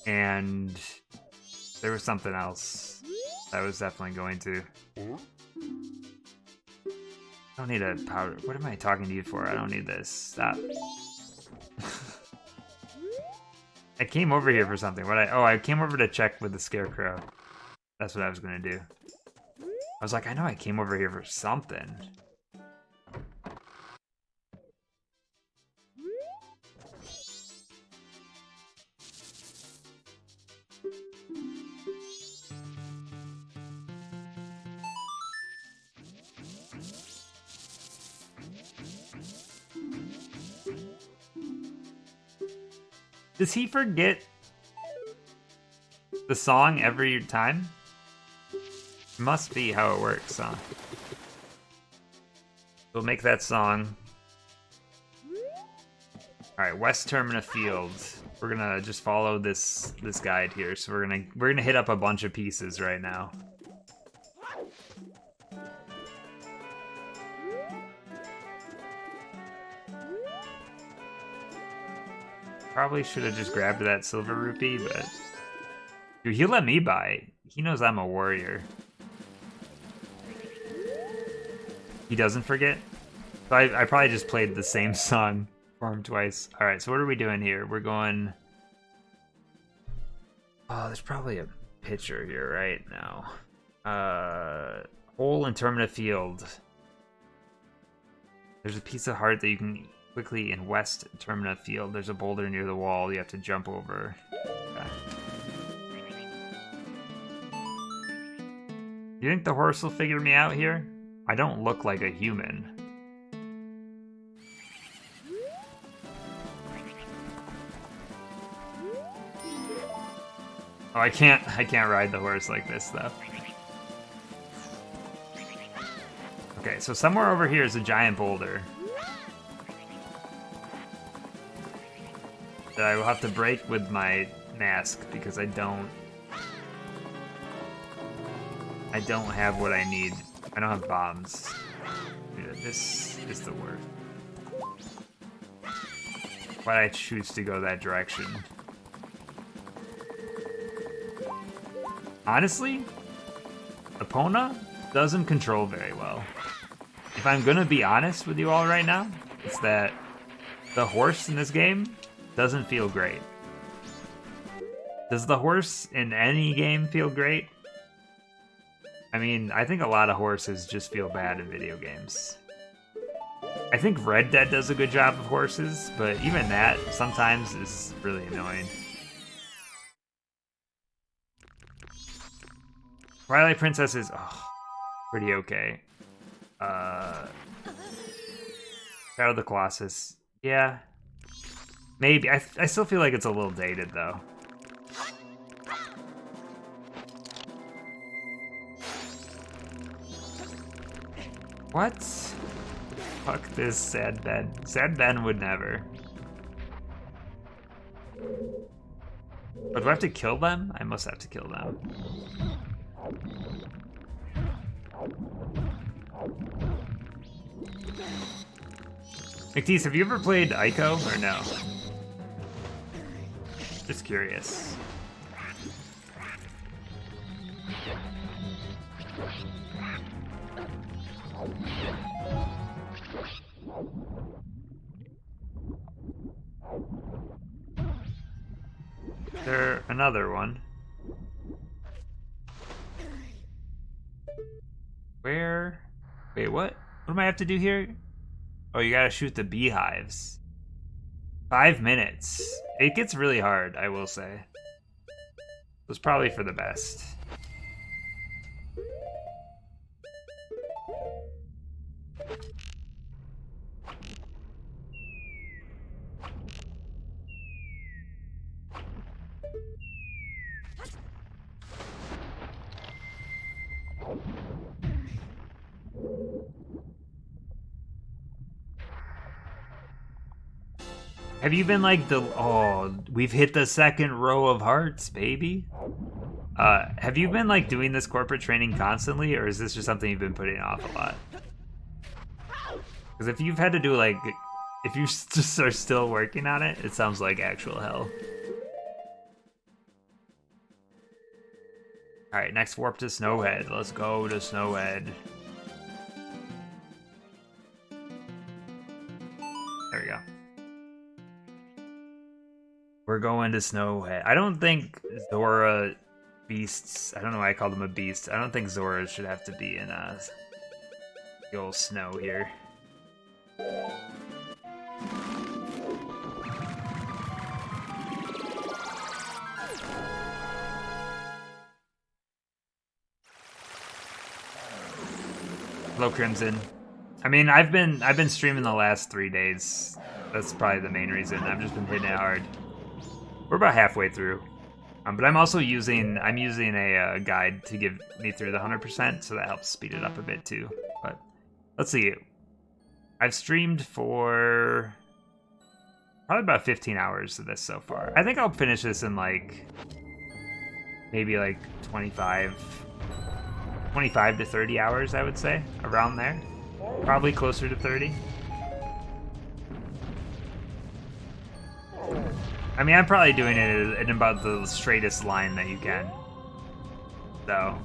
And there was something else I was definitely going to. I don't need a powder. What am I talking to you for? I don't need this. Stop. I came over here for something. I came over to check with the Scarecrow. That's what I was gonna do. I was like, I know I came over here for something. Does he forget the song every time? Must be how it works, huh? We'll make that song. Alright, West Termina Field. We're gonna just follow this guide here. So we're gonna hit up a bunch of pieces right now. Probably should have just grabbed that silver rupee, but dude, he let me buy. He knows I'm a warrior. He doesn't forget. So I probably just played the same song for him twice. All right, so what are we doing here? We're going. Oh, there's probably a pitcher here right now. Hole in Termina Field. There's a piece of heart that you can quickly in West Termina Field. There's a boulder near the wall you have to jump over. Okay. You think the horse will figure me out here? I don't look like a human. Oh, I can't ride the horse like this though. Okay, so somewhere over here is a giant boulder that I will have to break with my mask because I don't have what I need. I don't have bombs. Dude, this is the worst. Why'd I choose to go that direction? Honestly, Epona doesn't control very well. If I'm gonna be honest with you all right now, it's that the horse in this game doesn't feel great. Does the horse in any game feel great? I mean, I think a lot of horses just feel bad in video games. I think Red Dead does a good job of horses, but even that sometimes is really annoying. Twilight Princess is pretty okay. Shadow of the Colossus, yeah. Maybe. I still feel like it's a little dated, though. What? Fuck this, Sad Ben. Sad Ben would never. But do I have to kill them? I must have to kill them. McTease, have you ever played Ico or no? Just curious. there another one? Where? Wait, what? What do I have to do here? Oh, you gotta shoot the beehives. 5 minutes. It gets really hard, I will say. It was probably for the best. Have you been like oh, we've hit the second row of hearts, baby. Have you been like doing this corporate training constantly, or is this just something you've been putting off a lot? Because if you've had to do like, if you just are still working on it, it sounds like actual hell. All right, next warp to Snowhead. Let's go to Snowhead. There we go. We're going to Snowhead. I don't think Zora beasts, I don't know why I called them a beast. I don't think Zora should have to be in the old snow here. Hello, Crimson. I mean, I've been streaming the last 3 days. That's probably the main reason. I've just been hitting it hard. We're about halfway through, but I'm also using a guide to give me through the 100%, so that helps speed it up a bit too. But let's see. I've streamed for probably about 15 hours of this so far. I think I'll finish this in like maybe like 25 to 30 hours, I would say, around there. Probably closer to 30. I mean, I'm probably doing it in about the straightest line that you can. So,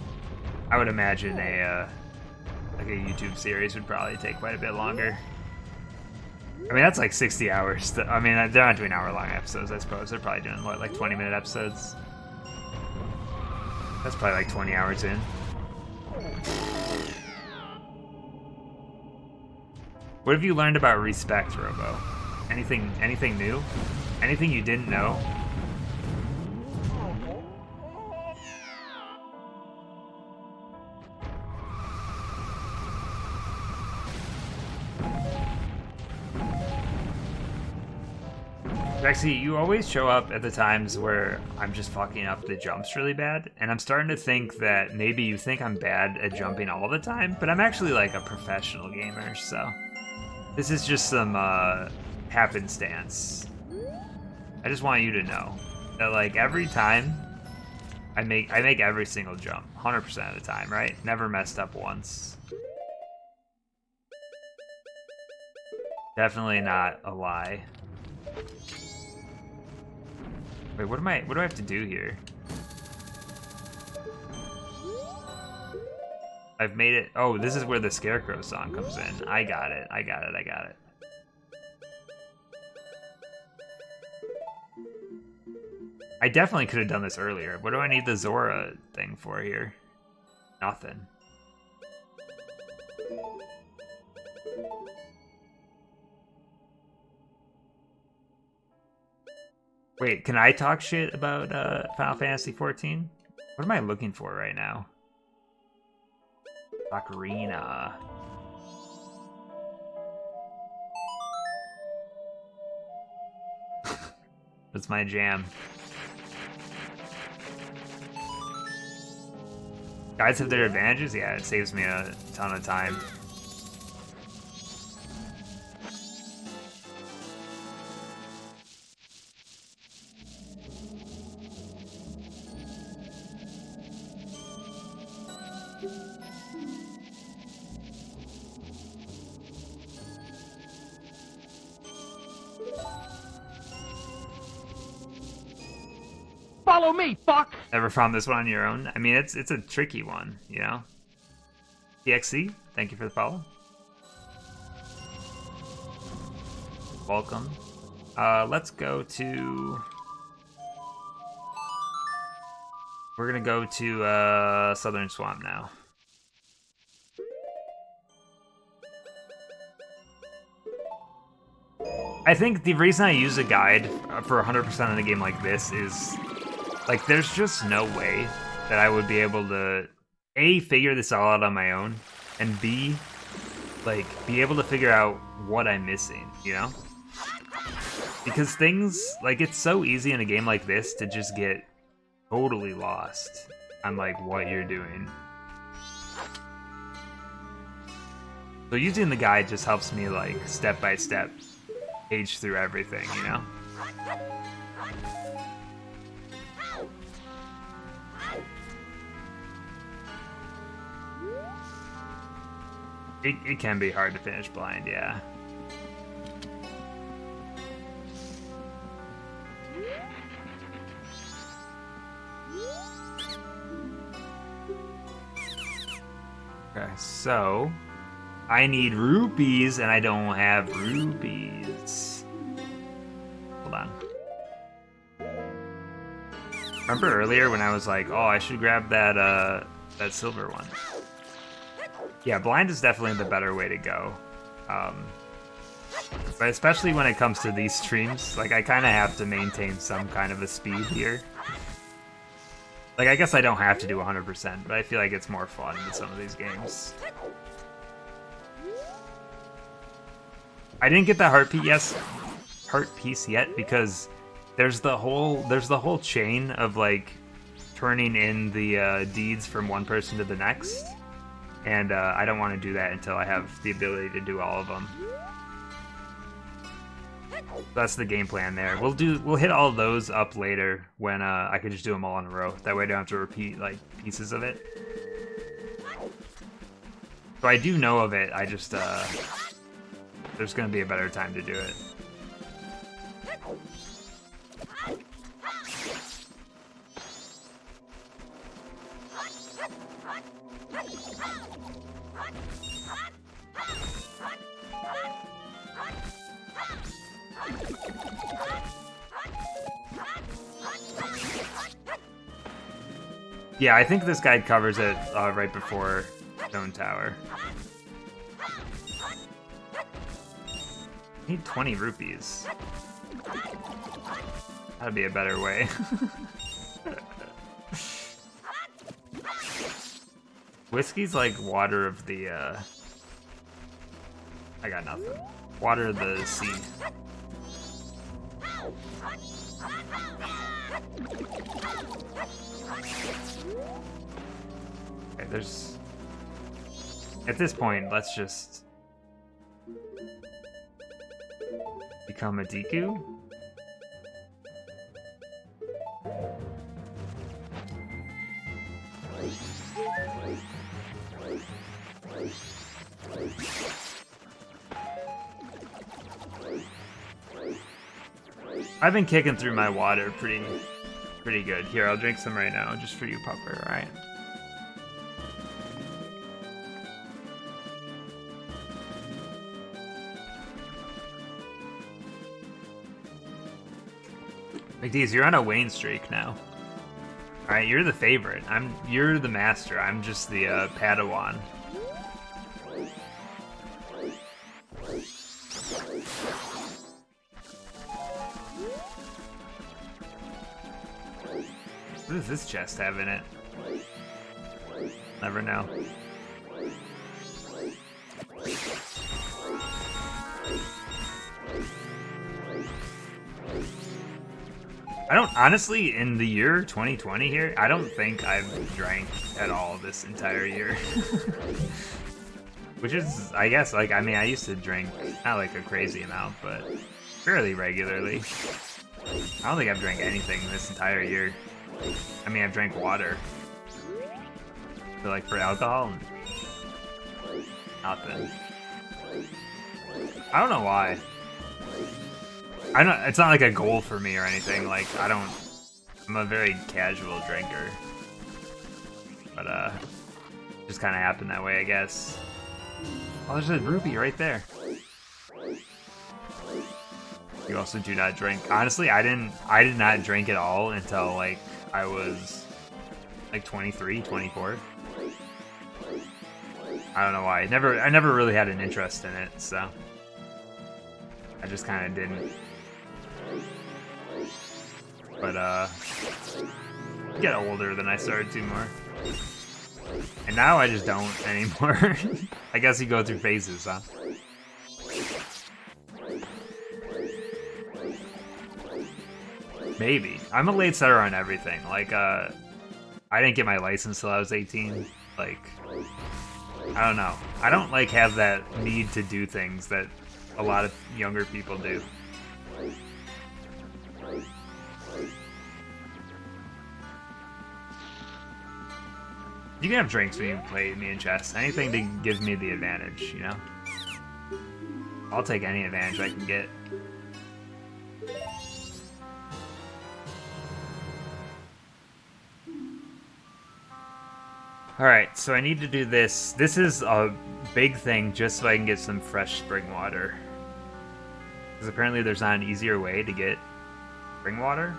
I would imagine like a YouTube series would probably take quite a bit longer. I mean, that's like 60 hours. I mean, they're not doing hour-long episodes, I suppose. They're probably doing, what, like 20-minute episodes? That's probably like 20 hours in. What have you learned about respect, Robo? Anything new? Anything you didn't know? Rexy, you always show up at the times where I'm just fucking up the jumps really bad, and I'm starting to think that maybe you think I'm bad at jumping all the time, but I'm actually like a professional gamer, so this is just some happenstance. I just want you to know that like every time I make every single jump 100% of the time, right? Never messed up once. Definitely not a lie. Wait, what do I have to do here? I've made it. Oh, this is where the Scarecrow song comes in. I got it. I definitely could have done this earlier. What do I need the Zora thing for here? Nothing. Wait, can I talk shit about Final Fantasy XIV? What am I looking for right now? Ocarina. That's my jam. Guides have their advantages? Yeah, it saves me a ton of time. Follow me, fuck! Never found this one on your own? I mean, it's a tricky one, you know? PXC, thank you for the follow. Welcome. Let's go to... We're gonna go to Southern Swamp now. I think the reason I use a guide for 100% in a game like this is, like, there's just no way that I would be able to, A, figure this all out on my own, and B, like, be able to figure out what I'm missing, you know? Because things, like, it's so easy in a game like this to just get totally lost on, like, what you're doing. So using the guide just helps me, like, step by step page through everything, you know? It can be hard to finish blind, yeah. Okay, so I need rupees and I don't have rupees. Hold on. Remember earlier when I was like, oh, I should grab that that silver one. Yeah, blind is definitely the better way to go. But especially when it comes to these streams, like I kind of have to maintain some kind of a speed here. Like, I guess I don't have to do 100%, but I feel like it's more fun in some of these games. I didn't get the heart piece yet because there's the whole chain of like turning in the deeds from one person to the next, and I don't want to do that until I have the ability to do all of them. That's the game plan there. We'll hit all of those up later when I can just do them all in a row. That way I don't have to repeat like pieces of it. So I do know of it. I just there's gonna be a better time to do it. Yeah, I think this guide covers it right before Stone Tower. I need 20 rupees. That'd be a better way. Whiskey's like water of the, I got nothing. Water of the sea. Okay, there's... At this point, let's just... become a Deku? I've been kicking through my water pretty good. Here, I'll drink some right now, just for you, Pupper, alright? McDee's, you're on a Wayne streak now. Alright, you're the favorite. You're the master. I'm just the Padawan. What does this chest have in it? Never know. I don't, honestly, in the year 2020 here, I don't think I've drank at all this entire year. Which is, I guess, like, I mean, I used to drink, not like a crazy amount, but fairly regularly. I don't think I've drank anything this entire year. I mean, I've drank water. So, like, for alcohol, nothing. I don't know why. It's not like a goal for me or anything. Like, I'm a very casual drinker. But, just kind of happened that way, I guess. Oh, there's a rupee right there. You also do not drink. Honestly, I did not drink at all until, like, I was like 23, 24. I don't know why. I never really had an interest in it, so I just kind of didn't. But get older, then I started to more. And now I just don't anymore. I guess you go through phases, huh? Maybe. I'm a late starter on everything. Like, I didn't get my license till I was 18. Like, I don't know. I don't, like, have that need to do things that a lot of younger people do. You can have drinks when you play me in chess. Anything that gives me the advantage, you know? I'll take any advantage I can get. Alright, so I need to do this. This is a big thing just so I can get some fresh spring water. Because apparently there's not an easier way to get spring water.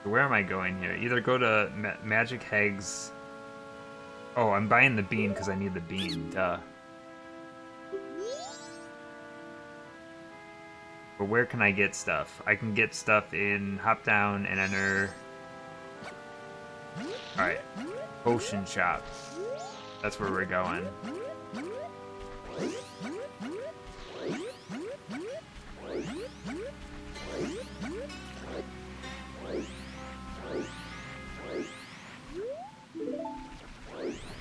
Where am I going here? Either go to Magic Hags. Oh, I'm buying the bean because I need the bean. Duh. But where can I get stuff? I can get stuff in Hop Down and enter. Alright. Potion Shop. That's where we're going.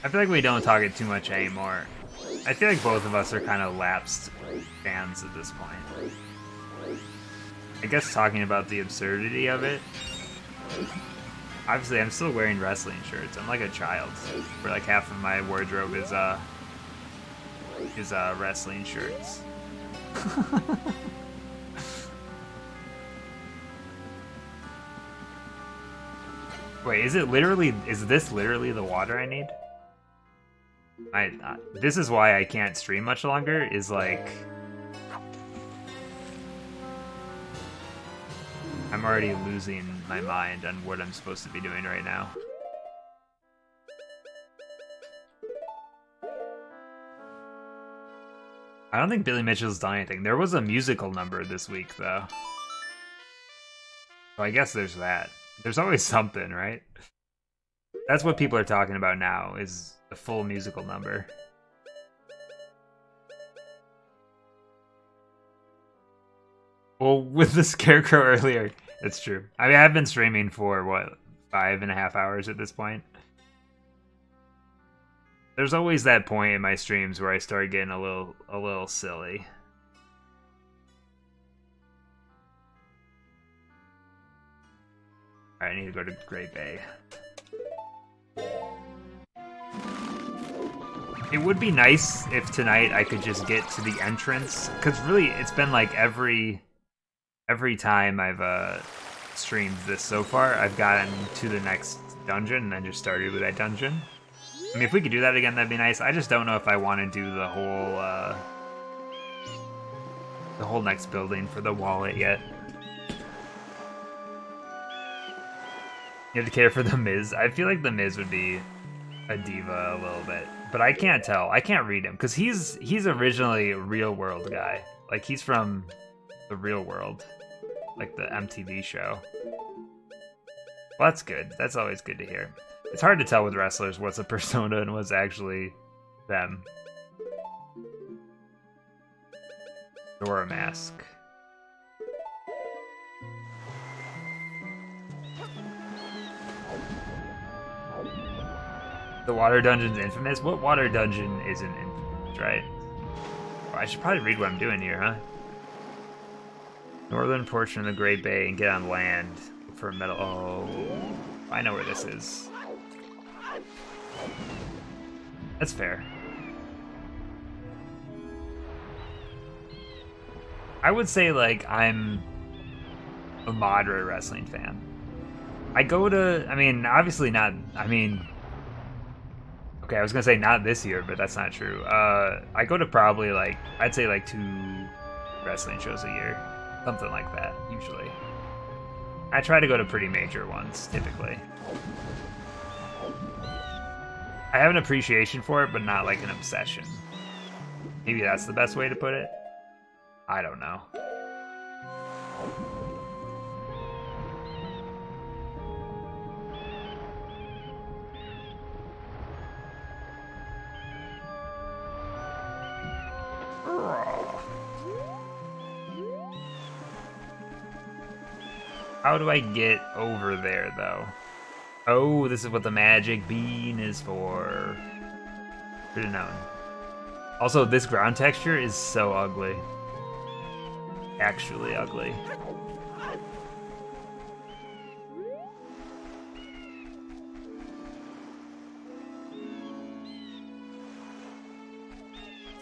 I feel like we don't talk it too much anymore. I feel like both of us are kind of lapsed fans at this point. I guess talking about the absurdity of it. Obviously, I'm still wearing wrestling shirts. I'm like a child. Where like half of my wardrobe is wrestling shirts. Wait, is this literally the water I need? This is why I can't stream much longer, is like... I'm already losing my mind on what I'm supposed to be doing right now. I don't think Billy Mitchell's done anything. There was a musical number this week, though. So I guess there's that. There's always something, right? That's what people are talking about now, is the full musical number. Well, with the Scarecrow earlier, it's true. I mean, I've been streaming for, what, 5.5 hours at this point? There's always that point in my streams where I start getting a little silly. Alright, I need to go to Great Bay. It would be nice if tonight I could just get to the entrance, because really it's been like every time I've streamed this so far, I've gotten to the next dungeon and then just started with that dungeon. I mean, if we could do that again, that'd be nice. I just don't know if I want to do the whole next building for the wallet yet. You have to care for the Miz. I feel like the Miz would be a diva a little bit, but I can't tell. I can't read him because he's originally a Real World guy. Like he's from the Real World, like the MTV show. Well, that's good. That's always good to hear. It's hard to tell with wrestlers what's a persona and what's actually them. Or a mask. The water dungeon's infamous? What water dungeon isn't infamous, right? Oh, I should probably read what I'm doing here, huh? Northern portion of the Great Bay and get on land for a metal. Oh, I know where this is. That's fair. I would say, like, I'm a moderate wrestling fan. I go to, I mean, obviously not, I mean, okay, I was gonna say not this year, but that's not true. I go to probably like, I'd say like 2 wrestling shows a year. Something like that, usually. I try to go to pretty major ones, typically. I have an appreciation for it, but not like an obsession. Maybe that's the best way to put it. I don't know. How do I get over there, though? Oh, this is what the magic bean is for. Should have known. Also, this ground texture is so ugly. Actually ugly.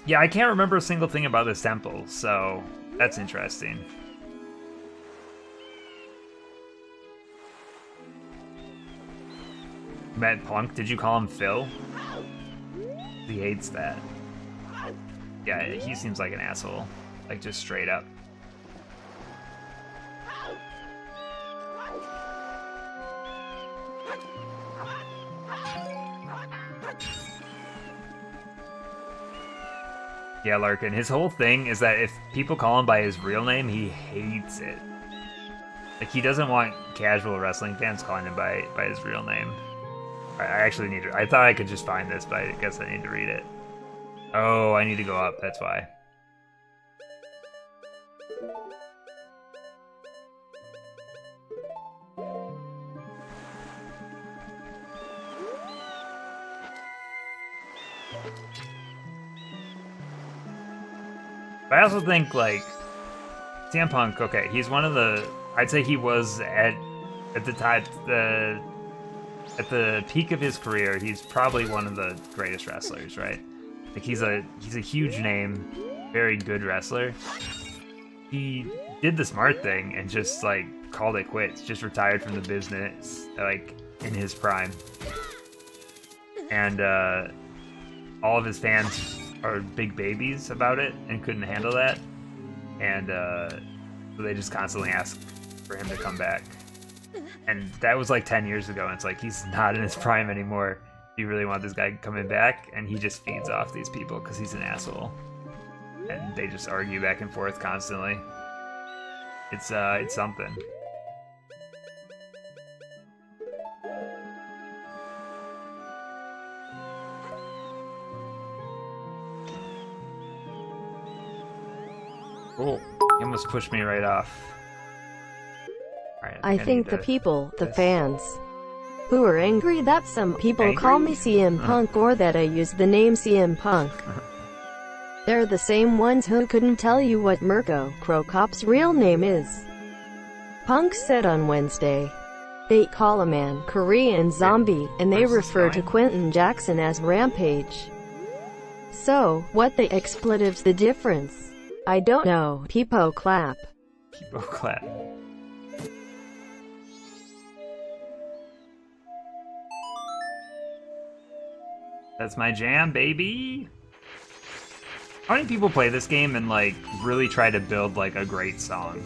Yeah, I can't remember a single thing about this temple, so that's interesting. Met Punk, did you call him Phil? He hates that. Yeah, he seems like an asshole. Like, just straight up. Yeah, Larkin, his whole thing is that if people call him by his real name, he hates it. Like, he doesn't want casual wrestling fans calling him by his real name. I actually need to... I thought I could just find this, but I guess I need to read it. Oh, I need to go up, that's why. But I also think, like, CM Punk, okay, he's one of the... I'd say he was at the time, at the peak of his career, he's probably one of the greatest wrestlers, right? Like, he's a huge name, very good wrestler. He did the smart thing and just, like, called it quits, just retired from the business, like, in his prime. And all of his fans are big babies about it and couldn't handle that. And so they just constantly ask for him to come back. And that was like 10 years ago, and it's like, he's not in his prime anymore. Do you really want this guy coming back? And he just feeds off these people because he's an asshole. And they just argue back and forth constantly. It's something. Oh, he almost pushed me right off. Right, I think the people, the fans, who are angry that some people call me CM Punk or that I use the name CM Punk. They're the same ones who couldn't tell you what Mirko Cro Cop's real name is. Punk said on Wednesday, they call a man Korean Zombie, and they refer to Quentin Jackson as Rampage. So, what the expletives the difference? I don't know. Peepo clap. Peepo clap. That's my jam, baby! How many people play this game and, like, really try to build, like, a great song?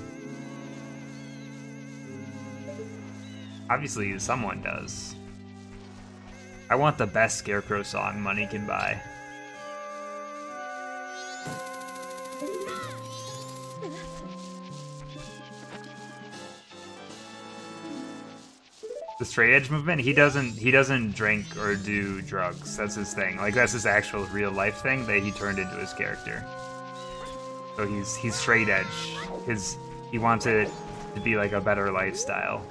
Obviously, someone does. I want the best Scarecrow song money can buy. The straight edge movement, he doesn't drink or do drugs. That's his thing. Like, that's his actual real life thing that he turned into his character. So he's straight edge. He wants it to be like a better lifestyle.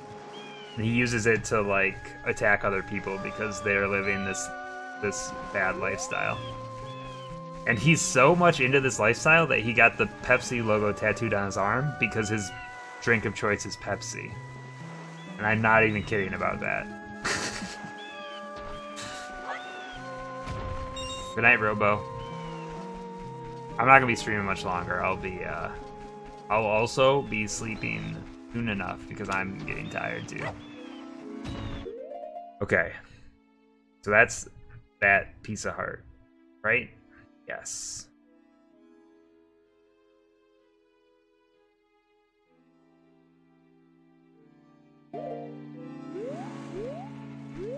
And he uses it to, like, attack other people because they're living this bad lifestyle. And he's so much into this lifestyle that he got the Pepsi logo tattooed on his arm because his drink of choice is Pepsi. And I'm not even kidding about that. Good night, Robo. I'm not gonna be streaming much longer. I'll also be sleeping soon enough because I'm getting tired too. Okay. So that's that piece of heart, right? Yes.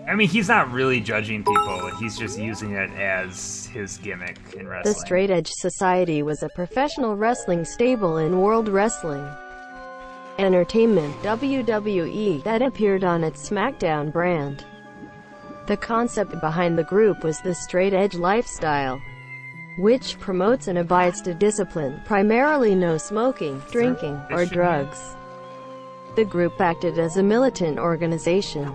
I mean, he's not really judging people. He's just using it as his gimmick in wrestling. The Straight Edge Society was a professional wrestling stable in World Wrestling Entertainment (WWE) that appeared on its SmackDown brand. The concept behind the group was the straight edge lifestyle, which promotes and abides to discipline, primarily no smoking, drinking, or drugs. The group acted as a militant organization,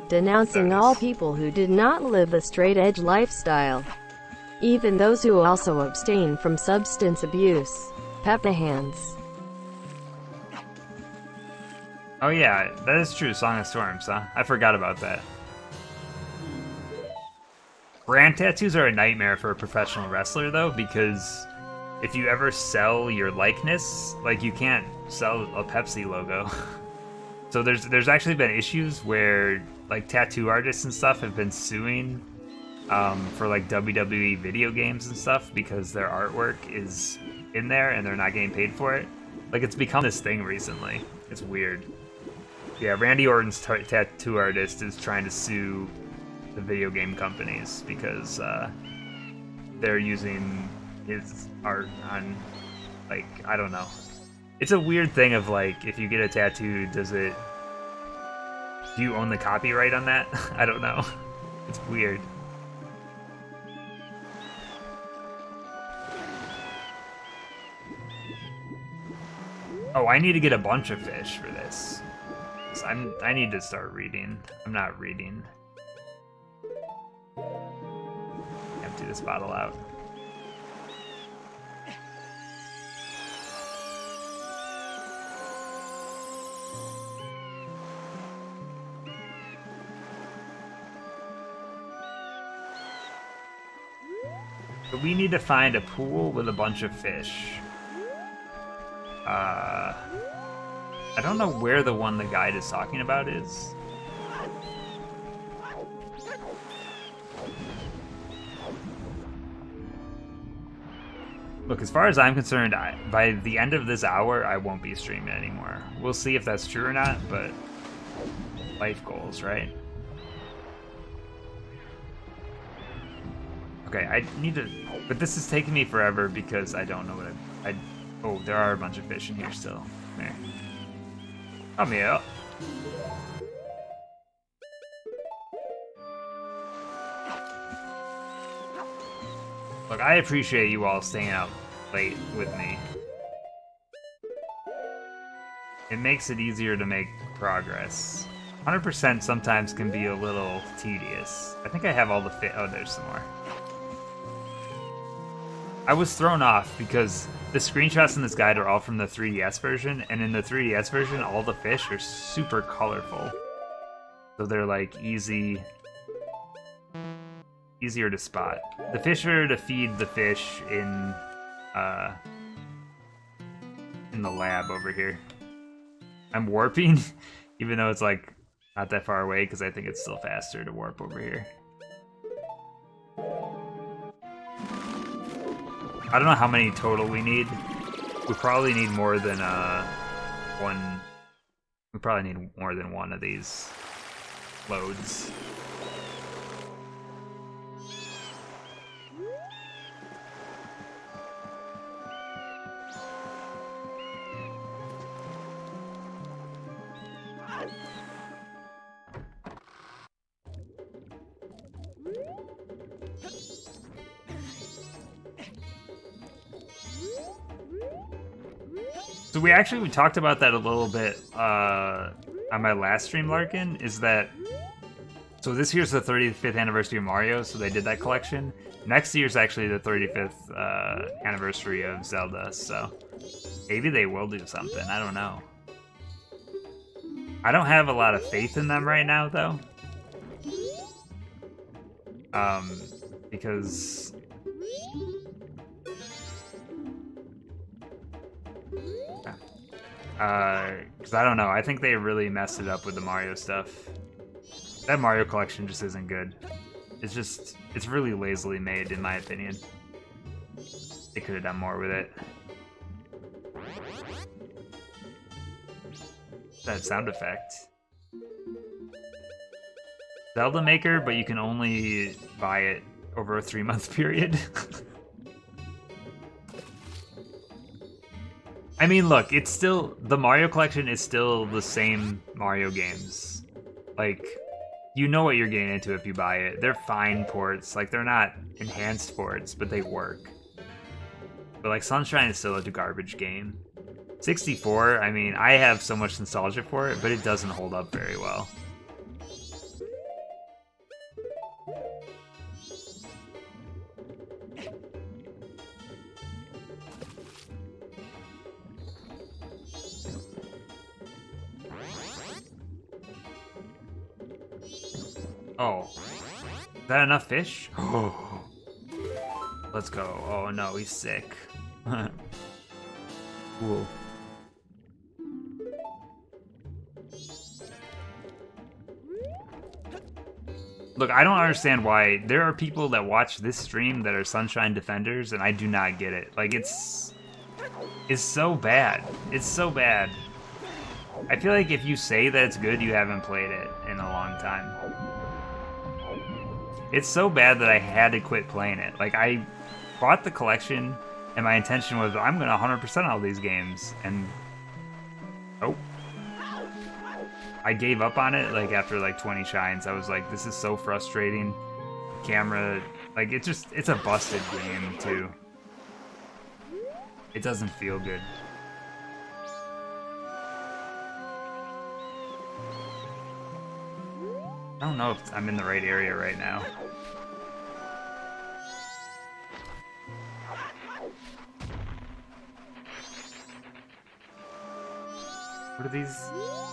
denouncing all people who did not live the straight edge lifestyle, even those who also abstained from substance abuse. Peppa Hands. Oh yeah, that is true. Song of Storms, huh? I forgot about that. Brand tattoos are a nightmare for a professional wrestler, though, because if you ever sell your likeness, like, you can't sell a Pepsi logo. So there's actually been issues where, like, tattoo artists and stuff have been suing for, like, WWE video games and stuff because their artwork is in there and they're not getting paid for it. Like, it's become this thing recently. It's weird. Yeah, Randy Orton's tattoo artist is trying to sue the video game companies because they're using his art on, like, I don't know. It's a weird thing of, like, if you get a tattoo, do you own the copyright on that? I don't know. It's weird. Oh, I need to get a bunch of fish for this. So I need to start reading. I'm not reading. Empty this bottle out. But we need to find a pool with a bunch of fish. I don't know where the one the guide is talking about is. Look, as far as I'm concerned, by the end of this hour, I won't be streaming anymore. We'll see if that's true or not, but life goals, right? Okay, I need to... But this is taking me forever because I don't know what oh, there are a bunch of fish in here still. There. Come here. Look, I appreciate you all staying out late with me. It makes it easier to make progress. 100% sometimes can be a little tedious. I think I have all the oh, there's some more. I was thrown off because the screenshots in this guide are all from the 3DS version, and in the 3DS version, all the fish are super colorful. So they're, like, easier to spot. The fish are to feed the fish in the lab over here. I'm warping, even though it's, like, not that far away, because I think it's still faster to warp over here. I don't know how many total we need. We probably need more than one. We probably need more than one of these loads. So we talked about that a little bit on my last stream, Larkin, is that, so this year's the 35th anniversary of Mario, so they did that collection. Next year's actually the 35th anniversary of Zelda, so maybe they will do something, I don't know. I don't have a lot of faith in them right now, though. Because... because I don't know, I think they really messed it up with the Mario stuff. That Mario collection just isn't good. It's really lazily made, in my opinion. They could have done more with it. That sound effect. Zelda Maker, but you can only buy it over a 3-month period. I mean, look, it's still... The Mario collection is still the same Mario games. Like, you know what you're getting into if you buy it. They're fine ports. Like, they're not enhanced ports, but they work. But, like, Sunshine is still a garbage game. 64, I mean, I have so much nostalgia for it, but it doesn't hold up very well. Oh. Is that enough fish? Oh. Let's go. Oh no, he's sick. Cool. Look, I don't understand why there are people that watch this stream that are Sunshine Defenders, and I do not get it. Like, it's so bad. It's so bad. I feel like if you say that it's good, you haven't played it in a long time. It's so bad that I had to quit playing it. Like, I bought the collection, and my intention was, I'm gonna 100% all these games, and... Oh. I gave up on it, like, after, like, 20 shines. I was like, this is so frustrating. Camera... Like, it's a busted game, too. It doesn't feel good. I don't know if I'm in the right area right now. What do these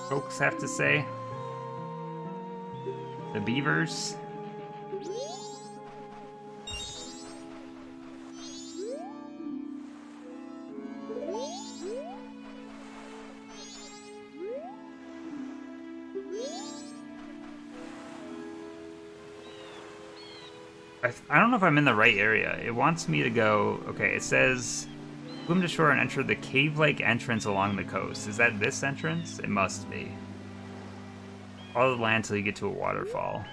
folks have to say? The beavers? I don't know if I'm in the right area. It wants me to go... Okay, it says... Swim to shore and enter the cave-like entrance along the coast. Is that this entrance? It must be. Follow the land till you get to a waterfall.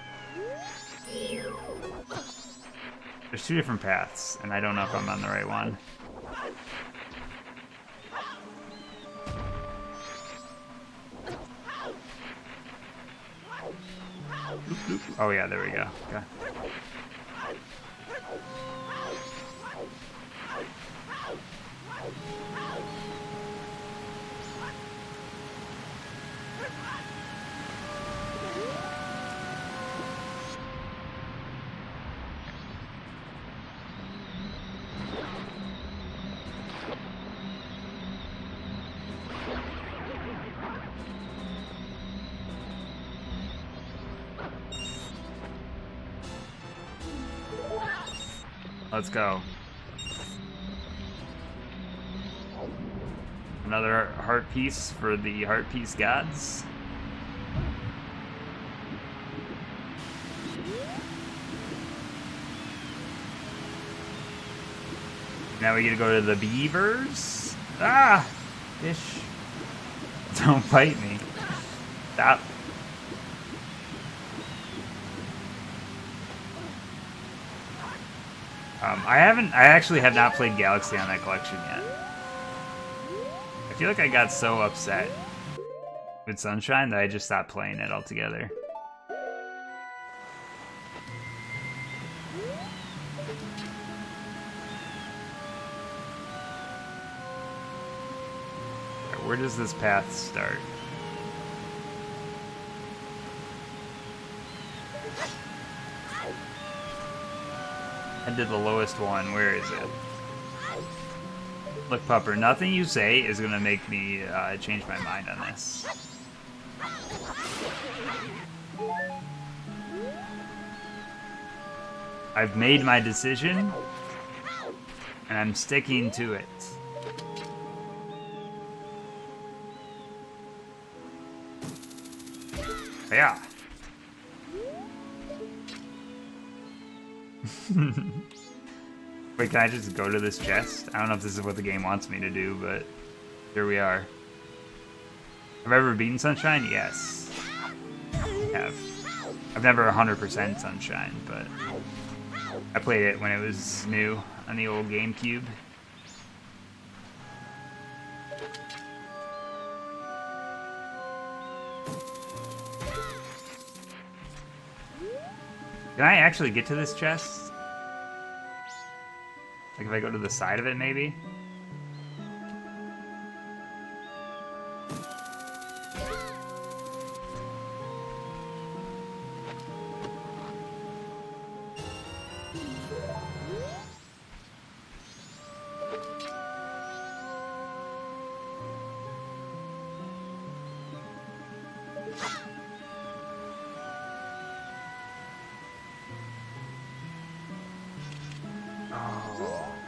There's 2 different paths, and I don't know if I'm on the right one. Oh yeah, there we go. Okay. Let's go. Another heart piece for the heart piece gods. Now we get to go to the beavers. Ah! Fish. Don't bite me. Stop. I actually have not played Galaxy on that collection yet. I feel like I got so upset with Sunshine that I just stopped playing it altogether. Where does this path start? Head to the lowest one. Where is it? Look, Pupper, nothing you say is going to make me change my mind on this. I've made my decision, and I'm sticking to it. Yeah. Wait, can I just go to this chest? I don't know if this is what the game wants me to do, but here we are. Have I ever beaten Sunshine? Yes. I have. I've never 100% Sunshine, but I played it when it was new on the old GameCube. Can I actually get to this chest? Like if I go to the side of it, maybe?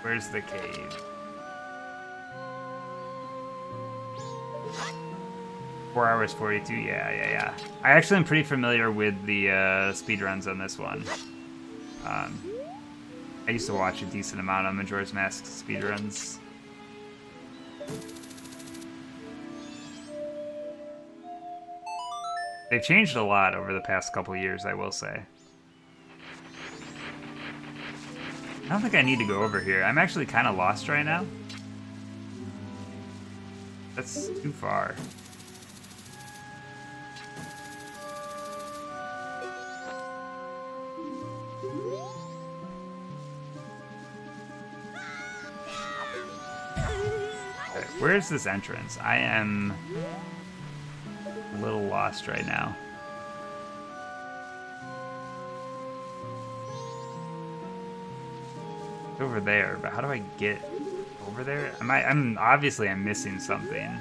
Where's the cave? 4 hours 42. Yeah. I actually am pretty familiar with the speedruns on this one. I used to watch a decent amount of Majora's Mask speedruns. They've changed a lot over the past couple years, I will say. I don't think I need to go over here. I'm actually kind of lost right now. That's too far. Okay, where's this entrance? I am a little lost right now. Over there, but how do I get over there? I'm obviously I'm missing something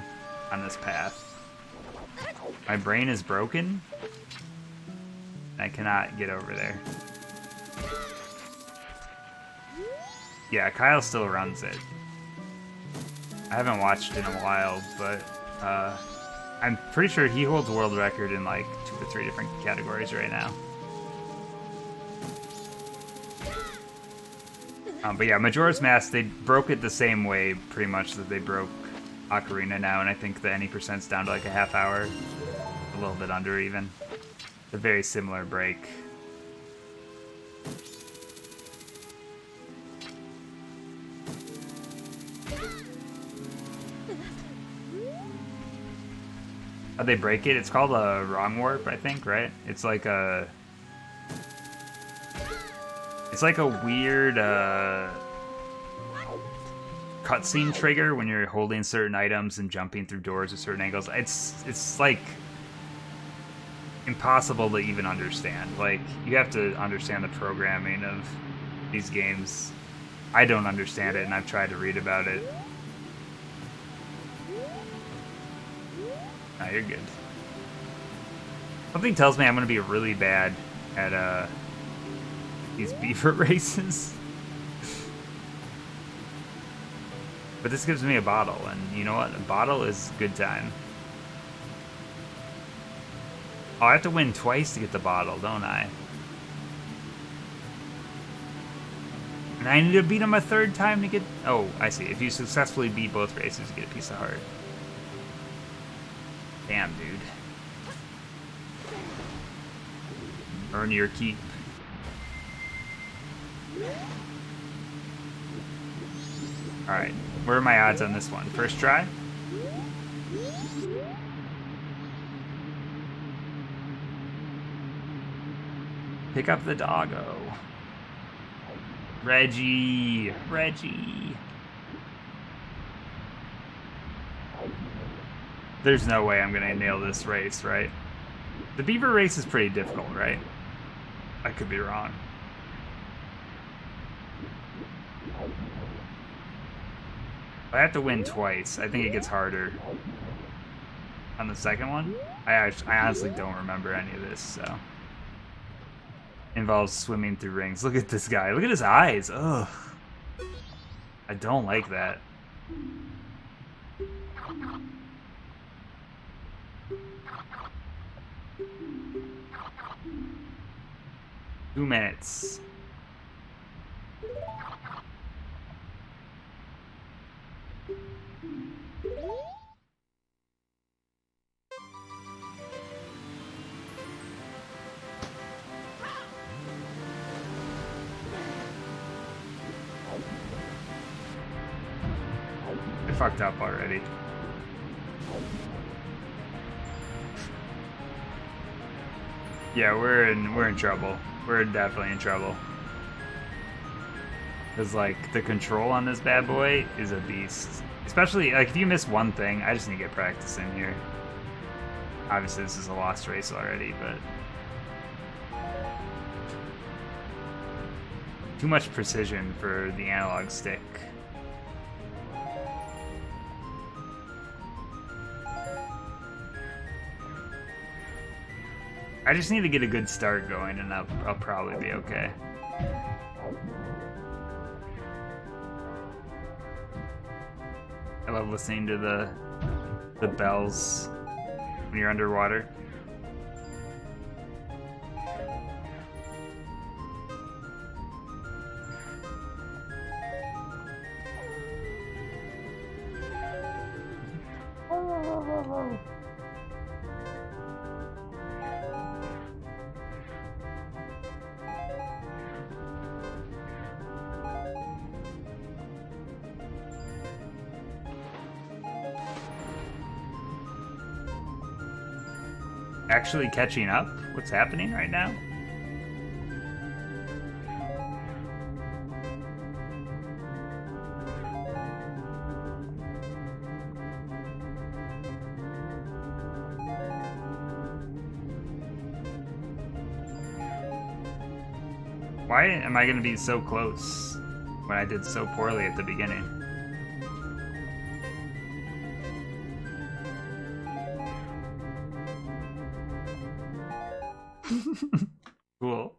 on this path. My brain is broken. I cannot get over there. Yeah, Kyle still runs it. I haven't watched in a while, but I'm pretty sure he holds the world record in like 2 or 3 different categories right now. But yeah, Majora's Mask, they broke it the same way, pretty much, that they broke Ocarina now, and I think the any percent's down to like a half hour. A little bit under, even. A very similar break. How'd they break it? It's called a wrong warp, I think, right? It's like a... It's like a weird cutscene trigger when you're holding certain items and jumping through doors at certain angles. It's like impossible to even understand. Like, you have to understand the programming of these games. I don't understand it, and I've tried to read about it. Oh, you're good. Something tells me I'm going to be really bad at these beaver races. But this gives me a bottle, and you know what? A bottle is good time. Oh, I have to win twice to get the bottle, don't I? And I need to beat him a 3rd time to get... Oh, I see. If you successfully beat both races, you get a piece of heart. Damn, dude. Earn your keep. Alright, where are my odds on this one? First try? Pick up the doggo. Reggie! There's no way I'm gonna nail this race, right? The beaver race is pretty difficult, right? I could be wrong. I have to win twice. I think it gets harder on the second one. I honestly don't remember any of this, so. Involves swimming through rings. Look at this guy. Look at his eyes. Ugh. I don't like that. Two minutes. fucked up already. Yeah, we're in trouble. We're definitely in trouble. Cause like the control on this bad boy is a beast. Especially like if you miss one thing, I just need to get practicing here. Obviously this is a lost race already, but too much precision for the analog stick. I just need to get a good start going and I'll probably be okay. I love listening to the bells when you're underwater. Actually catching up? What's happening right now? Why am I going to be so close when I did so poorly at the beginning? Cool.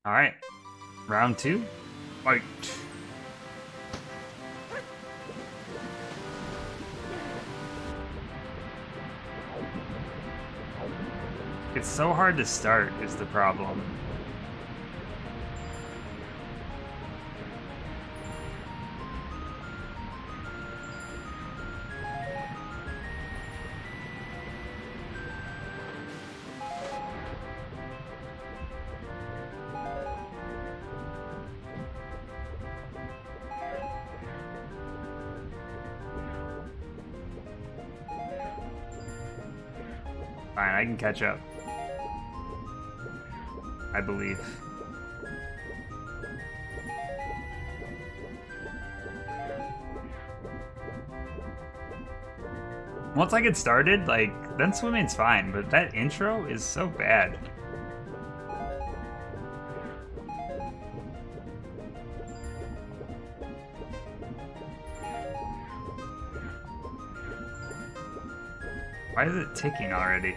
All right, round 2, fight. It's so hard to start is the problem. Fine, I can catch up. I believe. Once I get started, like, then swimming's fine, but that intro is so bad. Why is it ticking already?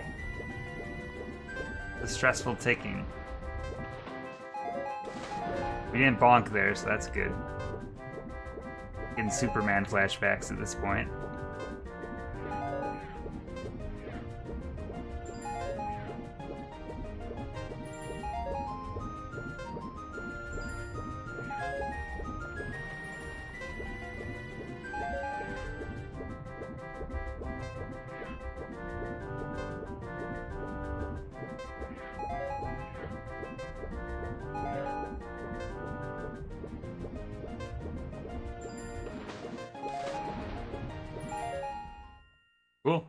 The stressful ticking. We didn't bonk there, so that's good. Getting Superman flashbacks at this point. Cool.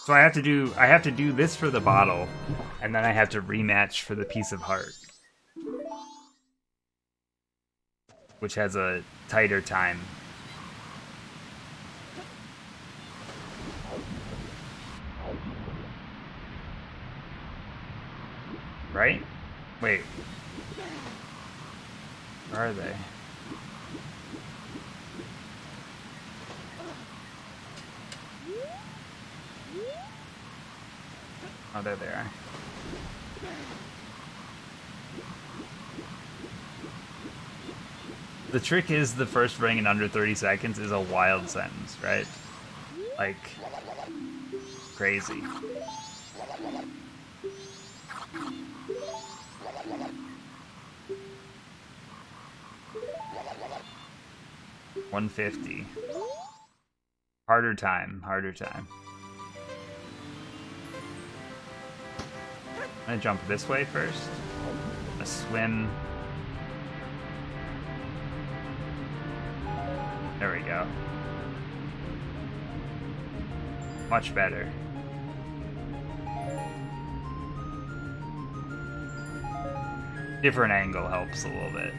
So I have to do this for the bottle, and then I have to rematch for the piece of heart, which has a tighter time. Right? Wait. Where are they? Oh, there they are. The trick is the first ring in under 30 seconds is a wild sentence, right? Like, crazy. $150. Harder time, harder time. I'm gonna jump this way first. I'm gonna swim. There we go. Much better. Different angle helps a little bit.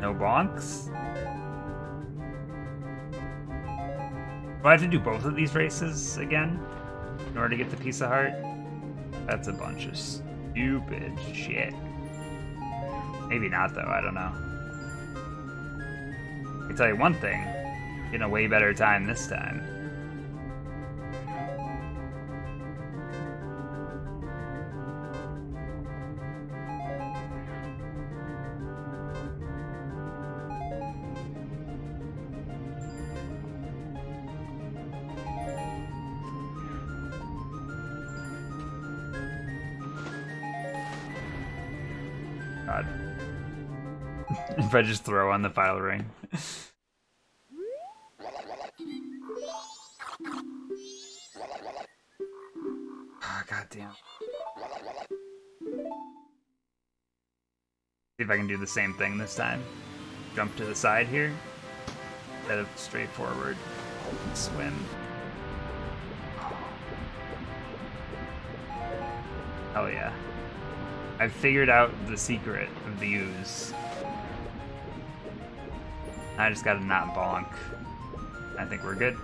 No bonks? Do I have to do both of these races again in order to get the piece of heart? That's a bunch of stupid shit. Maybe not though, I don't know. I can tell you one thing, getting a way better time this time. God. If I just throw on the file ring. Oh, God damn. See if I can do the same thing this time. Jump to the side here instead of straight forward. Swim. Hell yeah. I've figured out the secret of the ooze. I just gotta not bonk. I think we're good.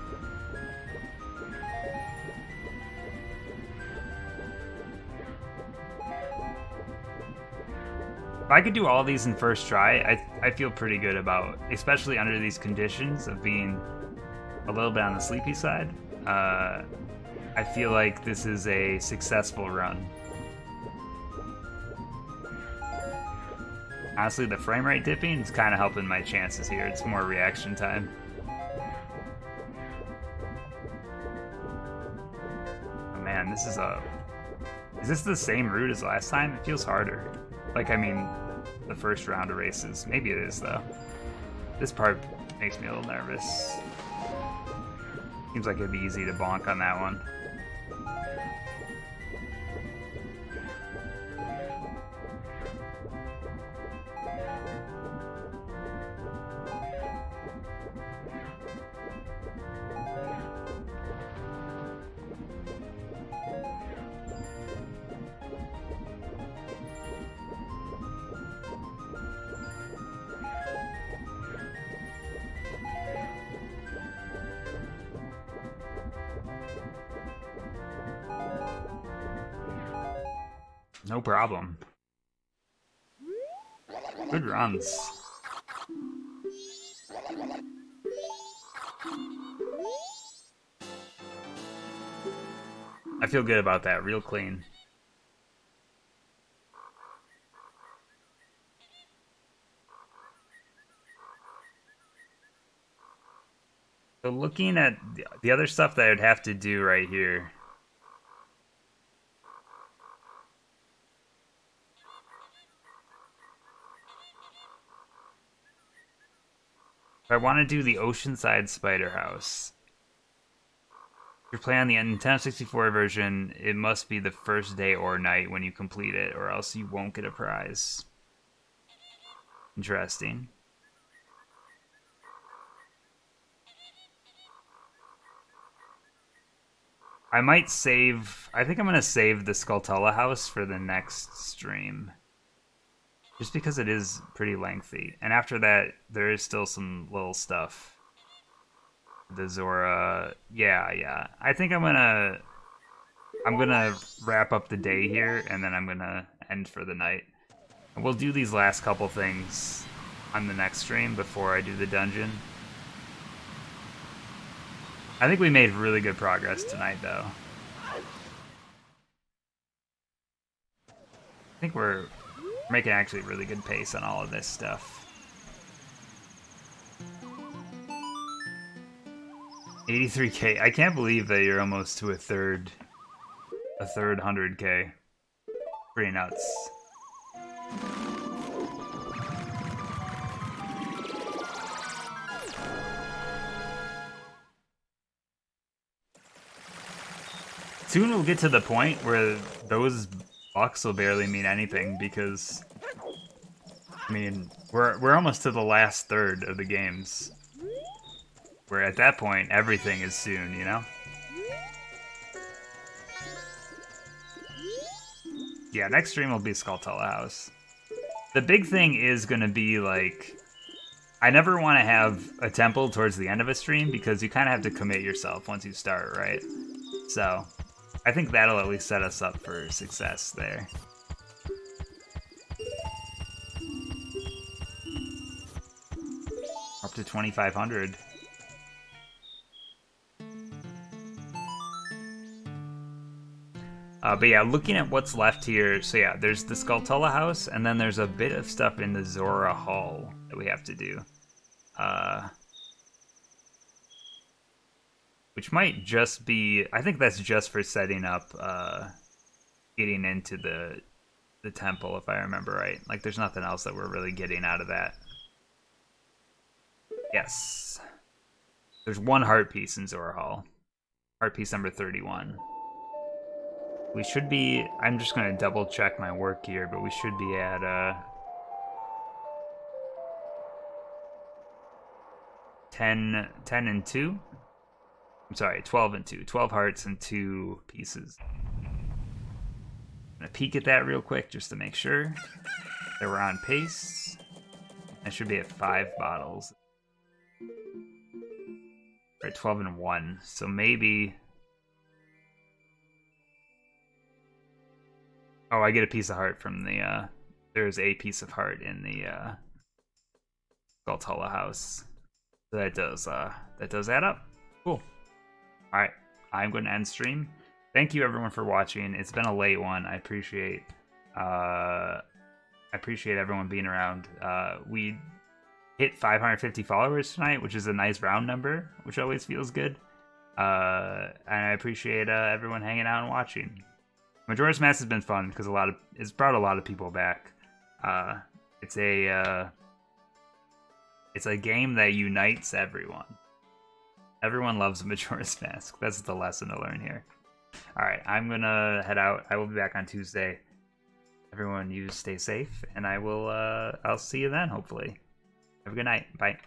If I could do all these in first try, I feel pretty good about, especially under these conditions of being a little bit on the sleepy side. I feel like this is a successful run. Honestly, the frame rate dipping is kind of helping my chances here. It's more reaction time. Oh man, this is a... Is this the same route as last time? It feels harder. Like, I mean, the first round of races. Maybe it is, though. This part makes me a little nervous. Seems like it'd be easy to bonk on that one. No problem. Good runs. I feel good about that, real clean. So looking at the other stuff that I would have to do right here. If I want to do the Oceanside Spider House, if you're playing on the Nintendo 64 version, it must be the first day or night when you complete it, or else you won't get a prize. Interesting. I might save... I think I'm going to save the Skulltula House for the next stream. Just because it is pretty lengthy. And after that, there is still some little stuff. The Zora. Yeah. I think I'm gonna wrap up the day here, and then I'm gonna end for the night. And we'll do these last couple things on the next stream before I do the dungeon. I think we made really good progress tonight, though. I think we're making actually really good pace on all of this stuff. 83K. I can't believe that you're almost to a third 100K. Pretty nuts. Soon we'll get to the point where those bucks will barely mean anything because, I mean, we're almost to the last third of the games. Where at that point, everything is soon, you know? Yeah, next stream will be Skulltula House. The big thing is going to be, like, I never want to have a temple towards the end of a stream because you kind of have to commit yourself once you start, right? So, I think that'll at least set us up for success there. Up to 2,500. But yeah, looking at what's left here, so yeah, there's the Skulltula House, and then there's a bit of stuff in the Zora Hall that we have to do. Which might just be, I think that's just for setting up, getting into the temple, if I remember right. Like, there's nothing else that we're really getting out of that. Yes. There's one heart piece in Zora Hall. Heart piece number 31. We should be, I'm just going to double check my work here, but we should be at 10 and 2. I'm sorry, 12 and 2. 12 hearts and 2 pieces. I'm going to peek at that real quick just to make sure that we're on pace. I should be at 5 bottles. We're at 12 and 1, so maybe... Oh, I get a piece of heart from the, there's a piece of heart in the, Skulltula House. So that does add up. Cool. Alright, I'm going to end stream. Thank you everyone for watching. It's been a late one. I appreciate everyone being around. We hit 550 followers tonight, which is a nice round number, which always feels good. And I appreciate everyone hanging out and watching. Majora's Mask has been fun because it's brought a lot of people back. It's a game that unites everyone. Everyone loves Majora's Mask. That's the lesson to learn here. All right, I'm gonna head out. I will be back on Tuesday. Everyone, you stay safe, and I'll see you then. Hopefully, have a good night. Bye.